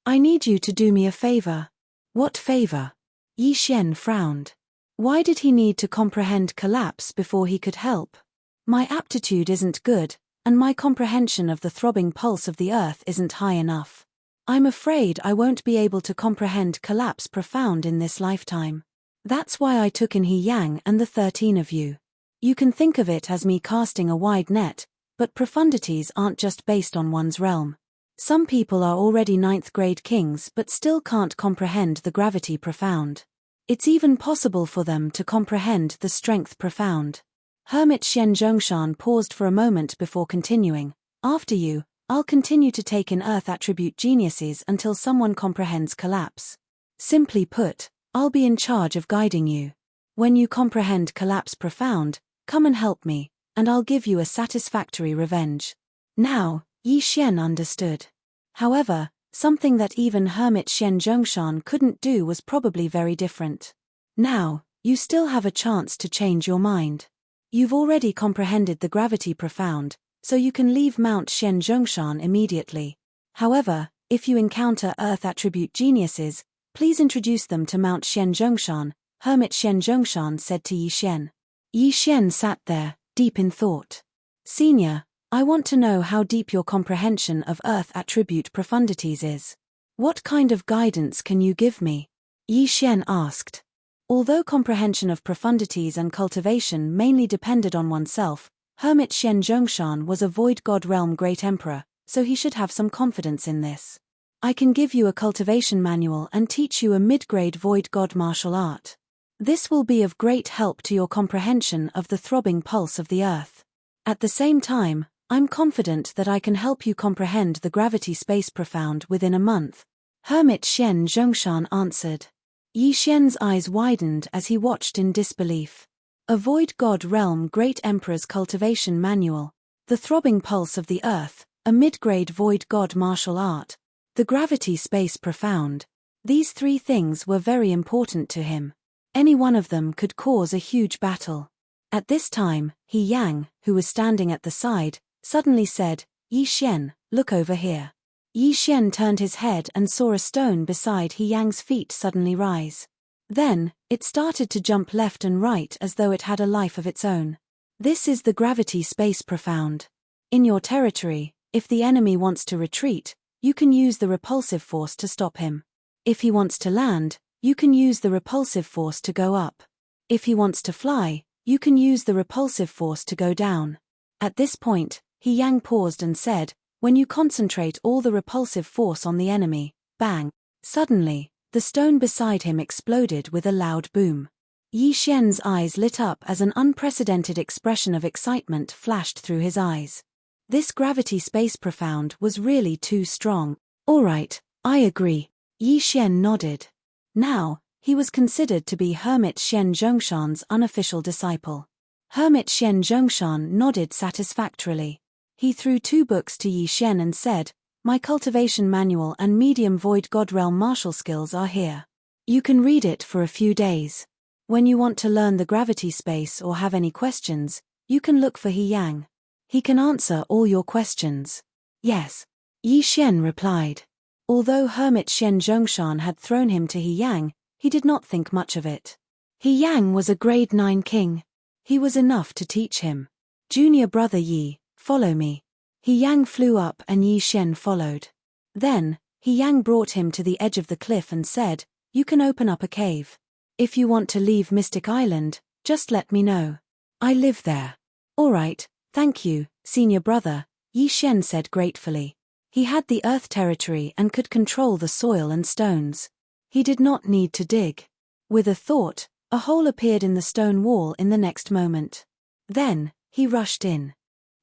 I need you to do me a favor. What favor? Yi Shen frowned. Why did he need to comprehend collapse before he could help? My aptitude isn't good, and my comprehension of the throbbing pulse of the earth isn't high enough. I'm afraid I won't be able to comprehend collapse profound in this lifetime. That's why I took in He Yang and the 13 of you. You can think of it as me casting a wide net, but profundities aren't just based on one's realm. Some people are already 9th grade kings but still can't comprehend the gravity profound. It's even possible for them to comprehend the strength profound. Hermit Shen Zhongshan paused for a moment before continuing. After you, I'll continue to take in earth attribute geniuses until someone comprehends collapse. Simply put, I'll be in charge of guiding you. When you comprehend collapse profound, come and help me, and I'll give you a satisfactory revenge. Now, Yi Shen understood. However, something that even Hermit Shen Zhongshan couldn't do was probably very different. Now, you still have a chance to change your mind. You've already comprehended the gravity profound, so you can leave Mount Shen Zhongshan immediately. However, if you encounter earth attribute geniuses, please introduce them to Mount Shen Zhongshan, Hermit Shen Zhongshan said to Yi Shen. Yi Shen sat there, deep in thought. Senior, I want to know how deep your comprehension of earth attribute profundities is. What kind of guidance can you give me? Yi Shen asked. Although comprehension of profundities and cultivation mainly depended on oneself, Hermit Shen Zhongshan was a Void God Realm Great Emperor, so he should have some confidence in this. I can give you a cultivation manual and teach you a mid-grade Void God martial art. This will be of great help to your comprehension of the throbbing pulse of the earth. At the same time, I'm confident that I can help you comprehend the gravity space profound within a month. Hermit Shen Zhongshan answered. Yi Shen's eyes widened as he watched in disbelief. A Void God Realm Great Emperor's Cultivation Manual, The Throbbing Pulse of the Earth, a Mid-Grade Void God Martial Art. The gravity space profound. These three things were very important to him. Any one of them could cause a huge battle. At this time, He Yang, who was standing at the side, suddenly said, "Yi Xian, look over here." Yi Xian turned his head and saw a stone beside He Yang's feet suddenly rise. Then, it started to jump left and right as though it had a life of its own. This is the gravity space profound. In your territory, if the enemy wants to retreat, you can use the repulsive force to stop him. If he wants to land, you can use the repulsive force to go up. If he wants to fly, you can use the repulsive force to go down. At this point, He Yang paused and said, "When you concentrate all the repulsive force on the enemy, bang." Suddenly, the stone beside him exploded with a loud boom. Yi Xian's eyes lit up as an unprecedented expression of excitement flashed through his eyes. This gravity space profound was really too strong. "All right, I agree." Yi Xian nodded. Now, he was considered to be Hermit Xian Zhongshan's unofficial disciple. Hermit Xian Zhongshan nodded satisfactorily. He threw 2 books to Yi Xian and said, "My cultivation manual and medium void god realm martial skills are here. You can read it for a few days. When you want to learn the gravity space or have any questions, you can look for He Yang. He can answer all your questions." "Yes," Yi Xian replied. Although Hermit Xian Zhongshan had thrown him to He Yang, he did not think much of it. He Yang was a grade 9 king. He was enough to teach him. "Junior brother Yi, follow me." He Yang flew up and Yi Xian followed. Then, He Yang brought him to the edge of the cliff and said, "You can open up a cave. If you want to leave Mystic Island, just let me know. I live there." "All right, thank you, senior brother," Yi Xian said gratefully. He had the earth territory and could control the soil and stones. He did not need to dig. With a thought, a hole appeared in the stone wall in the next moment. Then, he rushed in.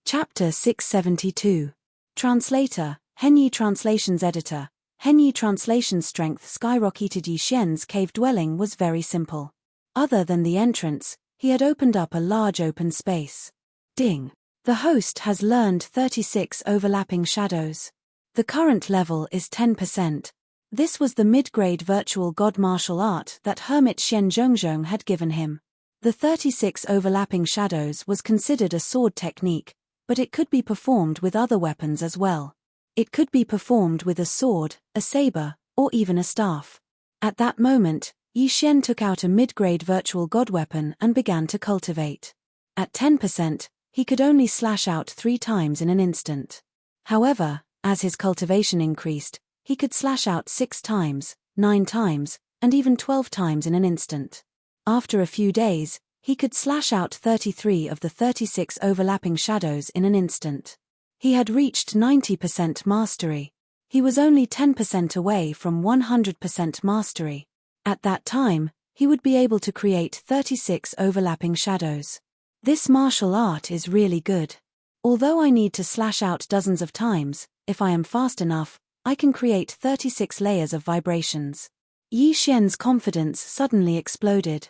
Chapter 672. Translator, Henyi Translations Editor. Henyi Translations strength skyrocketed. Yi Xian's cave dwelling was very simple. Other than the entrance, he had opened up a large open space. Ding. The host has learned 36 overlapping shadows. The current level is 10%. This was the mid-grade virtual god martial art that Hermit Xian Zhongzhong had given him. The 36 overlapping shadows was considered a sword technique, but it could be performed with other weapons as well. It could be performed with a sword, a saber, or even a staff. At that moment, Yi Xian took out a mid-grade virtual god weapon and began to cultivate. At 10%, he could only slash out 3 times in an instant. However, as his cultivation increased, he could slash out 6 times, 9 times, and even 12 times in an instant. After a few days, he could slash out 33 of the 36 overlapping shadows in an instant. He had reached 90% mastery. He was only 10% away from 100% mastery. At that time, he would be able to create 36 overlapping shadows. This martial art is really good. Although I need to slash out dozens of times, if I am fast enough, I can create 36 layers of vibrations. Yi Xian's confidence suddenly exploded.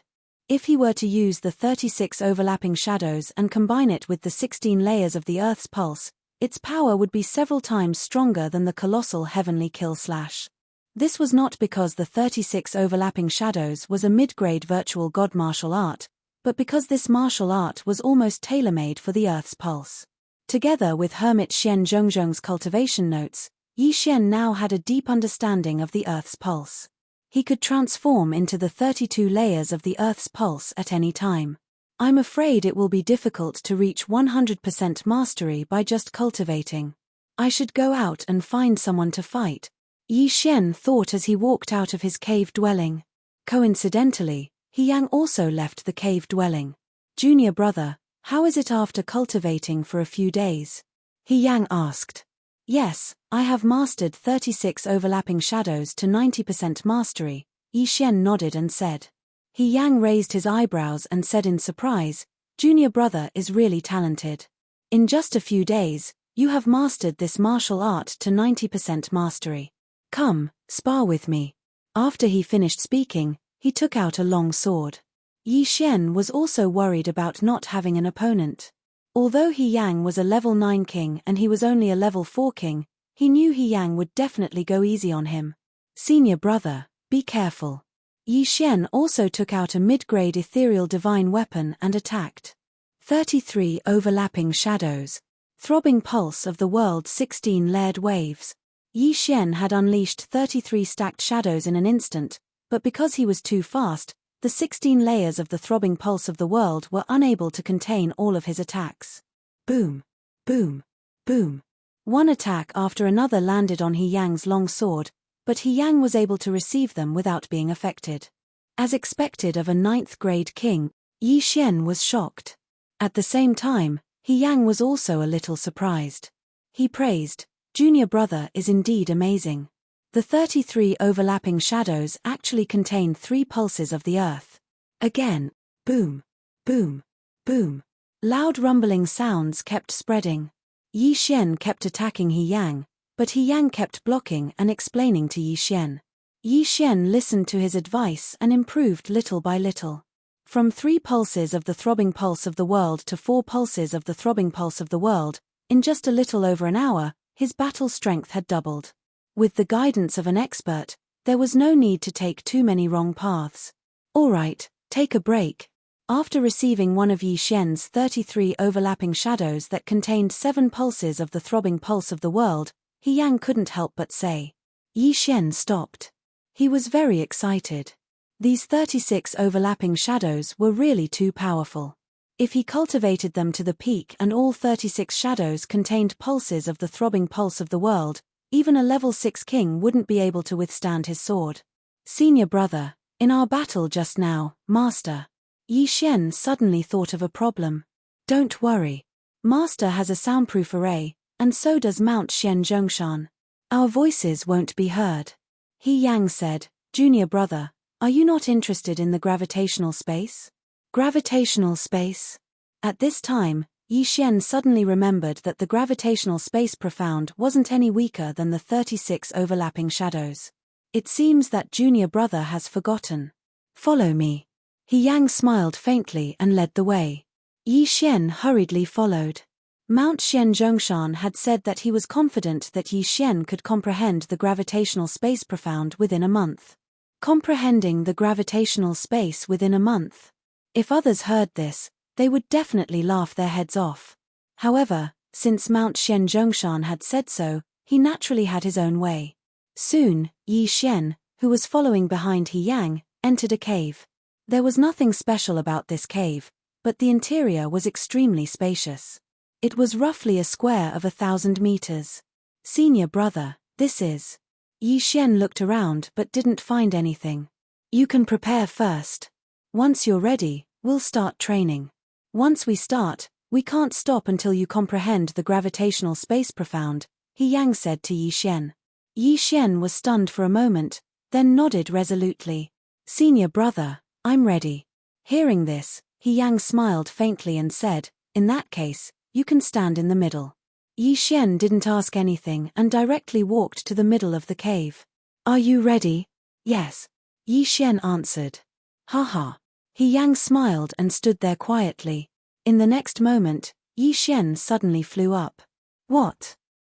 If he were to use the 36 overlapping shadows and combine it with the 16 layers of the Earth's pulse, its power would be several times stronger than the colossal heavenly kill slash. This was not because the 36 overlapping shadows was a mid-grade virtual god martial art, but because this martial art was almost tailor-made for the Earth's pulse. Together with Hermit Xian Zhongzhong's cultivation notes, Yi Xian now had a deep understanding of the Earth's pulse. He could transform into the 32 layers of the Earth's pulse at any time. I'm afraid it will be difficult to reach 100% mastery by just cultivating. I should go out and find someone to fight, Yi Xian thought as he walked out of his cave dwelling. Coincidentally, He Yang also left the cave dwelling. "Junior brother, how is it after cultivating for a few days?" He Yang asked. "Yes, I have mastered 36 overlapping shadows to 90% mastery," Yi Xian nodded and said. He Yang raised his eyebrows and said in surprise, "Junior brother is really talented. In just a few days, you have mastered this martial art to 90% mastery. Come, spar with me." After he finished speaking, he took out a long sword. Yi Xian was also worried about not having an opponent. Although He Yang was a level 9 king and he was only a level 4 king, He knew He Yang would definitely go easy on him. Senior brother, be careful. Yi Xian also took out a mid-grade ethereal divine weapon and attacked. 33 overlapping shadows. Throbbing pulse of the world 16 layered waves. Yi Xian had unleashed 33 stacked shadows in an instant, but because he was too fast, the 16 layers of the throbbing pulse of the world were unable to contain all of his attacks. Boom! Boom! Boom! One attack after another landed on He Yang's long sword, but He Yang was able to receive them without being affected. As expected of a 9th-grade king, Yi Xian was shocked. At the same time, He Yang was also a little surprised. He praised, "Junior brother is indeed amazing. The 33 overlapping shadows actually contain 3 pulses of the earth." Again, boom, boom, boom. Loud rumbling sounds kept spreading. Yi Xian kept attacking He Yang, but He Yang kept blocking and explaining to Yi Xian. Yi Xian listened to his advice and improved little by little. From 3 pulses of the throbbing pulse of the world to 4 pulses of the throbbing pulse of the world, in just a little over an hour, his battle strength had doubled. With the guidance of an expert, there was no need to take too many wrong paths. All right, take a break. After receiving one of Yi Xian's 33 overlapping shadows that contained 7 pulses of the throbbing pulse of the world, He Yang couldn't help but say. Yi Xian stopped. He was very excited. These 36 overlapping shadows were really too powerful. If he cultivated them to the peak and all 36 shadows contained pulses of the throbbing pulse of the world, even a level 6 king wouldn't be able to withstand his sword. Senior brother, in our battle just now, Master. Yi Xian suddenly thought of a problem. Don't worry. Master has a soundproof array, and so does Mount Xian Zhongshan. Our voices won't be heard. He Yang said, "Junior brother, are you not interested in the gravitational space?" Gravitational space? At this time, Yi Xian suddenly remembered that the gravitational space profound wasn't any weaker than the 36 overlapping shadows. It seems that junior brother has forgotten. Follow me. He Yang smiled faintly and led the way. Yi Xian hurriedly followed. Mount Xian Zhongshan had said that he was confident that Yi Xian could comprehend the gravitational space profound within a month. Comprehending the gravitational space within a month. If others heard this, they would definitely laugh their heads off. However, since Mount Xian Zhongshan had said so, he naturally had his own way. Soon, Yi Xian, who was following behind He Yang, entered a cave. There was nothing special about this cave, but the interior was extremely spacious. It was roughly a square of 1,000 meters. Senior brother, this is. Yi Xian looked around but didn't find anything. You can prepare first. Once you're ready, we'll start training. Once we start, we can't stop until you comprehend the gravitational space profound, He Yang said to Yi Xian. Yi Xian was stunned for a moment, then nodded resolutely. Senior brother, I'm ready. Hearing this, He Yang smiled faintly and said, in that case, you can stand in the middle. Yi Xian didn't ask anything and directly walked to the middle of the cave. Are you ready? Yes. Yi Xian answered. Haha. He Yang smiled and stood there quietly. In the next moment, Yi Xian suddenly flew up. What?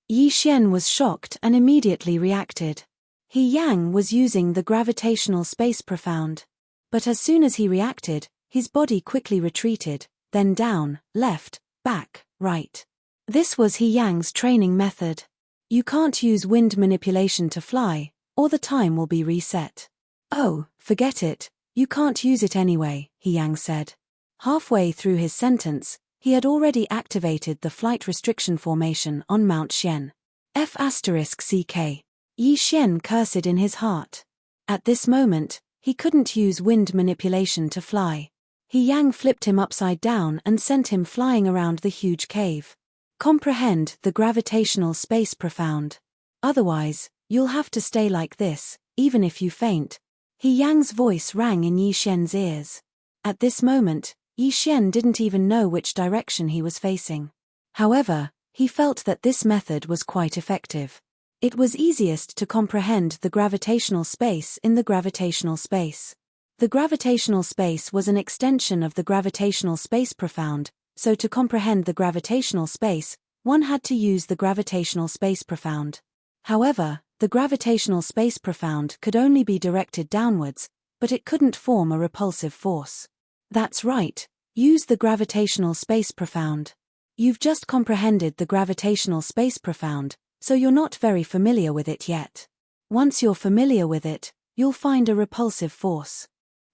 Yi Xian was shocked and immediately reacted. He Yang was using the gravitational space profound. But as soon as he reacted, his body quickly retreated, then down, left, back, right. This was He Yang's training method. You can't use wind manipulation to fly, or the time will be reset. Oh, forget it, you can't use it anyway, He Yang said. Halfway through his sentence, he had already activated the flight restriction formation on Mount Xian. F***CK. Yi Xian cursed in his heart. At this moment, he couldn't use wind manipulation to fly. He Yang flipped him upside down and sent him flying around the huge cave. Comprehend the gravitational space profound. Otherwise, you'll have to stay like this, even if you faint. He Yang's voice rang in Yi Xian's ears. At this moment, Yi Xian didn't even know which direction he was facing. However, he felt that this method was quite effective. It was easiest to comprehend the gravitational space in the gravitational space. The gravitational space was an extension of the gravitational space profound, so to comprehend the gravitational space, one had to use the gravitational space profound. However, the gravitational space profound could only be directed downwards, but it couldn't form a repulsive force. That's right, use the gravitational space profound. You've just comprehended the gravitational space profound, so you're not very familiar with it yet. Once you're familiar with it, you'll find a repulsive force.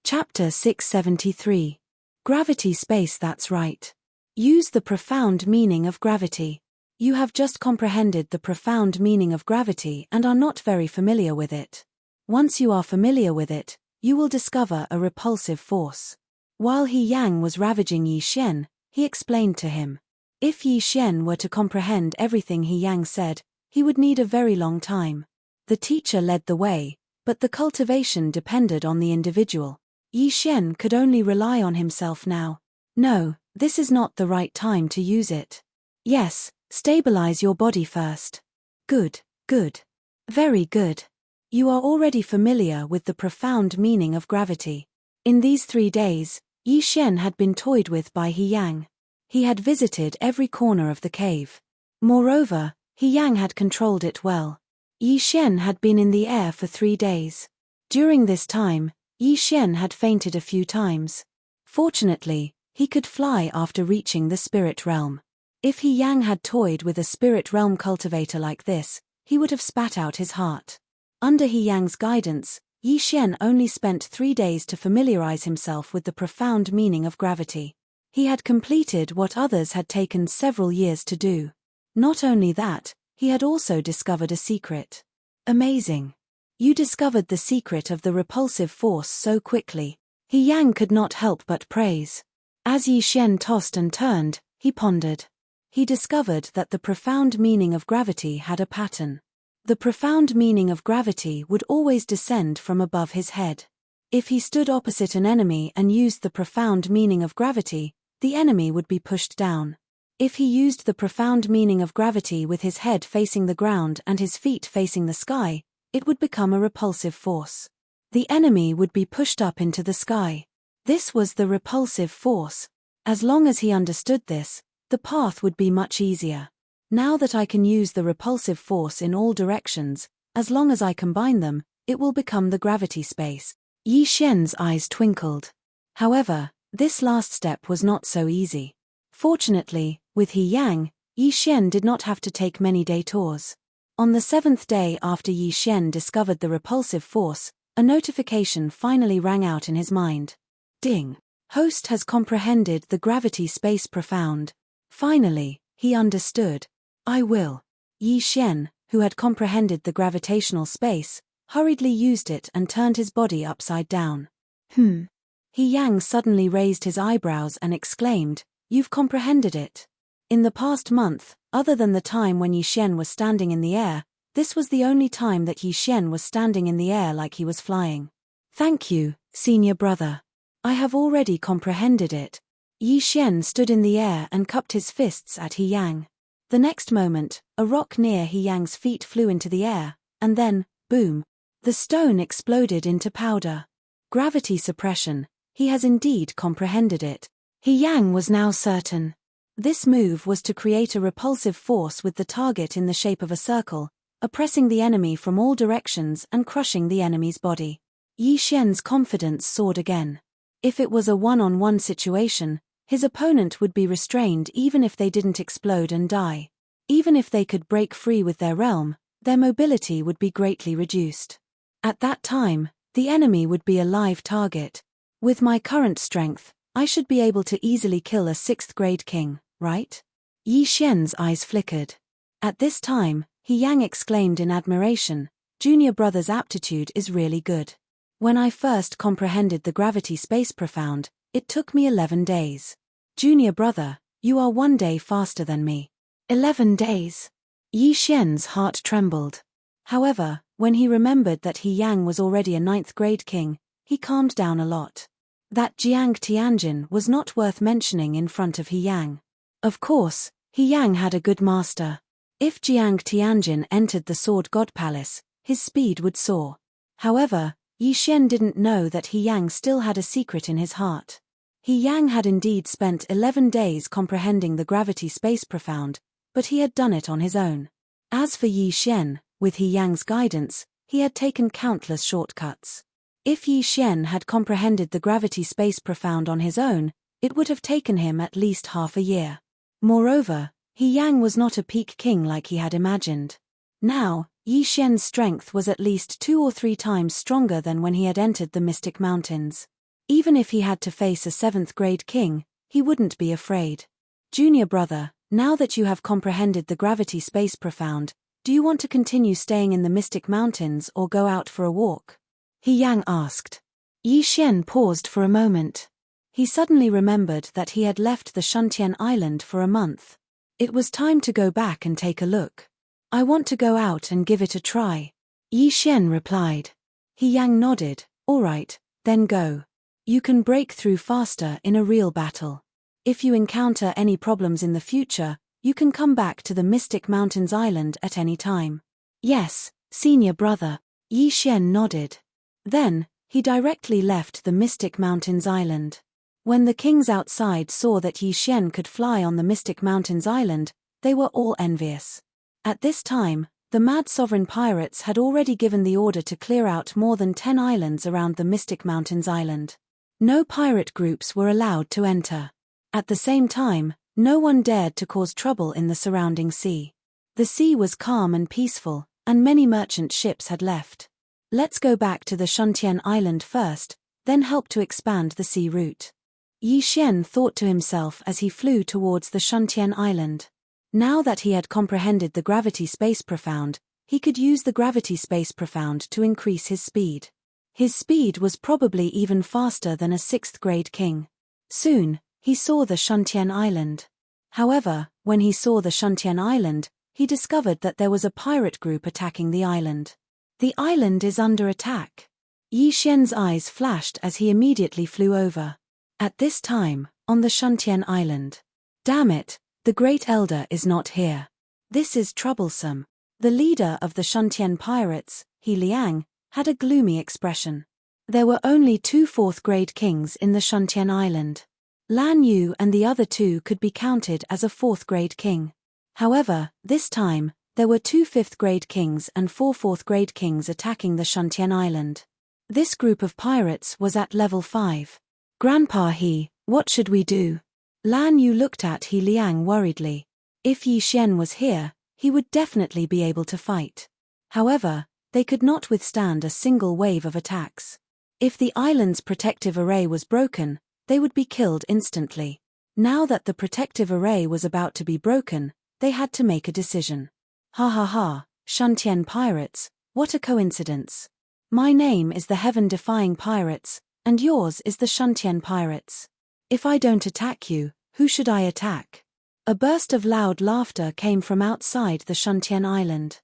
Chapter 673. Gravity space. That's right. Use the profound meaning of gravity. You have just comprehended the profound meaning of gravity and are not very familiar with it. Once you are familiar with it, you will discover a repulsive force. While He Yang was ravaging Yi Xian, he explained to him. If Yi Xian were to comprehend everything He Yang said, he would need a very long time. The teacher led the way, but the cultivation depended on the individual. Yi Xian could only rely on himself now. No, this is not the right time to use it. Yes, stabilize your body first. Good, good. Very good. You are already familiar with the profound meaning of gravity. In these 3 days, Yi Xian had been toyed with by He Yang. He had visited every corner of the cave. Moreover, He Yang had controlled it well. Yi Xian had been in the air for 3 days. During this time, Yi Xian had fainted a few times. Fortunately, he could fly after reaching the spirit realm. If He Yang had toyed with a spirit realm cultivator like this, he would have spat out his heart. Under He Yang's guidance, Yi Xian only spent 3 days to familiarize himself with the profound meaning of gravity. He had completed what others had taken several years to do. Not only that, he had also discovered a secret. Amazing. You discovered the secret of the repulsive force so quickly. He Yang could not help but praise. As Yi Xian tossed and turned, he pondered. He discovered that the profound meaning of gravity had a pattern. The profound meaning of gravity would always descend from above his head. If he stood opposite an enemy and used the profound meaning of gravity, the enemy would be pushed down. If he used the profound meaning of gravity with his head facing the ground and his feet facing the sky, it would become a repulsive force. The enemy would be pushed up into the sky. This was the repulsive force. As long as he understood this, the path would be much easier. Now that I can use the repulsive force in all directions, as long as I combine them, it will become the gravity space. Yi Xian's eyes twinkled. However, this last step was not so easy. Fortunately, with He Yang, Yi Xian did not have to take many detours. On the 7th day after Yi Xian discovered the repulsive force, a notification finally rang out in his mind. Ding! Host has comprehended the gravity space profound. Finally, he understood. I will. Yi Xian, who had comprehended the gravitational space, hurriedly used it and turned his body upside down. He Yang suddenly raised his eyebrows and exclaimed, "You've comprehended it." In the past month, other than the time when Yi Xian was standing in the air, this was the only time that Yi Xian was standing in the air like he was flying. Thank you, senior brother. I have already comprehended it. Yi Xian stood in the air and cupped his fists at He Yang. The next moment, a rock near He Yang's feet flew into the air, and then, boom! The stone exploded into powder. Gravity suppression. He has indeed comprehended it. He Yang was now certain. This move was to create a repulsive force with the target in the shape of a circle, oppressing the enemy from all directions and crushing the enemy's body. Yi Xian's confidence soared again. If it was a one-on-one situation, his opponent would be restrained even if they didn't explode and die. Even if they could break free with their realm, their mobility would be greatly reduced. At that time, the enemy would be a live target. With my current strength, I should be able to easily kill a 6th-grade king, right? Yi Xian's eyes flickered. At this time, He Yang exclaimed in admiration, "Junior brother's aptitude is really good. When I first comprehended the gravity space profound, it took me 11 days. Junior brother, you are 1 day faster than me." 11 days. Yi Xian's heart trembled. However, when he remembered that He Yang was already a 9th-grade king, he calmed down a lot. That Jiang Tianjin was not worth mentioning in front of He Yang. Of course, He Yang had a good master. If Jiang Tianjin entered the Sword God Palace, his speed would soar. However, Yi Xian didn't know that He Yang still had a secret in his heart. He Yang had indeed spent 11 days comprehending the gravity space profound, but he had done it on his own. As for Yi Xian, With He Yang's guidance, he had taken countless shortcuts. If Yi Xian had comprehended the gravity space profound on his own, it would have taken him at least half a year. Moreover, He Yang was not a peak king like he had imagined. Now, Yi Xian's strength was at least 2 or 3 times stronger than when he had entered the Mystic Mountains. Even if he had to face a 7th grade king, he wouldn't be afraid. Junior brother, now that you have comprehended the gravity space profound, do you want to continue staying in the Mystic Mountains or go out for a walk? He Yang asked. Yi Xian paused for a moment. He suddenly remembered that he had left the Shuntian Island for a month. It was time to go back and take a look. I want to go out and give it a try. Yi Xian replied. He Yang nodded. All right, then go. You can break through faster in a real battle. If you encounter any problems in the future, you can come back to the Mystic Mountains Island at any time. Yes, senior brother. Yi Xian nodded. Then, he directly left the Mystic Mountains Island. When the kings outside saw that Yi Xian could fly on the Mystic Mountains Island, they were all envious. At this time, the mad sovereign pirates had already given the order to clear out more than 10 islands around the Mystic Mountains Island. No pirate groups were allowed to enter. At the same time, no one dared to cause trouble in the surrounding sea. The sea was calm and peaceful, and many merchant ships had left. Let's go back to the Shuntian Island first, then help to expand the sea route. Yi Xian thought to himself as he flew towards the Shuntian Island. Now that he had comprehended the gravity space profound, he could use the gravity space profound to increase his speed. His speed was probably even faster than a 6th grade king. Soon, he saw the Shuntian Island. However, when he saw the Shuntian Island, he discovered that there was a pirate group attacking the island. The island is under attack. Yi Xian's eyes flashed as he immediately flew over. At this time, on the Shuntian Island. Damn it, the Great Elder is not here. This is troublesome. The leader of the Shuntian pirates, He Liang, had a gloomy expression. There were only 2 4th grade kings in the Shuntian Island. Lan Yu and the other 2 could be counted as a 4th grade king. However, this time, there were 2 5th grade kings and 4 4th grade kings attacking the Shuntian Island. This group of pirates was at level 5. Grandpa He, what should we do? Lan Yu looked at He Liang worriedly. If Yi Xian was here, he would definitely be able to fight. However, they could not withstand a single wave of attacks. If the island's protective array was broken, they would be killed instantly. Now that the protective array was about to be broken, they had to make a decision. Ha ha ha, Shuntian pirates, what a coincidence. My name is the Heaven-Defying Pirates, and yours is the Shuntian Pirates. If I don't attack you, who should I attack? A burst of loud laughter came from outside the Shuntian Island.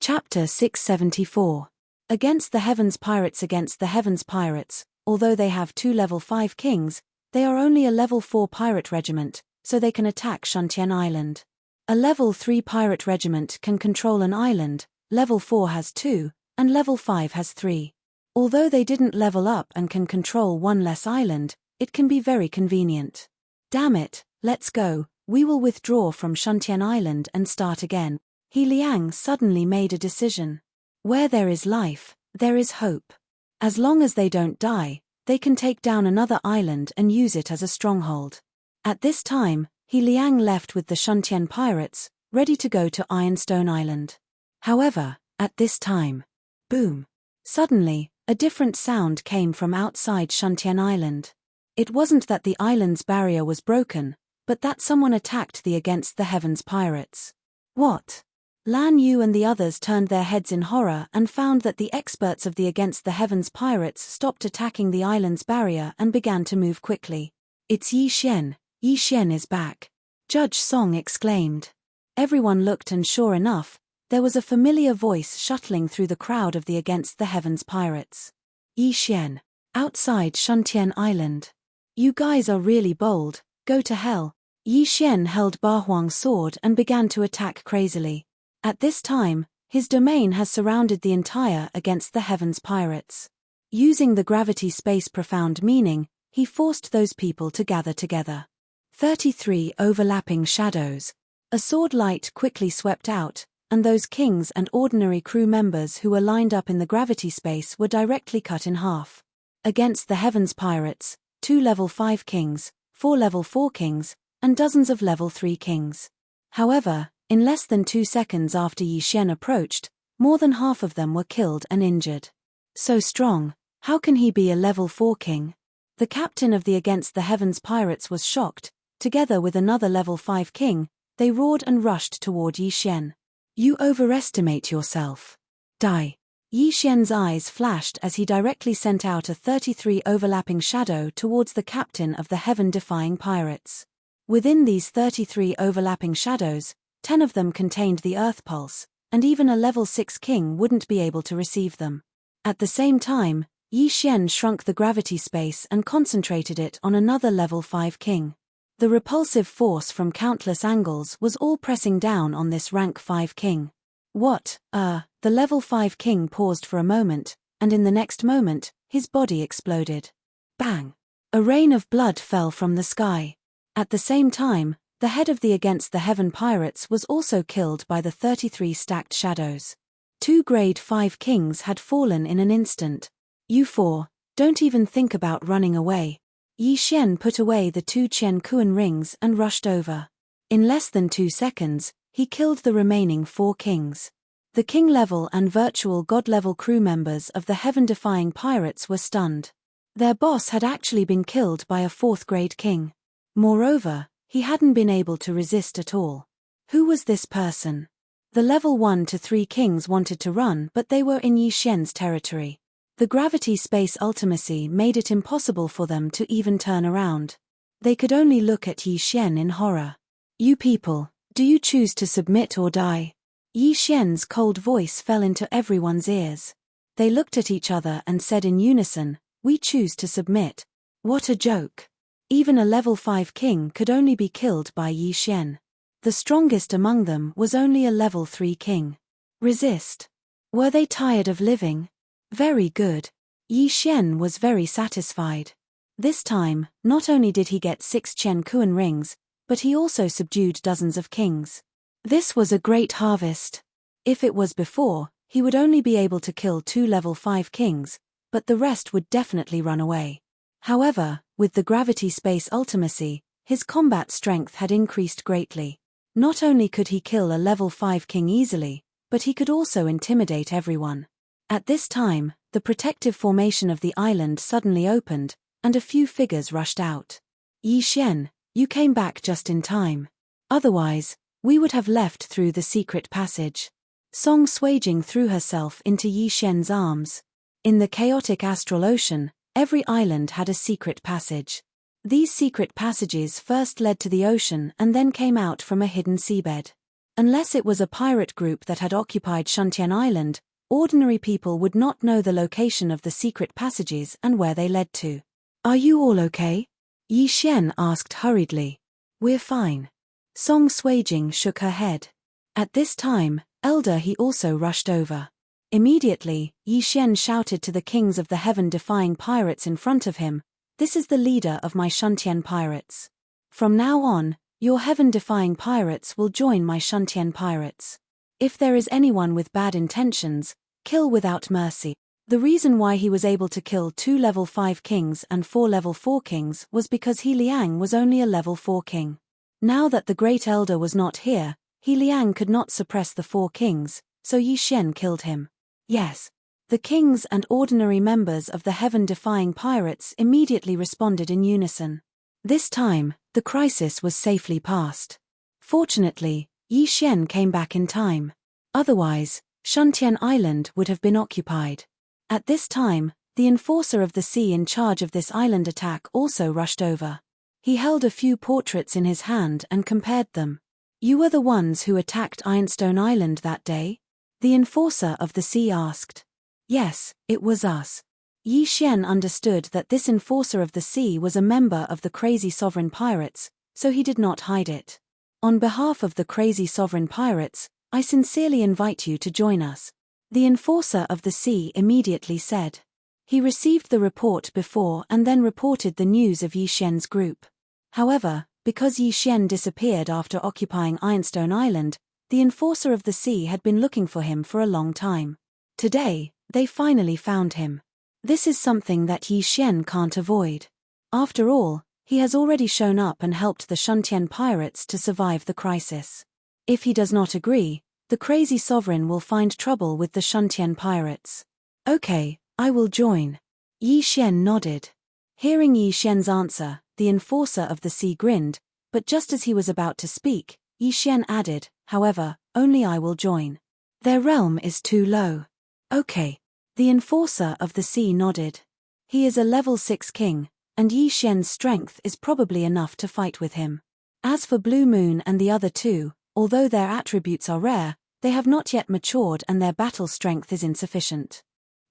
Chapter 674. Against the Heavens Pirates. Against the Heavens Pirates, although they have 2 level 5 kings, they are only a level 4 pirate regiment, so they can attack Shuntian Island. A level 3 pirate regiment can control an island, level 4 has 2, and level 5 has 3. Although they didn't level up and can control 1 less island, it can be very convenient. Damn it, let's go, we will withdraw from Shuntian Island and start again. He Liang suddenly made a decision. Where there is life, there is hope. As long as they don't die, they can take down another island and use it as a stronghold. At this time, He Liang left with the Shuntian pirates, ready to go to Ironstone Island. However, at this time, boom! Suddenly, a different sound came from outside Shuntian Island. It wasn't that the island's barrier was broken, but that someone attacked the Against the Heavens pirates. What? Lan Yu and the others turned their heads in horror and found that the experts of the Against the Heavens pirates stopped attacking the island's barrier and began to move quickly. It's Yi Xian. Yi Xian is back. Judge Song exclaimed. Everyone looked and sure enough, there was a familiar voice shuttling through the crowd of the Against the Heavens pirates. Yi Xian. Outside Shuntian Island. You guys are really bold, go to hell. Yi Xian held Ba Huang's sword and began to attack crazily. At this time, his domain has surrounded the entire Against the Heavens pirates. Using the gravity space profound meaning, he forced those people to gather together. 33 overlapping shadows. A sword light quickly swept out, and those kings and ordinary crew members who were lined up in the gravity space were directly cut in half. Against the Heavens pirates, 2 level 5 kings, 4 level 4 kings, and dozens of level 3 kings. However, in less than 2 seconds after Yi Xian approached, more than half of them were killed and injured. So strong, how can he be a level 4 king? The captain of the Against the Heavens pirates was shocked. Together with another level 5 king, they roared and rushed toward Yi Xian. You overestimate yourself. Die. Yi Xian's eyes flashed as he directly sent out a 33 overlapping shadow towards the captain of the heaven-defying pirates. Within these 33 overlapping shadows, 10 of them contained the Earth Pulse, and even a level 6 king wouldn't be able to receive them. At the same time, Yi Xian shrunk the gravity space and concentrated it on another level 5 king. The repulsive force from countless angles was all pressing down on this rank 5 king. What, the level 5 king paused for a moment, and in the next moment, his body exploded. Bang! A rain of blood fell from the sky. At the same time, the head of the Against the Heaven pirates was also killed by the 33 stacked shadows. 2 grade 5 kings had fallen in an instant. You 4, don't even think about running away. Yi Xian put away the 2 Qian Kuan rings and rushed over. In less than 2 seconds, he killed the remaining 4 kings. The king-level and virtual god-level crew members of the heaven-defying pirates were stunned. Their boss had actually been killed by a 4th-grade king. Moreover, he hadn't been able to resist at all. Who was this person? The level 1 to 3 kings wanted to run, but they were in Yi Xian's territory. The gravity space ultimacy made it impossible for them to even turn around. They could only look at Yi Xian in horror. You people, do you choose to submit or die? Yi Xian's cold voice fell into everyone's ears. They looked at each other and said in unison, we choose to submit. What a joke. Even a level 5 king could only be killed by Yi Xian. The strongest among them was only a level 3 king. Resist. Were they tired of living? Very good. Yi Xian was very satisfied. This time, not only did he get 6 Qian Kuan rings, but he also subdued dozens of kings. This was a great harvest. If it was before, he would only be able to kill 2 level 5 kings, but the rest would definitely run away. However, with the gravity space ultimacy, his combat strength had increased greatly. Not only could he kill a level 5 king easily, but he could also intimidate everyone. At this time, the protective formation of the island suddenly opened, and a few figures rushed out. Yi Xian, you came back just in time. Otherwise, we would have left through the secret passage. Song Suijing threw herself into Yi Xian's arms. In the chaotic astral ocean, every island had a secret passage. These secret passages first led to the ocean and then came out from a hidden seabed. Unless it was a pirate group that had occupied Shantian Island, ordinary people would not know the location of the secret passages and where they led to. Are you all okay? Yi Xian asked hurriedly. We're fine. Song Suijing shook her head. At this time, Elder He also rushed over. Immediately, Yi Xian shouted to the kings of the heaven-defying pirates in front of him, this is the leader of my Shantian pirates. From now on, your heaven-defying pirates will join my Shantian pirates. If there is anyone with bad intentions, kill without mercy. The reason why he was able to kill 2 level 5 kings and 4 level 4 kings was because He Liang was only a level 4 king. Now that the Great Elder was not here, He Liang could not suppress the 4 kings, so Yi Xian killed him. Yes. The kings and ordinary members of the heaven-defying pirates immediately responded in unison. This time, the crisis was safely past. Fortunately, Yi Xian came back in time. Otherwise, Shantian Island would have been occupied. At this time, the enforcer of the sea in charge of this island attack also rushed over. He held a few portraits in his hand and compared them. You were the ones who attacked Ironstone Island that day? The enforcer of the sea asked. Yes, it was us. Yi Xian understood that this enforcer of the sea was a member of the Crazy Sovereign Pirates, so he did not hide it. On behalf of the Crazy Sovereign Pirates, I sincerely invite you to join us. The enforcer of the sea immediately said. He received the report before and then reported the news of Yi Xian's group. However, because Yi Xian disappeared after occupying Ironstone Island, The enforcer of the sea had been looking for him for a long time. Today, they finally found him. This is something that Yi Xian can't avoid. After all, he has already shown up and helped the Shuntian pirates to survive the crisis. If he does not agree, the crazy sovereign will find trouble with the Shuntian pirates. Okay, I will join. Yi Xian nodded. Hearing Yi Xian's answer, the enforcer of the sea grinned, but just as he was about to speak, Yi Xian added, however, only I will join. Their realm is too low. Okay. The enforcer of the sea nodded. He is a level 6 king, and Yi Xian's strength is probably enough to fight with him. As for Blue Moon and the other two, although their attributes are rare, they have not yet matured and their battle strength is insufficient.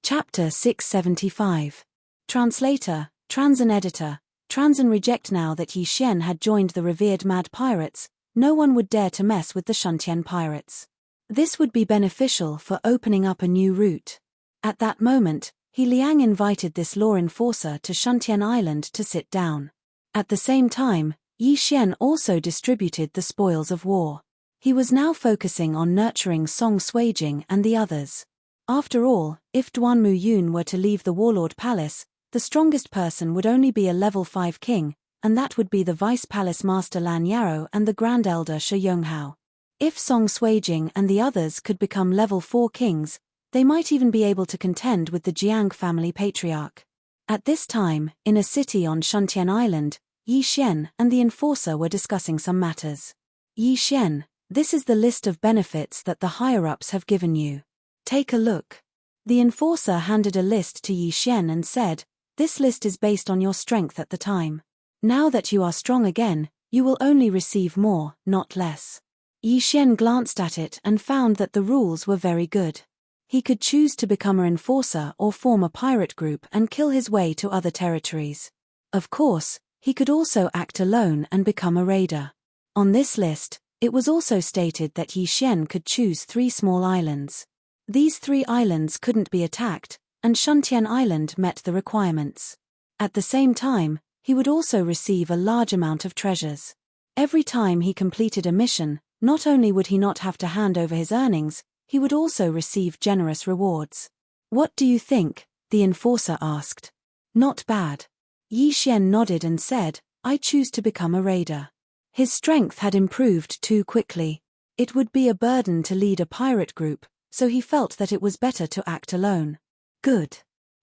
Chapter 675. Translator, Transan editor, Transan reject. Now that Yi Xian had joined the revered mad pirates, no one would dare to mess with the Shuntian pirates. This would be beneficial for opening up a new route. At that moment, He Liang invited this law enforcer to Shuntian Island to sit down. At the same time, Yi Xian also distributed the spoils of war. He was now focusing on nurturing Song Suijing and the others. After all, if Duan Mu Yun were to leave the Warlord Palace, the strongest person would only be a level 5 king, and that would be the Vice Palace Master Lan Yarrow and the Grand Elder Shi Yonghao. If Song Suijing and the others could become level 4 kings, they might even be able to contend with the Jiang family patriarch. At this time, in a city on Shuntian Island, Yi Xian and the enforcer were discussing some matters. Yi Xian, this is the list of benefits that the higher-ups have given you. Take a look. The enforcer handed a list to Yi Xian and said, this list is based on your strength at the time. Now that you are strong again, you will only receive more, not less. Yi Xian glanced at it and found that the rules were very good. He could choose to become an enforcer or form a pirate group and kill his way to other territories. Of course, he could also act alone and become a raider. On this list, it was also stated that Yi Xian could choose 3 small islands. These 3 islands couldn't be attacked, and Shuntian Island met the requirements. At the same time, he would also receive a large amount of treasures. Every time he completed a mission, not only would he not have to hand over his earnings, he would also receive generous rewards. What do you think? The enforcer asked. Not bad. Yi Xian nodded and said, I choose to become a raider. His strength had improved too quickly. It would be a burden to lead a pirate group, so he felt that it was better to act alone. Good.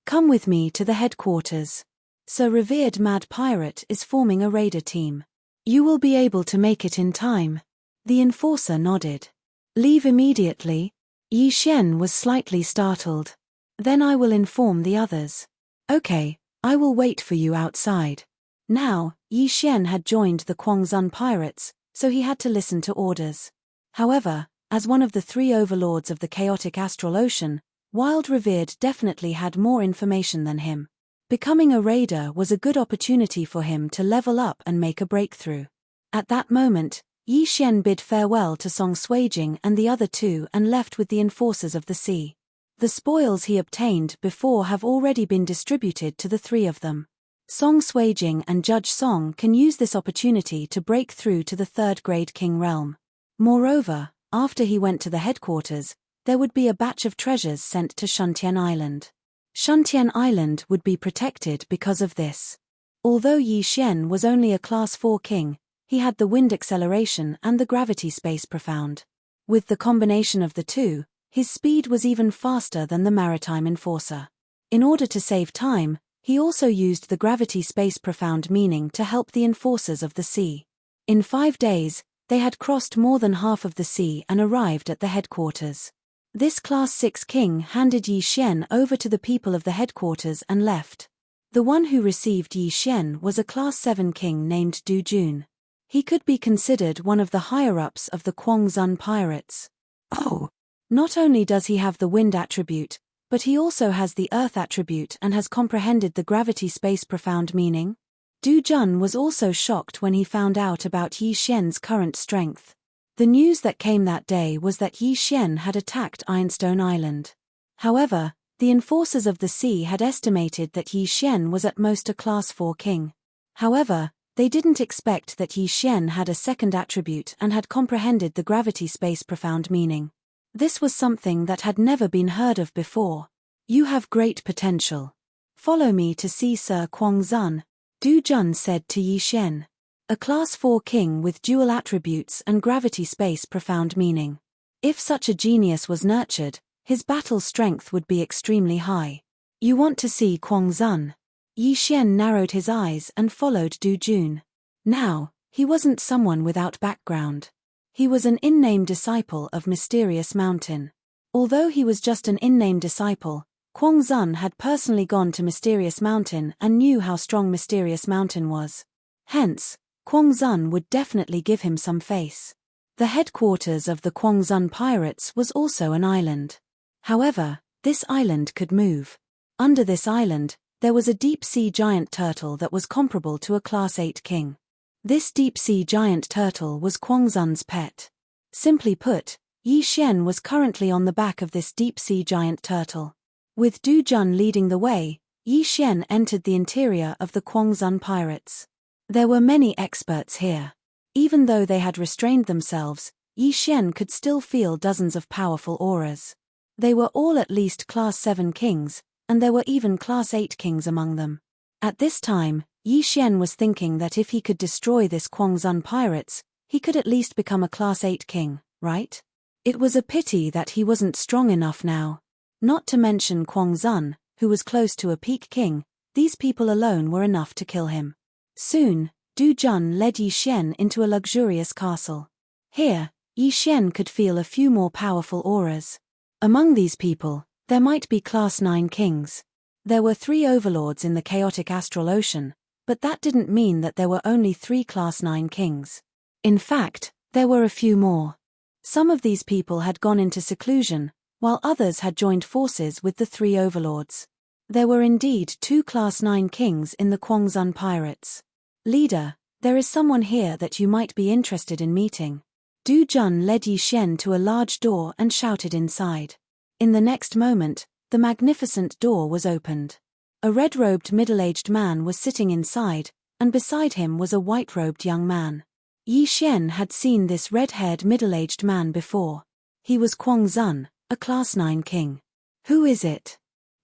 Come with me to the headquarters. Sir Revered Mad Pirate is forming a raider team. You will be able to make it in time. The enforcer nodded. Leave immediately? Yi Xian was slightly startled. Then I will inform the others. Okay, I will wait for you outside. Now, Yi Xian had joined the Quangzhun pirates, so he had to listen to orders. However, as one of the 3 overlords of the chaotic astral ocean, Wild Revered definitely had more information than him. Becoming a raider was a good opportunity for him to level up and make a breakthrough. At that moment, Yi Xian bid farewell to Song Suijing and the other 2 and left with the enforcers of the sea. The spoils he obtained before have already been distributed to the 3 of them. Song Suijing and Judge Song can use this opportunity to break through to the 3rd grade king realm. Moreover, after he went to the headquarters, there would be a batch of treasures sent to Shuntian Island. Shuntian Island would be protected because of this. Although Yi Xian was only a class 4 king, he had the wind acceleration and the gravity space profound. With the combination of the 2, his speed was even faster than the maritime enforcer. In order to save time, he also used the gravity space profound meaning to help the enforcers of the sea. In 5 days, they had crossed more than half of the sea and arrived at the headquarters. This class 6 king handed Yi Xian over to the people of the headquarters and left. The one who received Yi Xian was a class 7 king named Du Jun. He could be considered one of the higher-ups of the Quangzhun pirates. Oh! Not only does he have the wind attribute, but he also has the earth attribute and has comprehended the gravity space profound meaning. Du Jun was also shocked when he found out about Yi Xian's current strength. The news that came that day was that Yi Xian had attacked Ironstone Island. However, the enforcers of the sea had estimated that Yi Xian was at most a class 4 king. However, They didn't expect that Yi Xian had a second attribute and had comprehended the gravity-space profound meaning. This was something that had never been heard of before. You have great potential. Follow me to see Sir Kuangzun, Du Jun said to Yi Xian. A Class 4 king with dual attributes and gravity-space profound meaning. If such a genius was nurtured, his battle strength would be extremely high. You want to see Kuangzun? Yi Xian narrowed his eyes and followed Du Jun. Now, he wasn't someone without background. He was an in-name disciple of Mysterious Mountain. Although he was just an in-name disciple, Kuangzun had personally gone to Mysterious Mountain and knew how strong Mysterious Mountain was. Hence, Kuangzun would definitely give him some face. The headquarters of the Kuangzun pirates was also an island. However, this island could move. Under this island, there was a deep-sea giant turtle that was comparable to a Class 8 king. This deep-sea giant turtle was Kuangzun's pet. Simply put, Yi Xian was currently on the back of this deep-sea giant turtle. With Du Jun leading the way, Yi Xian entered the interior of the Kuangzun pirates. There were many experts here. Even though they had restrained themselves, Yi Xian could still feel dozens of powerful auras. They were all at least Class 7 kings, and there were even Class 8 kings among them. At this time, Yi Xian was thinking that if he could destroy this Kuangzun pirates, he could at least become a Class 8 king, right? It was a pity that he wasn't strong enough now. Not to mention Kuangzun, who was close to a peak king, these people alone were enough to kill him. Soon, Du Jun led Yi Xian into a luxurious castle. Here, Yi Xian could feel a few more powerful auras. Among these people, there might be Class 9 kings. There were 3 overlords in the chaotic astral ocean, but that didn't mean that there were only 3 Class 9 kings. In fact, there were a few more. Some of these people had gone into seclusion, while others had joined forces with the 3 overlords. There were indeed 2 Class 9 kings in the Kuangzun pirates. Leader, there is someone here that you might be interested in meeting. Du Jun led Yi Xian to a large door and shouted inside. In the next moment, the magnificent door was opened. A red-robed middle-aged man was sitting inside, and beside him was a white-robed young man. Yi Xian had seen this red-haired middle-aged man before. He was Kuangzun, a Class 9 king. Who is it?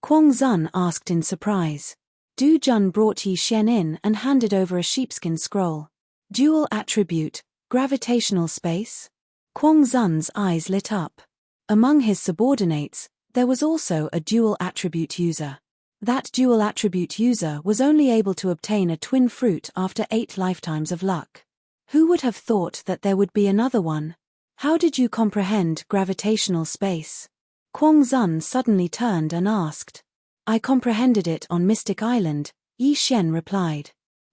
Kuangzun asked in surprise. Du Jun brought Yi Xian in and handed over a sheepskin scroll. Dual attribute, gravitational space? Kuangzun's eyes lit up. Among his subordinates, there was also a dual attribute user. That dual attribute user was only able to obtain a twin fruit after 8 lifetimes of luck. Who would have thought that there would be another one? How did you comprehend gravitational space? Kuangzun suddenly turned and asked. I comprehended it on Mystic Island, Yi Xian replied.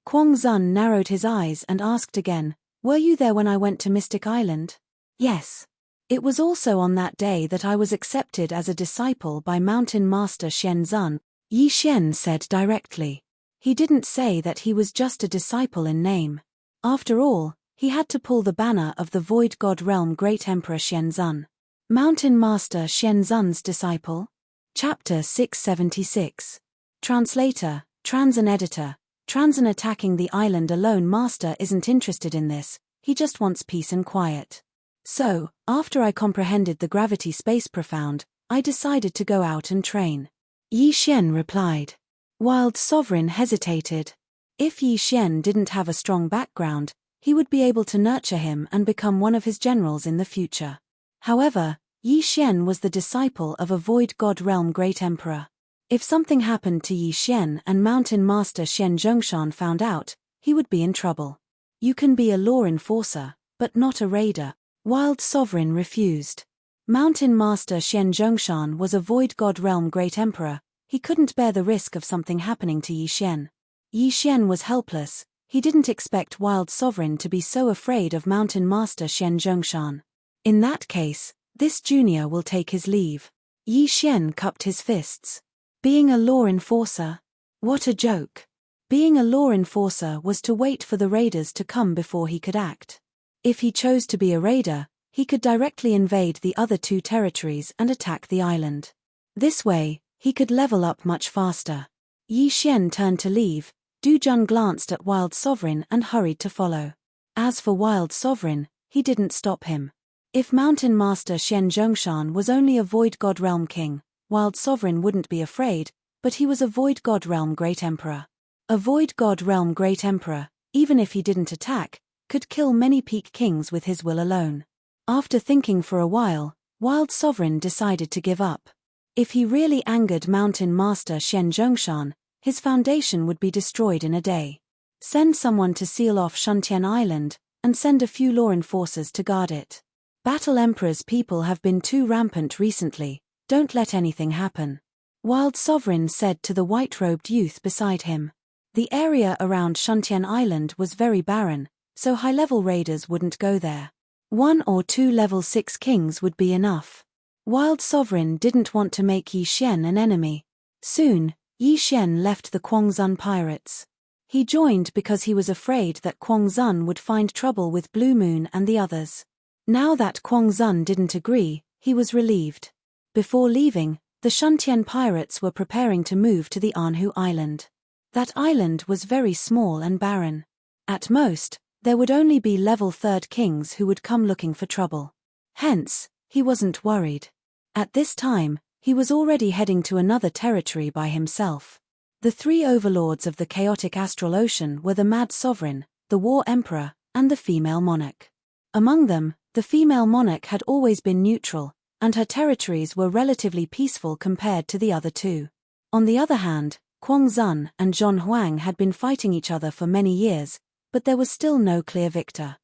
Kuangzun narrowed his eyes and asked again, were you there when I went to Mystic Island? Yes. It was also on that day that I was accepted as a disciple by Mountain Master Xianzun, Yi Xian said directly. He didn't say that he was just a disciple in name. After all, he had to pull the banner of the Void God Realm Great Emperor Xianzun. Mountain Master Xianzun's disciple? Chapter 676. Translator, Transan Editor. Transan attacking the island alone. Master isn't interested in this, he just wants peace and quiet. So, after I comprehended the gravity space profound, I decided to go out and train. Yi Xian replied. Wild Sovereign hesitated. If Yi Xian didn't have a strong background, he would be able to nurture him and become one of his generals in the future. However, Yi Xian was the disciple of a Void God Realm Great Emperor. If something happened to Yi Xian and Mountain Master Xian Zhongshan found out, he would be in trouble. You can be a law enforcer, but not a raider. Wild Sovereign refused. Mountain Master Xian Zhongshan was a Void God Realm Great Emperor. He couldn't bear the risk of something happening to Yi Xian. Yi Xian was helpless. He didn't expect Wild Sovereign to be so afraid of Mountain Master Xian Zhongshan. In that case, this junior will take his leave. Yi Xian cupped his fists. Being a law enforcer? What a joke. Being a law enforcer was to wait for the raiders to come before he could act. If he chose to be a raider, he could directly invade the other 2 territories and attack the island. This way, he could level up much faster. Yi Xian turned to leave. Du Jun glanced at Wild Sovereign and hurried to follow. As for Wild Sovereign, he didn't stop him. If Mountain Master Xian Zhongshan was only a Void God Realm King, Wild Sovereign wouldn't be afraid, but he was a Void God Realm Great Emperor. A Void God Realm Great Emperor, even if he didn't attack, could kill many Peak Kings with his will alone. After thinking for a while, Wild Sovereign decided to give up. If he really angered Mountain Master Xian Zhongshan, his foundation would be destroyed in a day. Send someone to seal off Shuntian Island, and send a few law enforcers to guard it. Battle Emperor's people have been too rampant recently, don't let anything happen. Wild Sovereign said to the white-robed youth beside him. The area around Shuntian Island was very barren, so high-level raiders wouldn't go there. 1 or 2 level 6 kings would be enough. Wild Sovereign didn't want to make Yi Xian an enemy. Soon, Yi Xian left the Quangzun pirates. He joined because he was afraid that Quangzun would find trouble with Blue Moon and the others. Now that Quangzun didn't agree, he was relieved. Before leaving, the Shuntian pirates were preparing to move to the Anhu Island. That island was very small and barren. At most, there would only be level 3rd kings who would come looking for trouble. Hence, he wasn't worried. At this time, he was already heading to another territory by himself. The 3 overlords of the chaotic astral ocean were the Mad Sovereign, the War Emperor, and the Female Monarch. Among them, the Female Monarch had always been neutral, and her territories were relatively peaceful compared to the other 2. On the other hand, Quangzun and Zhon Huang had been fighting each other for many years, but there was still no clear victor.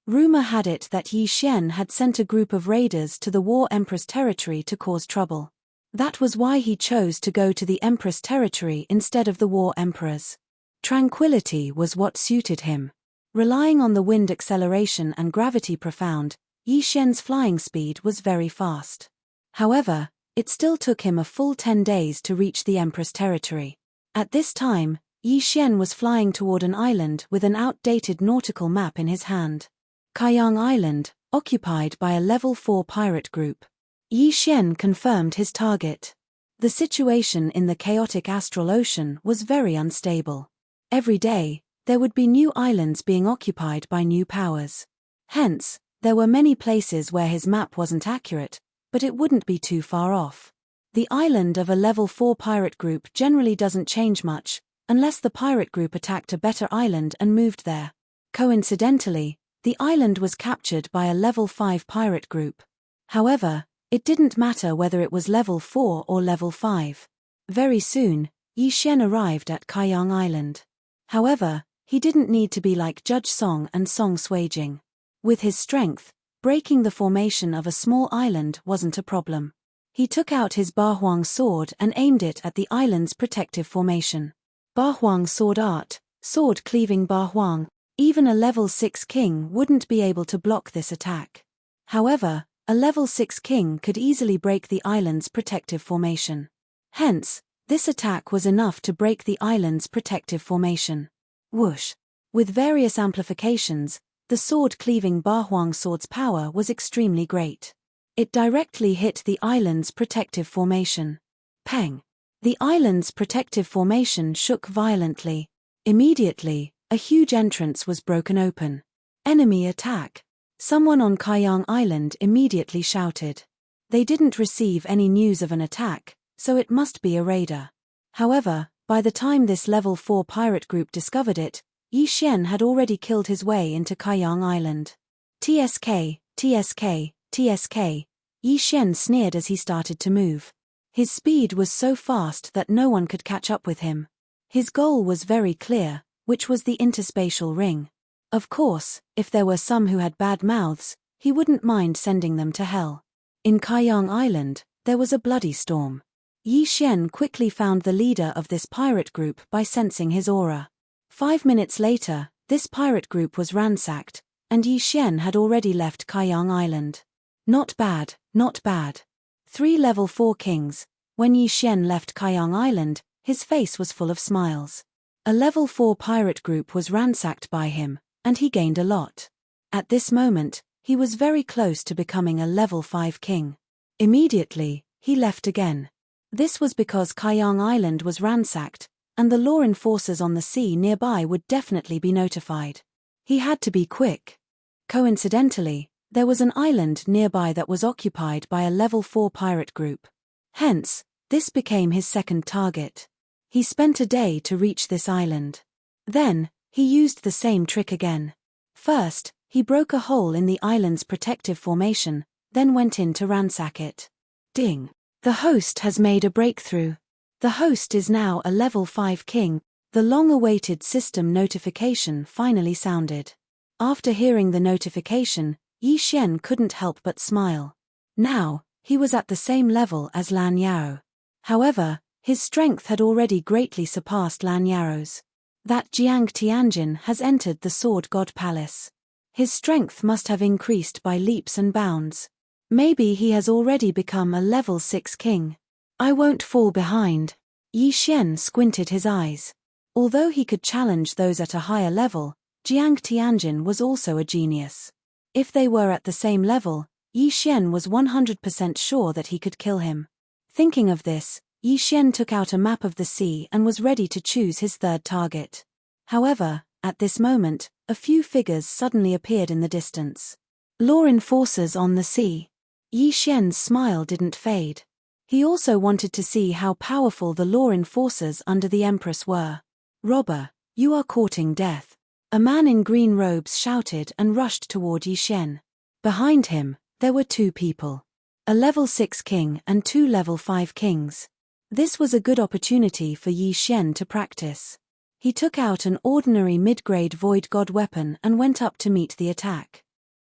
Rumor had it that Yi Xian had sent a group of raiders to the War Empress territory to cause trouble. That was why he chose to go to the Empress territory instead of the War Emperors. Tranquility was what suited him. Relying on the wind acceleration and gravity profound, Yi Xian's flying speed was very fast. However, it still took him a full 10 days to reach the Empress territory. At this time, Yi Xian was flying toward an island with an outdated nautical map in his hand. Kaiyang Island, occupied by a level 4 pirate group. Yi Xian confirmed his target. The situation in the chaotic astral ocean was very unstable. Every day, there would be new islands being occupied by new powers. Hence, there were many places where his map wasn't accurate, but it wouldn't be too far off. The island of a level 4 pirate group generally doesn't change much, unless the pirate group attacked a better island and moved there. Coincidentally, the island was captured by a level 5 pirate group. However, it didn't matter whether it was level 4 or level 5. Very soon, Yi Xian arrived at Kaiyang Island. However, he didn't need to be like Judge Song and Song Suijing. With his strength, breaking the formation of a small island wasn't a problem. He took out his Bahuang sword and aimed it at the island's protective formation. Bahuang sword art, sword cleaving Bahuang. Even a level 6 king wouldn't be able to block this attack. However, a level 6 king could easily break the island's protective formation. Hence, this attack was enough to break the island's protective formation. Whoosh! With various amplifications, the sword-cleaving Bahuang sword's power was extremely great. It directly hit the island's protective formation. Peng! The island's protective formation shook violently. Immediately, a huge entrance was broken open. Enemy attack! Someone on Kaiyang Island immediately shouted. They didn't receive any news of an attack, so it must be a raider. However, by the time this level 4 pirate group discovered it, Yi Xian had already killed his way into Kaiyang Island. TSK, TSK, TSK, Yi Xian sneered as he started to move. His speed was so fast that no one could catch up with him. His goal was very clear, which was the interspatial ring. Of course, if there were some who had bad mouths, he wouldn't mind sending them to hell. In Kaiyang Island, there was a bloody storm. Yi Xian quickly found the leader of this pirate group by sensing his aura. 5 minutes later, this pirate group was ransacked, and Yi Xian had already left Kaiyang Island. Not bad, not bad. 3 level 4 kings. When Yi Xian left Kaiyang Island, his face was full of smiles. A level 4 pirate group was ransacked by him, and he gained a lot. At this moment, he was very close to becoming a level 5 king. Immediately, he left again. This was because Kaiyang Island was ransacked, and the law enforcers on the sea nearby would definitely be notified. He had to be quick. Coincidentally, there was an island nearby that was occupied by a level 4 pirate group. Hence, this became his second target. He spent a day to reach this island. Then, he used the same trick again. First, he broke a hole in the island's protective formation, then went in to ransack it. Ding! The host has made a breakthrough. The host is now a level 5 king. The long-awaited system notification finally sounded. After hearing the notification, Yi Xian couldn't help but smile. Now, he was at the same level as Lan Yao. However, his strength had already greatly surpassed Lan Yao's. That Jiang Tianjin has entered the Sword God Palace. His strength must have increased by leaps and bounds. Maybe he has already become a level 6 king. I won't fall behind. Yi Xian squinted his eyes. Although he could challenge those at a higher level, Jiang Tianjin was also a genius. If they were at the same level, Yi Xian was 100% sure that he could kill him. Thinking of this, Yi Xian took out a map of the sea and was ready to choose his third target. However, at this moment, a few figures suddenly appeared in the distance. Law enforcers on the sea. Yi Xian's smile didn't fade. He also wanted to see how powerful the law enforcers under the Empress were. "Robber, you are courting death." A man in green robes shouted and rushed toward Yi Xian. Behind him, there were two people. A level 6 king and two level 5 kings. This was a good opportunity for Yi Xian to practice. He took out an ordinary mid-grade void god weapon and went up to meet the attack.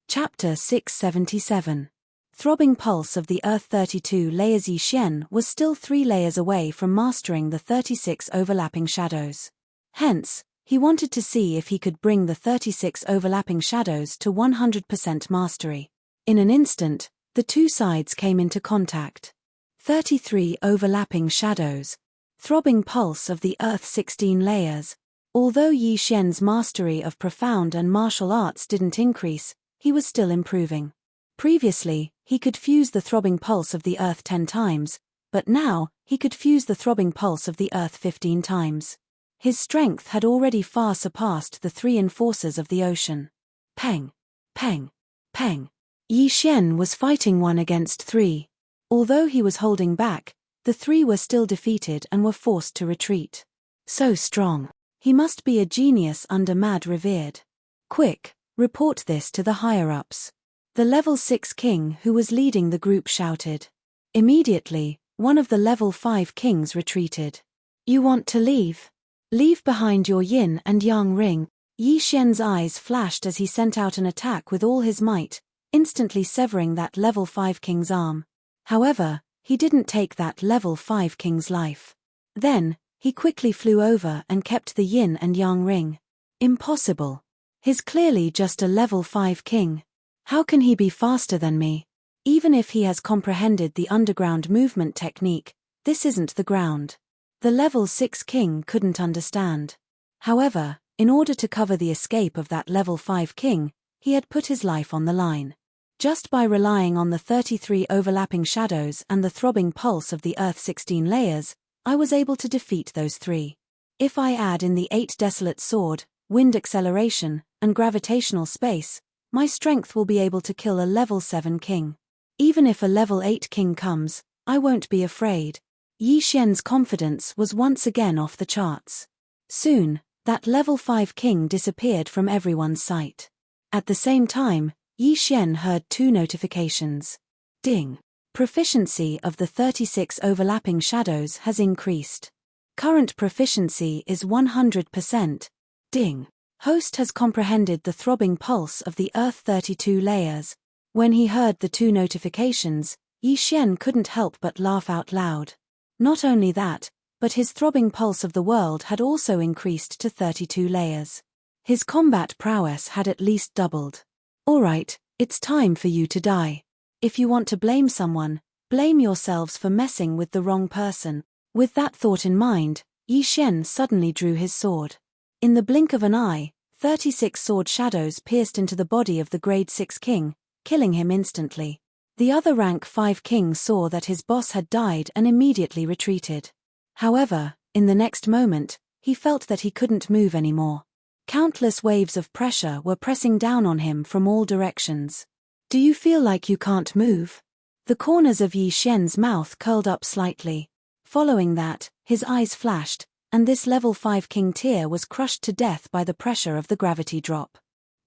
Chapter 677. Throbbing Pulse of the Earth 32 layers. Yi Xian was still 3 layers away from mastering the 36 overlapping shadows. Hence, he wanted to see if he could bring the 36 overlapping shadows to 100% mastery. In an instant, the two sides came into contact. 33 overlapping shadows. Throbbing Pulse of the Earth 16 layers. Although Yi Xian's mastery of profound and martial arts didn't increase, he was still improving. Previously, he could fuse the throbbing pulse of the Earth 10 times, but now, he could fuse the throbbing pulse of the Earth 15 times. His strength had already far surpassed the 3 enforcers of the ocean. Peng! Peng! Peng! Yi Xian was fighting 1 against 3. Although he was holding back, the 3 were still defeated and were forced to retreat. So strong. He must be a genius under Mad Revered. Quick, report this to the higher-ups. The level 6 king who was leading the group shouted. Immediately, one of the level 5 kings retreated. You want to leave? Leave behind your yin and yang ring. Yi Xian's eyes flashed as he sent out an attack with all his might, instantly severing that level 5 king's arm. However, he didn't take that level 5 king's life. Then, he quickly flew over and kept the yin and yang ring. Impossible. He's clearly just a level 5 king. How can he be faster than me? Even if he has comprehended the underground movement technique, this isn't the ground. The level 6 king couldn't understand. However, in order to cover the escape of that level 5 king, he had put his life on the line. Just by relying on the 33 overlapping shadows and the throbbing pulse of the Earth 16 layers, I was able to defeat those 3. If I add in the 8 desolate sword, wind acceleration, and gravitational space, my strength will be able to kill a level 7 king. Even if a level 8 king comes, I won't be afraid. Yi Xian's confidence was once again off the charts. Soon, that level 5 king disappeared from everyone's sight. At the same time, Yi Xian heard 2 notifications. Ding! Proficiency of the 36 overlapping shadows has increased. Current proficiency is 100%. Ding! Host has comprehended the throbbing pulse of the Earth 32 layers. When he heard the 2 notifications, Yi Xian couldn't help but laugh out loud. Not only that, but his throbbing pulse of the world had also increased to 32 layers. His combat prowess had at least doubled. Alright, it's time for you to die. If you want to blame someone, blame yourselves for messing with the wrong person. With that thought in mind, Yi Xian suddenly drew his sword. In the blink of an eye, 36 sword shadows pierced into the body of the grade 6 king, killing him instantly. The other rank 5 king saw that his boss had died and immediately retreated. However, In the next moment, he felt that he couldn't move anymore. Countless waves of pressure were pressing down on him from all directions. Do you feel like you can't move? The corners of Yi Xian's mouth curled up slightly. Following that, his eyes flashed, and this level 5 king tier was crushed to death by the pressure of the gravity drop.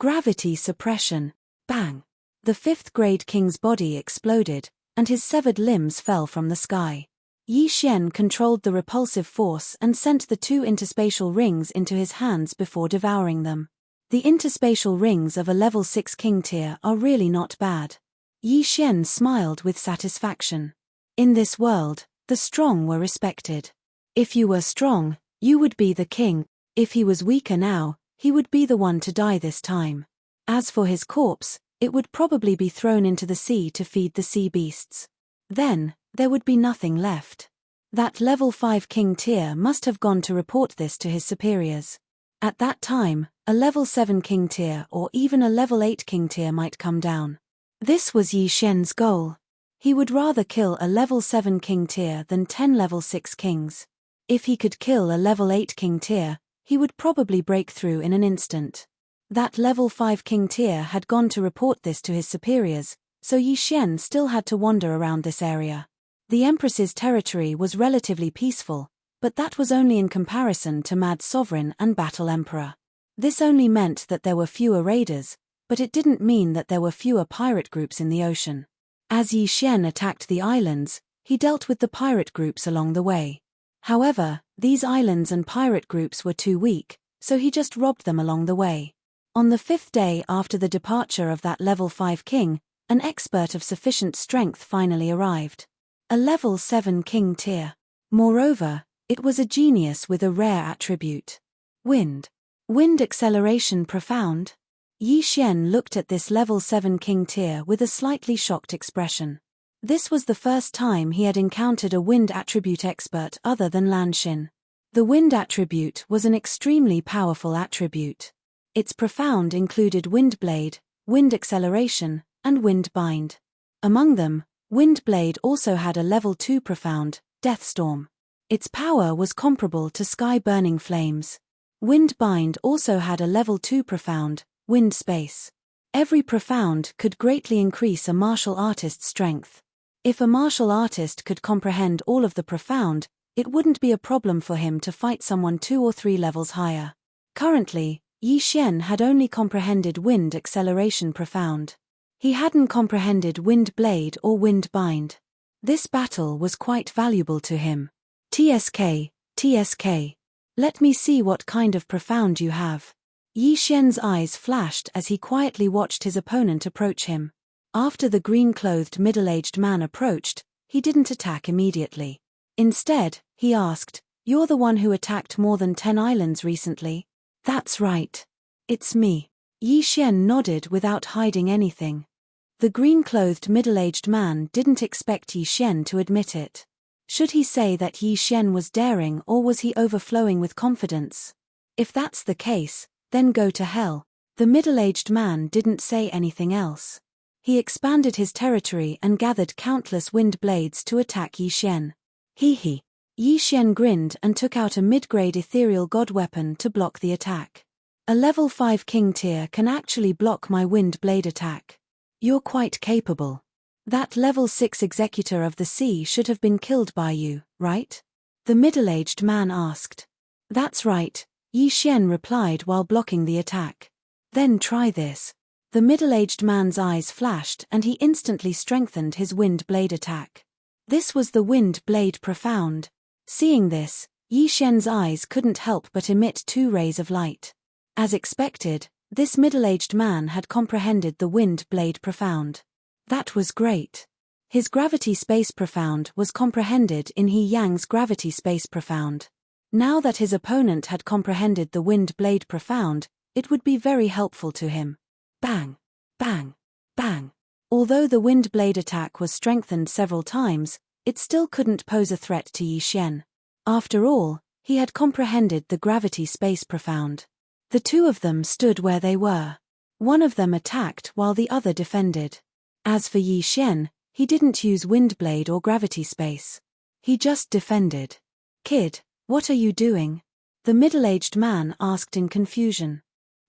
Gravity suppression. Bang! The 5th grade king's body exploded, and his severed limbs fell from the sky. Yi Xian controlled the repulsive force and sent the 2 interspatial rings into his hands before devouring them. The interspatial rings of a level 6 king tier are really not bad. Yi Xian smiled with satisfaction. In this world, the strong were respected. If you were strong, you would be the king. If he was weaker now, he would be the one to die this time. As for his corpse, it would probably be thrown into the sea to feed the sea beasts. Then, there would be nothing left. That level 5 king tier must have gone to report this to his superiors. At that time, a level 7 king tier or even a level 8 king tier might come down. This was Yi Xian's goal. He would rather kill a level 7 king tier than 10 level 6 kings. If he could kill a level 8 king tier, he would probably break through in an instant. That level 5 king tier had gone to report this to his superiors, so Yi Xian still had to wander around this area. The Empress's territory was relatively peaceful, but that was only in comparison to Mad Sovereign and Battle Emperor. This only meant that there were fewer raiders, but it didn't mean that there were fewer pirate groups in the ocean. As Yi Xian attacked the islands, he dealt with the pirate groups along the way. However, these islands and pirate groups were too weak, so he just robbed them along the way. On the 5th day after the departure of that level 5 king, an expert of sufficient strength finally arrived. A level 7 king tier. Moreover, it was a genius with a rare attribute. Wind. Wind acceleration profound. Yi Xian looked at this level 7 king tier with a slightly shocked expression. This was the first time he had encountered a wind attribute expert other than Lan Xin. The wind attribute was an extremely powerful attribute. Its profound included wind blade, wind acceleration, and wind bind. Among them, wind blade also had a level 2 profound, death storm. Its power was comparable to sky burning flames. Wind bind also had a level 2 profound, wind space. Every profound could greatly increase a martial artist's strength. If a martial artist could comprehend all of the profound, it wouldn't be a problem for him to fight someone 2 or 3 levels higher. Currently, Yi Xian had only comprehended wind acceleration profound. He hadn't comprehended wind blade or wind bind. This battle was quite valuable to him. TSK, TSK. Let me see what kind of profound you have. Yi Xian's eyes flashed as he quietly watched his opponent approach him. After the green-clothed middle-aged man approached, he didn't attack immediately. Instead, he asked, "You're the one who attacked more than 10 islands recently?" "That's right. It's me." Yi Xian nodded without hiding anything. The green-clothed middle-aged man didn't expect Yi Xian to admit it. Should he say that Yi Xian was daring or was he overflowing with confidence? If that's the case, then go to hell. The middle-aged man didn't say anything else. He expanded his territory and gathered countless wind blades to attack Yi Xian. Hee. Yi Xian grinned and took out a mid-grade ethereal god weapon to block the attack. A level 5 king tier can actually block my wind blade attack. You're quite capable. That level 6 executor of the sea should have been killed by you, right? The middle-aged man asked. That's right, Yi Xian replied while blocking the attack. Then try this. The middle-aged man's eyes flashed and he instantly strengthened his wind blade attack. This was the wind blade profound. Seeing this, Yi Xian's eyes couldn't help but emit 2 rays of light. As expected, this middle-aged man had comprehended the wind blade profound. That was great. His gravity space profound was comprehended in He Yang's gravity space profound. Now that his opponent had comprehended the wind blade profound, it would be very helpful to him. Bang! Bang! Bang! Although the wind blade attack was strengthened several times, it still couldn't pose a threat to Yi Xian. After all, he had comprehended the gravity space profound. The 2 of them stood where they were. One of them attacked while the other defended. As for Yi Xian, he didn't use wind blade or gravity space. He just defended. Kid, What are you doing? The middle-aged man asked in confusion.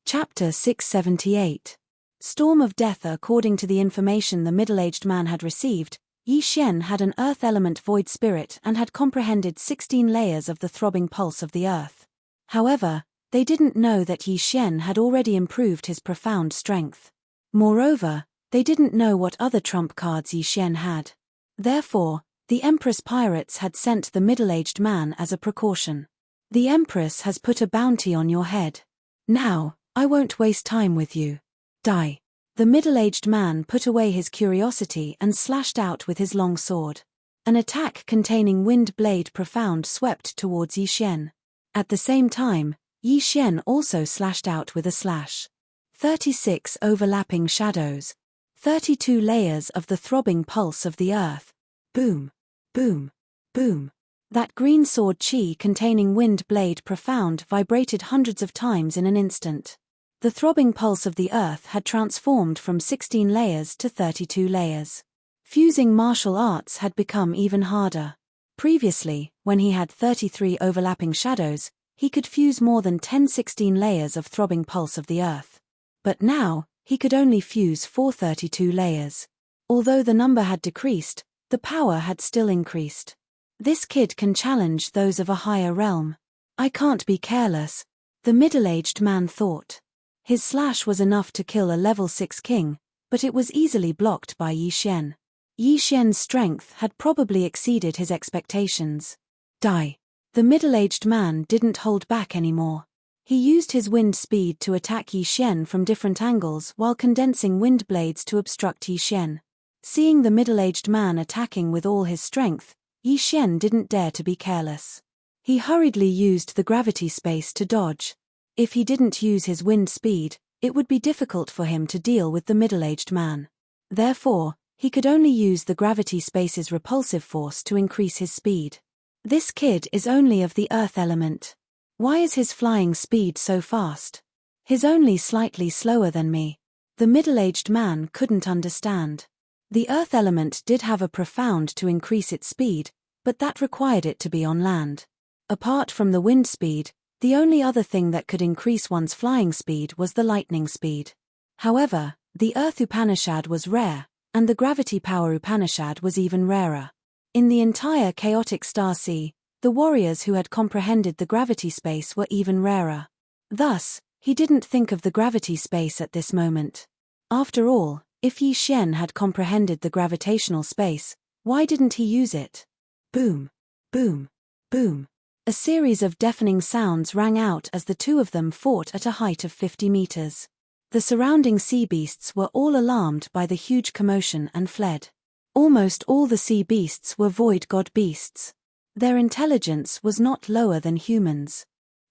Chapter 678. Storm of Death. According to the information the middle-aged man had received, Yi Xian had an earth element void spirit and had comprehended 16 layers of the throbbing pulse of the earth. However, they didn't know that Yi Xian had already improved his profound strength. Moreover, they didn't know what other trump cards Yi Xian had. Therefore, the Empress pirates had sent the middle-aged man as a precaution. The Empress has put a bounty on your head. Now, I won't waste time with you. Die. The middle-aged man put away his curiosity and slashed out with his long sword. An attack containing wind blade profound swept towards Yi Xian. At the same time, Yi Xian also slashed out with a slash. 36 overlapping shadows. 32 layers of the throbbing pulse of the earth. Boom. Boom. Boom. That green sword chi containing wind blade profound vibrated hundreds of times in an instant. The throbbing pulse of the earth had transformed from 16 layers to 32 layers. Fusing martial arts had become even harder. Previously, when he had 33 overlapping shadows, he could fuse more than 16 layers of throbbing pulse of the earth. But now, he could only fuse 432 layers. Although the number had decreased, the power had still increased. This kid can challenge those of a higher realm. I can't be careless, the middle-aged man thought. His slash was enough to kill a level 6 king, but it was easily blocked by Yi Xian. Yi Xian's strength had probably exceeded his expectations. Die. The middle-aged man didn't hold back anymore. He used his wind speed to attack Yi Xian from different angles while condensing wind blades to obstruct Yi Xian. Seeing the middle-aged man attacking with all his strength, Yi Xian didn't dare to be careless. He hurriedly used the gravity space to dodge. If he didn't use his wind speed, it would be difficult for him to deal with the middle-aged man. Therefore, he could only use the gravity space's repulsive force to increase his speed. This kid is only of the earth element. Why is his flying speed so fast? He's only slightly slower than me. The middle-aged man couldn't understand. The earth element did have a profound to increase its speed, but that required it to be on land. Apart from the wind speed, the only other thing that could increase one's flying speed was the lightning speed. However, the Earth Upanishad was rare, and the Gravity Power Upanishad was even rarer. In the entire chaotic star sea, the warriors who had comprehended the gravity space were even rarer. Thus, he didn't think of the gravity space at this moment. After all, if Yi Xian had comprehended the gravitational space, why didn't he use it? Boom. Boom. Boom. A series of deafening sounds rang out as the two of them fought at a height of 50 meters. The surrounding sea beasts were all alarmed by the huge commotion and fled. Almost all the sea beasts were void god beasts. Their intelligence was not lower than humans.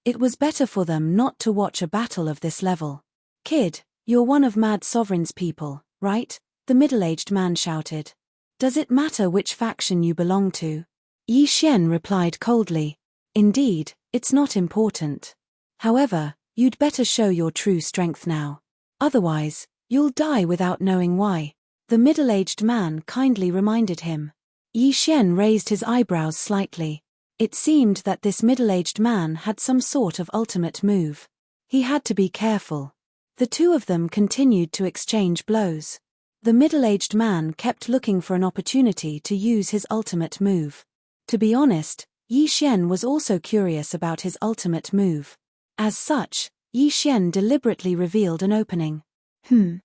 It was better for them not to watch a battle of this level. Kid, you're one of Mad Sovereign's people, right? The middle-aged man shouted. Does it matter which faction you belong to? Yi Xian replied coldly. Indeed, it's not important. However, you'd better show your true strength now. Otherwise, you'll die without knowing why. The middle-aged man kindly reminded him. Yi Xian raised his eyebrows slightly. It seemed that this middle-aged man had some sort of ultimate move. He had to be careful. The two of them continued to exchange blows. The middle-aged man kept looking for an opportunity to use his ultimate move. To be honest, Yi Xian was also curious about his ultimate move. As such, Yi Xian deliberately revealed an opening. The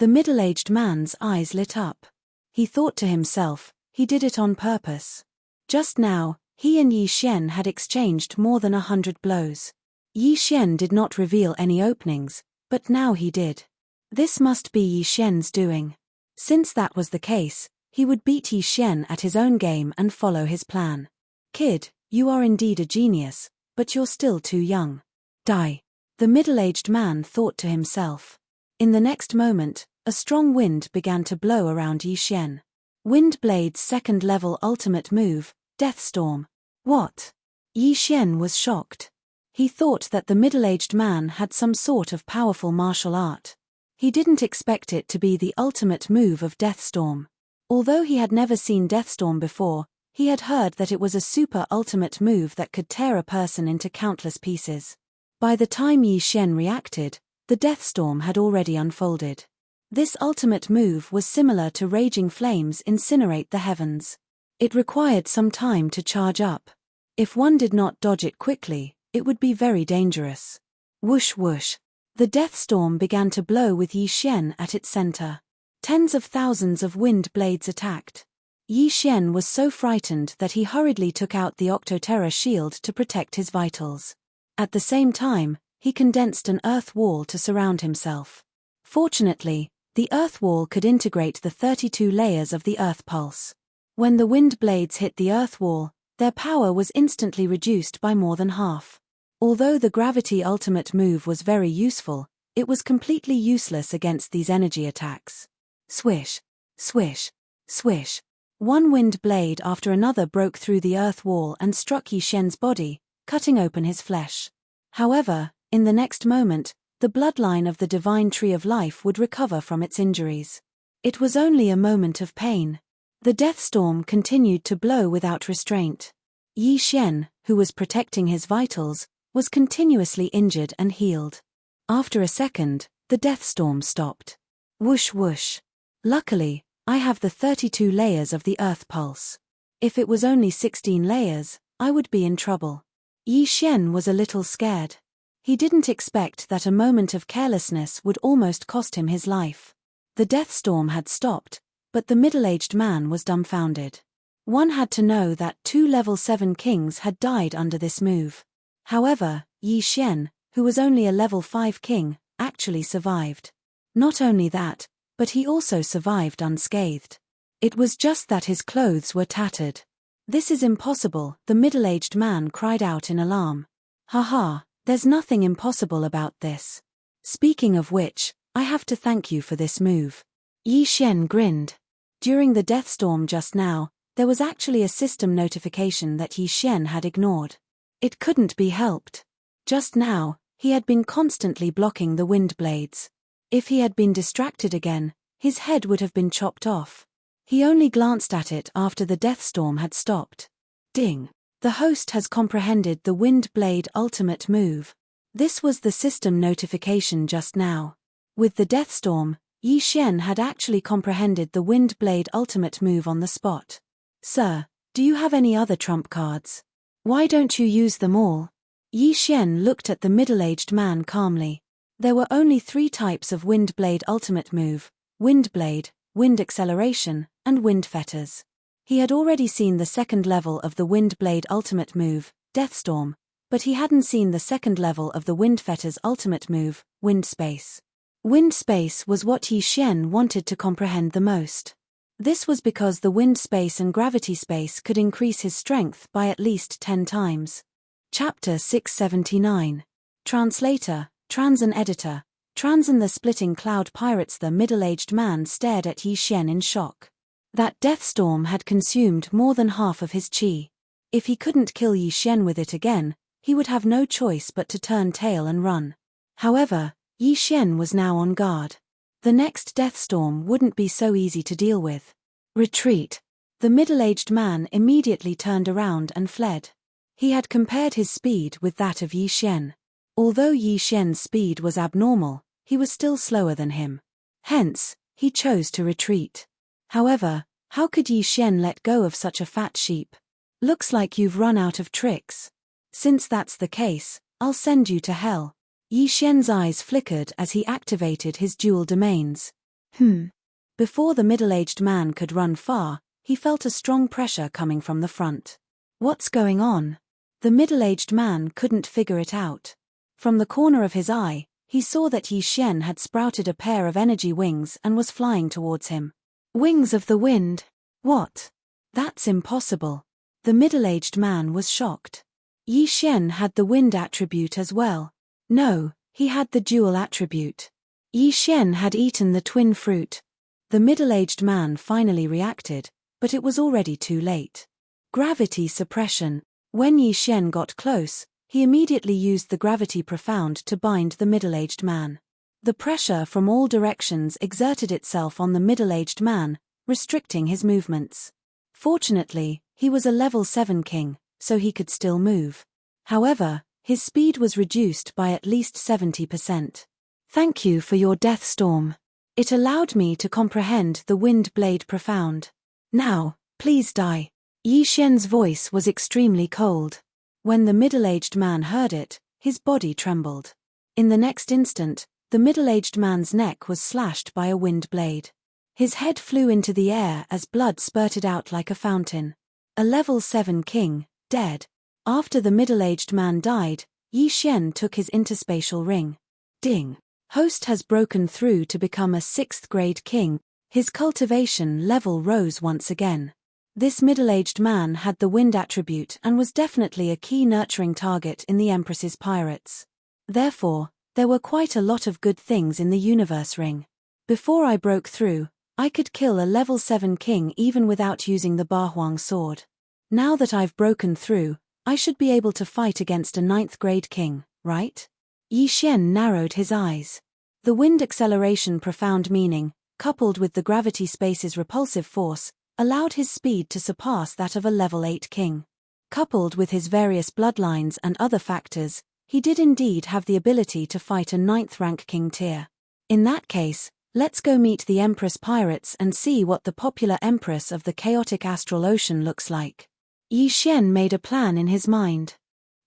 middle-aged man's eyes lit up. He thought to himself, he did it on purpose. Just now, he and Yi Xian had exchanged more than 100 blows. Yi Xian did not reveal any openings, but now he did. This must be Yi Xian's doing. Since that was the case, he would beat Yi Xian at his own game and follow his plan. Kid, you are indeed a genius, but you're still too young. Die. The middle-aged man thought to himself. In the next moment, a strong wind began to blow around Yi Xian. Wind Blade's second-level ultimate move, Death Storm. What? Yi Xian was shocked. He thought that the middle-aged man had some sort of powerful martial art. He didn't expect it to be the ultimate move of Death Storm. Although he had never seen Death Storm before, He had heard that it was a super ultimate move that could tear a person into countless pieces. By the time Yi Xian reacted, the death storm had already unfolded. This ultimate move was similar to raging flames incinerate the heavens. It required some time to charge up. If one did not dodge it quickly, it would be very dangerous. Whoosh whoosh. The death storm began to blow with Yi Xian at its center. Tens of thousands of wind blades attacked. Yi Xian was so frightened that he hurriedly took out the Octoterra shield to protect his vitals. At the same time, he condensed an earth wall to surround himself. Fortunately, the earth wall could integrate the 32 layers of the earth pulse. When the wind blades hit the earth wall, their power was instantly reduced by more than half. Although the gravity ultimate move was very useful, it was completely useless against these energy attacks. Swish, swish, swish. One wind blade after another broke through the earth wall and struck Yi Xian's body, cutting open his flesh. However, in the next moment, the bloodline of the divine tree of life would recover from its injuries. It was only a moment of pain. The death storm continued to blow without restraint. Yi Xian, who was protecting his vitals, was continuously injured and healed. After a second, the death storm stopped. Whoosh whoosh. Luckily, I have the 32 layers of the earth pulse. If it was only 16 layers, I would be in trouble. Yi Xian was a little scared. He didn't expect that a moment of carelessness would almost cost him his life. The death storm had stopped, but the middle-aged man was dumbfounded. One had to know that 2 level 7 kings had died under this move. However, Yi Xian, who was only a level 5 king, actually survived. Not only that, but he also survived unscathed. It was just that his clothes were tattered. "This is impossible," the middle-aged man cried out in alarm. "Haha, there's nothing impossible about this. Speaking of which, I have to thank you for this move." Yi Xian grinned. During the death storm just now, there was actually a system notification that Yi Xian had ignored. It couldn't be helped. Just now, he had been constantly blocking the wind blades. If he had been distracted again, his head would have been chopped off. He only glanced at it after the death storm had stopped. Ding! The host has comprehended the wind blade ultimate move. This was the system notification just now. With the death storm, Yi Xian had actually comprehended the wind blade ultimate move on the spot. "Sir, do you have any other trump cards? Why don't you use them all?" Yi Xian looked at the middle-aged man calmly. There were only 3 types of wind blade ultimate move: wind blade, wind acceleration, and wind fetters. He had already seen the second level of the wind blade ultimate move, death storm, but he hadn't seen the second level of the wind fetters ultimate move, wind space. Wind space was what Yi Xian wanted to comprehend the most. This was because the wind space and gravity space could increase his strength by at least 10 times. Chapter 679. Translator, Transan Editor, Transan the Splitting Cloud Pirates. The middle-aged man stared at Yi Xian in shock. That death storm had consumed more than half of his qi. If he couldn't kill Yi Xian with it again, he would have no choice but to turn tail and run. However, Yi Xian was now on guard. The next death storm wouldn't be so easy to deal with. Retreat! The middle-aged man immediately turned around and fled. He had compared his speed with that of Yi Xian. Although Yi Xian's speed was abnormal, he was still slower than him. Hence, he chose to retreat. However, how could Yi Xian let go of such a fat sheep? "Looks like you've run out of tricks. Since that's the case, I'll send you to hell." Yi Xian's eyes flickered as he activated his dual domains. Before the middle-aged man could run far, he felt a strong pressure coming from the front. What's going on? The middle-aged man couldn't figure it out. From the corner of his eye, he saw that Yi Xian had sprouted a pair of energy wings and was flying towards him. Wings of the wind? What? That's impossible. The middle-aged man was shocked. Yi Xian had the wind attribute as well. No, he had the dual attribute. Yi Xian had eaten the twin fruit. The middle-aged man finally reacted, but it was already too late. Gravity suppression. When Yi Xian got close, he immediately used the gravity profound to bind the middle-aged man. The pressure from all directions exerted itself on the middle-aged man, restricting his movements. Fortunately, He was a level 7 king, so he could still move. However, his speed was reduced by at least 70%. Thank you for your death storm. It allowed me to comprehend the wind blade profound. Now, please die. Yi Xian's voice was extremely cold. When the middle-aged man heard it, his body trembled. In the next instant, the middle-aged man's neck was slashed by a wind blade. His head flew into the air as blood spurted out like a fountain. A level 7 king, dead. After the middle-aged man died, Yi Xian took his interspatial ring. Ding. Host has broken through to become a 6th grade king. His cultivation level rose once again. This middle-aged man had the wind attribute and was definitely a key nurturing target in the Empress's pirates. Therefore, there were quite a lot of good things in the universe ring. Before I broke through, I could kill a level 7 king even without using the Bahuang sword. Now that I've broken through, I should be able to fight against a 9th grade king, right? Yi Xian narrowed his eyes. The wind acceleration profound meaning, coupled with the gravity space's repulsive force, allowed his speed to surpass that of a level 8 king. Coupled with his various bloodlines and other factors, he did indeed have the ability to fight a 9th rank king tier. In that case, let's go meet the Empress pirates and see what the popular Empress of the chaotic astral ocean looks like. Yi Xian made a plan in his mind.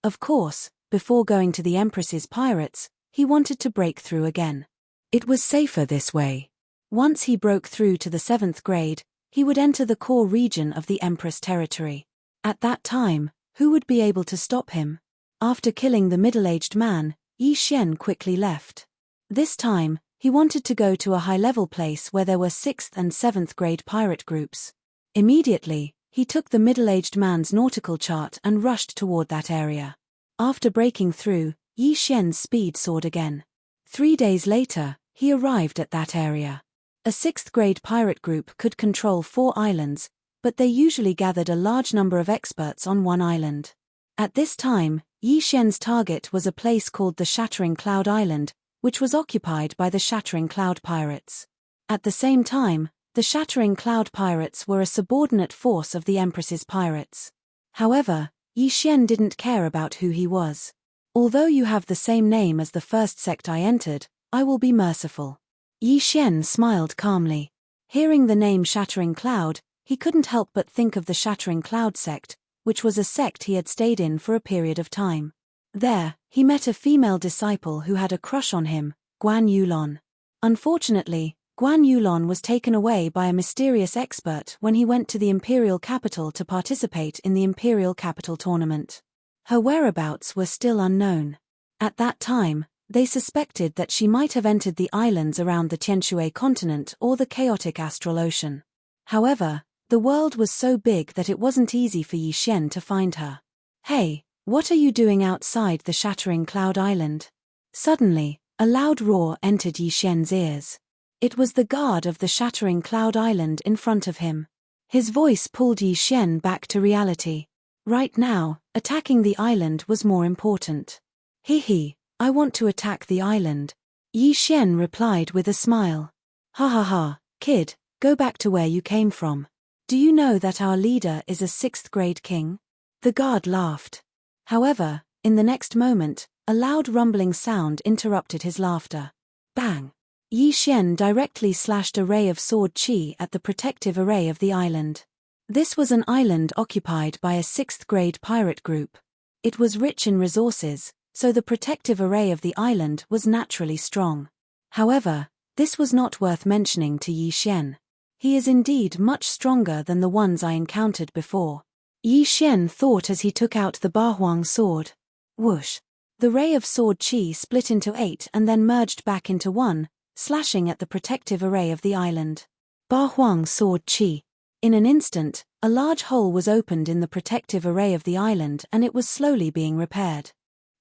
Of course, before going to the Empress's pirates, he wanted to break through again. It was safer this way. Once he broke through to the 7th grade, he would enter the core region of the Empress territory. At that time, who would be able to stop him? After killing the middle-aged man, Yi Xian quickly left. This time, he wanted to go to a high-level place where there were 6th and 7th grade pirate groups. Immediately, he took the middle-aged man's nautical chart and rushed toward that area. After breaking through, Yi Xian's speed soared again. 3 days later, he arrived at that area. A 6th grade pirate group could control 4 islands, but they usually gathered a large number of experts on one island. At this time, Yi Xian's target was a place called the Shattering Cloud Island, which was occupied by the Shattering Cloud Pirates. At the same time, the Shattering Cloud Pirates were a subordinate force of the Empress's pirates. However, Yi Xian didn't care about who he was. Although you have the same name as the first sect I entered, I will be merciful. Yi Xian smiled calmly. Hearing the name Shattering Cloud, he couldn't help but think of the Shattering Cloud sect, which was a sect he had stayed in for a period of time. There, he met a female disciple who had a crush on him, Guan Yulon. Unfortunately, Guan Yulon was taken away by a mysterious expert when he went to the Imperial Capital to participate in the Imperial Capital tournament. Her whereabouts were still unknown. At that time, they suspected that she might have entered the islands around the Tianshui continent or the chaotic astral ocean. However, the world was so big that it wasn't easy for Yi Xian to find her. Hey, what are you doing outside the Shattering Cloud Island? Suddenly, a loud roar entered Yi Xian's ears. It was the guard of the Shattering Cloud Island in front of him. His voice pulled Yi Xian back to reality. Right now, attacking the island was more important. Hee, I want to attack the island. Yi Xian replied with a smile. Ha ha ha, kid, go back to where you came from. Do you know that our leader is a 6th grade king? The guard laughed. However, in the next moment, a loud rumbling sound interrupted his laughter. Bang! Yi Xian directly slashed a ray of sword chi at the protective array of the island. This was an island occupied by a 6th grade pirate group. It was rich in resources, so the protective array of the island was naturally strong. However, this was not worth mentioning to Yi Xian. He is indeed much stronger than the ones I encountered before. Yi Xian thought as he took out the Bahuang sword. Whoosh! The ray of sword chi split into 8 and then merged back into 1, slashing at the protective array of the island. Bahuang sword chi. In an instant, a large hole was opened in the protective array of the island and it was slowly being repaired.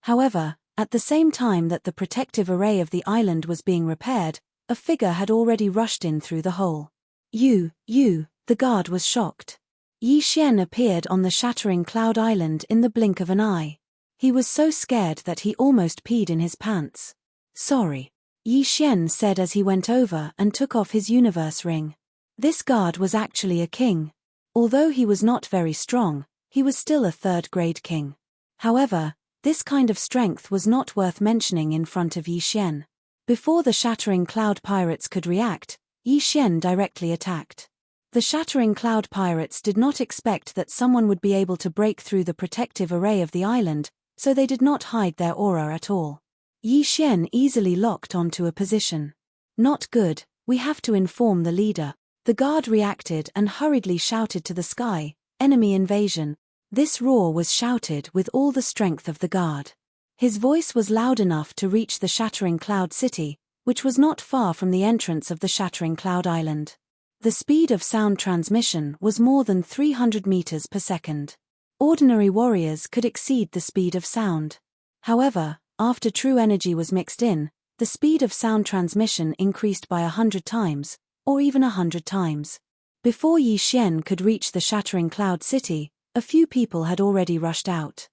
However, at the same time that the protective array of the island was being repaired, a figure had already rushed in through the hole. You, the guard was shocked. Yi Xian appeared on the Shattering Cloud Island in the blink of an eye. He was so scared that he almost peed in his pants. Sorry, Yi Xian said as he went over and took off his universe ring. This guard was actually a king. Although he was not very strong, he was still a third-grade king. However, this kind of strength was not worth mentioning in front of Yi Xian. Before the Shattering Cloud Pirates could react, Yi Xian directly attacked. The Shattering Cloud Pirates did not expect that someone would be able to break through the protective array of the island, so they did not hide their aura at all. Yi Xian easily locked onto a position. Not good, we have to inform the leader. The guard reacted and hurriedly shouted to the sky, "Enemy invasion." This roar was shouted with all the strength of the guard. His voice was loud enough to reach the Shattering Cloud City, which was not far from the entrance of the Shattering Cloud Island. The speed of sound transmission was more than 300 meters per second. Ordinary warriors could exceed the speed of sound. However, after true energy was mixed in, the speed of sound transmission increased by 100 times, or even 100 times. Before Yi Xian could reach the Shattering Cloud City, a few people had already rushed out.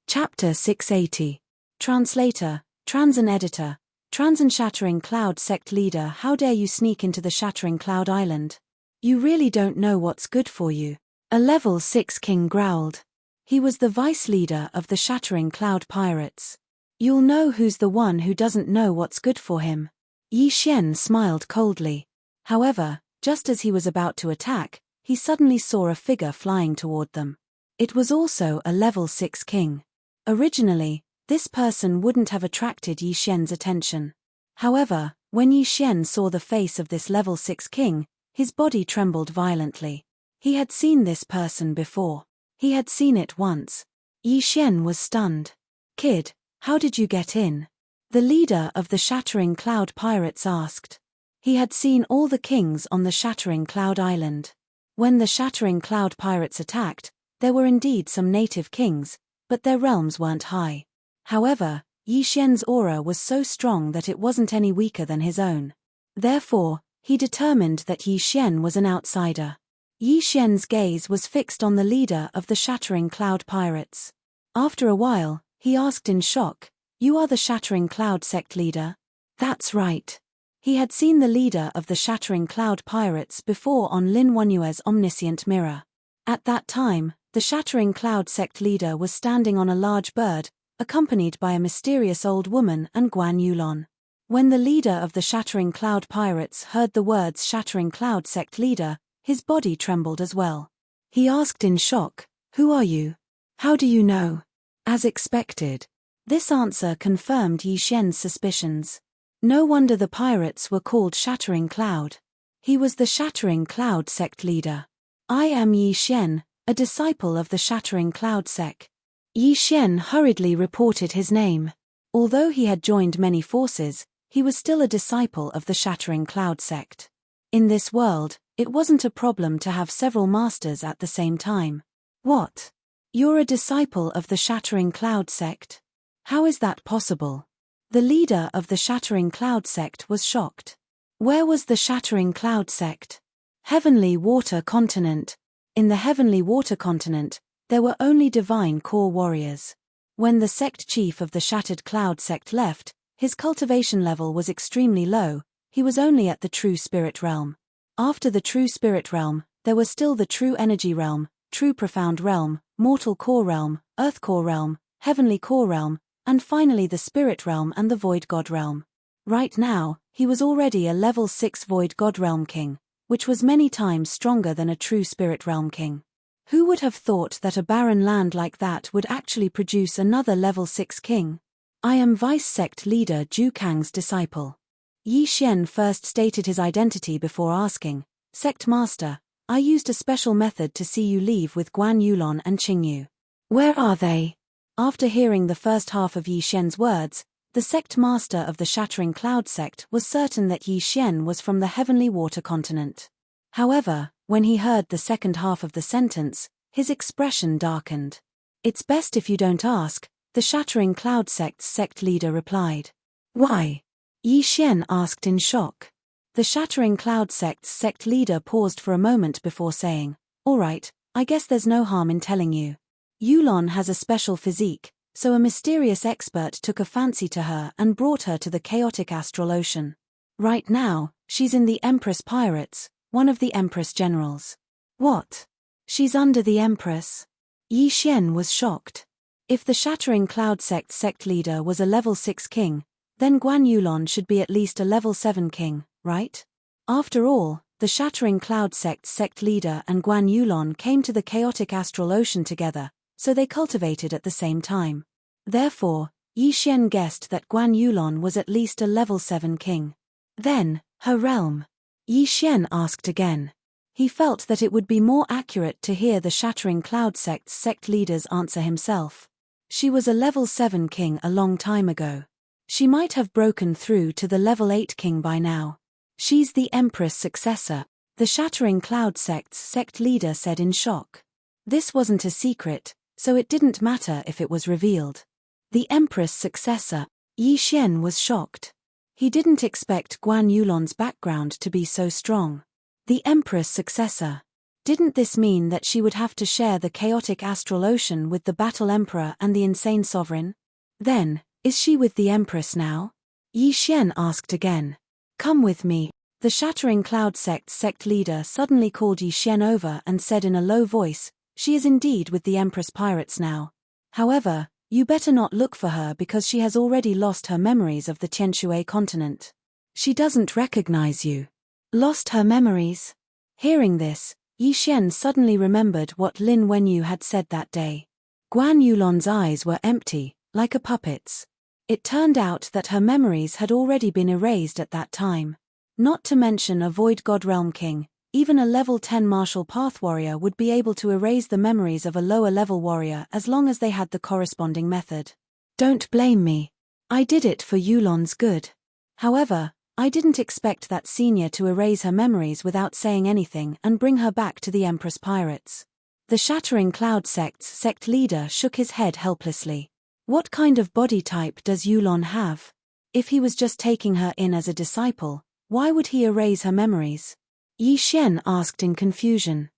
Chapter 680. Translator, Transan Editor, Transan Shattering Cloud Sect Leader. How dare you sneak into the Shattering Cloud Island? You really don't know what's good for you. A level 6 king growled. He was the vice leader of the Shattering Cloud Pirates. You'll know who's the one who doesn't know what's good for him. Yi Xian smiled coldly. However, just as he was about to attack, he suddenly saw a figure flying toward them. It was also a level 6 king. Originally, this person wouldn't have attracted Yi Xian's attention. However, when Yi Xian saw the face of this level 6 king, his body trembled violently. He had seen this person before. He had seen it once. Yi Xian was stunned. "Kid, how did you get in?" the leader of the Shattering Cloud Pirates asked. He had seen all the kings on the Shattering Cloud Island. When the Shattering Cloud Pirates attacked, there were indeed some native kings, but their realms weren't high. However, Yi Xian's aura was so strong that it wasn't any weaker than his own. Therefore, he determined that Yi Xian was an outsider. Yi Xian's gaze was fixed on the leader of the Shattering Cloud Pirates. After a while, he asked in shock, "You are the Shattering Cloud Sect leader?" "That's right." He had seen the leader of the Shattering Cloud Pirates before on Lin Wanue's omniscient mirror. At that time, the Shattering Cloud Sect leader was standing on a large bird, accompanied by a mysterious old woman and Guan Yulon. When the leader of the Shattering Cloud Pirates heard the words Shattering Cloud Sect leader, his body trembled as well. He asked in shock, "Who are you? How do you know?" As expected. This answer confirmed Yi Xian's suspicions. No wonder the pirates were called Shattering Cloud. He was the Shattering Cloud Sect leader. "I am Yi Xian, a disciple of the Shattering Cloud Sect." Yi Xian hurriedly reported his name. Although he had joined many forces, he was still a disciple of the Shattering Cloud Sect. In this world, it wasn't a problem to have several masters at the same time. "What? You're a disciple of the Shattering Cloud Sect? How is that possible?" The leader of the Shattering Cloud Sect was shocked. Where was the Shattering Cloud Sect? Heavenly Water Continent. In the Heavenly Water Continent, there were only divine core warriors. When the sect chief of the Shattered Cloud Sect left, his cultivation level was extremely low. He was only at the True Spirit Realm. After the True Spirit Realm, there was still the True Energy Realm, True Profound Realm, Mortal Core Realm, Earth Core Realm, Heavenly Core Realm, and finally the Spirit Realm and the Void God Realm. Right now, he was already a level 6 Void God Realm King, which was many times stronger than a True Spirit Realm King. Who would have thought that a barren land like that would actually produce another level 6 king? "I am Vice Sect Leader Ju Kang's disciple." Yi Xian first stated his identity before asking, "Sect Master, I used a special method to see you leave with Guan Yulon and Qingyu. Where are they?" After hearing the first half of Yi Xian's words, the Sect Master of the Shattering Cloud Sect was certain that Yi Xian was from the Heavenly Water Continent. However, when he heard the second half of the sentence, his expression darkened. "It's best if you don't ask," the Shattering Cloud Sect's sect leader replied. "Why?" Yi Xian asked in shock. The Shattering Cloud Sect's sect leader paused for a moment before saying, "All right, I guess there's no harm in telling you. Yulon has a special physique, so a mysterious expert took a fancy to her and brought her to the chaotic astral ocean. Right now, she's in the Empress Pirates, one of the Empress generals." "What? She's under the Empress. Yi Xian was shocked. If the Shattering Cloud sect leader was a level 6 king, then Guan Yulon should be at least a level 7 king, right? After all, the Shattering Cloud sect leader and Guan Yulon came to the chaotic astral ocean together, so they cultivated at the same time. Therefore, Yi Xian guessed that Guan Yulon was at least a level 7 king. Then, her realm? Yi Xian asked again. He felt that it would be more accurate to hear the Shattering Cloud sect leader's answer himself. She was a level 7 king a long time ago. She might have broken through to the level 8 king by now. She's the Empress successor, the Shattering Cloud sect leader said in shock. This wasn't a secret, so it didn't matter if it was revealed. The Empress successor, Yi Xian was shocked. He didn't expect Guan Yulon's background to be so strong. The Empress successor. Didn't this mean that she would have to share the chaotic astral ocean with the Battle Emperor and the Insane Sovereign? Then, is she with the Empress now? Yi Xian asked again. Come with me. The Shattering Cloud sect leader suddenly called Yi Xian over and said in a low voice, she is indeed with the Empress pirates now. However, you better not look for her because she has already lost her memories of the Tianshui continent. She doesn't recognize you. Lost her memories? Hearing this, Yi Xian suddenly remembered what Lin Wenyu had said that day. Guan Yulon's eyes were empty, like a puppet's. It turned out that her memories had already been erased at that time. Not to mention a Void God Realm King, even a level 10 Martial Path warrior would be able to erase the memories of a lower level warrior as long as they had the corresponding method. Don't blame me. I did it for Yulon's good. However, I didn't expect that senior to erase her memories without saying anything and bring her back to the Empress pirates. The Shattering Cloud sect leader shook his head helplessly. What kind of body type does Yulon have? If he was just taking her in as a disciple, why would he erase her memories? Yi Xian asked in confusion.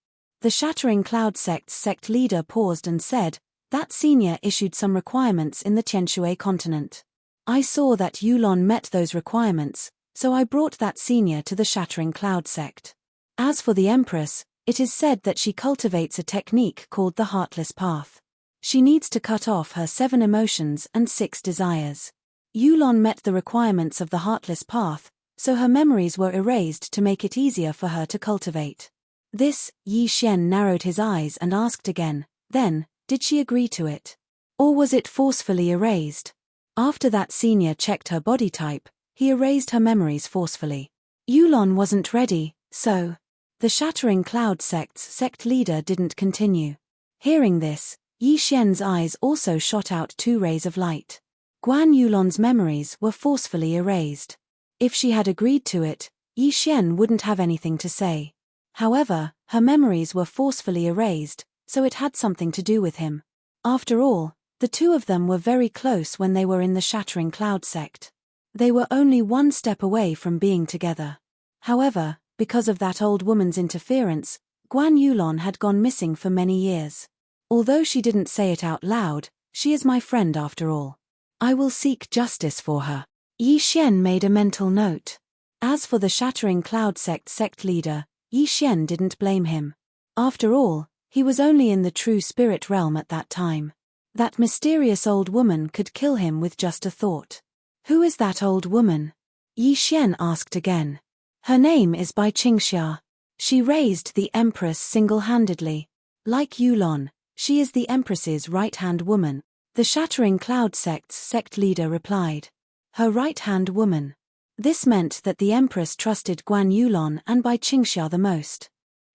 The Shattering Cloud sect leader paused and said, that senior issued some requirements in the Tianshui continent. I saw that Yulon met those requirements, so I brought that senior to the Shattering Cloud sect. As for the Empress, it is said that she cultivates a technique called the Heartless Path. She needs to cut off her 7 emotions and 6 desires. Yulon met the requirements of the Heartless Path, so her memories were erased to make it easier for her to cultivate. This, Yi Xian narrowed his eyes and asked again, then, did she agree to it? Or was it forcefully erased? After that senior checked her body type, he erased her memories forcefully. Yulon wasn't ready, so. The Shattering Cloud sect leader didn't continue. Hearing this, Yi Xian's eyes also shot out 2 rays of light. Guan Yulon's memories were forcefully erased. If she had agreed to it, Yi Xian wouldn't have anything to say. However, her memories were forcefully erased, so it had something to do with him. After all, the two of them were very close when they were in the Shattering Cloud sect. They were only 1 step away from being together. However, because of that old woman's interference, Guan Yulon had gone missing for many years. Although she didn't say it out loud, she is my friend after all. I will seek justice for her. Yi Xian made a mental note. As for the Shattering Cloud sect leader, Yi Xian didn't blame him. After all, he was only in the true spirit realm at that time. That mysterious old woman could kill him with just a thought. Who is that old woman? Yi Xian asked again. Her name is Bai Qingxia. She raised the Empress single-handedly. Like Yulon, she is the Empress's right-hand woman. The Shattering Cloud sect leader replied. Her right-hand woman. This meant that the Empress trusted Guan Yulon and Bai Qingxia the most.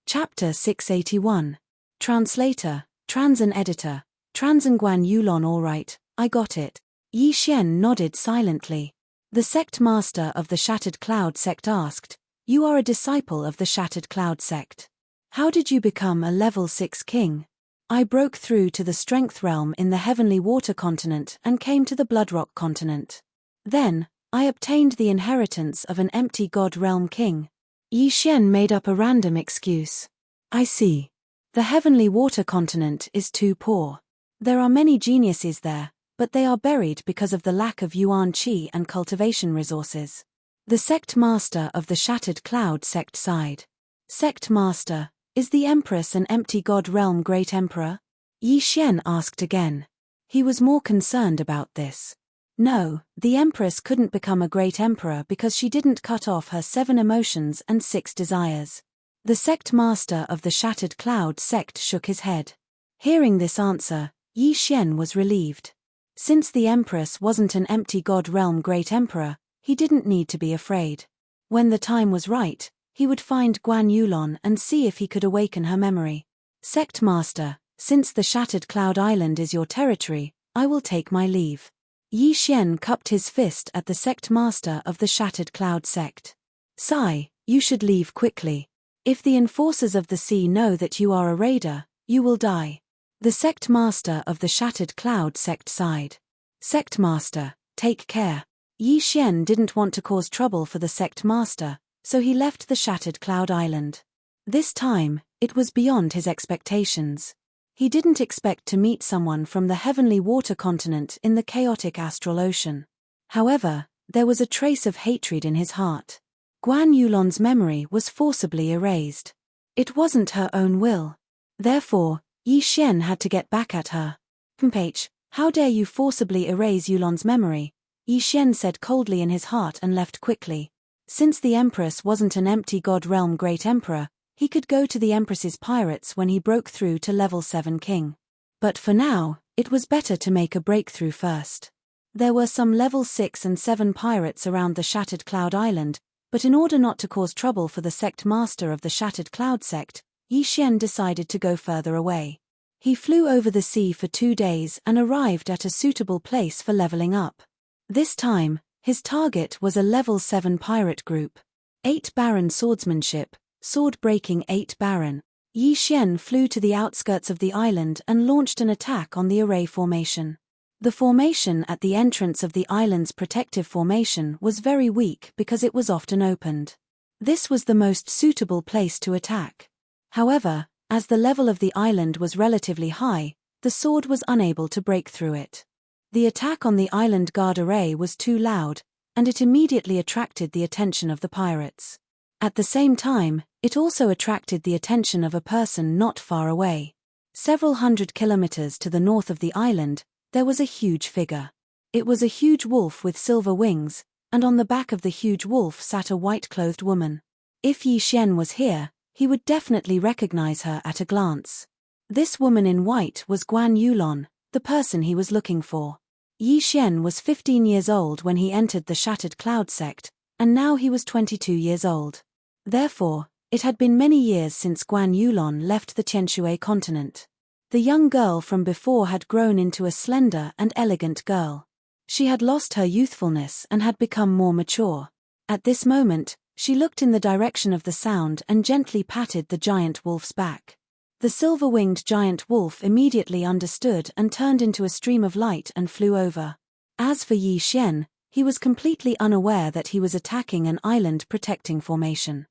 Chapter 681. Translator, Transan Editor, Transan Guan Yulon. Alright, I got it. Yi Xian nodded silently. The sect master of the Shattered Cloud sect asked, you are a disciple of the Shattered Cloud sect. How did you become a level 6 king? I broke through to the Strength Realm in the Heavenly Water continent and came to the Bloodrock continent. Then, I obtained the inheritance of an empty God Realm King. Yi Xian made up a random excuse. I see. The Heavenly Water continent is too poor. There are many geniuses there, but they are buried because of the lack of Yuan Qi and cultivation resources. The sect master of the Shattered Cloud sect sighed. Sect master, Is the Empress an empty god realm great emperor? Yi Xian asked again. He was more concerned about this. No, the Empress couldn't become a great emperor because she didn't cut off her 7 emotions and 6 desires. The sect master of the Shattered Cloud sect shook his head. Hearing this answer, Yi Xian was relieved. Since the Empress wasn't an empty god realm great emperor, he didn't need to be afraid. When the time was right, he would find Guan Yulon and see if he could awaken her memory. Sect master, since the Shattered Cloud Island is your territory, I will take my leave. Yi Xian cupped his fist at the sect master of the Shattered Cloud sect. Sigh, you should leave quickly. If the enforcers of the sea know that you are a raider, you will die. The sect master of the Shattered Cloud sect sighed. Sect master, take care. Yi Xian didn't want to cause trouble for the sect master, so he left the Shattered Cloud Island. This time, it was beyond his expectations. He didn't expect to meet someone from the heavenly water continent in the chaotic astral ocean. However, there was a trace of hatred in his heart. Guan Yulon's memory was forcibly erased. It wasn't her own will. Therefore, Yi Xian had to get back at her. "H, how dare you forcibly erase Yulon's memory?" Yi Xian said coldly in his heart and left quickly. Since the Empress wasn't an empty god realm great emperor, he could go to the Empress's pirates when he broke through to level 7 king. But for now, it was better to make a breakthrough first. There were some level 6 and 7 pirates around the Shattered Cloud Island, but in order not to cause trouble for the sect master of the Shattered Cloud sect, Yi Xian decided to go further away. He flew over the sea for 2 days and arrived at a suitable place for leveling up. This time, his target was a level 7 pirate group. 8 Baron swordsmanship, sword-breaking 8 Baron. Yi Xian flew to the outskirts of the island and launched an attack on the array formation. The formation at the entrance of the island's protective formation was very weak because it was often opened. This was the most suitable place to attack. However, as the level of the island was relatively high, the sword was unable to break through it. The attack on the island guard array was too loud, and it immediately attracted the attention of the pirates. At the same time, it also attracted the attention of a person not far away. Several hundred kilometers to the north of the island, there was a huge figure. It was a huge wolf with silver wings, and on the back of the huge wolf sat a white-clothed woman. If Yi Xian was here, he would definitely recognize her at a glance. This woman in white was Guan Yulon, the person he was looking for. Yi Xian was 15 years old when he entered the Shattered Cloud sect, and now he was 22 years old. Therefore, it had been many years since Guan Yulon left the Qianshui continent. The young girl from before had grown into a slender and elegant girl. She had lost her youthfulness and had become more mature. At this moment, she looked in the direction of the sound and gently patted the giant wolf's back. The silver-winged giant wolf immediately understood and turned into a stream of light and flew over. As for Yi Xian, he was completely unaware that he was attacking an island protecting formation.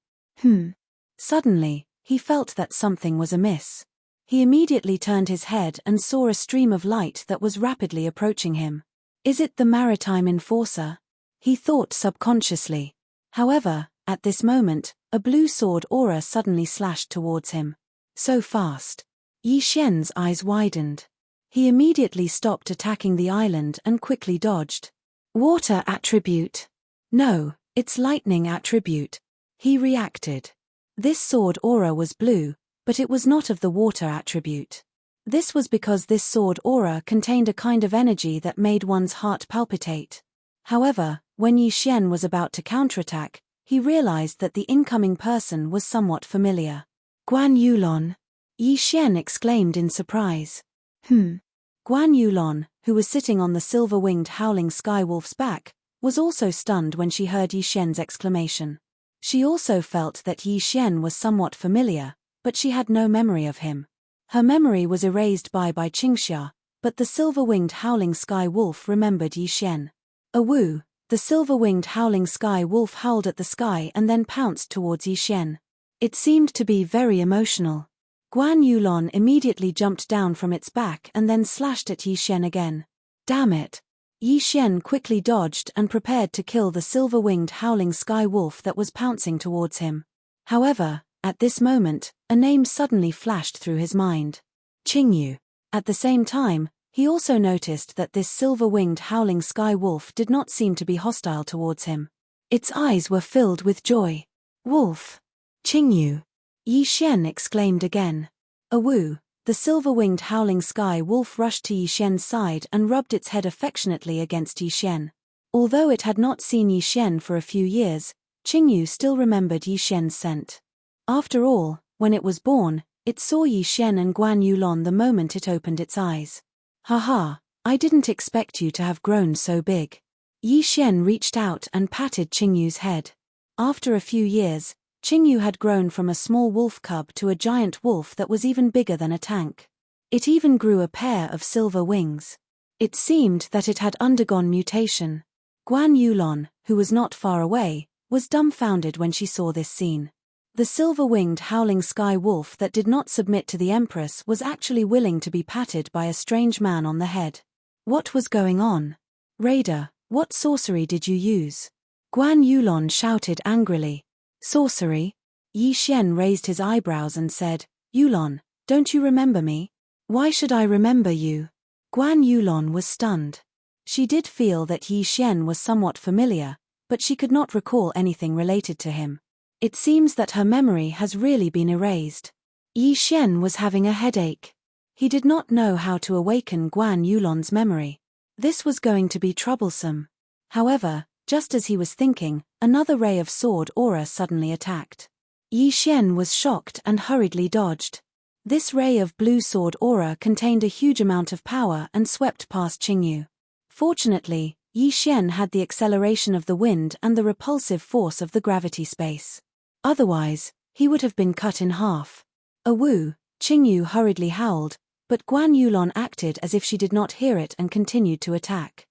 Suddenly, he felt that something was amiss. He immediately turned his head and saw a stream of light that was rapidly approaching him. Is it the maritime enforcer? He thought subconsciously. However, at this moment, a blue sword aura suddenly slashed towards him. So fast. Yi Xian's eyes widened. He immediately stopped attacking the island and quickly dodged. Water attribute. No, it's lightning attribute. He reacted. This sword aura was blue, but it was not of the water attribute. This was because this sword aura contained a kind of energy that made one's heart palpitate. However, when Yi Xian was about to counterattack, he realized that the incoming person was somewhat familiar. Guan Yulon. Yi Xian exclaimed in surprise. Guan Yulon, who was sitting on the silver-winged howling skywolf's back, was also stunned when she heard Yi Xian's exclamation. She also felt that Yi Xian was somewhat familiar, but she had no memory of him. Her memory was erased by Qingxia, but the silver-winged howling sky wolf remembered Yi Xian. Awoo, the silver-winged howling sky wolf howled at the sky and then pounced towards Yi Xian. It seemed to be very emotional. Guan Yulon immediately jumped down from its back and then slashed at Yi Xian again. Damn it! Yi Xian quickly dodged and prepared to kill the silver-winged howling sky wolf that was pouncing towards him. However, At this moment, a name suddenly flashed through his mind. Qingyu. At the same time, he also noticed that this silver-winged howling sky wolf did not seem to be hostile towards him. Its eyes were filled with joy. Wolf. Qingyu. Yi Xian exclaimed again. Awu. The silver-winged howling sky wolf rushed to Yi Xian's side and rubbed its head affectionately against Yi Xian. Although it had not seen Yi Xian for a few years, Qingyu still remembered Yi Xian's scent. After all, when it was born, it saw Yi Xian and Guan Yulon the moment it opened its eyes. Haha, I didn't expect you to have grown so big. Yi Xian reached out and patted Qingyu's head. After a few years, Qingyu had grown from a small wolf cub to a giant wolf that was even bigger than a tank. It even grew a pair of silver wings. It seemed that it had undergone mutation. Guan Yulon, who was not far away, was dumbfounded when she saw this scene. The silver-winged howling sky wolf that did not submit to the Empress was actually willing to be patted by a strange man on the head. What was going on? Raider, what sorcery did you use? Guan Yulon shouted angrily. Sorcery? Yi Xian raised his eyebrows and said, Yulon, don't you remember me? Why should I remember you? Guan Yulon was stunned. She did feel that Yi Xian was somewhat familiar, but she could not recall anything related to him. It seems that her memory has really been erased. Yi Xian was having a headache. He did not know how to awaken Guan Yulon's memory. This was going to be troublesome. However, just as he was thinking, another ray of sword aura suddenly attacked. Yi Xian was shocked and hurriedly dodged. This ray of blue sword aura contained a huge amount of power and swept past Qingyu. Fortunately, Yi Xian had the acceleration of the wind and the repulsive force of the gravity space. Otherwise, he would have been cut in half. Awu, Qingyu hurriedly howled, but Guan Yulon acted as if she did not hear it and continued to attack.